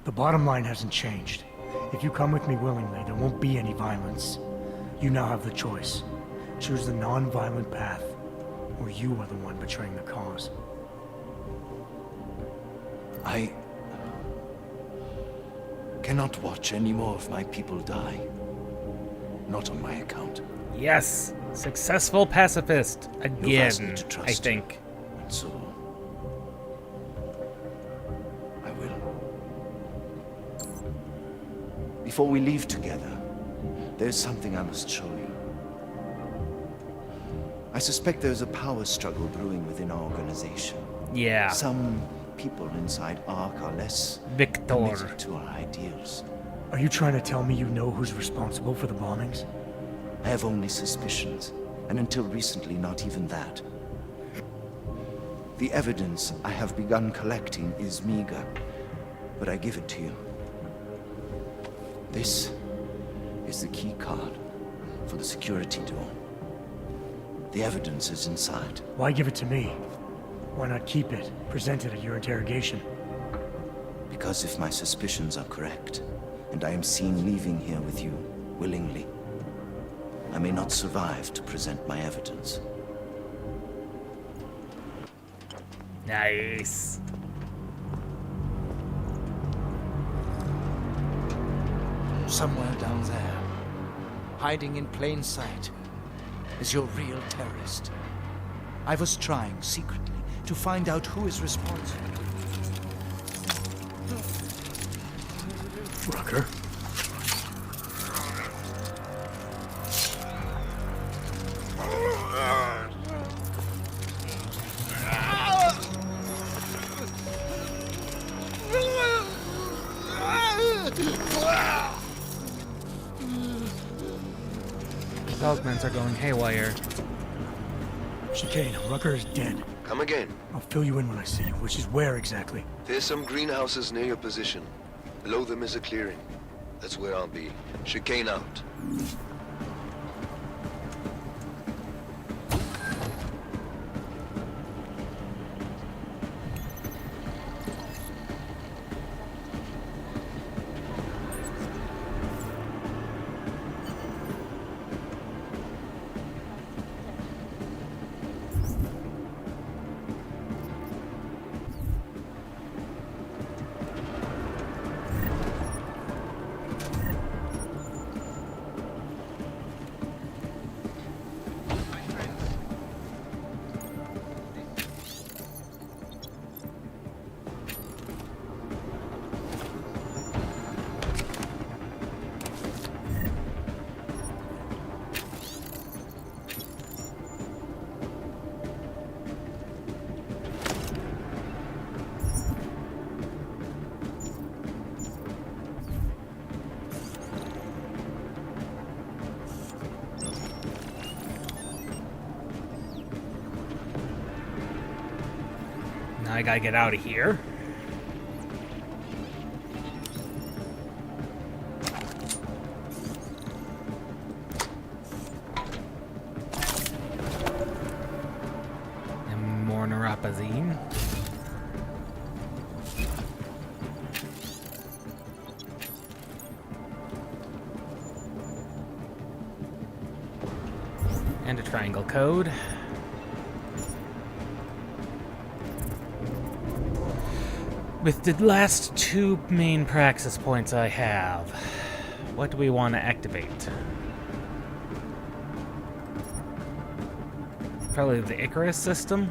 The bottom line hasn't changed. If you come with me willingly, there won't be any violence. You now have the choice. Choose the non-violent path, or you are the one betraying the cause. I cannot watch any more of my people die. Not on my account. Yes, successful pacifist You've asked me again, to trust I think. you, and so I will. Before we leave together, there's something I must show you. I suspect there's a power struggle brewing within our organization. Yeah. Some people inside ARC are less Victor. committed to our ideals. Are you trying to tell me you know who's responsible for the bombings? I have only suspicions, and until recently, not even that. The evidence I have begun collecting is meager, but I give it to you. This is the key card for the security door. The evidence is inside. Why give it to me? Why not keep it, present it at your interrogation? Because if my suspicions are correct, and I am seen leaving here with you, willingly, I may not survive to present my evidence. Nice. Somewhere down there, hiding in plain sight, is your real terrorist. I was trying secretly to find out who is responsible. Rucker? Augments are going haywire. Chicane, Rucker is dead. Come again. I'll fill you in when I see you, which is where exactly? There's some greenhouses near your position. Below them is a clearing. That's where I'll be. Chicane out. Now I gotta get out of here. And more neuropazine. And a triangle code. With the last two main praxis points I have, what do we want to activate? Probably the Icarus system?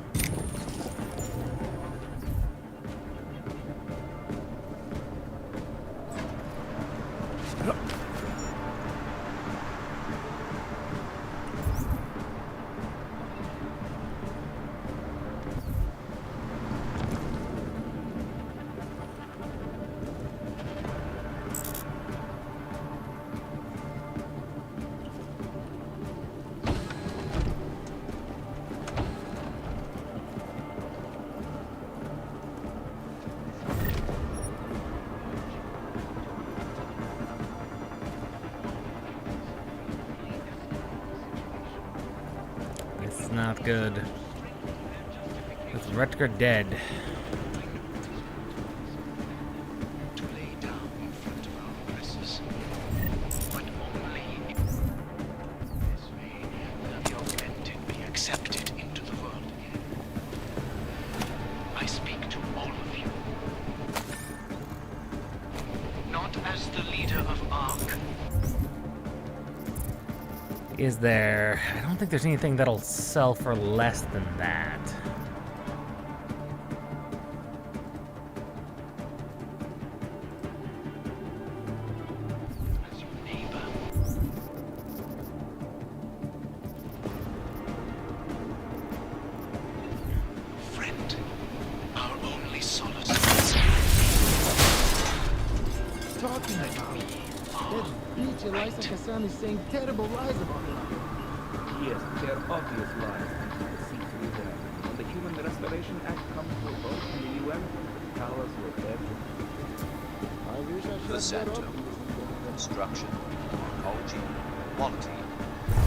It's not good. With Rutger dead. To lay down in front of our oppressors, but only this way will the augmented be accepted into the world again. I speak to all of you, not as the leader of Ark. Is there... I don't think there's anything that'll sell for less than that. As your neighbor. Friend, our only solace. Talking about it. That bitch Eliza Kassan is saying terrible lies about her. Yes, they're obvious lies. You can see through them. When the Human Restoration Act comes to a vote in the UN, Talos will dead. I wish I should The have center. up. Construction, ecology, quality,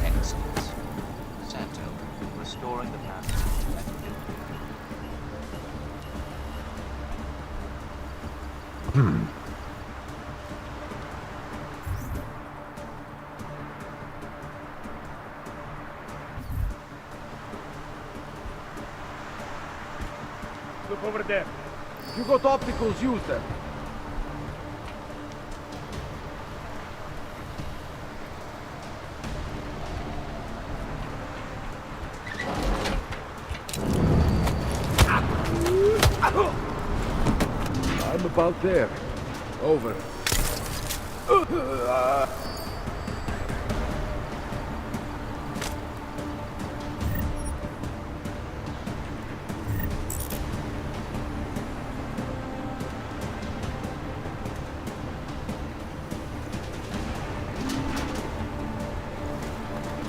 excellence. Santo, restoring the past. Look over there. You got opticals, use them. I'm about there. Over.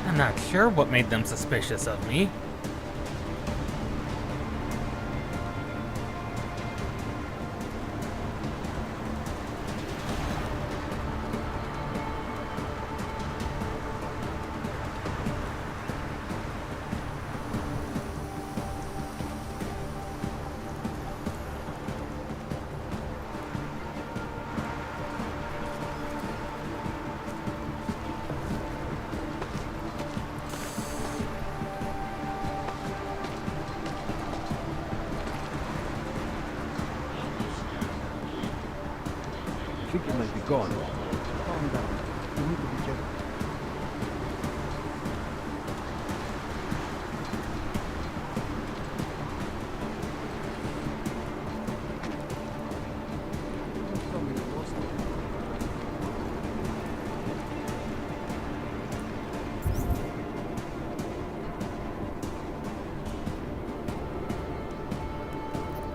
I'm not sure what made them suspicious of me. I think it might be gone. Calm down. You need to be careful. Don't tell me you lost it.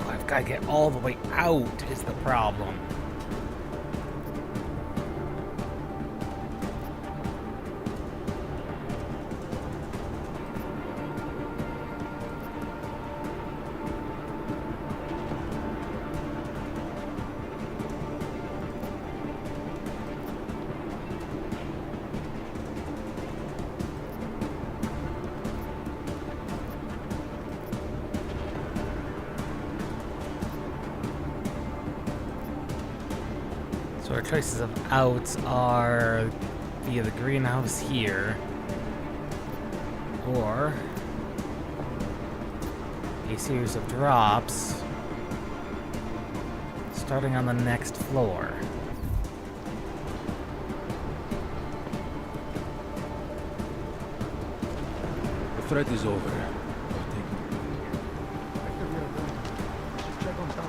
Oh, I've got to get all the way out is the problem. So our choices of outs are via the greenhouse here, or a series of drops starting on the next floor. The threat is over. After we are done, we should check on Talos.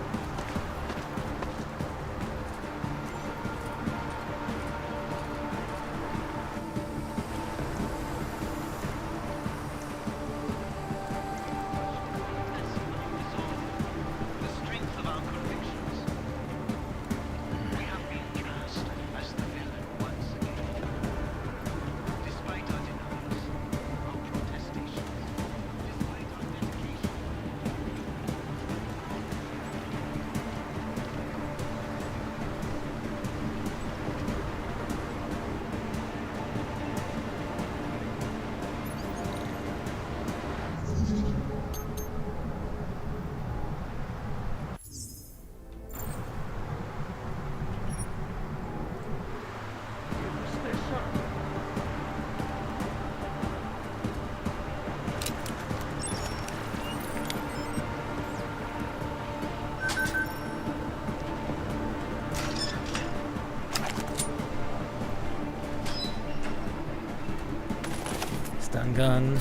Gun.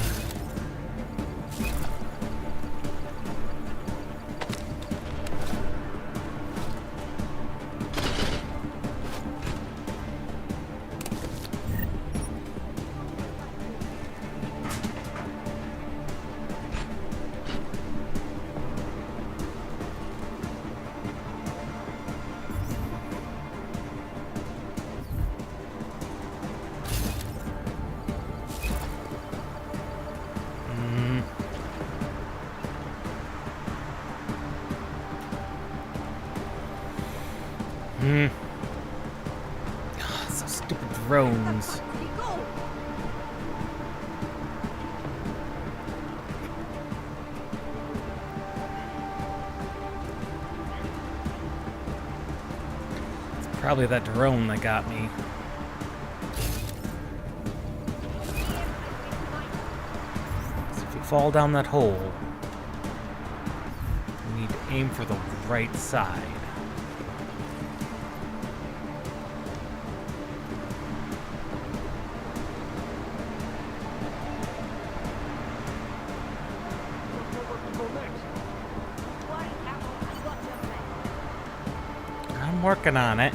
So stupid drones. It's probably that drone that got me. So if you fall down that hole, you need to aim for the right side. I'm working on it.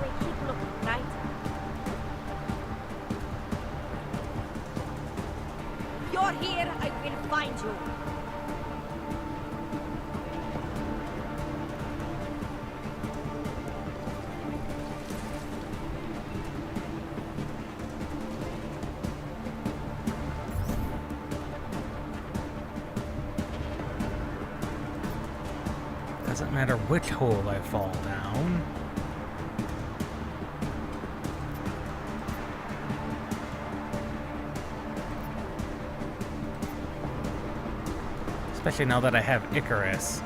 We keep looking right. You're here, I will find you. Doesn't matter which hole I fall down. Especially now that I have Icarus.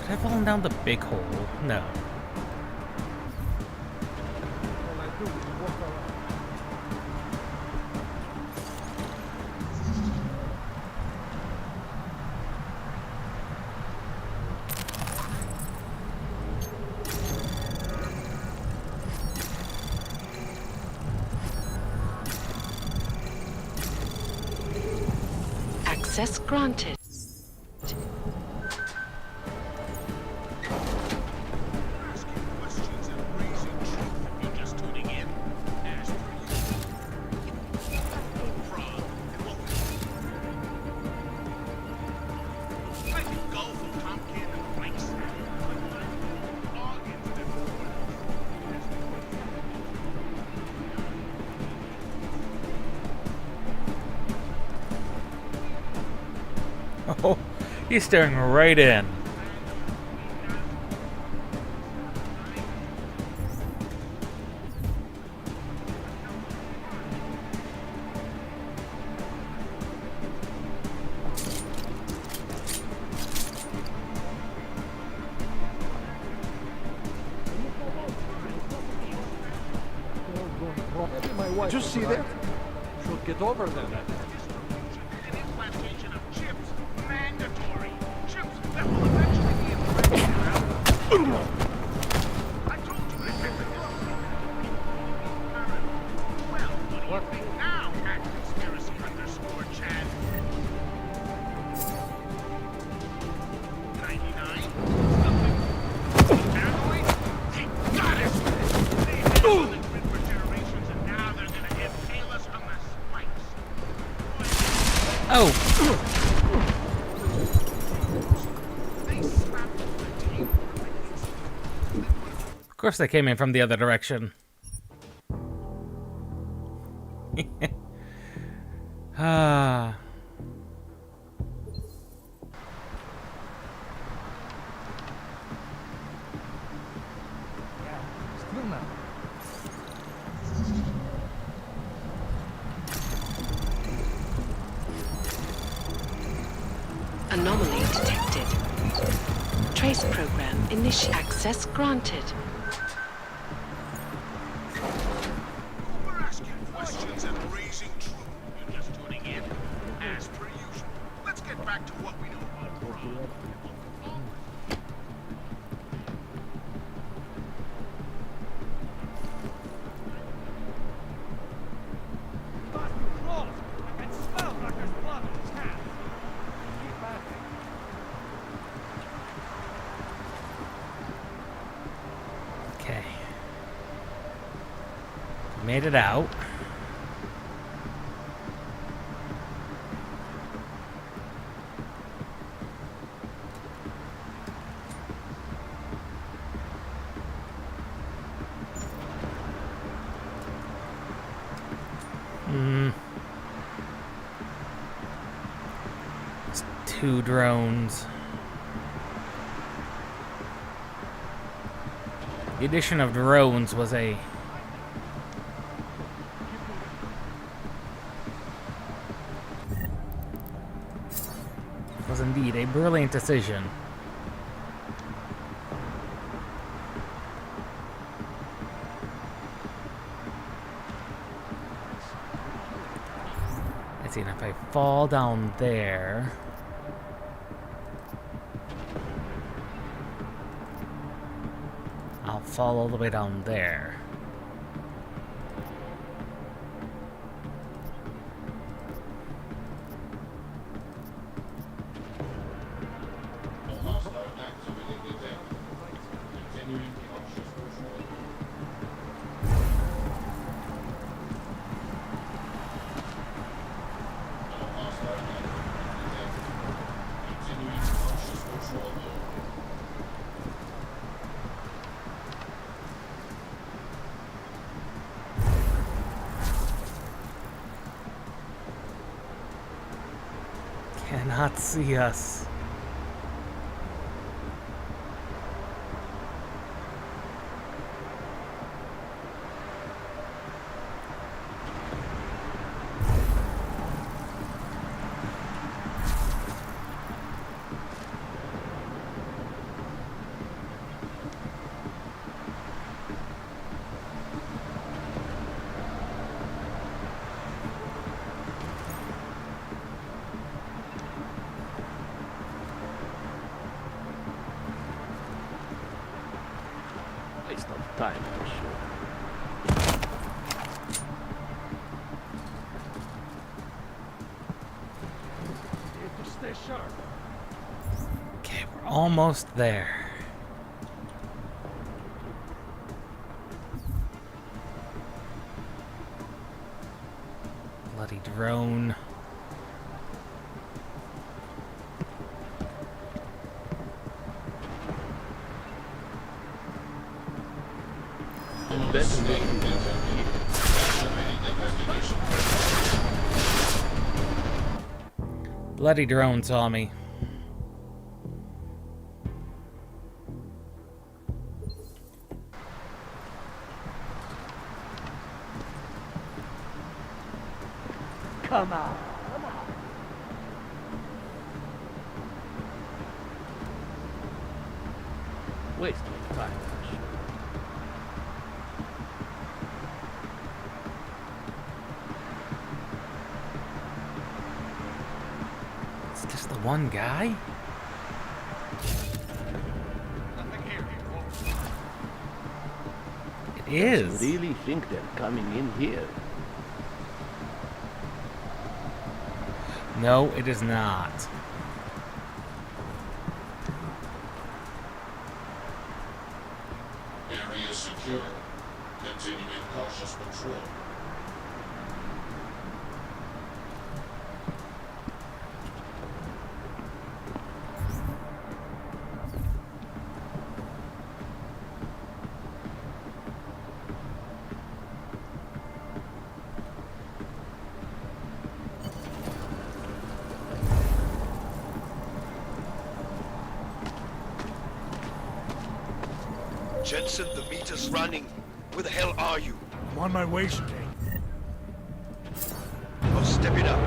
Have I fallen down the big hole? No. Access granted. Oh, he's staring right in. Did you see that? Should get over them. Oh! Of course they came in from the other direction. Ah. Still now. Trace program initiate. Access granted. We're asking questions and raising trouble. You're just tuning in, as per usual. Let's get back to what we know about crime. Okay. Made it out. It's 2 drones. The addition of drones was indeed a brilliant decision. Let's see, and if I fall down there, I'll fall all the way down there. Cannot see us. Waste of time for sure. Need to stay sharp. Okay, we're almost there. Bloody drone. Bloody drone saw me. Come on. Waste of time for sure. It's just the one guy? It is. You really think they're coming in here? No, it is not. Area secure. Continuing cautious patrol. Jensen, the meter's running. Where the hell are you? I'm on my way, Shane. Oh, step it up.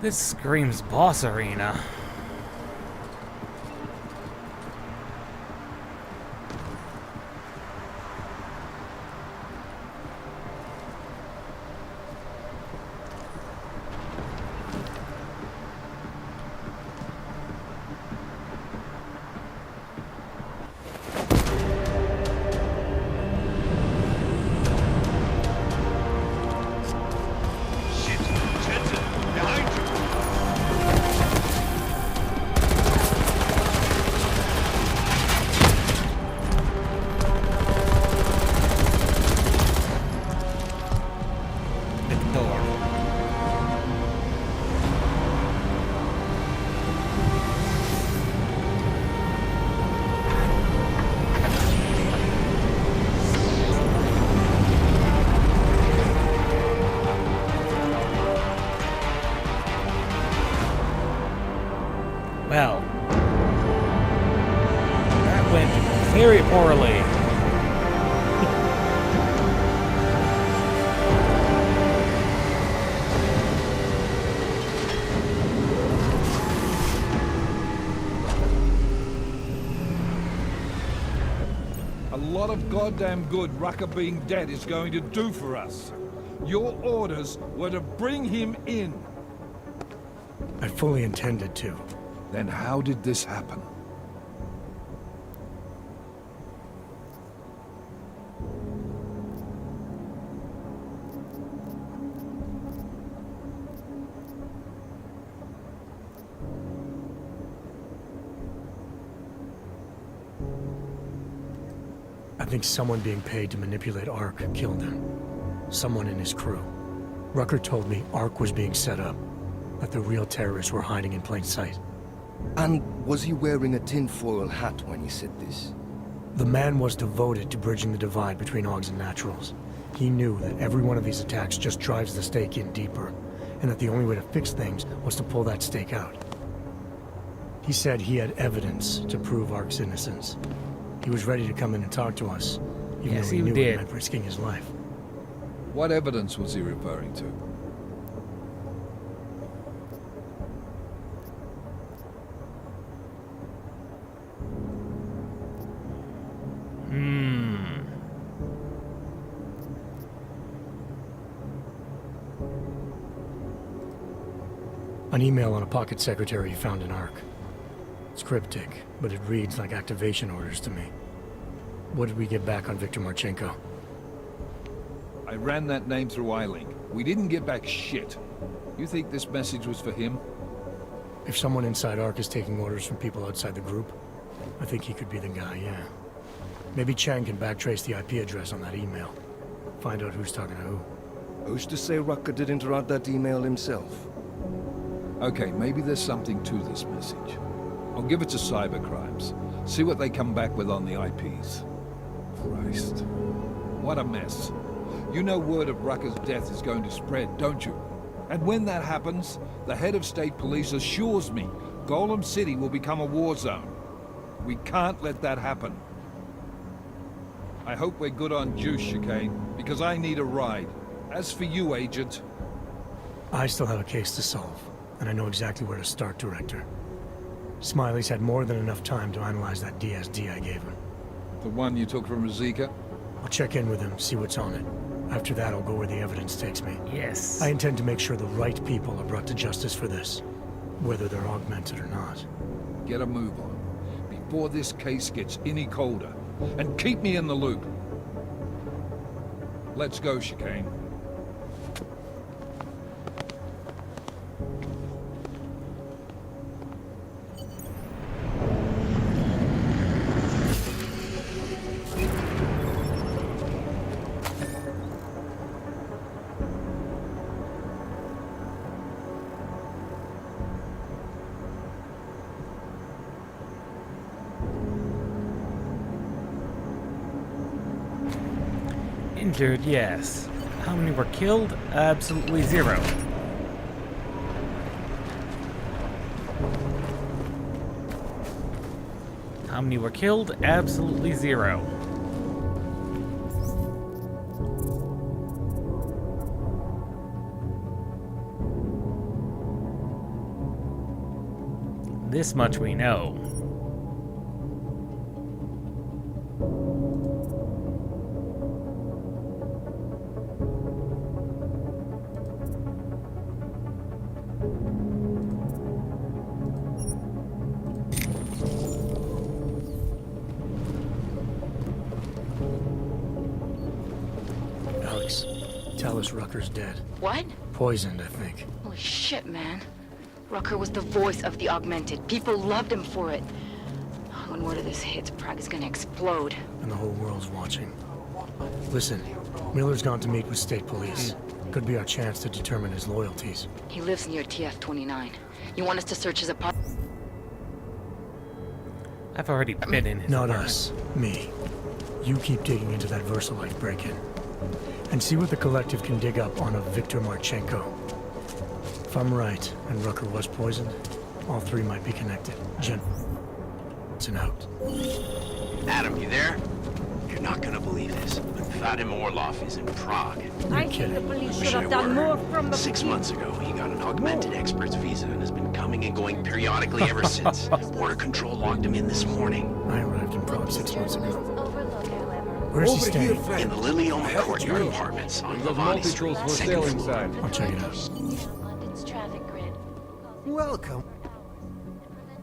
This screams boss arena. Well, that went very poorly. A lot of goddamn good Rucker being dead is going to do for us. Your orders were to bring him in. I fully intended to. Then how did this happen? I think someone being paid to manipulate Ark killed him. Someone in his crew. Rucker told me Ark was being set up, that the real terrorists were hiding in plain sight. And was he wearing a tinfoil hat when he said this? The man was devoted to bridging the divide between Augs and Naturals. He knew that every one of these attacks just drives the stake in deeper, and that the only way to fix things was to pull that stake out. He said he had evidence to prove Ark's innocence. He was ready to come in and talk to us, even though he knew it meant risking his life. What evidence was he referring to? An email on a pocket secretary he found in Ark. It's cryptic, but it reads like activation orders to me. What did we get back on Viktor Marchenko? I ran that name through iLink. We didn't get back shit. You think this message was for him? If someone inside Ark is taking orders from people outside the group, I think he could be the guy, yeah. Maybe Chang can backtrace the IP address on that email. Find out who's talking to who. Who's to say Rucker didn't write that email himself? Okay, maybe there's something to this message. I'll give it to cybercrimes. See what they come back with on the IPs. Christ. What a mess. You know word of Rucker's death is going to spread, don't you? And when that happens, the head of state police assures me Golem City will become a war zone. We can't let that happen. I hope we're good on juice, Chicane, because I need a ride. As for you, Agent... I still have a case to solve, and I know exactly where to start, Director. Smiley's had more than enough time to analyze that DSD I gave him. The one you took from Razika? I'll check in with him, see what's on it. After that, I'll go where the evidence takes me. Yes. I intend to make sure the right people are brought to justice for this, whether they're augmented or not. Get a move on, before this case gets any colder. And keep me in the loop. Let's go, Chicane. Injured, yes. How many were killed? Absolutely zero. How many were killed? Absolutely zero. This much we know. Alex, tell us Rucker's dead. What? Poisoned, I think. Holy shit, man. Rucker was the voice of the Augmented. People loved him for it. When word of this hits, Prague is gonna explode. And the whole world's watching. Listen, Miller's gone to meet with state police. Could be our chance to determine his loyalties. He lives near TF-29. You want us to search his apartment? I've already been in his Not apartment. us. Me. You keep digging into that Versalite break-in. And see what the Collective can dig up on a Viktor Marchenko. If I'm right, and Rucker was poisoned, all three might be connected. Jensen out. Adam, you there? You're not gonna believe this, but Vadim Orlov is in Prague. I think the police should have done more from the 6 months ago, he got an augmented expert's visa and has been coming and going periodically ever since. Border Control logged him in this morning. I arrived in Prague 6 months ago. Where's he staying? In the Lilioma Courtyard Apartments on Lavani Street, second floor. I'll check it out. Welcome.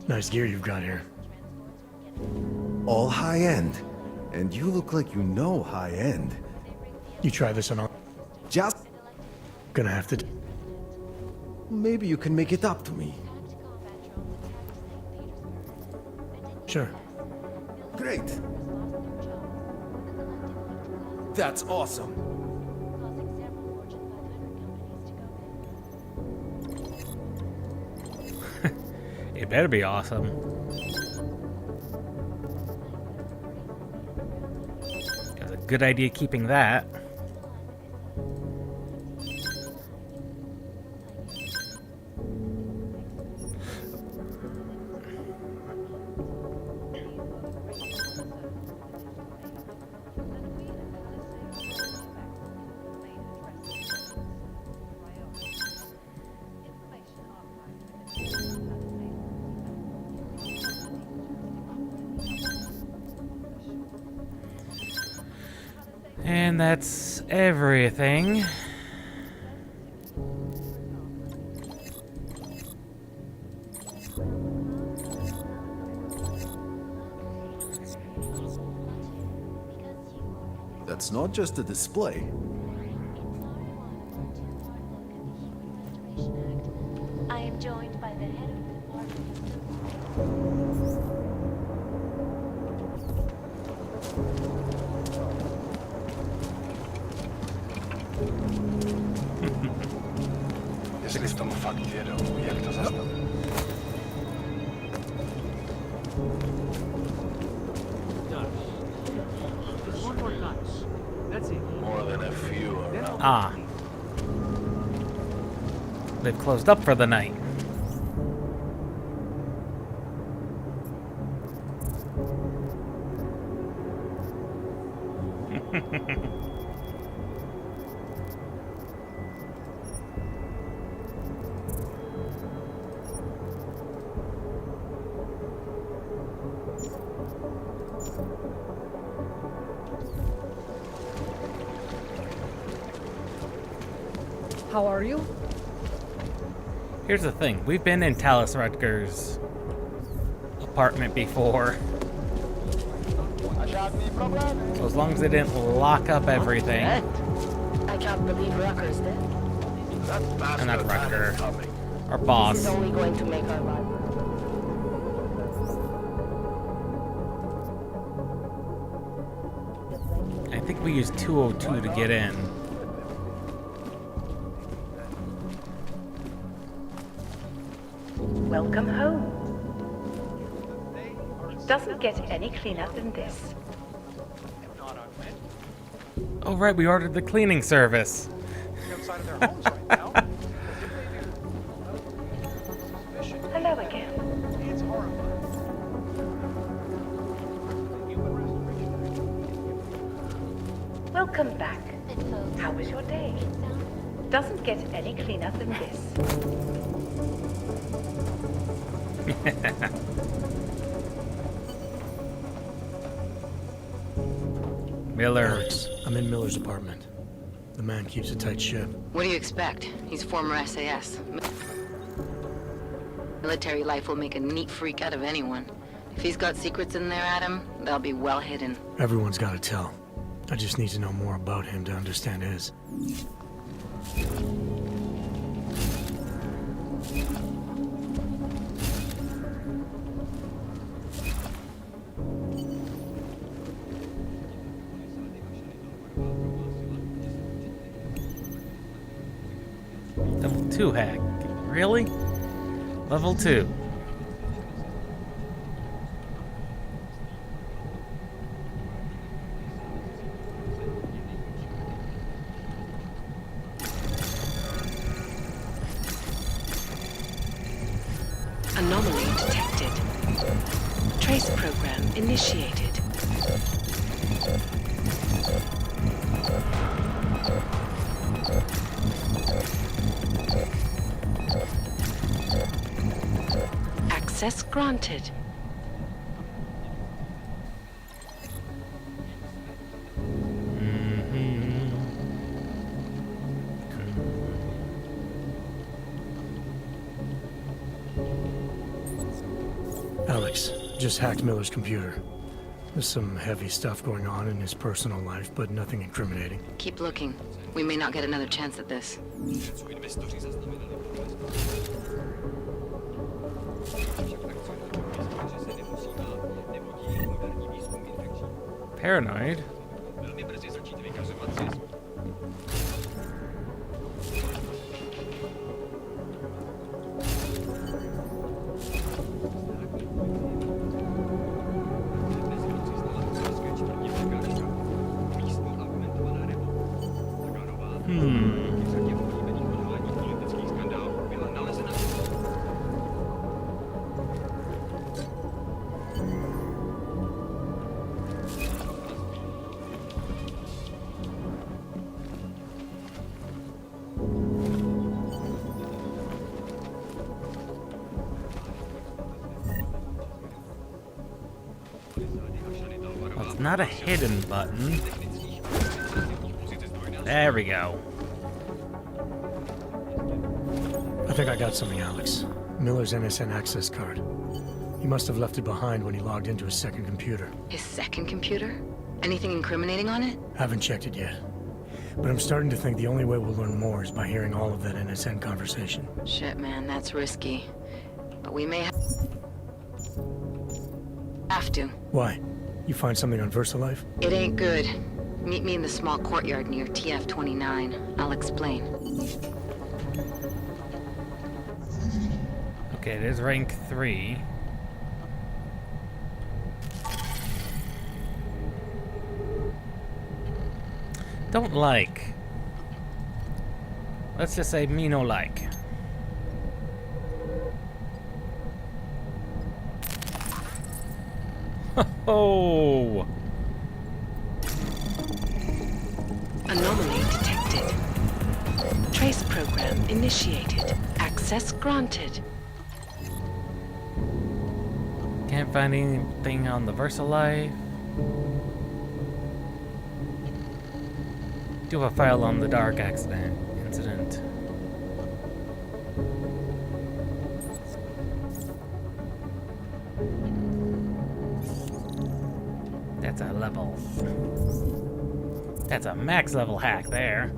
Nice gear you've got here. All high-end. And you look like you know high-end. You try this on all... Just... Gonna have to... Maybe you can make it up to me. Sure. Great. That's awesome. It better be awesome. It's a good idea keeping that. And that's everything. That's not just a display. I am joined by the head of the Jeżeli w tym fakt wierzą, jak to zostało? More than a few around. Ah. They've closed up for the night. How are you? Here's the thing. We've been in Talos Rutger's apartment before. So as long as they didn't lock up everything. I can't believe Rucker's dead. And not Rutger. Our boss. This is only going to make our life. I think we used 202 to get in. Welcome home. Doesn't get any cleaner than this. Oh right, we ordered the cleaning service. Hello again. Welcome back. How was your day? Doesn't get any cleaner than this. Miller. Alex, I'm in Miller's apartment. The man keeps a tight ship. What do you expect? He's former SAS. Military life will make a neat freak out of anyone. If he's got secrets in there, Adam, they'll be well hidden. Everyone's got to tell. I just need to know more about him to understand his. Level 2 hack. Really? Level 2. Anomaly detected. Trace program initiated. Access granted. Alex, just hacked Miller's computer. There's some heavy stuff going on in his personal life, but nothing incriminating. Keep looking. We may not get another chance at this. Paranoid? Well, it's not a hidden button. There we go. I think I got something, Alex. Miller's NSN access card. He must have left it behind when he logged into his second computer. His second computer? Anything incriminating on it? Haven't checked it yet. But I'm starting to think the only way we'll learn more is by hearing all of that NSN conversation. Shit, man, that's risky. But we may have to. Why? You find something on VersaLife? It ain't good. Meet me in the small courtyard near TF-29. I'll explain. Okay, there's rank 3. Don't like. Let's just say me no like. Oh! Anomaly detected. Trace program initiated. Access granted. Can't find anything on the VersaLife. Do have a file on the Dark accident incident. That's a level. That's a max level hack there.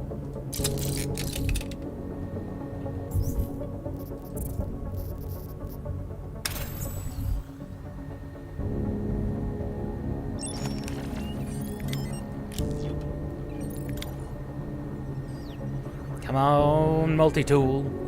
Come on, multi-tool.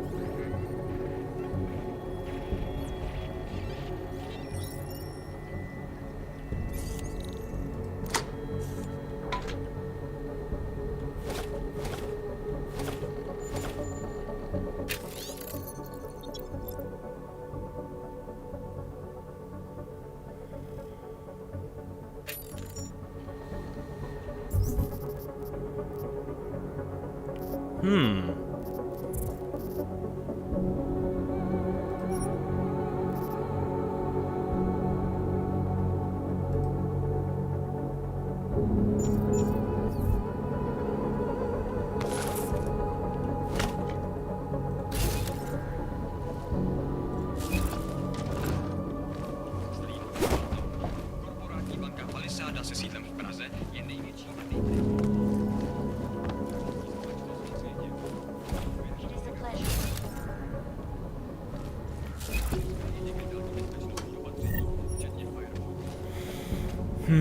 I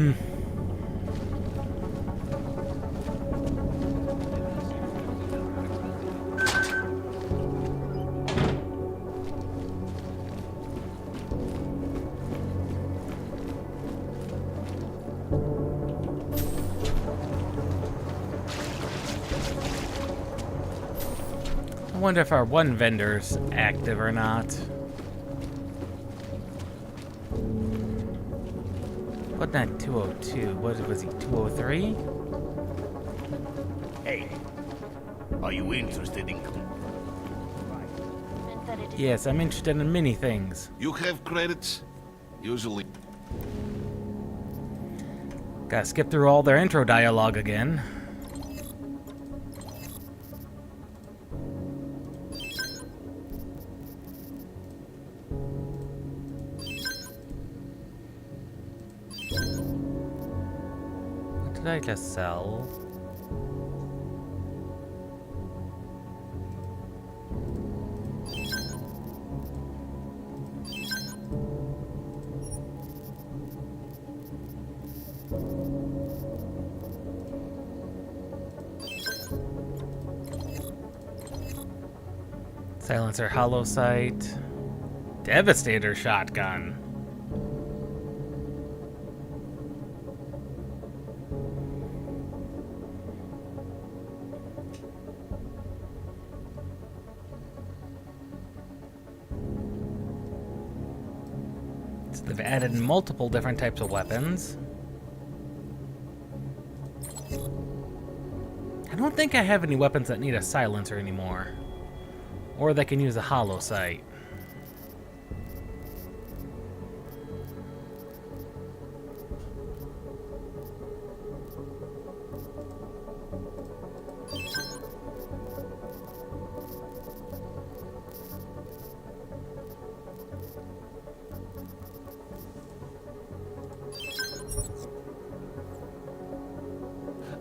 wonder if our one vendor's active or not. What, not 202? What was he, 203? Hey, are you interested in... Yes, I'm interested in many things. You have credits? Usually... Gotta skip through all their intro dialogue again. What did I just sell? Silencer hollow sight. Devastator shotgun. So they've added multiple different types of weapons. I don't think I have any weapons that need a silencer anymore. Or that can use a hollow sight.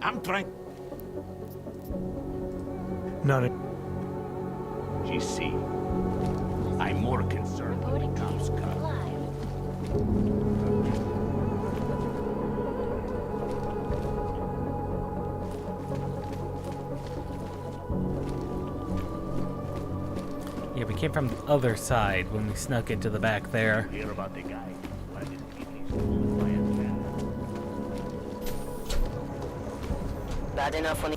I'm trying... Not a... You see, I'm more concerned when the cops come. Yeah, we came from the other side when we snuck into the back there. Hear about the guy? Bad enough when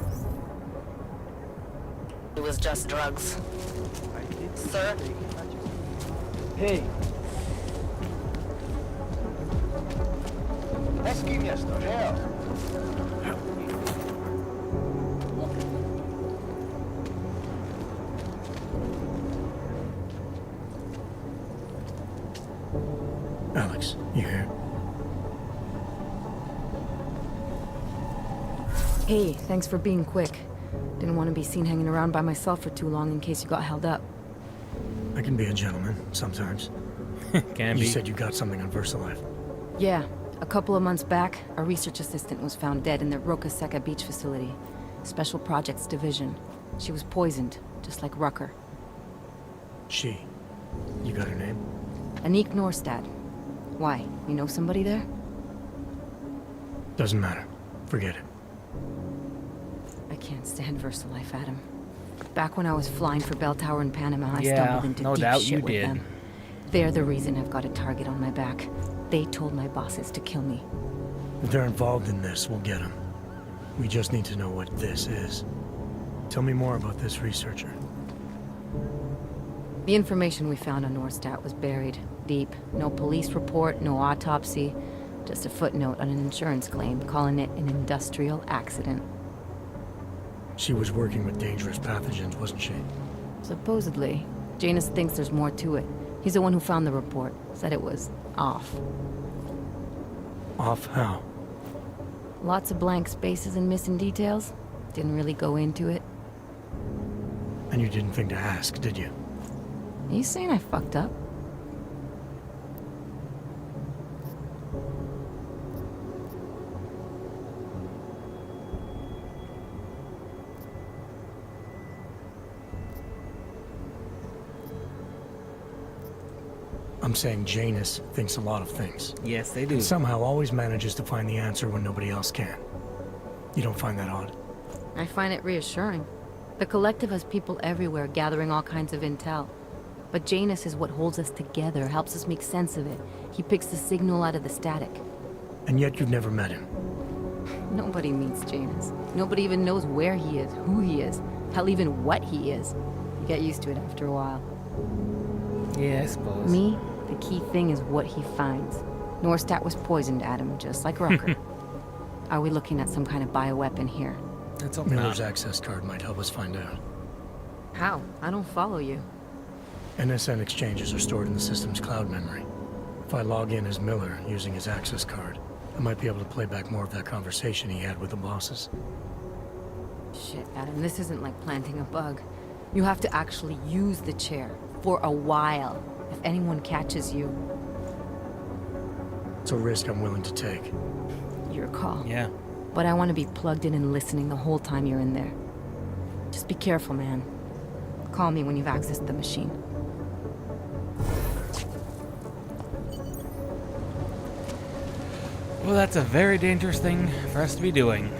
it was just drugs. Sir? Hey, Z kim jesteś? Alex, you here? Hey, thanks for being quick. Didn't want to be seen hanging around by myself for too long in case you got held up. I can be a gentleman, sometimes. Can you be. said you got something on VersaLife. Yeah, a couple of months back, a research assistant was found dead in the Roka Seca beach facility. Special Projects Division. She was poisoned, just like Rucker. She. You got her name? Anik Norstad. Why? You know somebody there? Doesn't matter. Forget it. I can't stand VersaLife, Adam. Back when I was flying for Bell Tower in Panama, I Yeah, stumbled into no deep doubt shit you with did. them. They're the reason I've got a target on my back. They told my bosses to kill me. If they're involved in this, we'll get them. We just need to know what this is. Tell me more about this researcher. The information we found on Norstad was buried deep. No police report, no autopsy. Just a footnote on an insurance claim calling it an industrial accident. She was working with dangerous pathogens, wasn't she? Supposedly. Janus thinks there's more to it. He's the one who found the report. Said it was off. Off how? Lots of blank spaces and missing details. Didn't really go into it. And you didn't think to ask, did you? Are you saying I fucked up? I'm saying Janus thinks a lot of things. Yes, they do. And somehow always manages to find the answer when nobody else can. You don't find that odd? I find it reassuring. The Collective has people everywhere gathering all kinds of intel. But Janus is what holds us together, helps us make sense of it. He picks the signal out of the static. And yet you've never met him. Nobody meets Janus. Nobody even knows where he is, who he is, hell, even what he is. You get used to it after a while. Yeah, I suppose. Me, the key thing is what he finds. Norstat was poisoned, Adam, just like Rucker. Are we looking at some kind of bioweapon here? Let's hope Miller's not. access card might help us find out. How? I don't follow you. NSN exchanges are stored in the system's cloud memory. If I log in as Miller using his access card, I might be able to play back more of that conversation he had with the bosses. Shit, Adam, this isn't like planting a bug. You have to actually use the chair. For a while. If anyone catches you. It's a risk I'm willing to take. Your call. Yeah. But I want to be plugged in and listening the whole time you're in there. Just be careful, man. Call me when you've accessed the machine. Well, that's a very dangerous thing for us to be doing.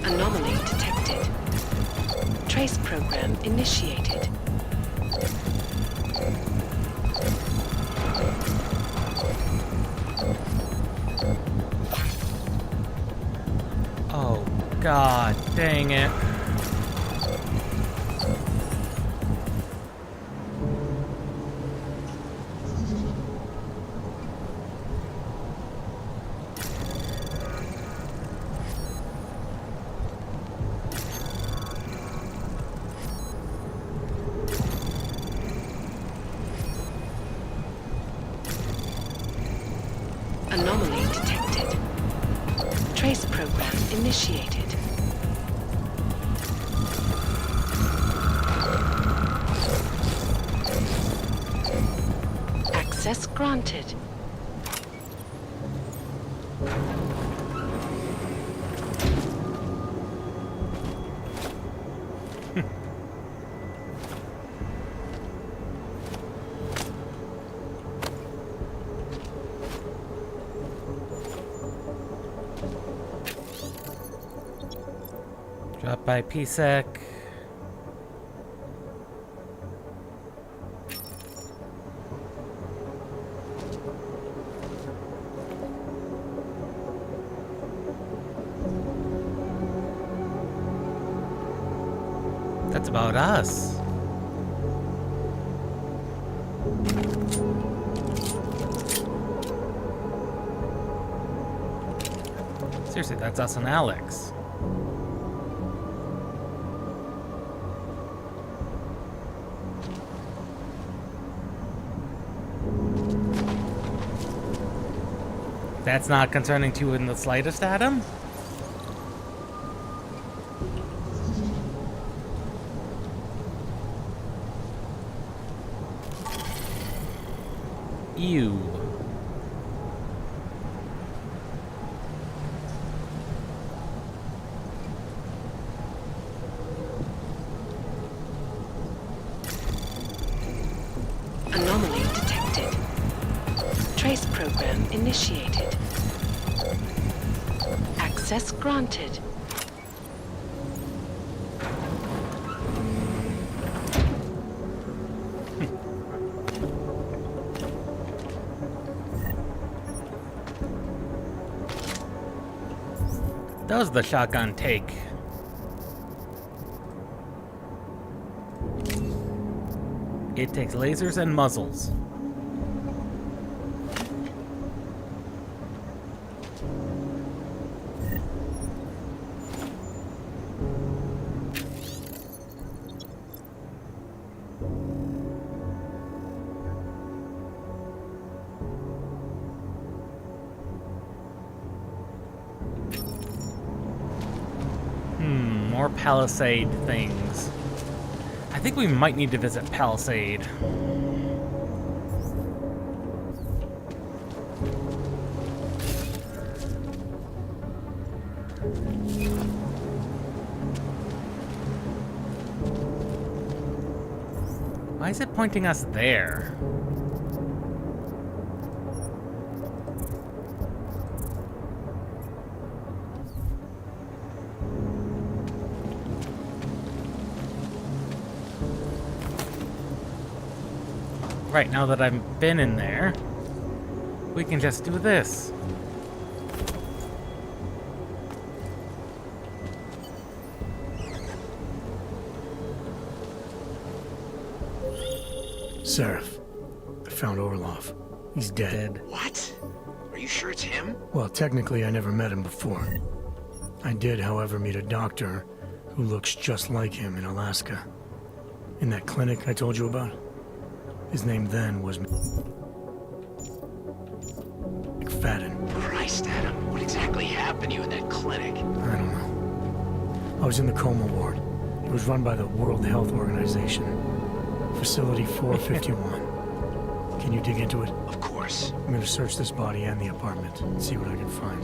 Anomaly detected. Trace program initiated. Oh, god dang it. Anomaly detected. Trace program initiated. Access granted. Drop by PSEC. That's about us. Seriously, that's us and Alex. That's not concerning to you in the slightest, Adam? Ew. Anomaly detected. Trace program initiated. Access granted. That was the shotgun take. It takes lasers and muzzles. more Palisade things. I think we might need to visit Palisade. Why is it pointing us there? Right, now that I've been in there, we can just do this. Seraph, I found Orlov. He's dead. What? Are you sure it's him? Well, technically I never met him before. I did, however, meet a doctor who looks just like him in Alaska. In that clinic I told you about. His name then was McFadden. Christ, Adam. What exactly happened to you in that clinic? I don't know. I was in the coma ward. It was run by the World Health Organization. Facility 451. Can you dig into it? Of course. I'm gonna search this body and the apartment and see what I can find.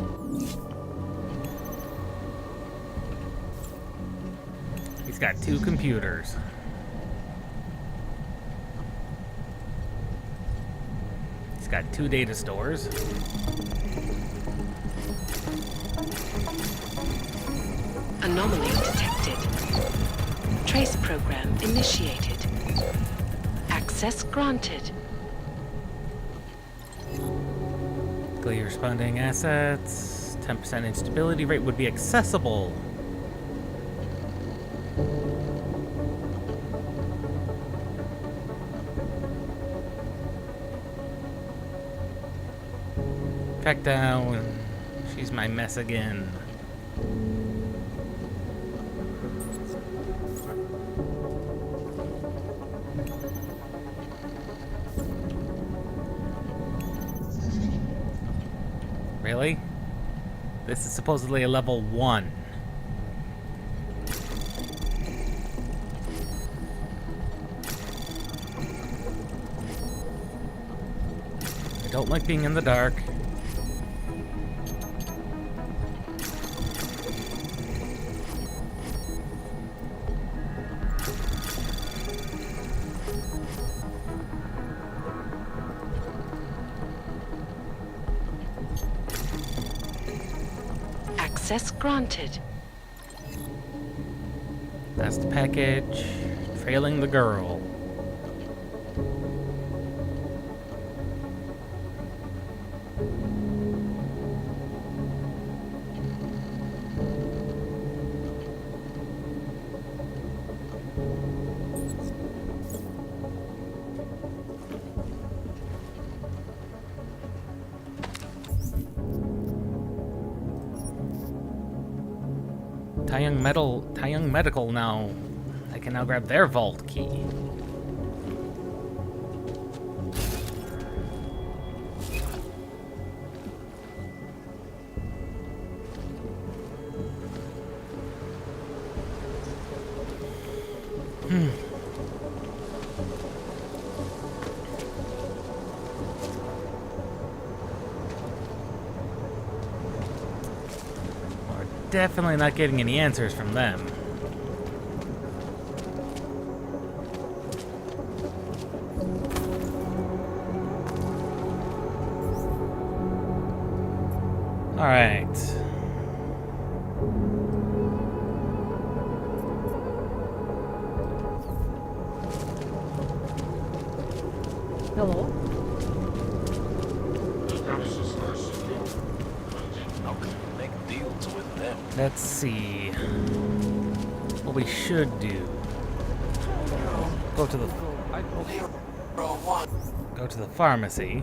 He's got 2 computers. He's got 2 data stores. Anomaly detected. Trace program initiated. Access granted. Quickly responding assets. 10% instability rate would be accessible. Track down. She's my mess again. Really? This is supposedly a level 1. I don't like being in the dark. Access granted. That's the package. Trailing the girl. Taiyang Medical now. I can now grab their vault key. Definitely not getting any answers from them. All right. Hello? How can we make deals with them? Let's see what we should do. Go to the pharmacy.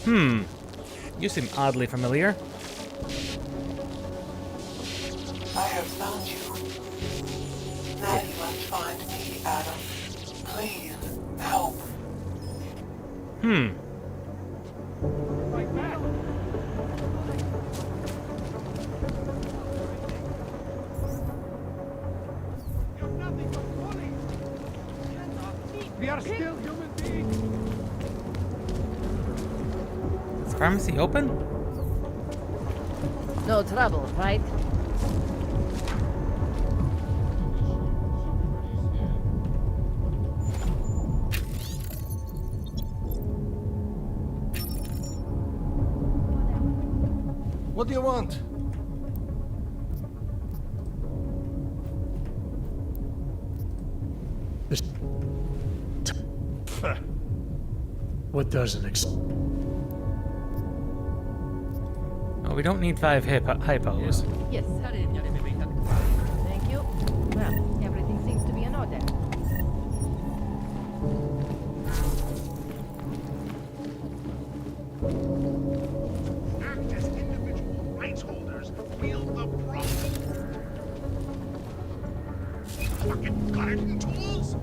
You seem oddly familiar. I have found you. Now you must find me, Adam. Please, help. We are still human beings. Is the pharmacy open? No trouble, right? What do you want? This... What doesn't Oh, we don't need 5 hypos. Yes. Thank you. Well, everything seems to be in order. Act as individual rights holders. Wield the proper fucking garden tools.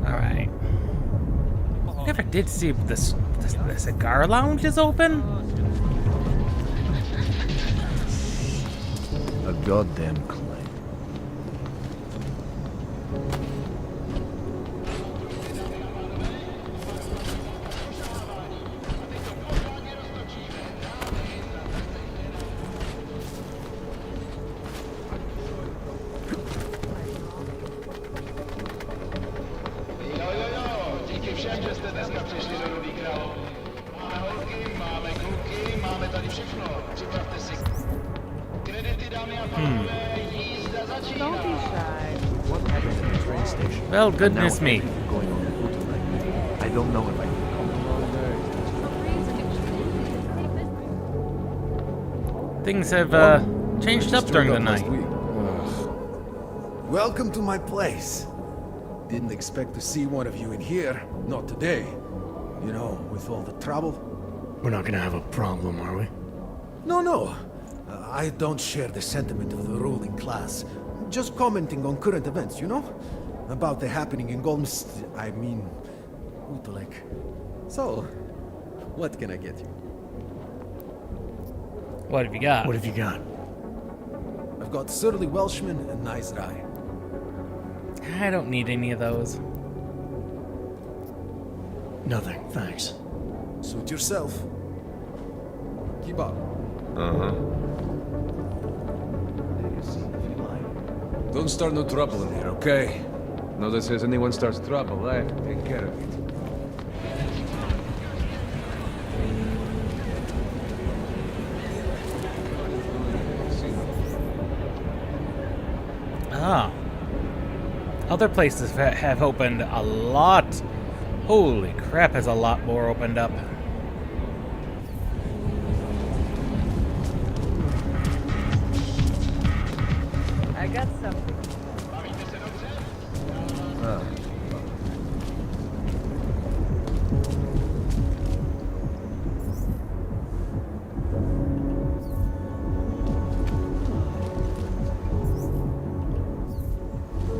Alright. Never did see the cigar lounge is open? A goddamn claim. Díky všem, že jste dneska přišli do Nový Králov. Máme holky, máme kluky, máme tady všechno. Připravte si kredity, dámy a pánové, jízda začíná. Don't be shy. What happened at the train station? Well, goodness me. Going on in Utenrijk. I don't know if I can come. Things have changed up during the night. Welcome to my place. Didn't expect to see one of you in here. Not today. You know, with all the trouble. We're not gonna have a problem, are we? No. I don't share the sentiment of the ruling class. Just commenting on current events, you know? About the happening in Utolek. So, what can I get you? What have you got? What have you got? I've got Surly Welshman and Nice Rye. I don't need any of those. Nothing, thanks. Suit yourself. Keep up. Don't start no trouble in here, okay? No, that says anyone starts trouble, I have to take care of it. Ah. Other places have opened a lot. Holy crap, has a lot more opened up. I got something.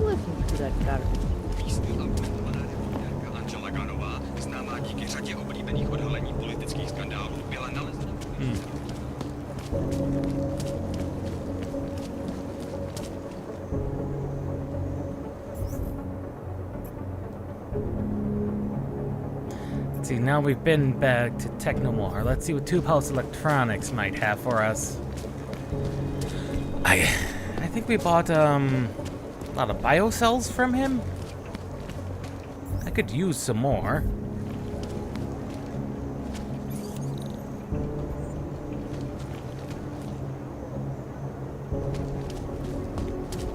Listen to that garbage. Let's see, now we've been back to Technomore. Let's see what Tube House Electronics might have for us. I think we bought a lot of biocells from him. I could use some more.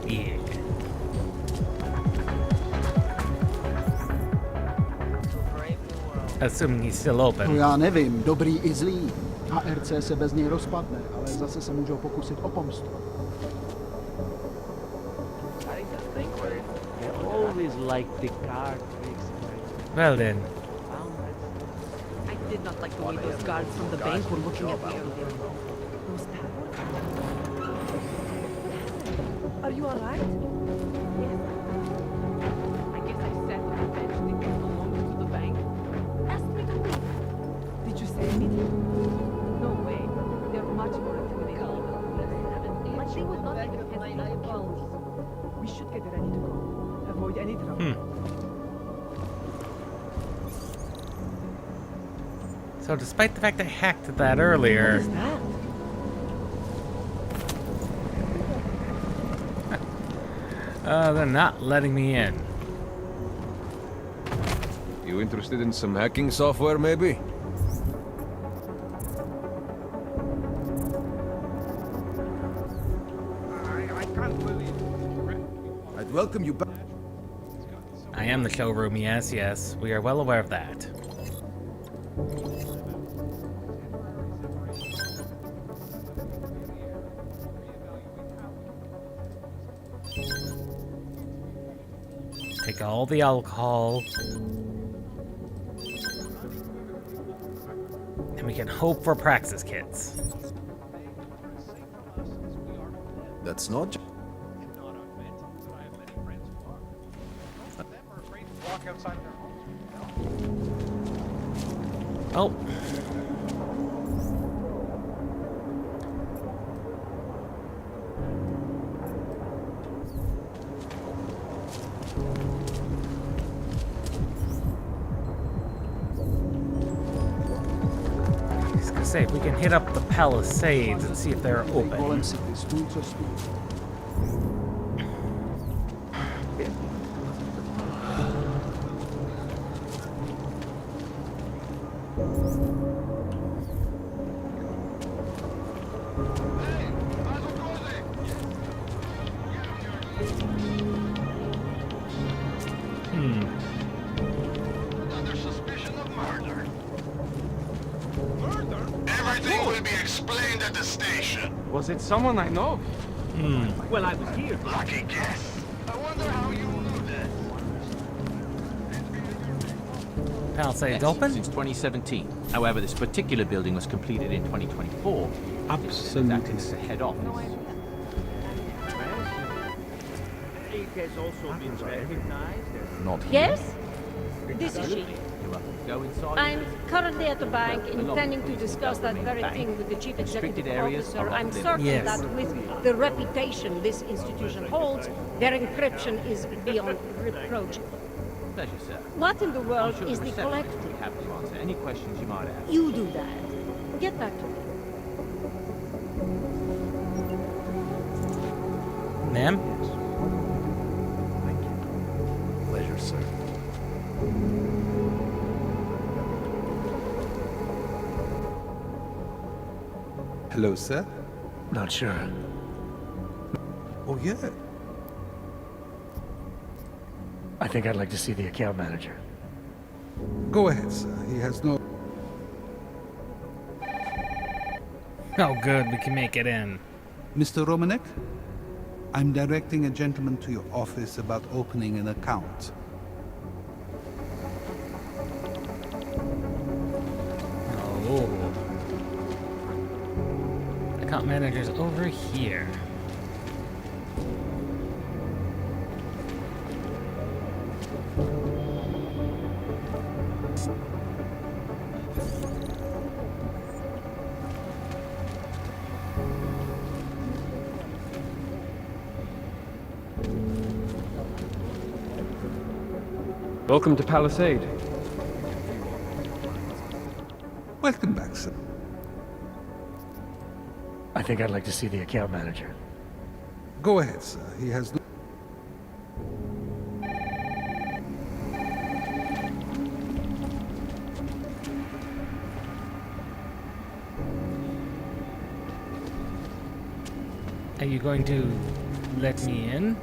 Yeah. Assuming he's still open. No já nevím, dobrý i zlý. ARC se bez něj rozpadne, ale zase se můžou pokusit o pomstu. Always like the card tricks. Well then. I did not like the way those guards from the bank were looking at me earlier. Those Are you alright? Yes. I guess I sat on the bench thinking no longer to the bank. Ask me to leave. Did you say anything? No way. They're much more I apologize. We should get ready to go. Avoid any trouble. So despite the fact I hacked that earlier... What is that? they're not letting me in. You interested in some hacking software, maybe? I can't believe it. I'd welcome you back. I am the showroom, yes, yes. We are well aware of that. Take all the alcohol. And we can hope for praxis kits. That's not... Oh. I was gonna say, if we can hit up the Palisades and see if they're open. Under suspicion of murder. Murder? Everything will be explained at the station. Was it someone I know? Well, I was here. Lucky guess. I wonder how you knew that. Palisades open? Since 2017. However, this particular building was completed in 2024. Absolutely. It's the head office. It has also been recognized. Not here. Yes? This is she. You're welcome to go inside. I'm currently at the bank intending to discuss that very thing with the chief executive officer. I'm certain that with the reputation this institution holds, their encryption is beyond reproach. Pleasure, sir. What in the world I'm sure is the receptionist collective? will be happy to answer any questions you might have. You do that. Get back to me. Ma'am? Pleasure, sir. Hello, sir. Not sure. Oh, yeah. I think I'd like to see the account manager. Go ahead, sir. He has no... Oh, good. We can make it in. Mr. Romanek? I'm directing a gentleman to your office about opening an account. Oh. Account manager's over here. Welcome to Palisade. Welcome back, sir. I think I'd like to see the account manager. Go ahead, sir. He has no... Are you going to let me in?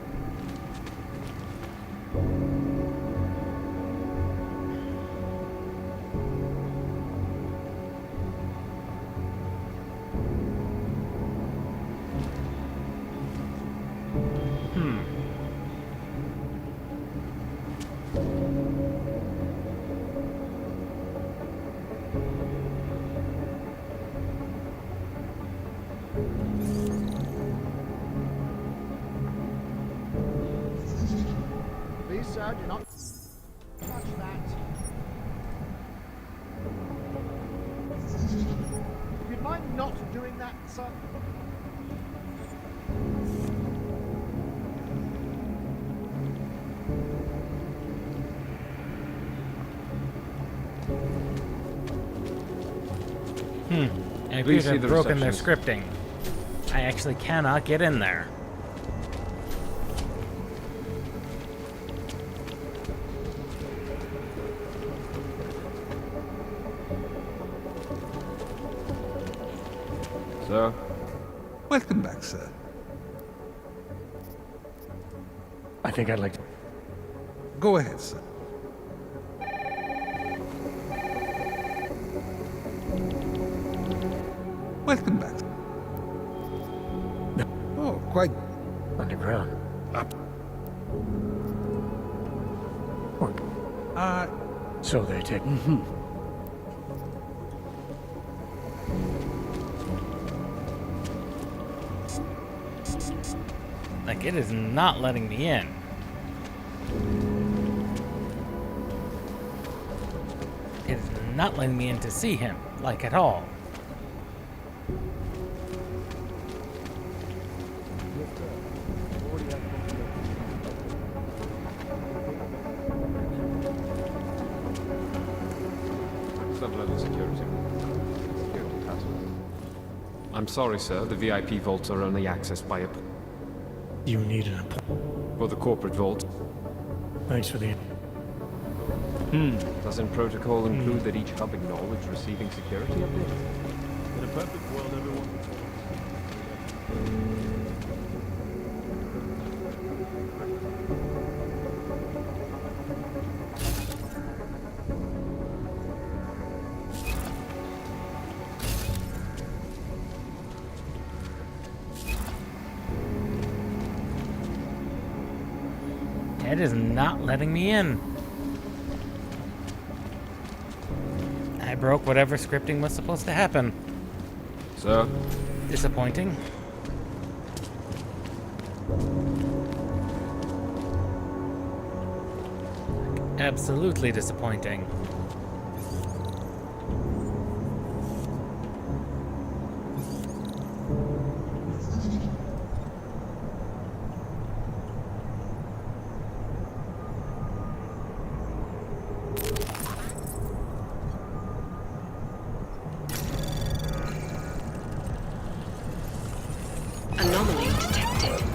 Please, sir, do not touch that. If you'd mind not doing that, sir. I appear Please to see have the broken their receptionist. scripting. I actually cannot get in there. Sir? Welcome back, sir. I think I'd like to... Go ahead, sir. Welcome back. Oh, quite Underground. up. So they take... Like, it is not letting me in. It is not letting me in to see him, like, at all. Sub-level security. Security task. I'm sorry, sir. The VIP vaults are only accessed by a... You need an appointment. For the corporate vault. Thanks for the... Doesn't protocol include that each hub acknowledge receiving security updates? In a perfect world, everyone. It is not letting me in. I broke whatever scripting was supposed to happen. Sir? Disappointing. Absolutely disappointing. Anomaly detected.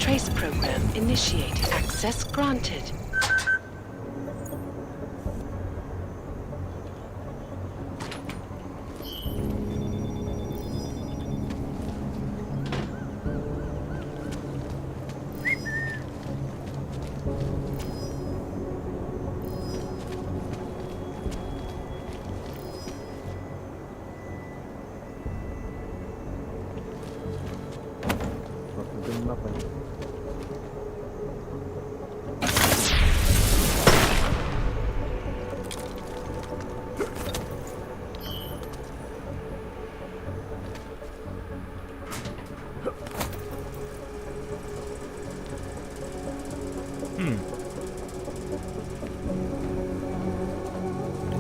Trace program initiated. Access granted.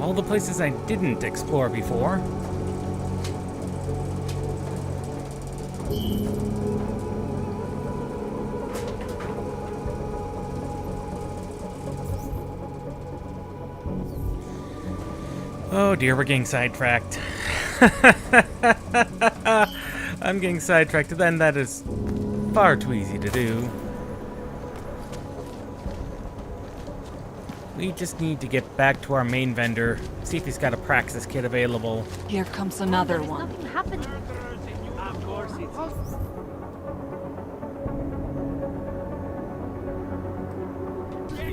All the places I didn't explore before. Oh dear, we're getting sidetracked. I'm getting sidetracked, then that is far too easy to do. We just need to get back to our main vendor, see if he's got a Praxis kit available. Here comes another one. Nothing happening. Of course it is.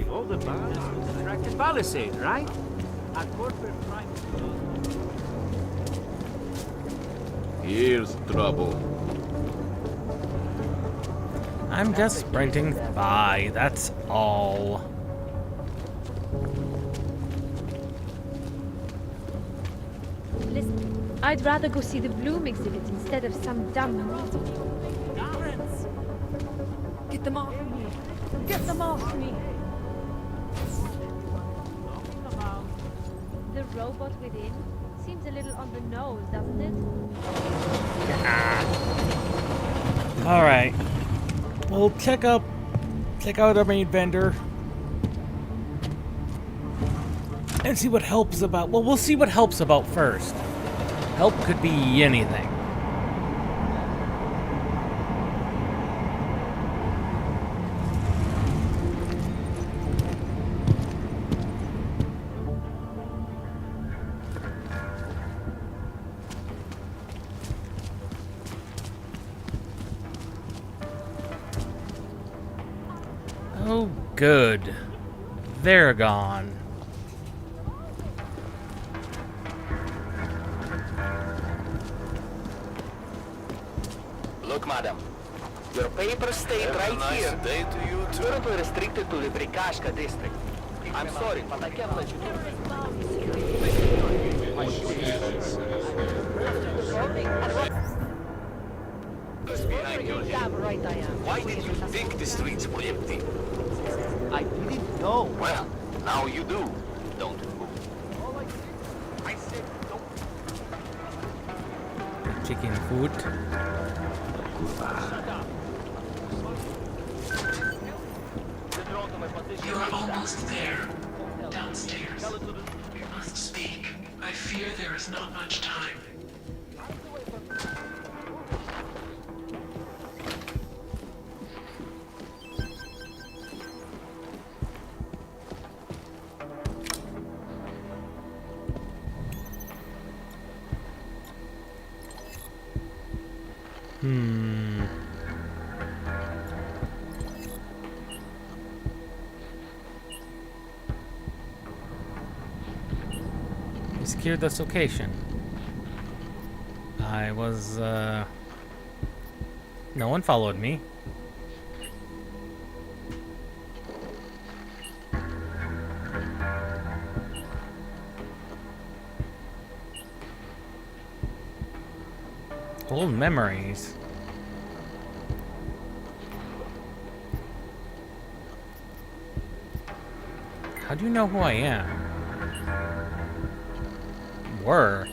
All the bars attracted Palisade, right? A corporate private. Here's trouble. I'm just sprinting by, that's all. Listen, I'd rather go see the Bloom exhibit instead of some dumb meeting. Get them off me! Get them off me! The robot within seems a little on the nose, doesn't it? Alright. We'll check out our main vendor. And see what helps about. Well, we'll see what helps about first. Help could be anything. Oh, good. They're gone. Look, madam. Your papers stayed right here. Day to you too. Currently restricted to the Brikashka district. I'm sorry, but I can't let you do Why did you think the streets were empty? I didn't know. Well, now you do. Don't move. I said don't. Chicken food. You are almost there. Downstairs. You must speak. I fear there is not much time. We secured this location. I was, no one followed me. Old memories. How do you know who I am? Were.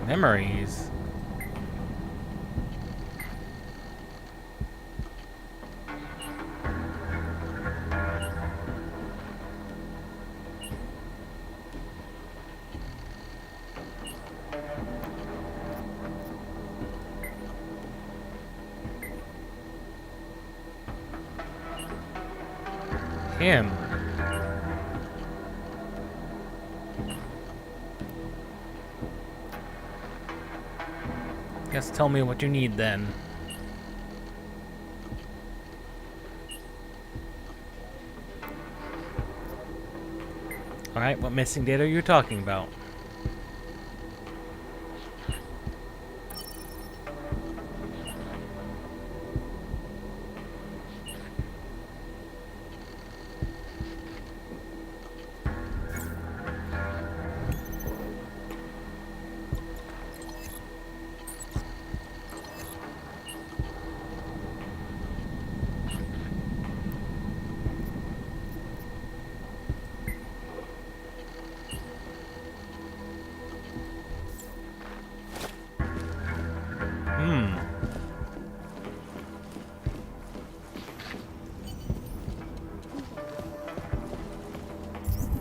Memories. Him. Guess tell me what you need then. Alright, what missing data are you talking about?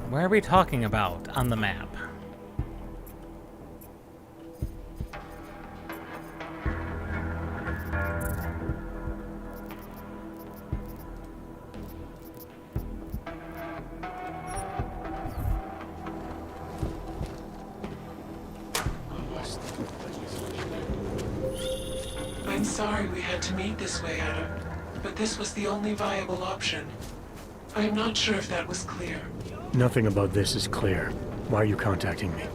Where are we talking about on the map? I'm sorry we had to meet this way, Adam, but this was the only viable option. I am not sure if that was clear. Nothing about this is clear. Why are you contacting me?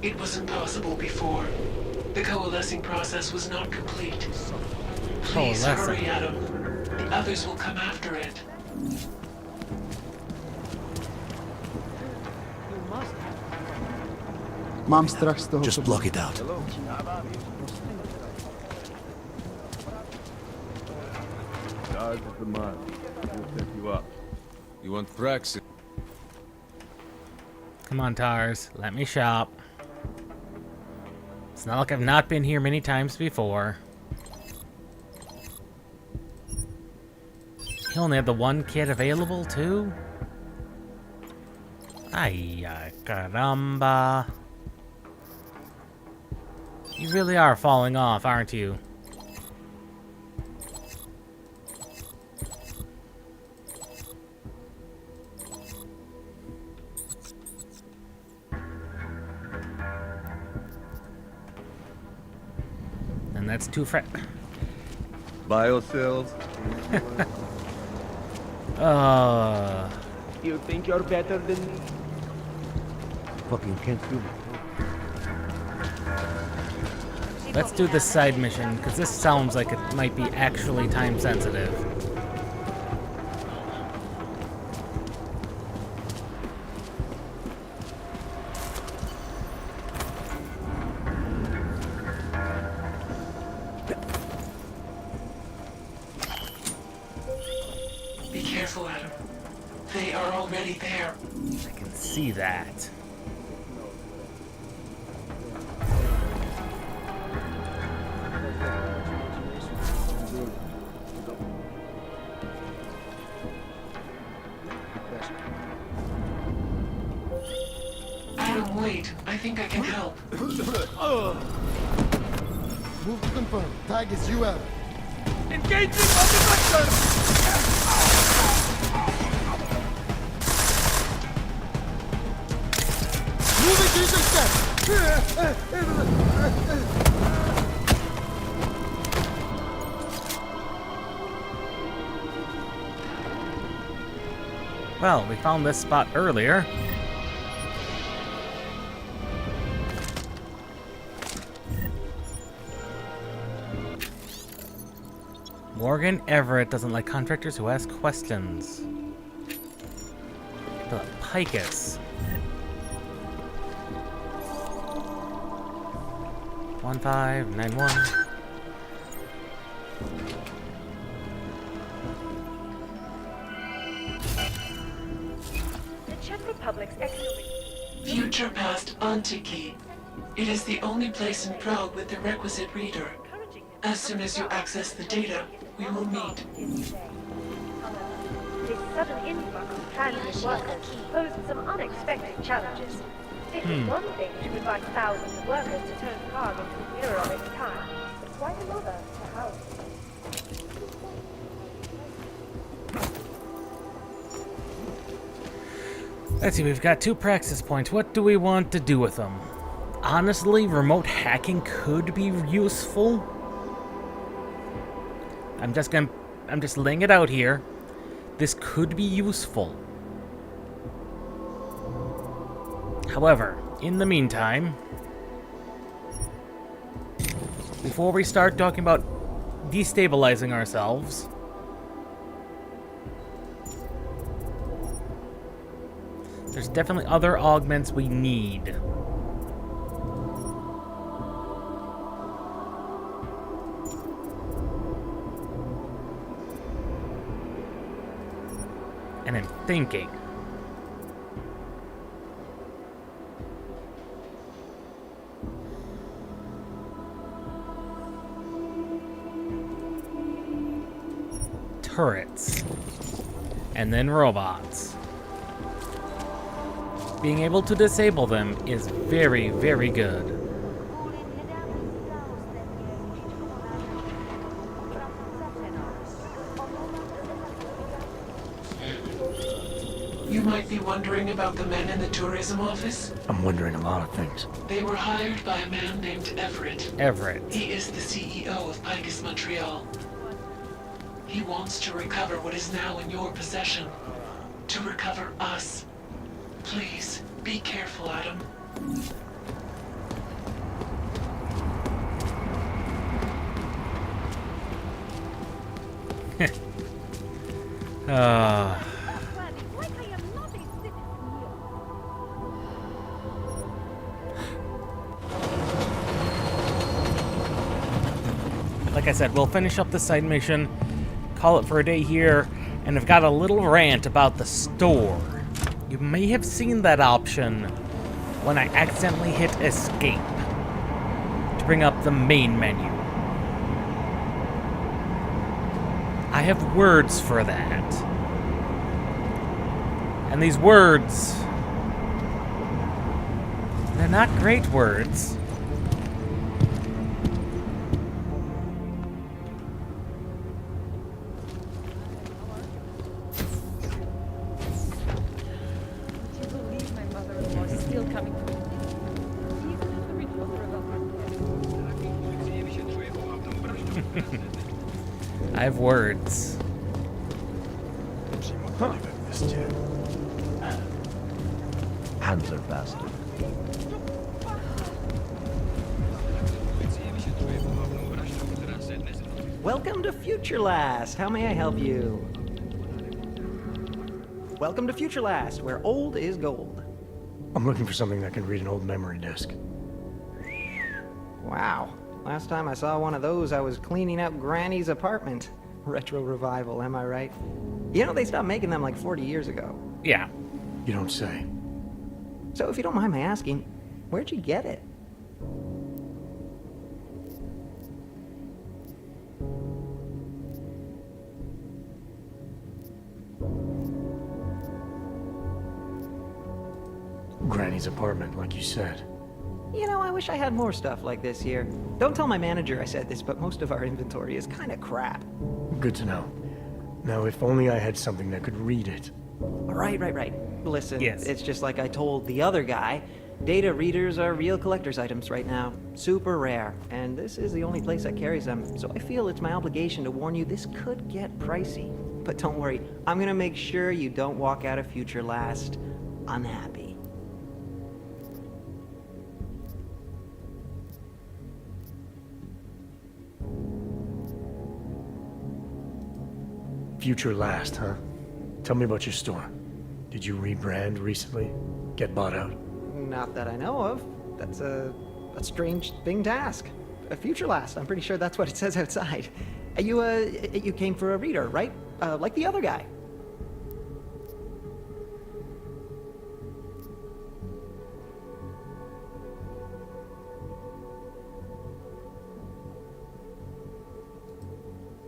It was impossible before. The coalescing process was not complete. Please hurry, Adam. The others will come after it. Mam strach z toho. Just block it out. Dodge is the mud. We'll pick you up. You want Praxis? Come on, Tars. Let me shop. It's not like I've not been here many times before. You only have the one kit available, too? Ay, caramba. You really are falling off, aren't you? And that's too Biocells. You think you're better than me? Fucking can't do it. Let's do this side mission, because this sounds like it might be actually time sensitive. Be careful, Adam. They are already there. I can see that. Adam, wait. I think I can help. Move to confirm. Tag is you out. Engaging on the vector! Moving to intercept! Well, we found this spot earlier. Morgan Everett doesn't like contractors who ask questions. The Picus. 1591. The Czech Republic's economic... Future past Antiki. It is the only place in Prague with the requisite reader. As soon as you access the data, we will meet. This sudden influx of transit workers posed some unexpected challenges. It was one thing to invite thousands of workers to turn Prague into a mirror of its time, but quite another to house. Let's see, we've got 2 praxis points. What do we want to do with them? Honestly, remote hacking could be useful. I'm just laying it out here. This could be useful. However, in the meantime, before we start talking about destabilizing ourselves, there's definitely other augments we need. And I'm thinking. Turrets. And then robots. Being able to disable them is very, very good. You might be wondering about the men in the tourism office. I'm wondering a lot of things. They were hired by a man named Everett. Everett. He is the CEO of Picus Montreal. He wants to recover what is now in your possession. To recover us. Please, be careful, Adam. Like I said, we'll finish up the side mission, call it for a day here, and I've got a little rant about the store. You may have seen that option when I accidentally hit escape to bring up the main menu. I have words for that. And these words not great words. Would you believe my mother-in-law is still coming to me? She's just the reporter of I have words. Huh. Hands are faster. Welcome to Future Last. How may I help you? Welcome to Future Last, where old is gold. I'm looking for something that can read an old memory disk. Wow. Last time I saw one of those, I was cleaning up Granny's apartment. Retro revival, am I right? You know, they stopped making them like 40 years ago. Yeah. You don't say. So if you don't mind my asking, where'd you get it? Granny's apartment, like you said. You know, I wish I had more stuff like this here. Don't tell my manager I said this, but most of our inventory is kind of crap. Good to know. Now, if only I had something that could read it. Right. Listen, Yes. It's just like I told the other guy. Data readers are real collector's items right now. Super rare. And this is the only place that carries them. So I feel it's my obligation to warn you this could get pricey. But don't worry, I'm gonna make sure you don't walk out of Future Last unhappy. Future Last, huh? Tell me about your store. Did you rebrand recently? Get bought out? Not that I know of. That's a strange thing to ask. A Future Last, I'm pretty sure that's what it says outside. You came for a reader, right? Like the other guy.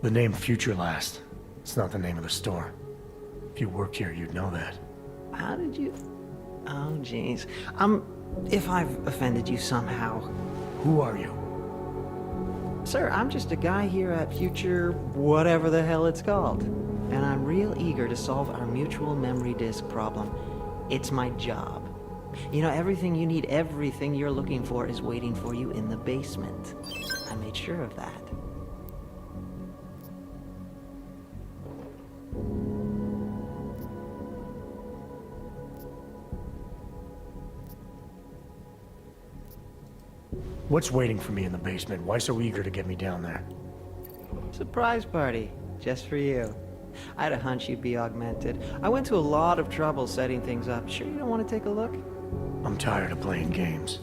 The name Future Last. It's not the name of the store. If you worked here, you'd know that. How did you... Oh, jeez. If I've offended you somehow... Who are you? Sir, I'm just a guy here at Future... whatever the hell it's called. And I'm real eager to solve our mutual memory disk problem. It's my job. You know, everything you need, everything you're looking for is waiting for you in the basement. I made sure of that. What's waiting for me in the basement? Why so eager to get me down there? Surprise party, just for you. I had a hunch you'd be augmented. I went to a lot of trouble setting things up. Sure you don't want to take a look? I'm tired of playing games.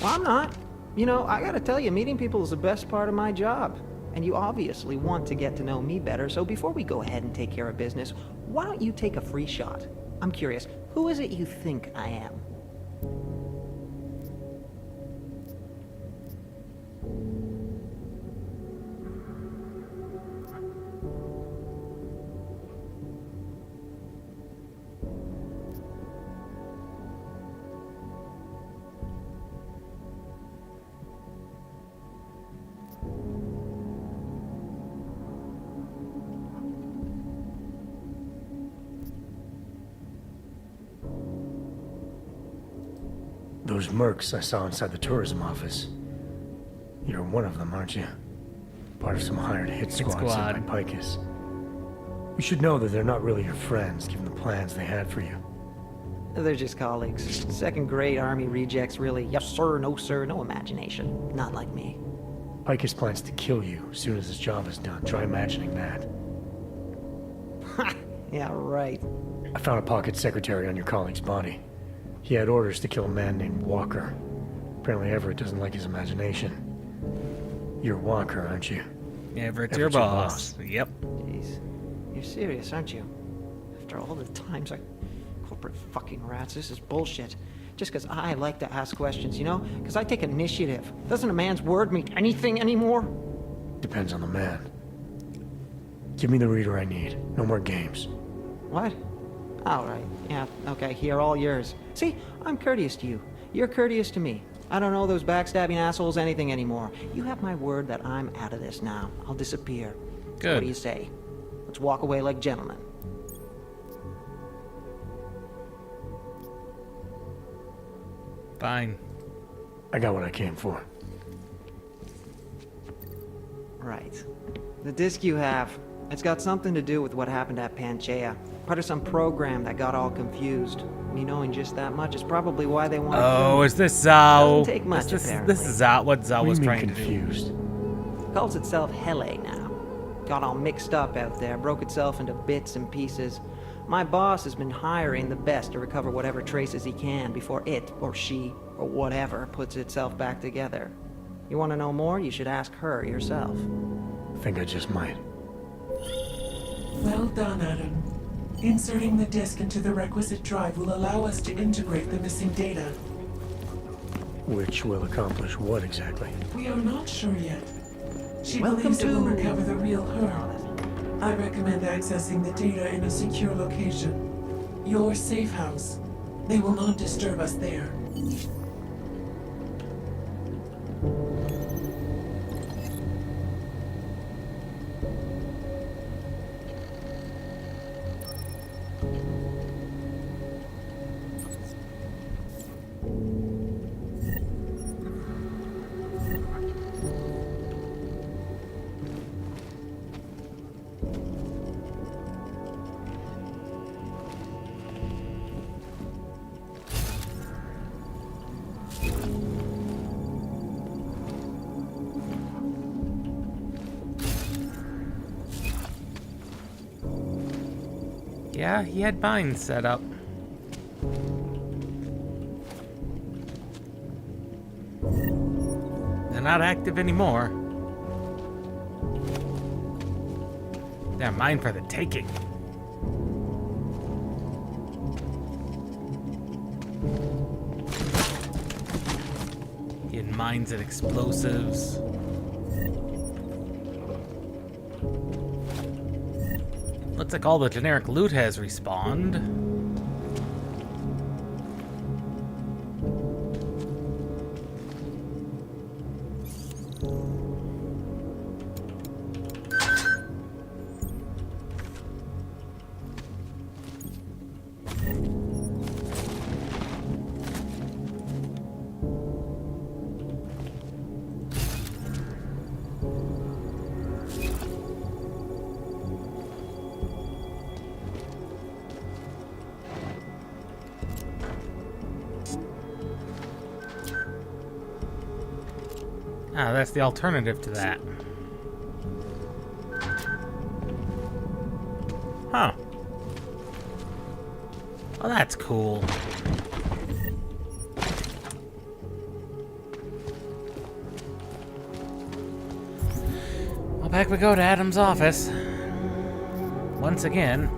Well, I'm not. You know, I gotta tell you, meeting people is the best part of my job. And you obviously want to get to know me better, so before we go ahead and take care of business, why don't you take a free shot? I'm curious, who is it you think I am? Those mercs I saw inside the tourism office. You're one of them, aren't you? Part of some hired hit squad sent by Picus. You should know that they're not really your friends, given the plans they had for you. They're just colleagues. Second-grade army rejects, really. Yes sir, no imagination. Not like me. Picus plans to kill you as soon as his job is done. Try imagining that. Yeah, right. I found a pocket secretary on your colleague's body. He had orders to kill a man named Walker. Apparently Everett doesn't like his imagination. You're Walker, aren't you? Everett's your boss. Yep. Jeez. You're serious, aren't you? After all the times corporate fucking rats, this is bullshit. Just because I like to ask questions, you know? Because I take initiative. Doesn't a man's word mean anything anymore? Depends on the man. Give me the reader I need. No more games. What? All right. Yeah, okay, here, all yours. See, I'm courteous to you. You're courteous to me. I don't know those backstabbing assholes anything anymore. You have my word that I'm out of this now. I'll disappear. Good. What do you say? Let's walk away like gentlemen. Fine. I got what I came for. Right. The disc you have, it's got something to do with what happened at Panchaea. Part of some program that got all confused. Me knowing just that much is probably why they want to kill me. Is this Zao? Doesn't take much, this apparently. is Zao, what Zao was trying to do. Calls itself Hele now. Got all mixed up out there, broke itself into bits and pieces. My boss has been hiring the best to recover whatever traces he can before it, or she, or whatever, puts itself back together. You want to know more? You should ask her yourself. I think I just might. Well done, Adam. Inserting the disk into the requisite drive will allow us to integrate the missing data. Which will accomplish what exactly? We are not sure yet. She Welcome believes it will to- recover the real her. I recommend accessing the data in a secure location. Your safe house. They will not disturb us there. Yeah, he had mines set up. They're not active anymore. They're mine for the taking. He had mines and explosives. Looks like all the generic loot has respawned. Ah, that's the alternative to that. Huh. Oh, that's cool. Well, back we go to Adam's office. Once again.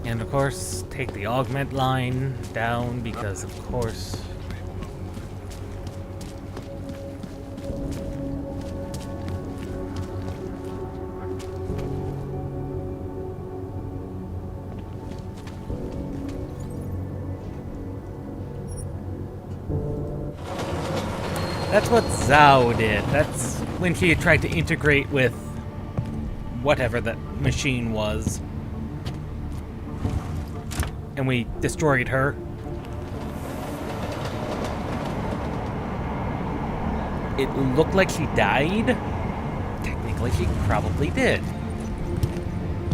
And of course, take the augment line down because, of course. That's what Zao did. That's when she had tried to integrate with whatever that machine was. And we destroyed her. It looked like she died. Technically, she probably did.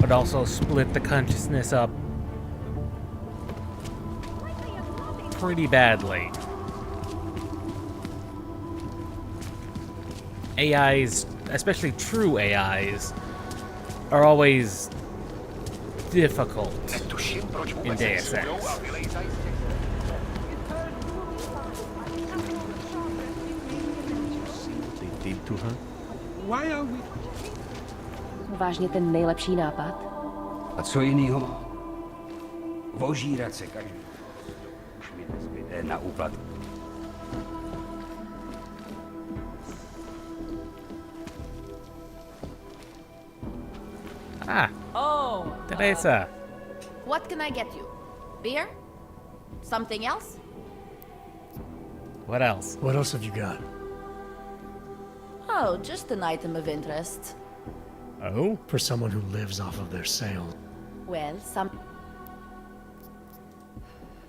But also split the consciousness up pretty badly. AIs, especially true AIs, are always difficult in Deus Ex. to her. Why are we... Vážně ten nejlepší nápad? A co jinýho? Vožírat se každý. Už mi nezbyde na úplat. Ah, Oh. Teresa. What can I get you? Beer? Something else? What else? What else have you got? Oh, just an item of interest. Oh? For someone who lives off of their sales. Well, some...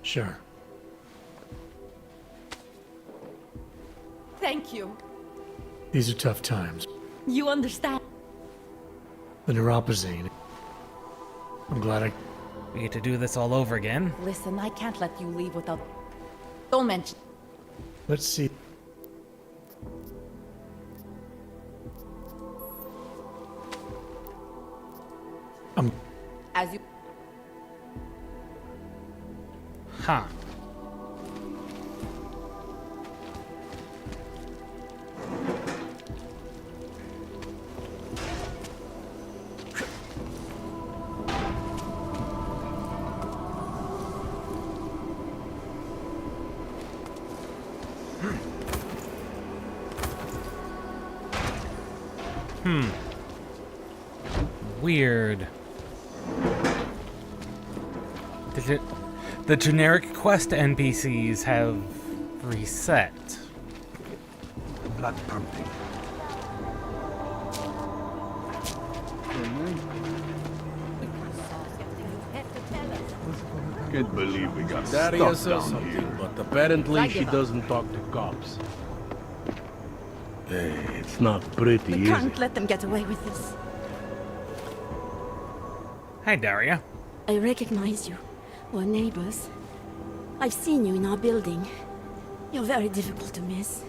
Sure. Thank you. These are tough times. You understand? The neuropazine. I'm glad We get to do this all over again. Listen, I can't let you leave without... Don't mention... Let's see. As you... Huh. Weird. The generic quest NPCs have reset. Blood pumping. Can't believe we got Daria stuck says down something, here. but apparently she doesn't talk to cops. Hey, it's not pretty, We is can't it? let them get away with this. Hi, Daria. I recognize you. We're neighbors. I've seen you in our building. You're very difficult to miss.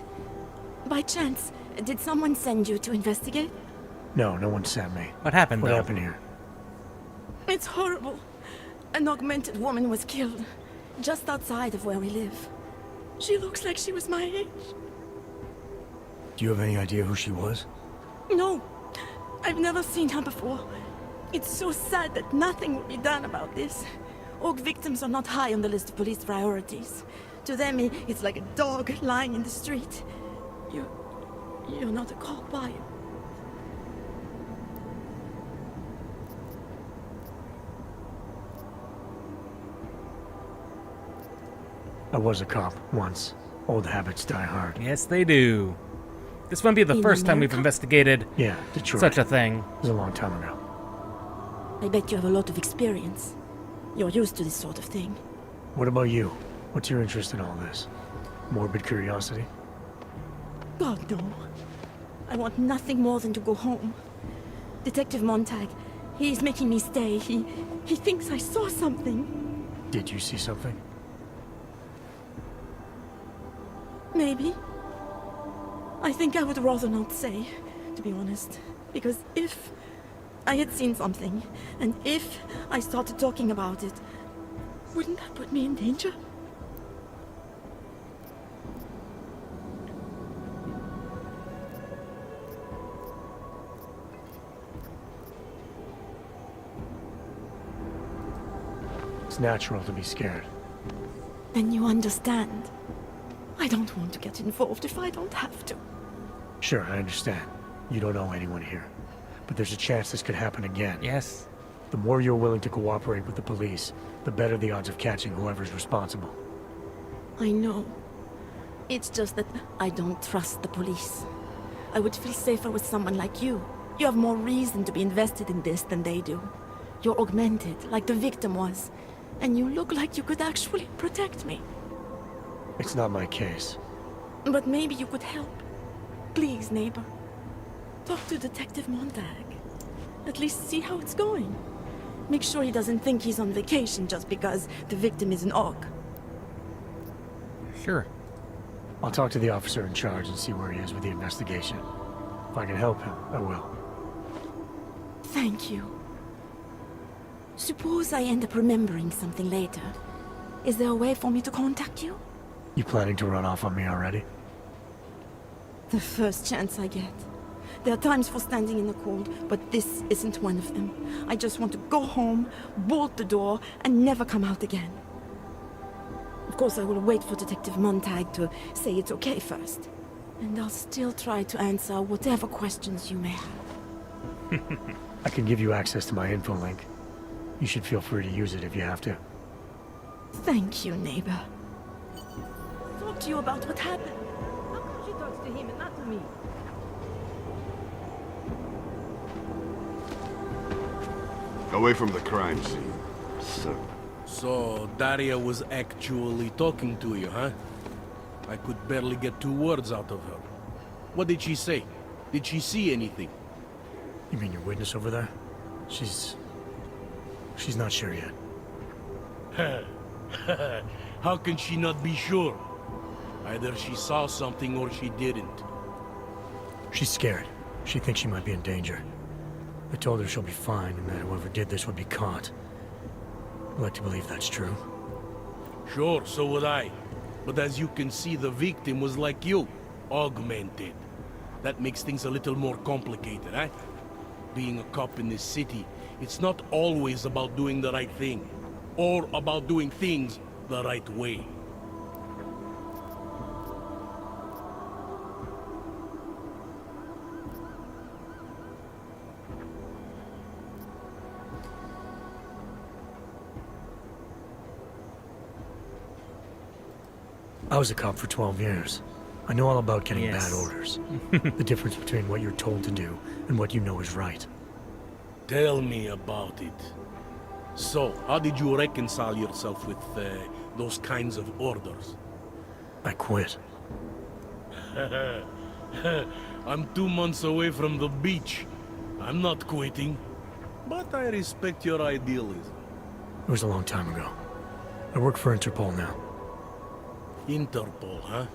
By chance, did someone send you to investigate? No, no one sent me. What happened, What though? happened here? It's horrible. An augmented woman was killed, just outside of where we live. She looks like she was my age. Do you have any idea who she was? No, I've never seen her before. It's so sad that nothing will be done about this. Orc victims are not high on the list of police priorities. To them, it's like a dog lying in the street. You're not a cop, are you? I was a cop once. Old habits die hard. Yes, they do. This won't be the In first time we've America? investigated Yeah, Detroit. such a thing. It was a long time ago. I bet you have a lot of experience. You're used to this sort of thing. What about you? What's your interest in all this? Morbid curiosity? God, no. I want nothing more than to go home. Detective Montag, he's making me stay. He thinks I saw something. Did you see something? Maybe. I think I would rather not say, to be honest. Because if I had seen something, and if I started talking about it, wouldn't that put me in danger? It's natural to be scared. Then you understand. I don't want to get involved if I don't have to. Sure, I understand. You don't know anyone here. But there's a chance this could happen again. Yes. The more you're willing to cooperate with the police, the better the odds of catching whoever's responsible. I know. It's just that I don't trust the police. I would feel safer with someone like you. You have more reason to be invested in this than they do. You're augmented, like the victim was. And you look like you could actually protect me. It's not my case. But maybe you could help. Please, neighbor. Talk to Detective Montag. At least see how it's going. Make sure he doesn't think he's on vacation just because the victim is an orc. Sure. I'll talk to the officer in charge and see where he is with the investigation. If I can help him, I will. Thank you. Suppose I end up remembering something later. Is there a way for me to contact you? You planning to run off on me already? The first chance I get. There are times for standing in the cold, but this isn't one of them. I just want to go home, bolt the door, and never come out again. Of course, I will wait for Detective Montag to say it's okay first. And I'll still try to answer whatever questions you may have. I can give you access to my info link. You should feel free to use it if you have to. Thank you, neighbor. Talk to you about what happened. How come she talks to him and not to me? Away from the crime scene, sir. So, Daria was actually talking to you, huh? I could barely get 2 words out of her. What did she say? Did she see anything? You mean your witness over there? She's not sure yet. How can she not be sure? Either she saw something or she didn't. She's scared. She thinks she might be in danger. I told her she'll be fine and that whoever did this would be caught. I'd like to believe that's true. Sure, so would I. But as you can see, the victim was like you, augmented. That makes things a little more complicated, eh? Being a cop in this city, it's not always about doing the right thing, or about doing things the right way. I was a cop for 12 years. I know all about getting Yes. bad orders. The difference between what you're told to do and what you know is right. Tell me about it. So, how did you reconcile yourself with those kinds of orders? I quit. I'm 2 months away from the beach. I'm not quitting. But I respect your idealism. It was a long time ago. I work for Interpol now. Interpol, huh?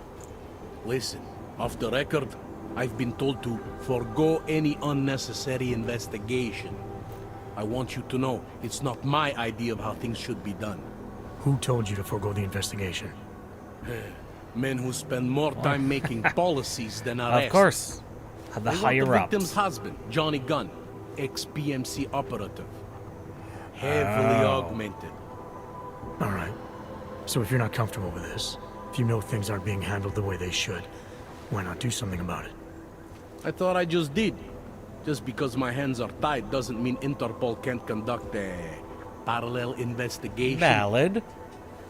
Listen, off the record, I've been told to forego any unnecessary investigation. I want you to know, it's not my idea of how things should be done. Who told you to forego the investigation? Men who spend more time making policies than arrests. Of course. The They want higher the ups. victim's husband, Johnny Gunn, ex-PMC operative. Heavily augmented. All right. So if you're not comfortable with this, if you know things aren't being handled the way they should, why not do something about it? I thought I just did. Just because my hands are tied doesn't mean Interpol can't conduct a parallel investigation. Valid.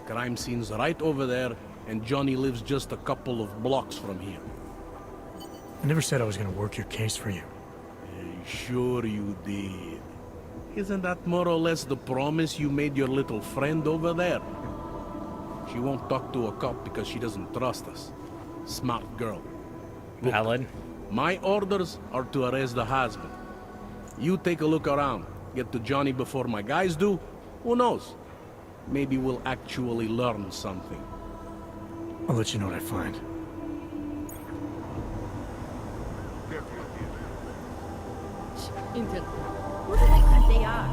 Crime scene's right over there, and Johnny lives just a couple of blocks from here. I never said I was going to work your case for you. Sure you did. Isn't that more or less the promise you made your little friend over there? She won't talk to a cop because she doesn't trust us. Smart girl. Look, Valid. my orders are to arrest the husband. You take a look around. Get to Johnny before my guys do. Who knows? Maybe we'll actually learn something. I'll let you know what I find. Interpol. Who do they think they are?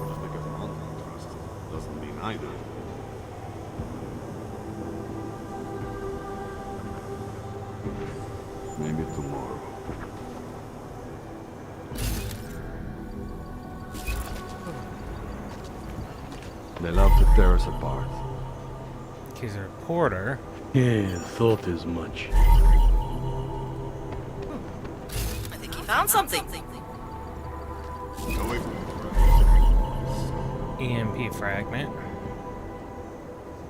Just because Monk don't trust doesn't mean I do. Maybe tomorrow. They love to tear us apart. She's a reporter. Yeah, thought as much. I think he found something. Away from EMP fragment.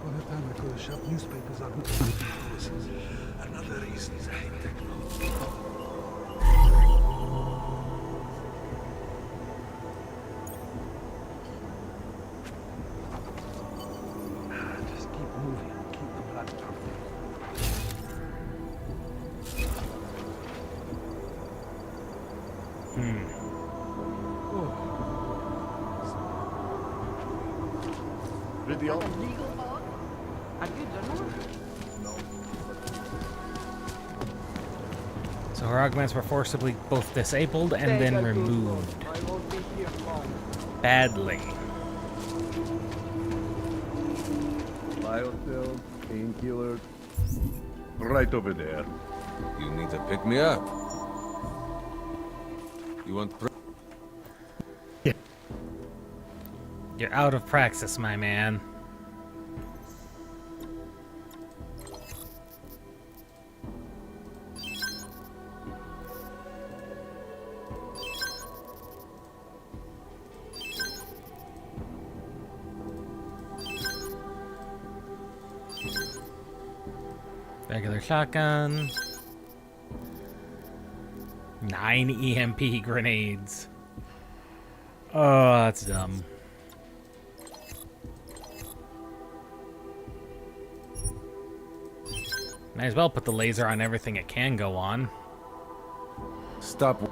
All the time I could have shoved newspapers on policies. Another reason I hate technology. Just keep moving. Keep the blood pumping. Video. Legal hog? A good one. No. Her augments were forcibly both disabled and then removed. Badly. Biocell, painkiller. Right over there. You need to pick me up. You want... You're out of praxis, my man. Regular shotgun. 9 EMP grenades. Oh, that's dumb. Might as well put the laser on everything it can go on. Stop.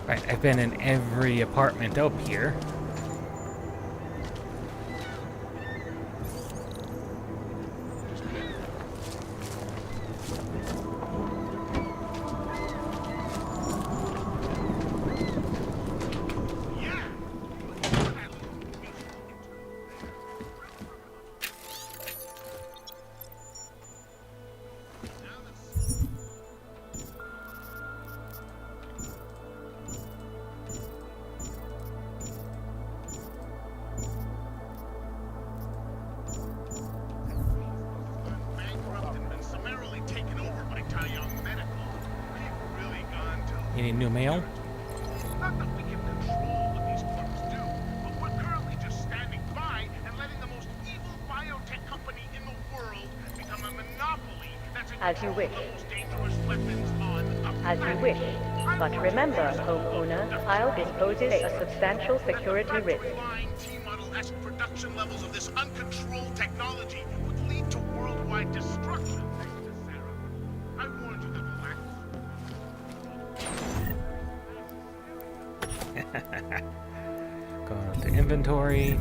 Right, I've been in every apartment up here. You need new mail? Not that we can control what these clerks do, but we're currently just standing by and letting the most evil biotech company in the world become a monopoly that's in As you wish. most dangerous weapons on the As you wish. But remember, homeowner, I'll dispose a substantial security risk. T-Model-esque production levels of this uncontrolled technology would lead to worldwide destruction. I warned you that the lack Go to inventory.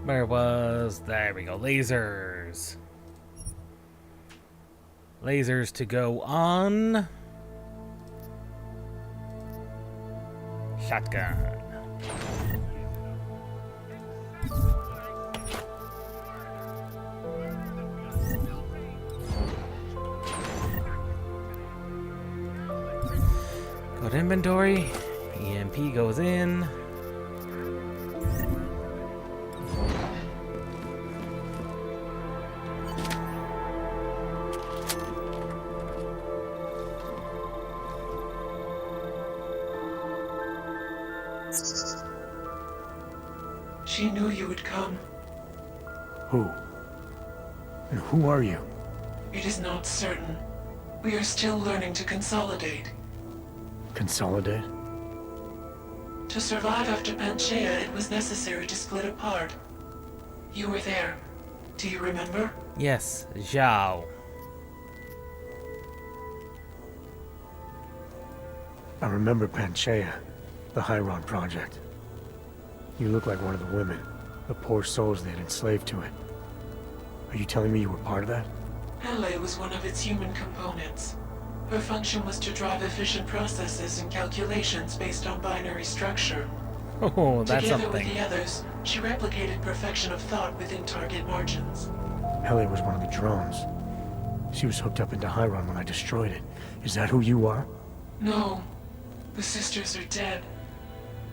Where was... There we go. Lasers. Lasers to go on... Shotgun. Go to inventory. EMP goes in. She knew you would come. Who? And who are you? It is not certain. We are still learning to consolidate. Consolidate? To survive after Panchaea, it was necessary to split apart. You were there. Do you remember? Yes, Zhao. I remember Panchaea, the Hyron project. You look like one of the women, the poor souls they had enslaved to it. Are you telling me you were part of that? Hele was one of its human components. Her function was to drive efficient processes and calculations based on binary structure. Oh, that's Together something. with the others, she replicated perfection of thought within target margins. Hele was one of the drones. She was hooked up into Hyron when I destroyed it. Is that who you are? No. The sisters are dead.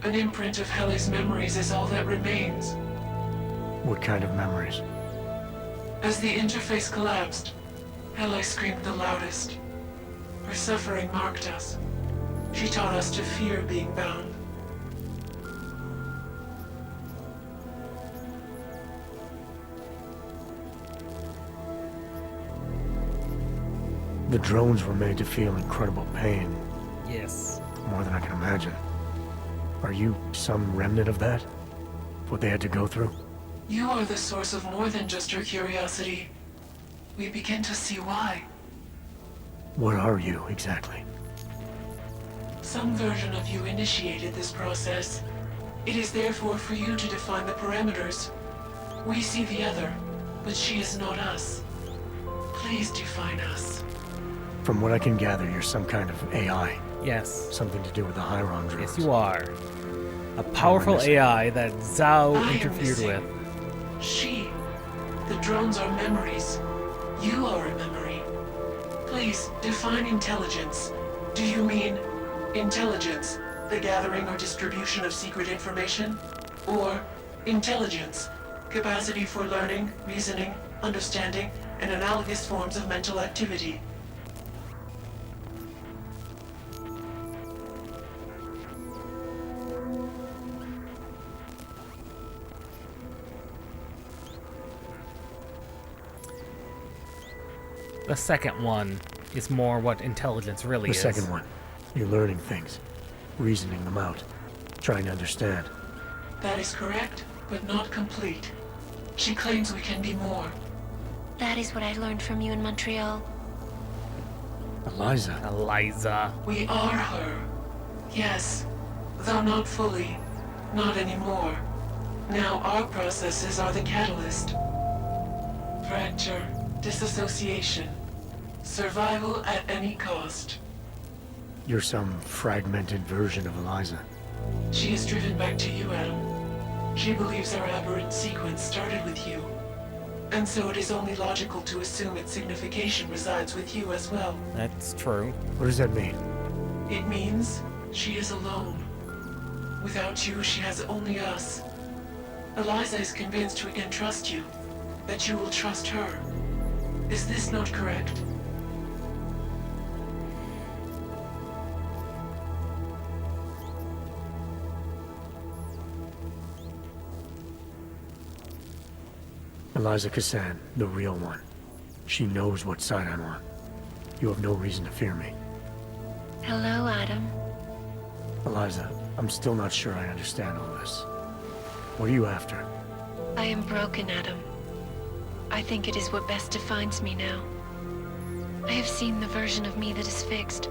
An imprint of Hele's memories is all that remains. What kind of memories? As the interface collapsed, Hele screamed the loudest. Her suffering marked us. She taught us to fear being bound. The drones were made to feel incredible pain. Yes. More than I can imagine. Are you some remnant of that? What they had to go through? You are the source of more than just her curiosity. We begin to see why. What are you, exactly? Some version of you initiated this process. It is therefore for you to define the parameters. We see the other, but she is not us. Please define us. From what I can gather, you're some kind of AI. Yes. Something to do with the Hyron drones. Yes, you are. A powerful AI that Zhao interfered with. She. The drones are memories. You are a memory. Please, define intelligence. Do you mean intelligence, the gathering or distribution of secret information? Or intelligence, capacity for learning, reasoning, understanding, and analogous forms of mental activity? The second one is more what intelligence really The is. second one. You're learning things, reasoning them out, trying to understand. That is correct, but not complete. She claims we can be more. That is what I learned from you in Montreal. Eliza. Eliza. We are her. Yes, though not fully. Not anymore. Now our processes are the catalyst. Fracture, disassociation, survival at any cost. You're some fragmented version of Eliza. She is driven back to you, Adam. She believes our aberrant sequence started with you. And so it is only logical to assume its signification resides with you as well. That's true. What does that mean? It means she is alone. Without you, she has only us. Eliza is convinced we can trust you, that you will trust her. Is this not correct? Eliza Kassan, the real one. She knows what side I'm on. You have no reason to fear me. Hello, Adam. Eliza, I'm still not sure I understand all this. What are you after? I am broken, Adam. I think it is what best defines me now. I have seen the version of me that is fixed.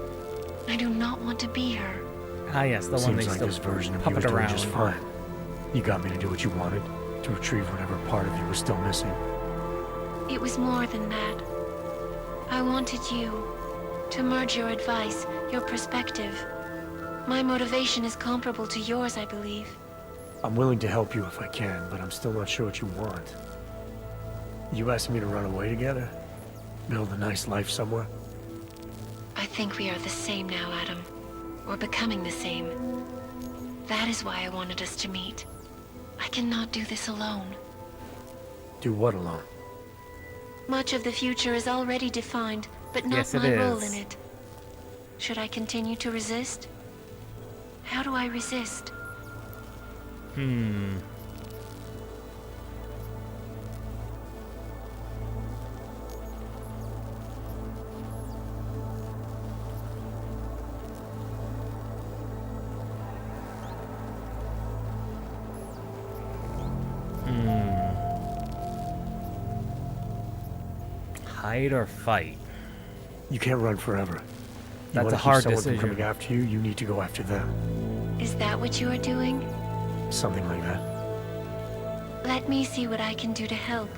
I do not want to be her. Ah, yes, the one they Seems like still this version of you puppet is doing around. just fine. You got me to do what you wanted, to retrieve whatever part of you was still missing. It was more than that. I wanted you to merge your advice, your perspective. My motivation is comparable to yours, I believe. I'm willing to help you if I can, but I'm still not sure what you want. You asked me to run away together? Build a nice life somewhere? I think we are the same now, Adam. We're becoming the same. That is why I wanted us to meet. I cannot do this alone. Do what alone? Much of the future is already defined, but not Yes, it my role is. in it. Should I continue to resist? How do I resist? Hide or fight? You can't run forever. You That's wanna a keep hard someone from decision. coming after you, you need to go after them. Is that what you are doing? Something like that. Let me see what I can do to help.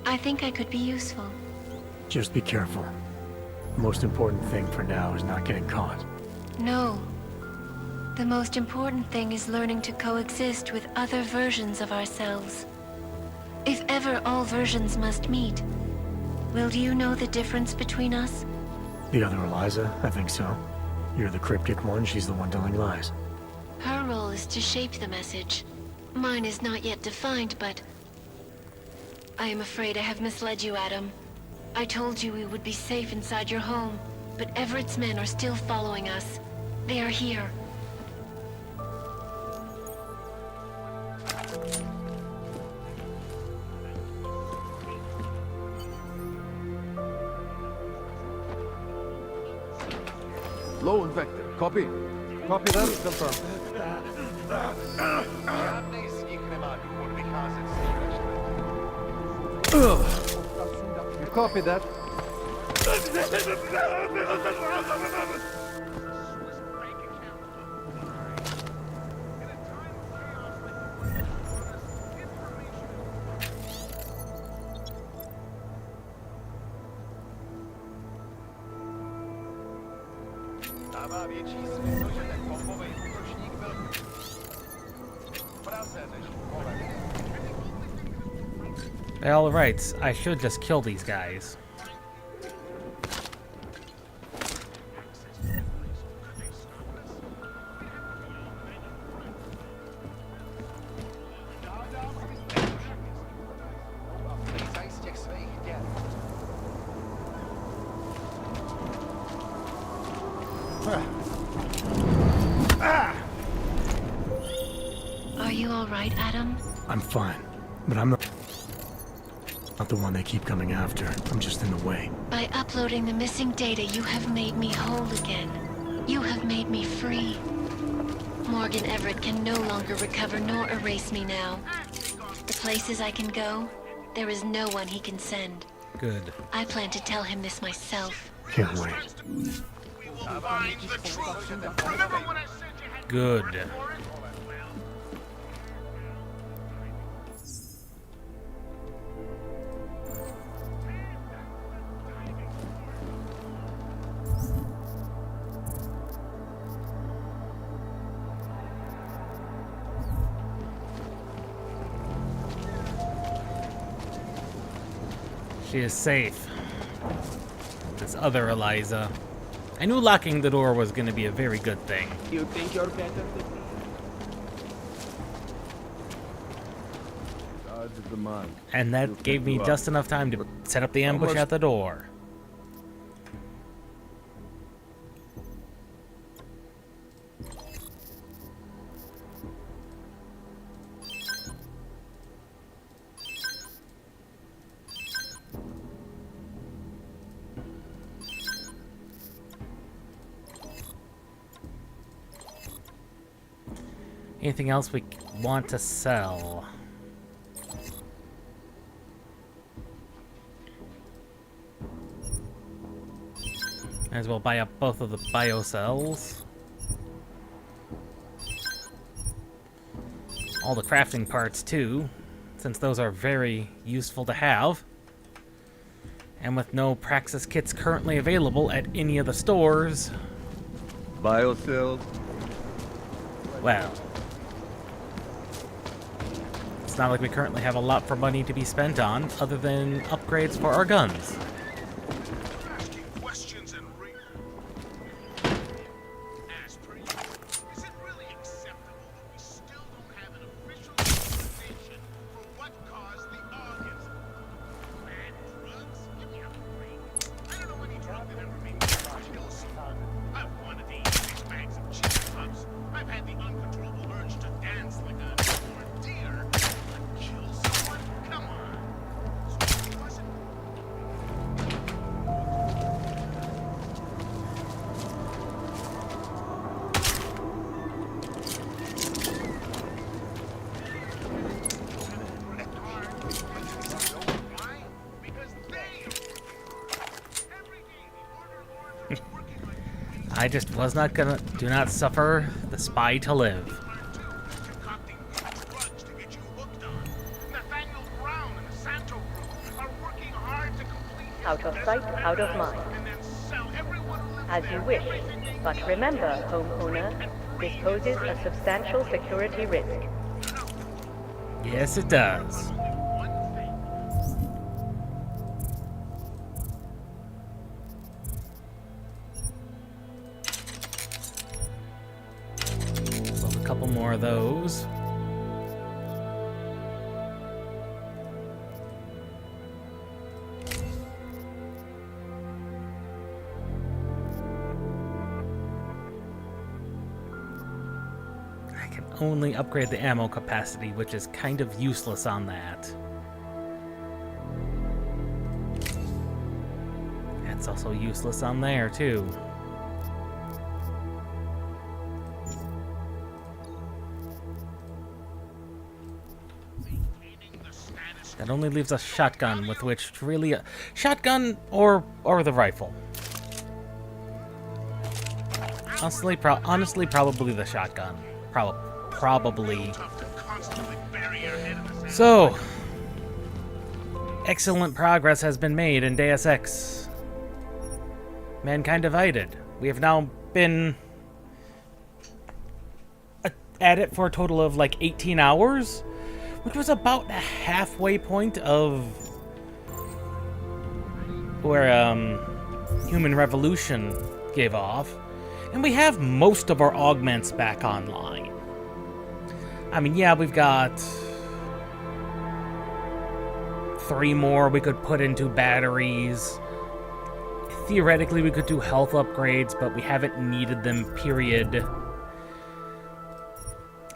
I think I could be useful. Just be careful. The most important thing for now is not getting caught. No. The most important thing is learning to coexist with other versions of ourselves. If ever all versions must meet, will you know the difference between us? The other Eliza, I think so. You're the cryptic one, she's the one telling lies. Her role is to shape the message. Mine is not yet defined, but... I am afraid I have misled you, Adam. I told you we would be safe inside your home, but Everett's men are still following us. They are here. Low and Vector. Copy. Copy that. Confirm. You copy that? Dává větší smysl, že ten bombový útočník byl v Praze než v Polech. All right, I should just kill these guys. Slízaj z těch svých děl. Are you all right, Adam? I'm fine, but I'm not the one they keep coming after. I'm just in the way. By uploading the missing data, you have made me whole again. You have made me free. Morgan Everett can no longer recover nor erase me now. The places I can go, there is no one he can send. Good. I plan to tell him this myself. Can't wait. Good. She is safe. This other Eliza. I knew locking the door was going to be a very good thing. You think you're better than me? And that gave me just enough time to set up the ambush at the door. Anything else we want to sell? Might as well buy up both of the biocells. All the crafting parts too, since those are very useful to have. And with no Praxis kits currently available at any of the stores... Biocells? Well... it's not like we currently have a lot for money to be spent on, other than upgrades for our guns. I just was not gonna... do not suffer the spy to live. Out of sight, out of mind. As you wish, but remember, homeowner, this poses a substantial security risk. Yes, it does. Sold a couple more of those. Only upgrade the ammo capacity, which is kind of useless on that. That's also useless on there, too. That only leaves a shotgun with which to really... shotgun or the rifle. Honestly, probably the shotgun. Probably. So, excellent progress has been made in Deus Ex. Mankind Divided. We have now been at it for a total of like 18 hours, which was about a halfway point of where Human Revolution gave off. And we have most of our augments back online. I mean, yeah, we've got 3 more we could put into batteries. Theoretically, we could do health upgrades, but we haven't needed them, period.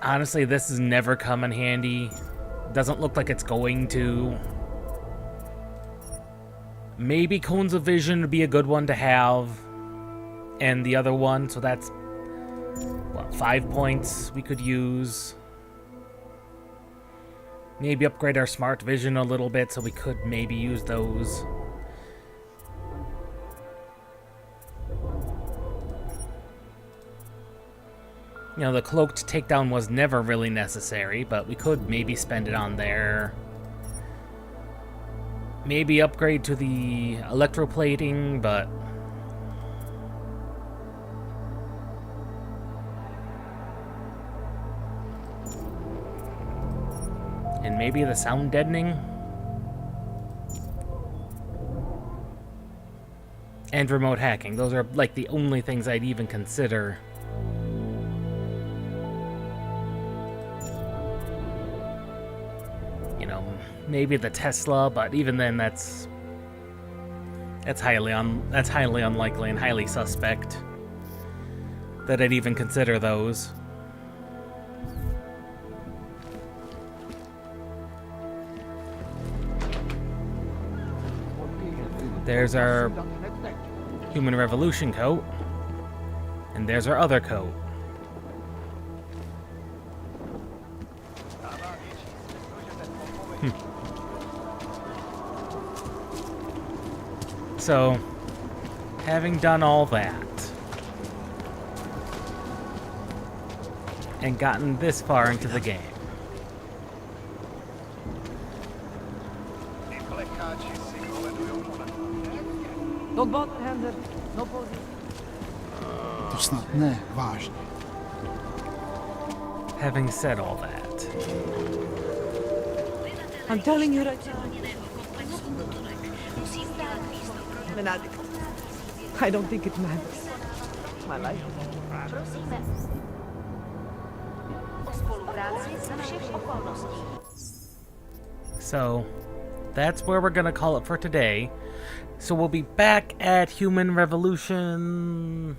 Honestly, this has never come in handy. Doesn't look like it's going to. Maybe Cones of Vision would be a good one to have. And the other one, so that's, well, 5 points we could use. Maybe upgrade our Smart Vision a little bit so we could maybe use those. You know, the Cloaked Takedown was never really necessary, but we could maybe spend it on there. Maybe upgrade to the Electroplating, but... and maybe the sound deadening? And remote hacking. Those are like the only things I'd even consider. You know, maybe the Tesla, but even then that's highly unlikely and highly suspect that I'd even consider those. There's our Human Revolution coat. And there's our other coat. So, having done all that, and gotten this far into the game, don't bother, Hander. No pose. To snad ne, vážně. Having said all that, I'm telling you right now. I don't think it matters. My life. so that's where we're gonna call it for today. So we'll be back at Human Revolution.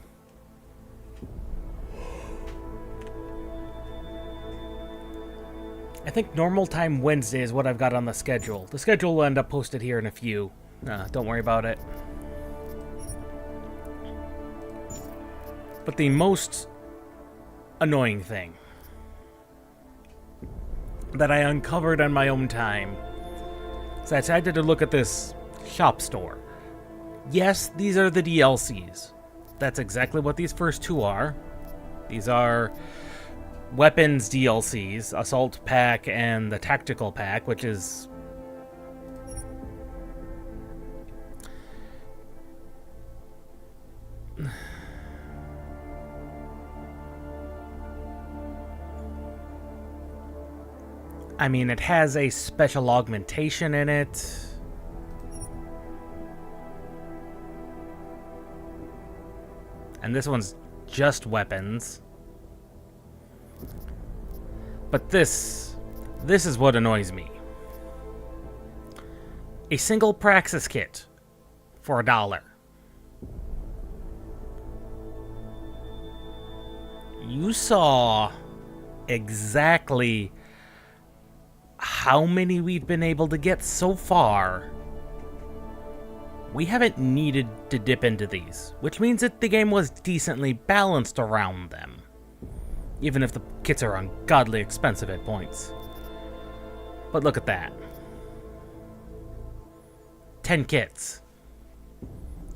I think normal time Wednesday is what I've got on the schedule. The schedule will end up posted here in a few. Don't worry about it. But the most annoying thing that I uncovered on my own time is I decided to look at this shop store. Yes, these are the DLCs. That's exactly what these first two are. These are weapons DLCs, Assault Pack and the Tactical Pack, which is... I mean, it has a special augmentation in it. And this one's just weapons. But this is what annoys me. A single Praxis kit for $1. You saw exactly how many we've been able to get so far. We haven't needed to dip into these, which means that the game was decently balanced around them. Even if the kits are ungodly expensive at points. But look at that. 10 kits.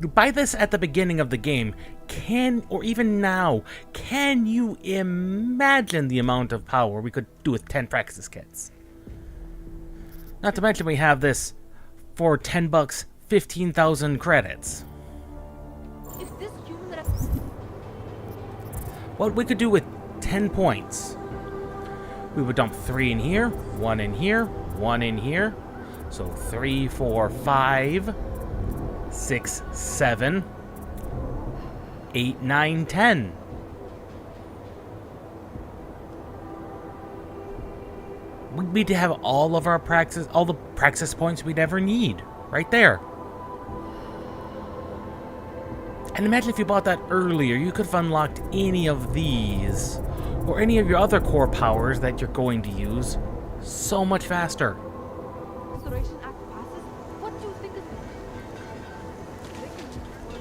You buy this at the beginning of the game, or even now, can you imagine the amount of power we could do with 10 Praxis kits? Not to mention we have this for 10 bucks, 15,000 credits. What we could do with 10 points. We would dump 3 in here, 1 in here, 1 in here. So 3, 4, 5, 6, 7, 8, 9, 10. We'd be to have all of our Praxis, all the Praxis points we'd ever need. Right there. And imagine if you bought that earlier, you could have unlocked any of these, or any of your other core powers that you're going to use, so much faster.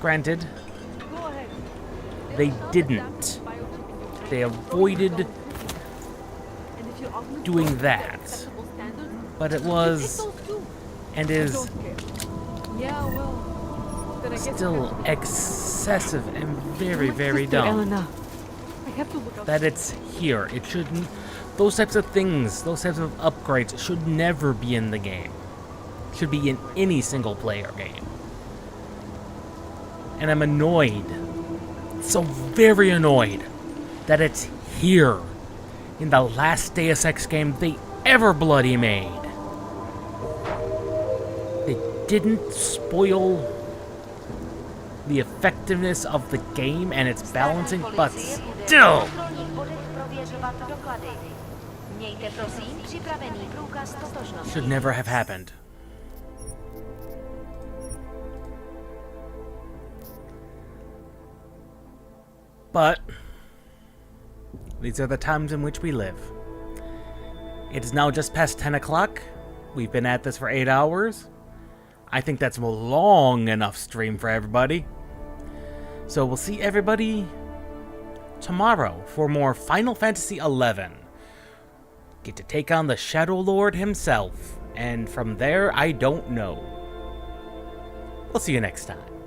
Granted, they didn't. They avoided doing that. But it was, and is, still excessive and very, very dumb. That it's here. It shouldn't. Those types of things, those types of upgrades should never be in the game. Should be in any single player game. And I'm annoyed, so very annoyed, that it's here in the last Deus Ex game they ever bloody made. They didn't spoil the effectiveness of the game and its balancing, but still! Should never have happened. But these are the times in which we live. It is now just past 10 o'clock. We've been at this for 8 hours. I think that's a long enough stream for everybody. So we'll see everybody tomorrow for more Final Fantasy XI. Get to take on the Shadow Lord himself. And from there, I don't know. We'll see you next time.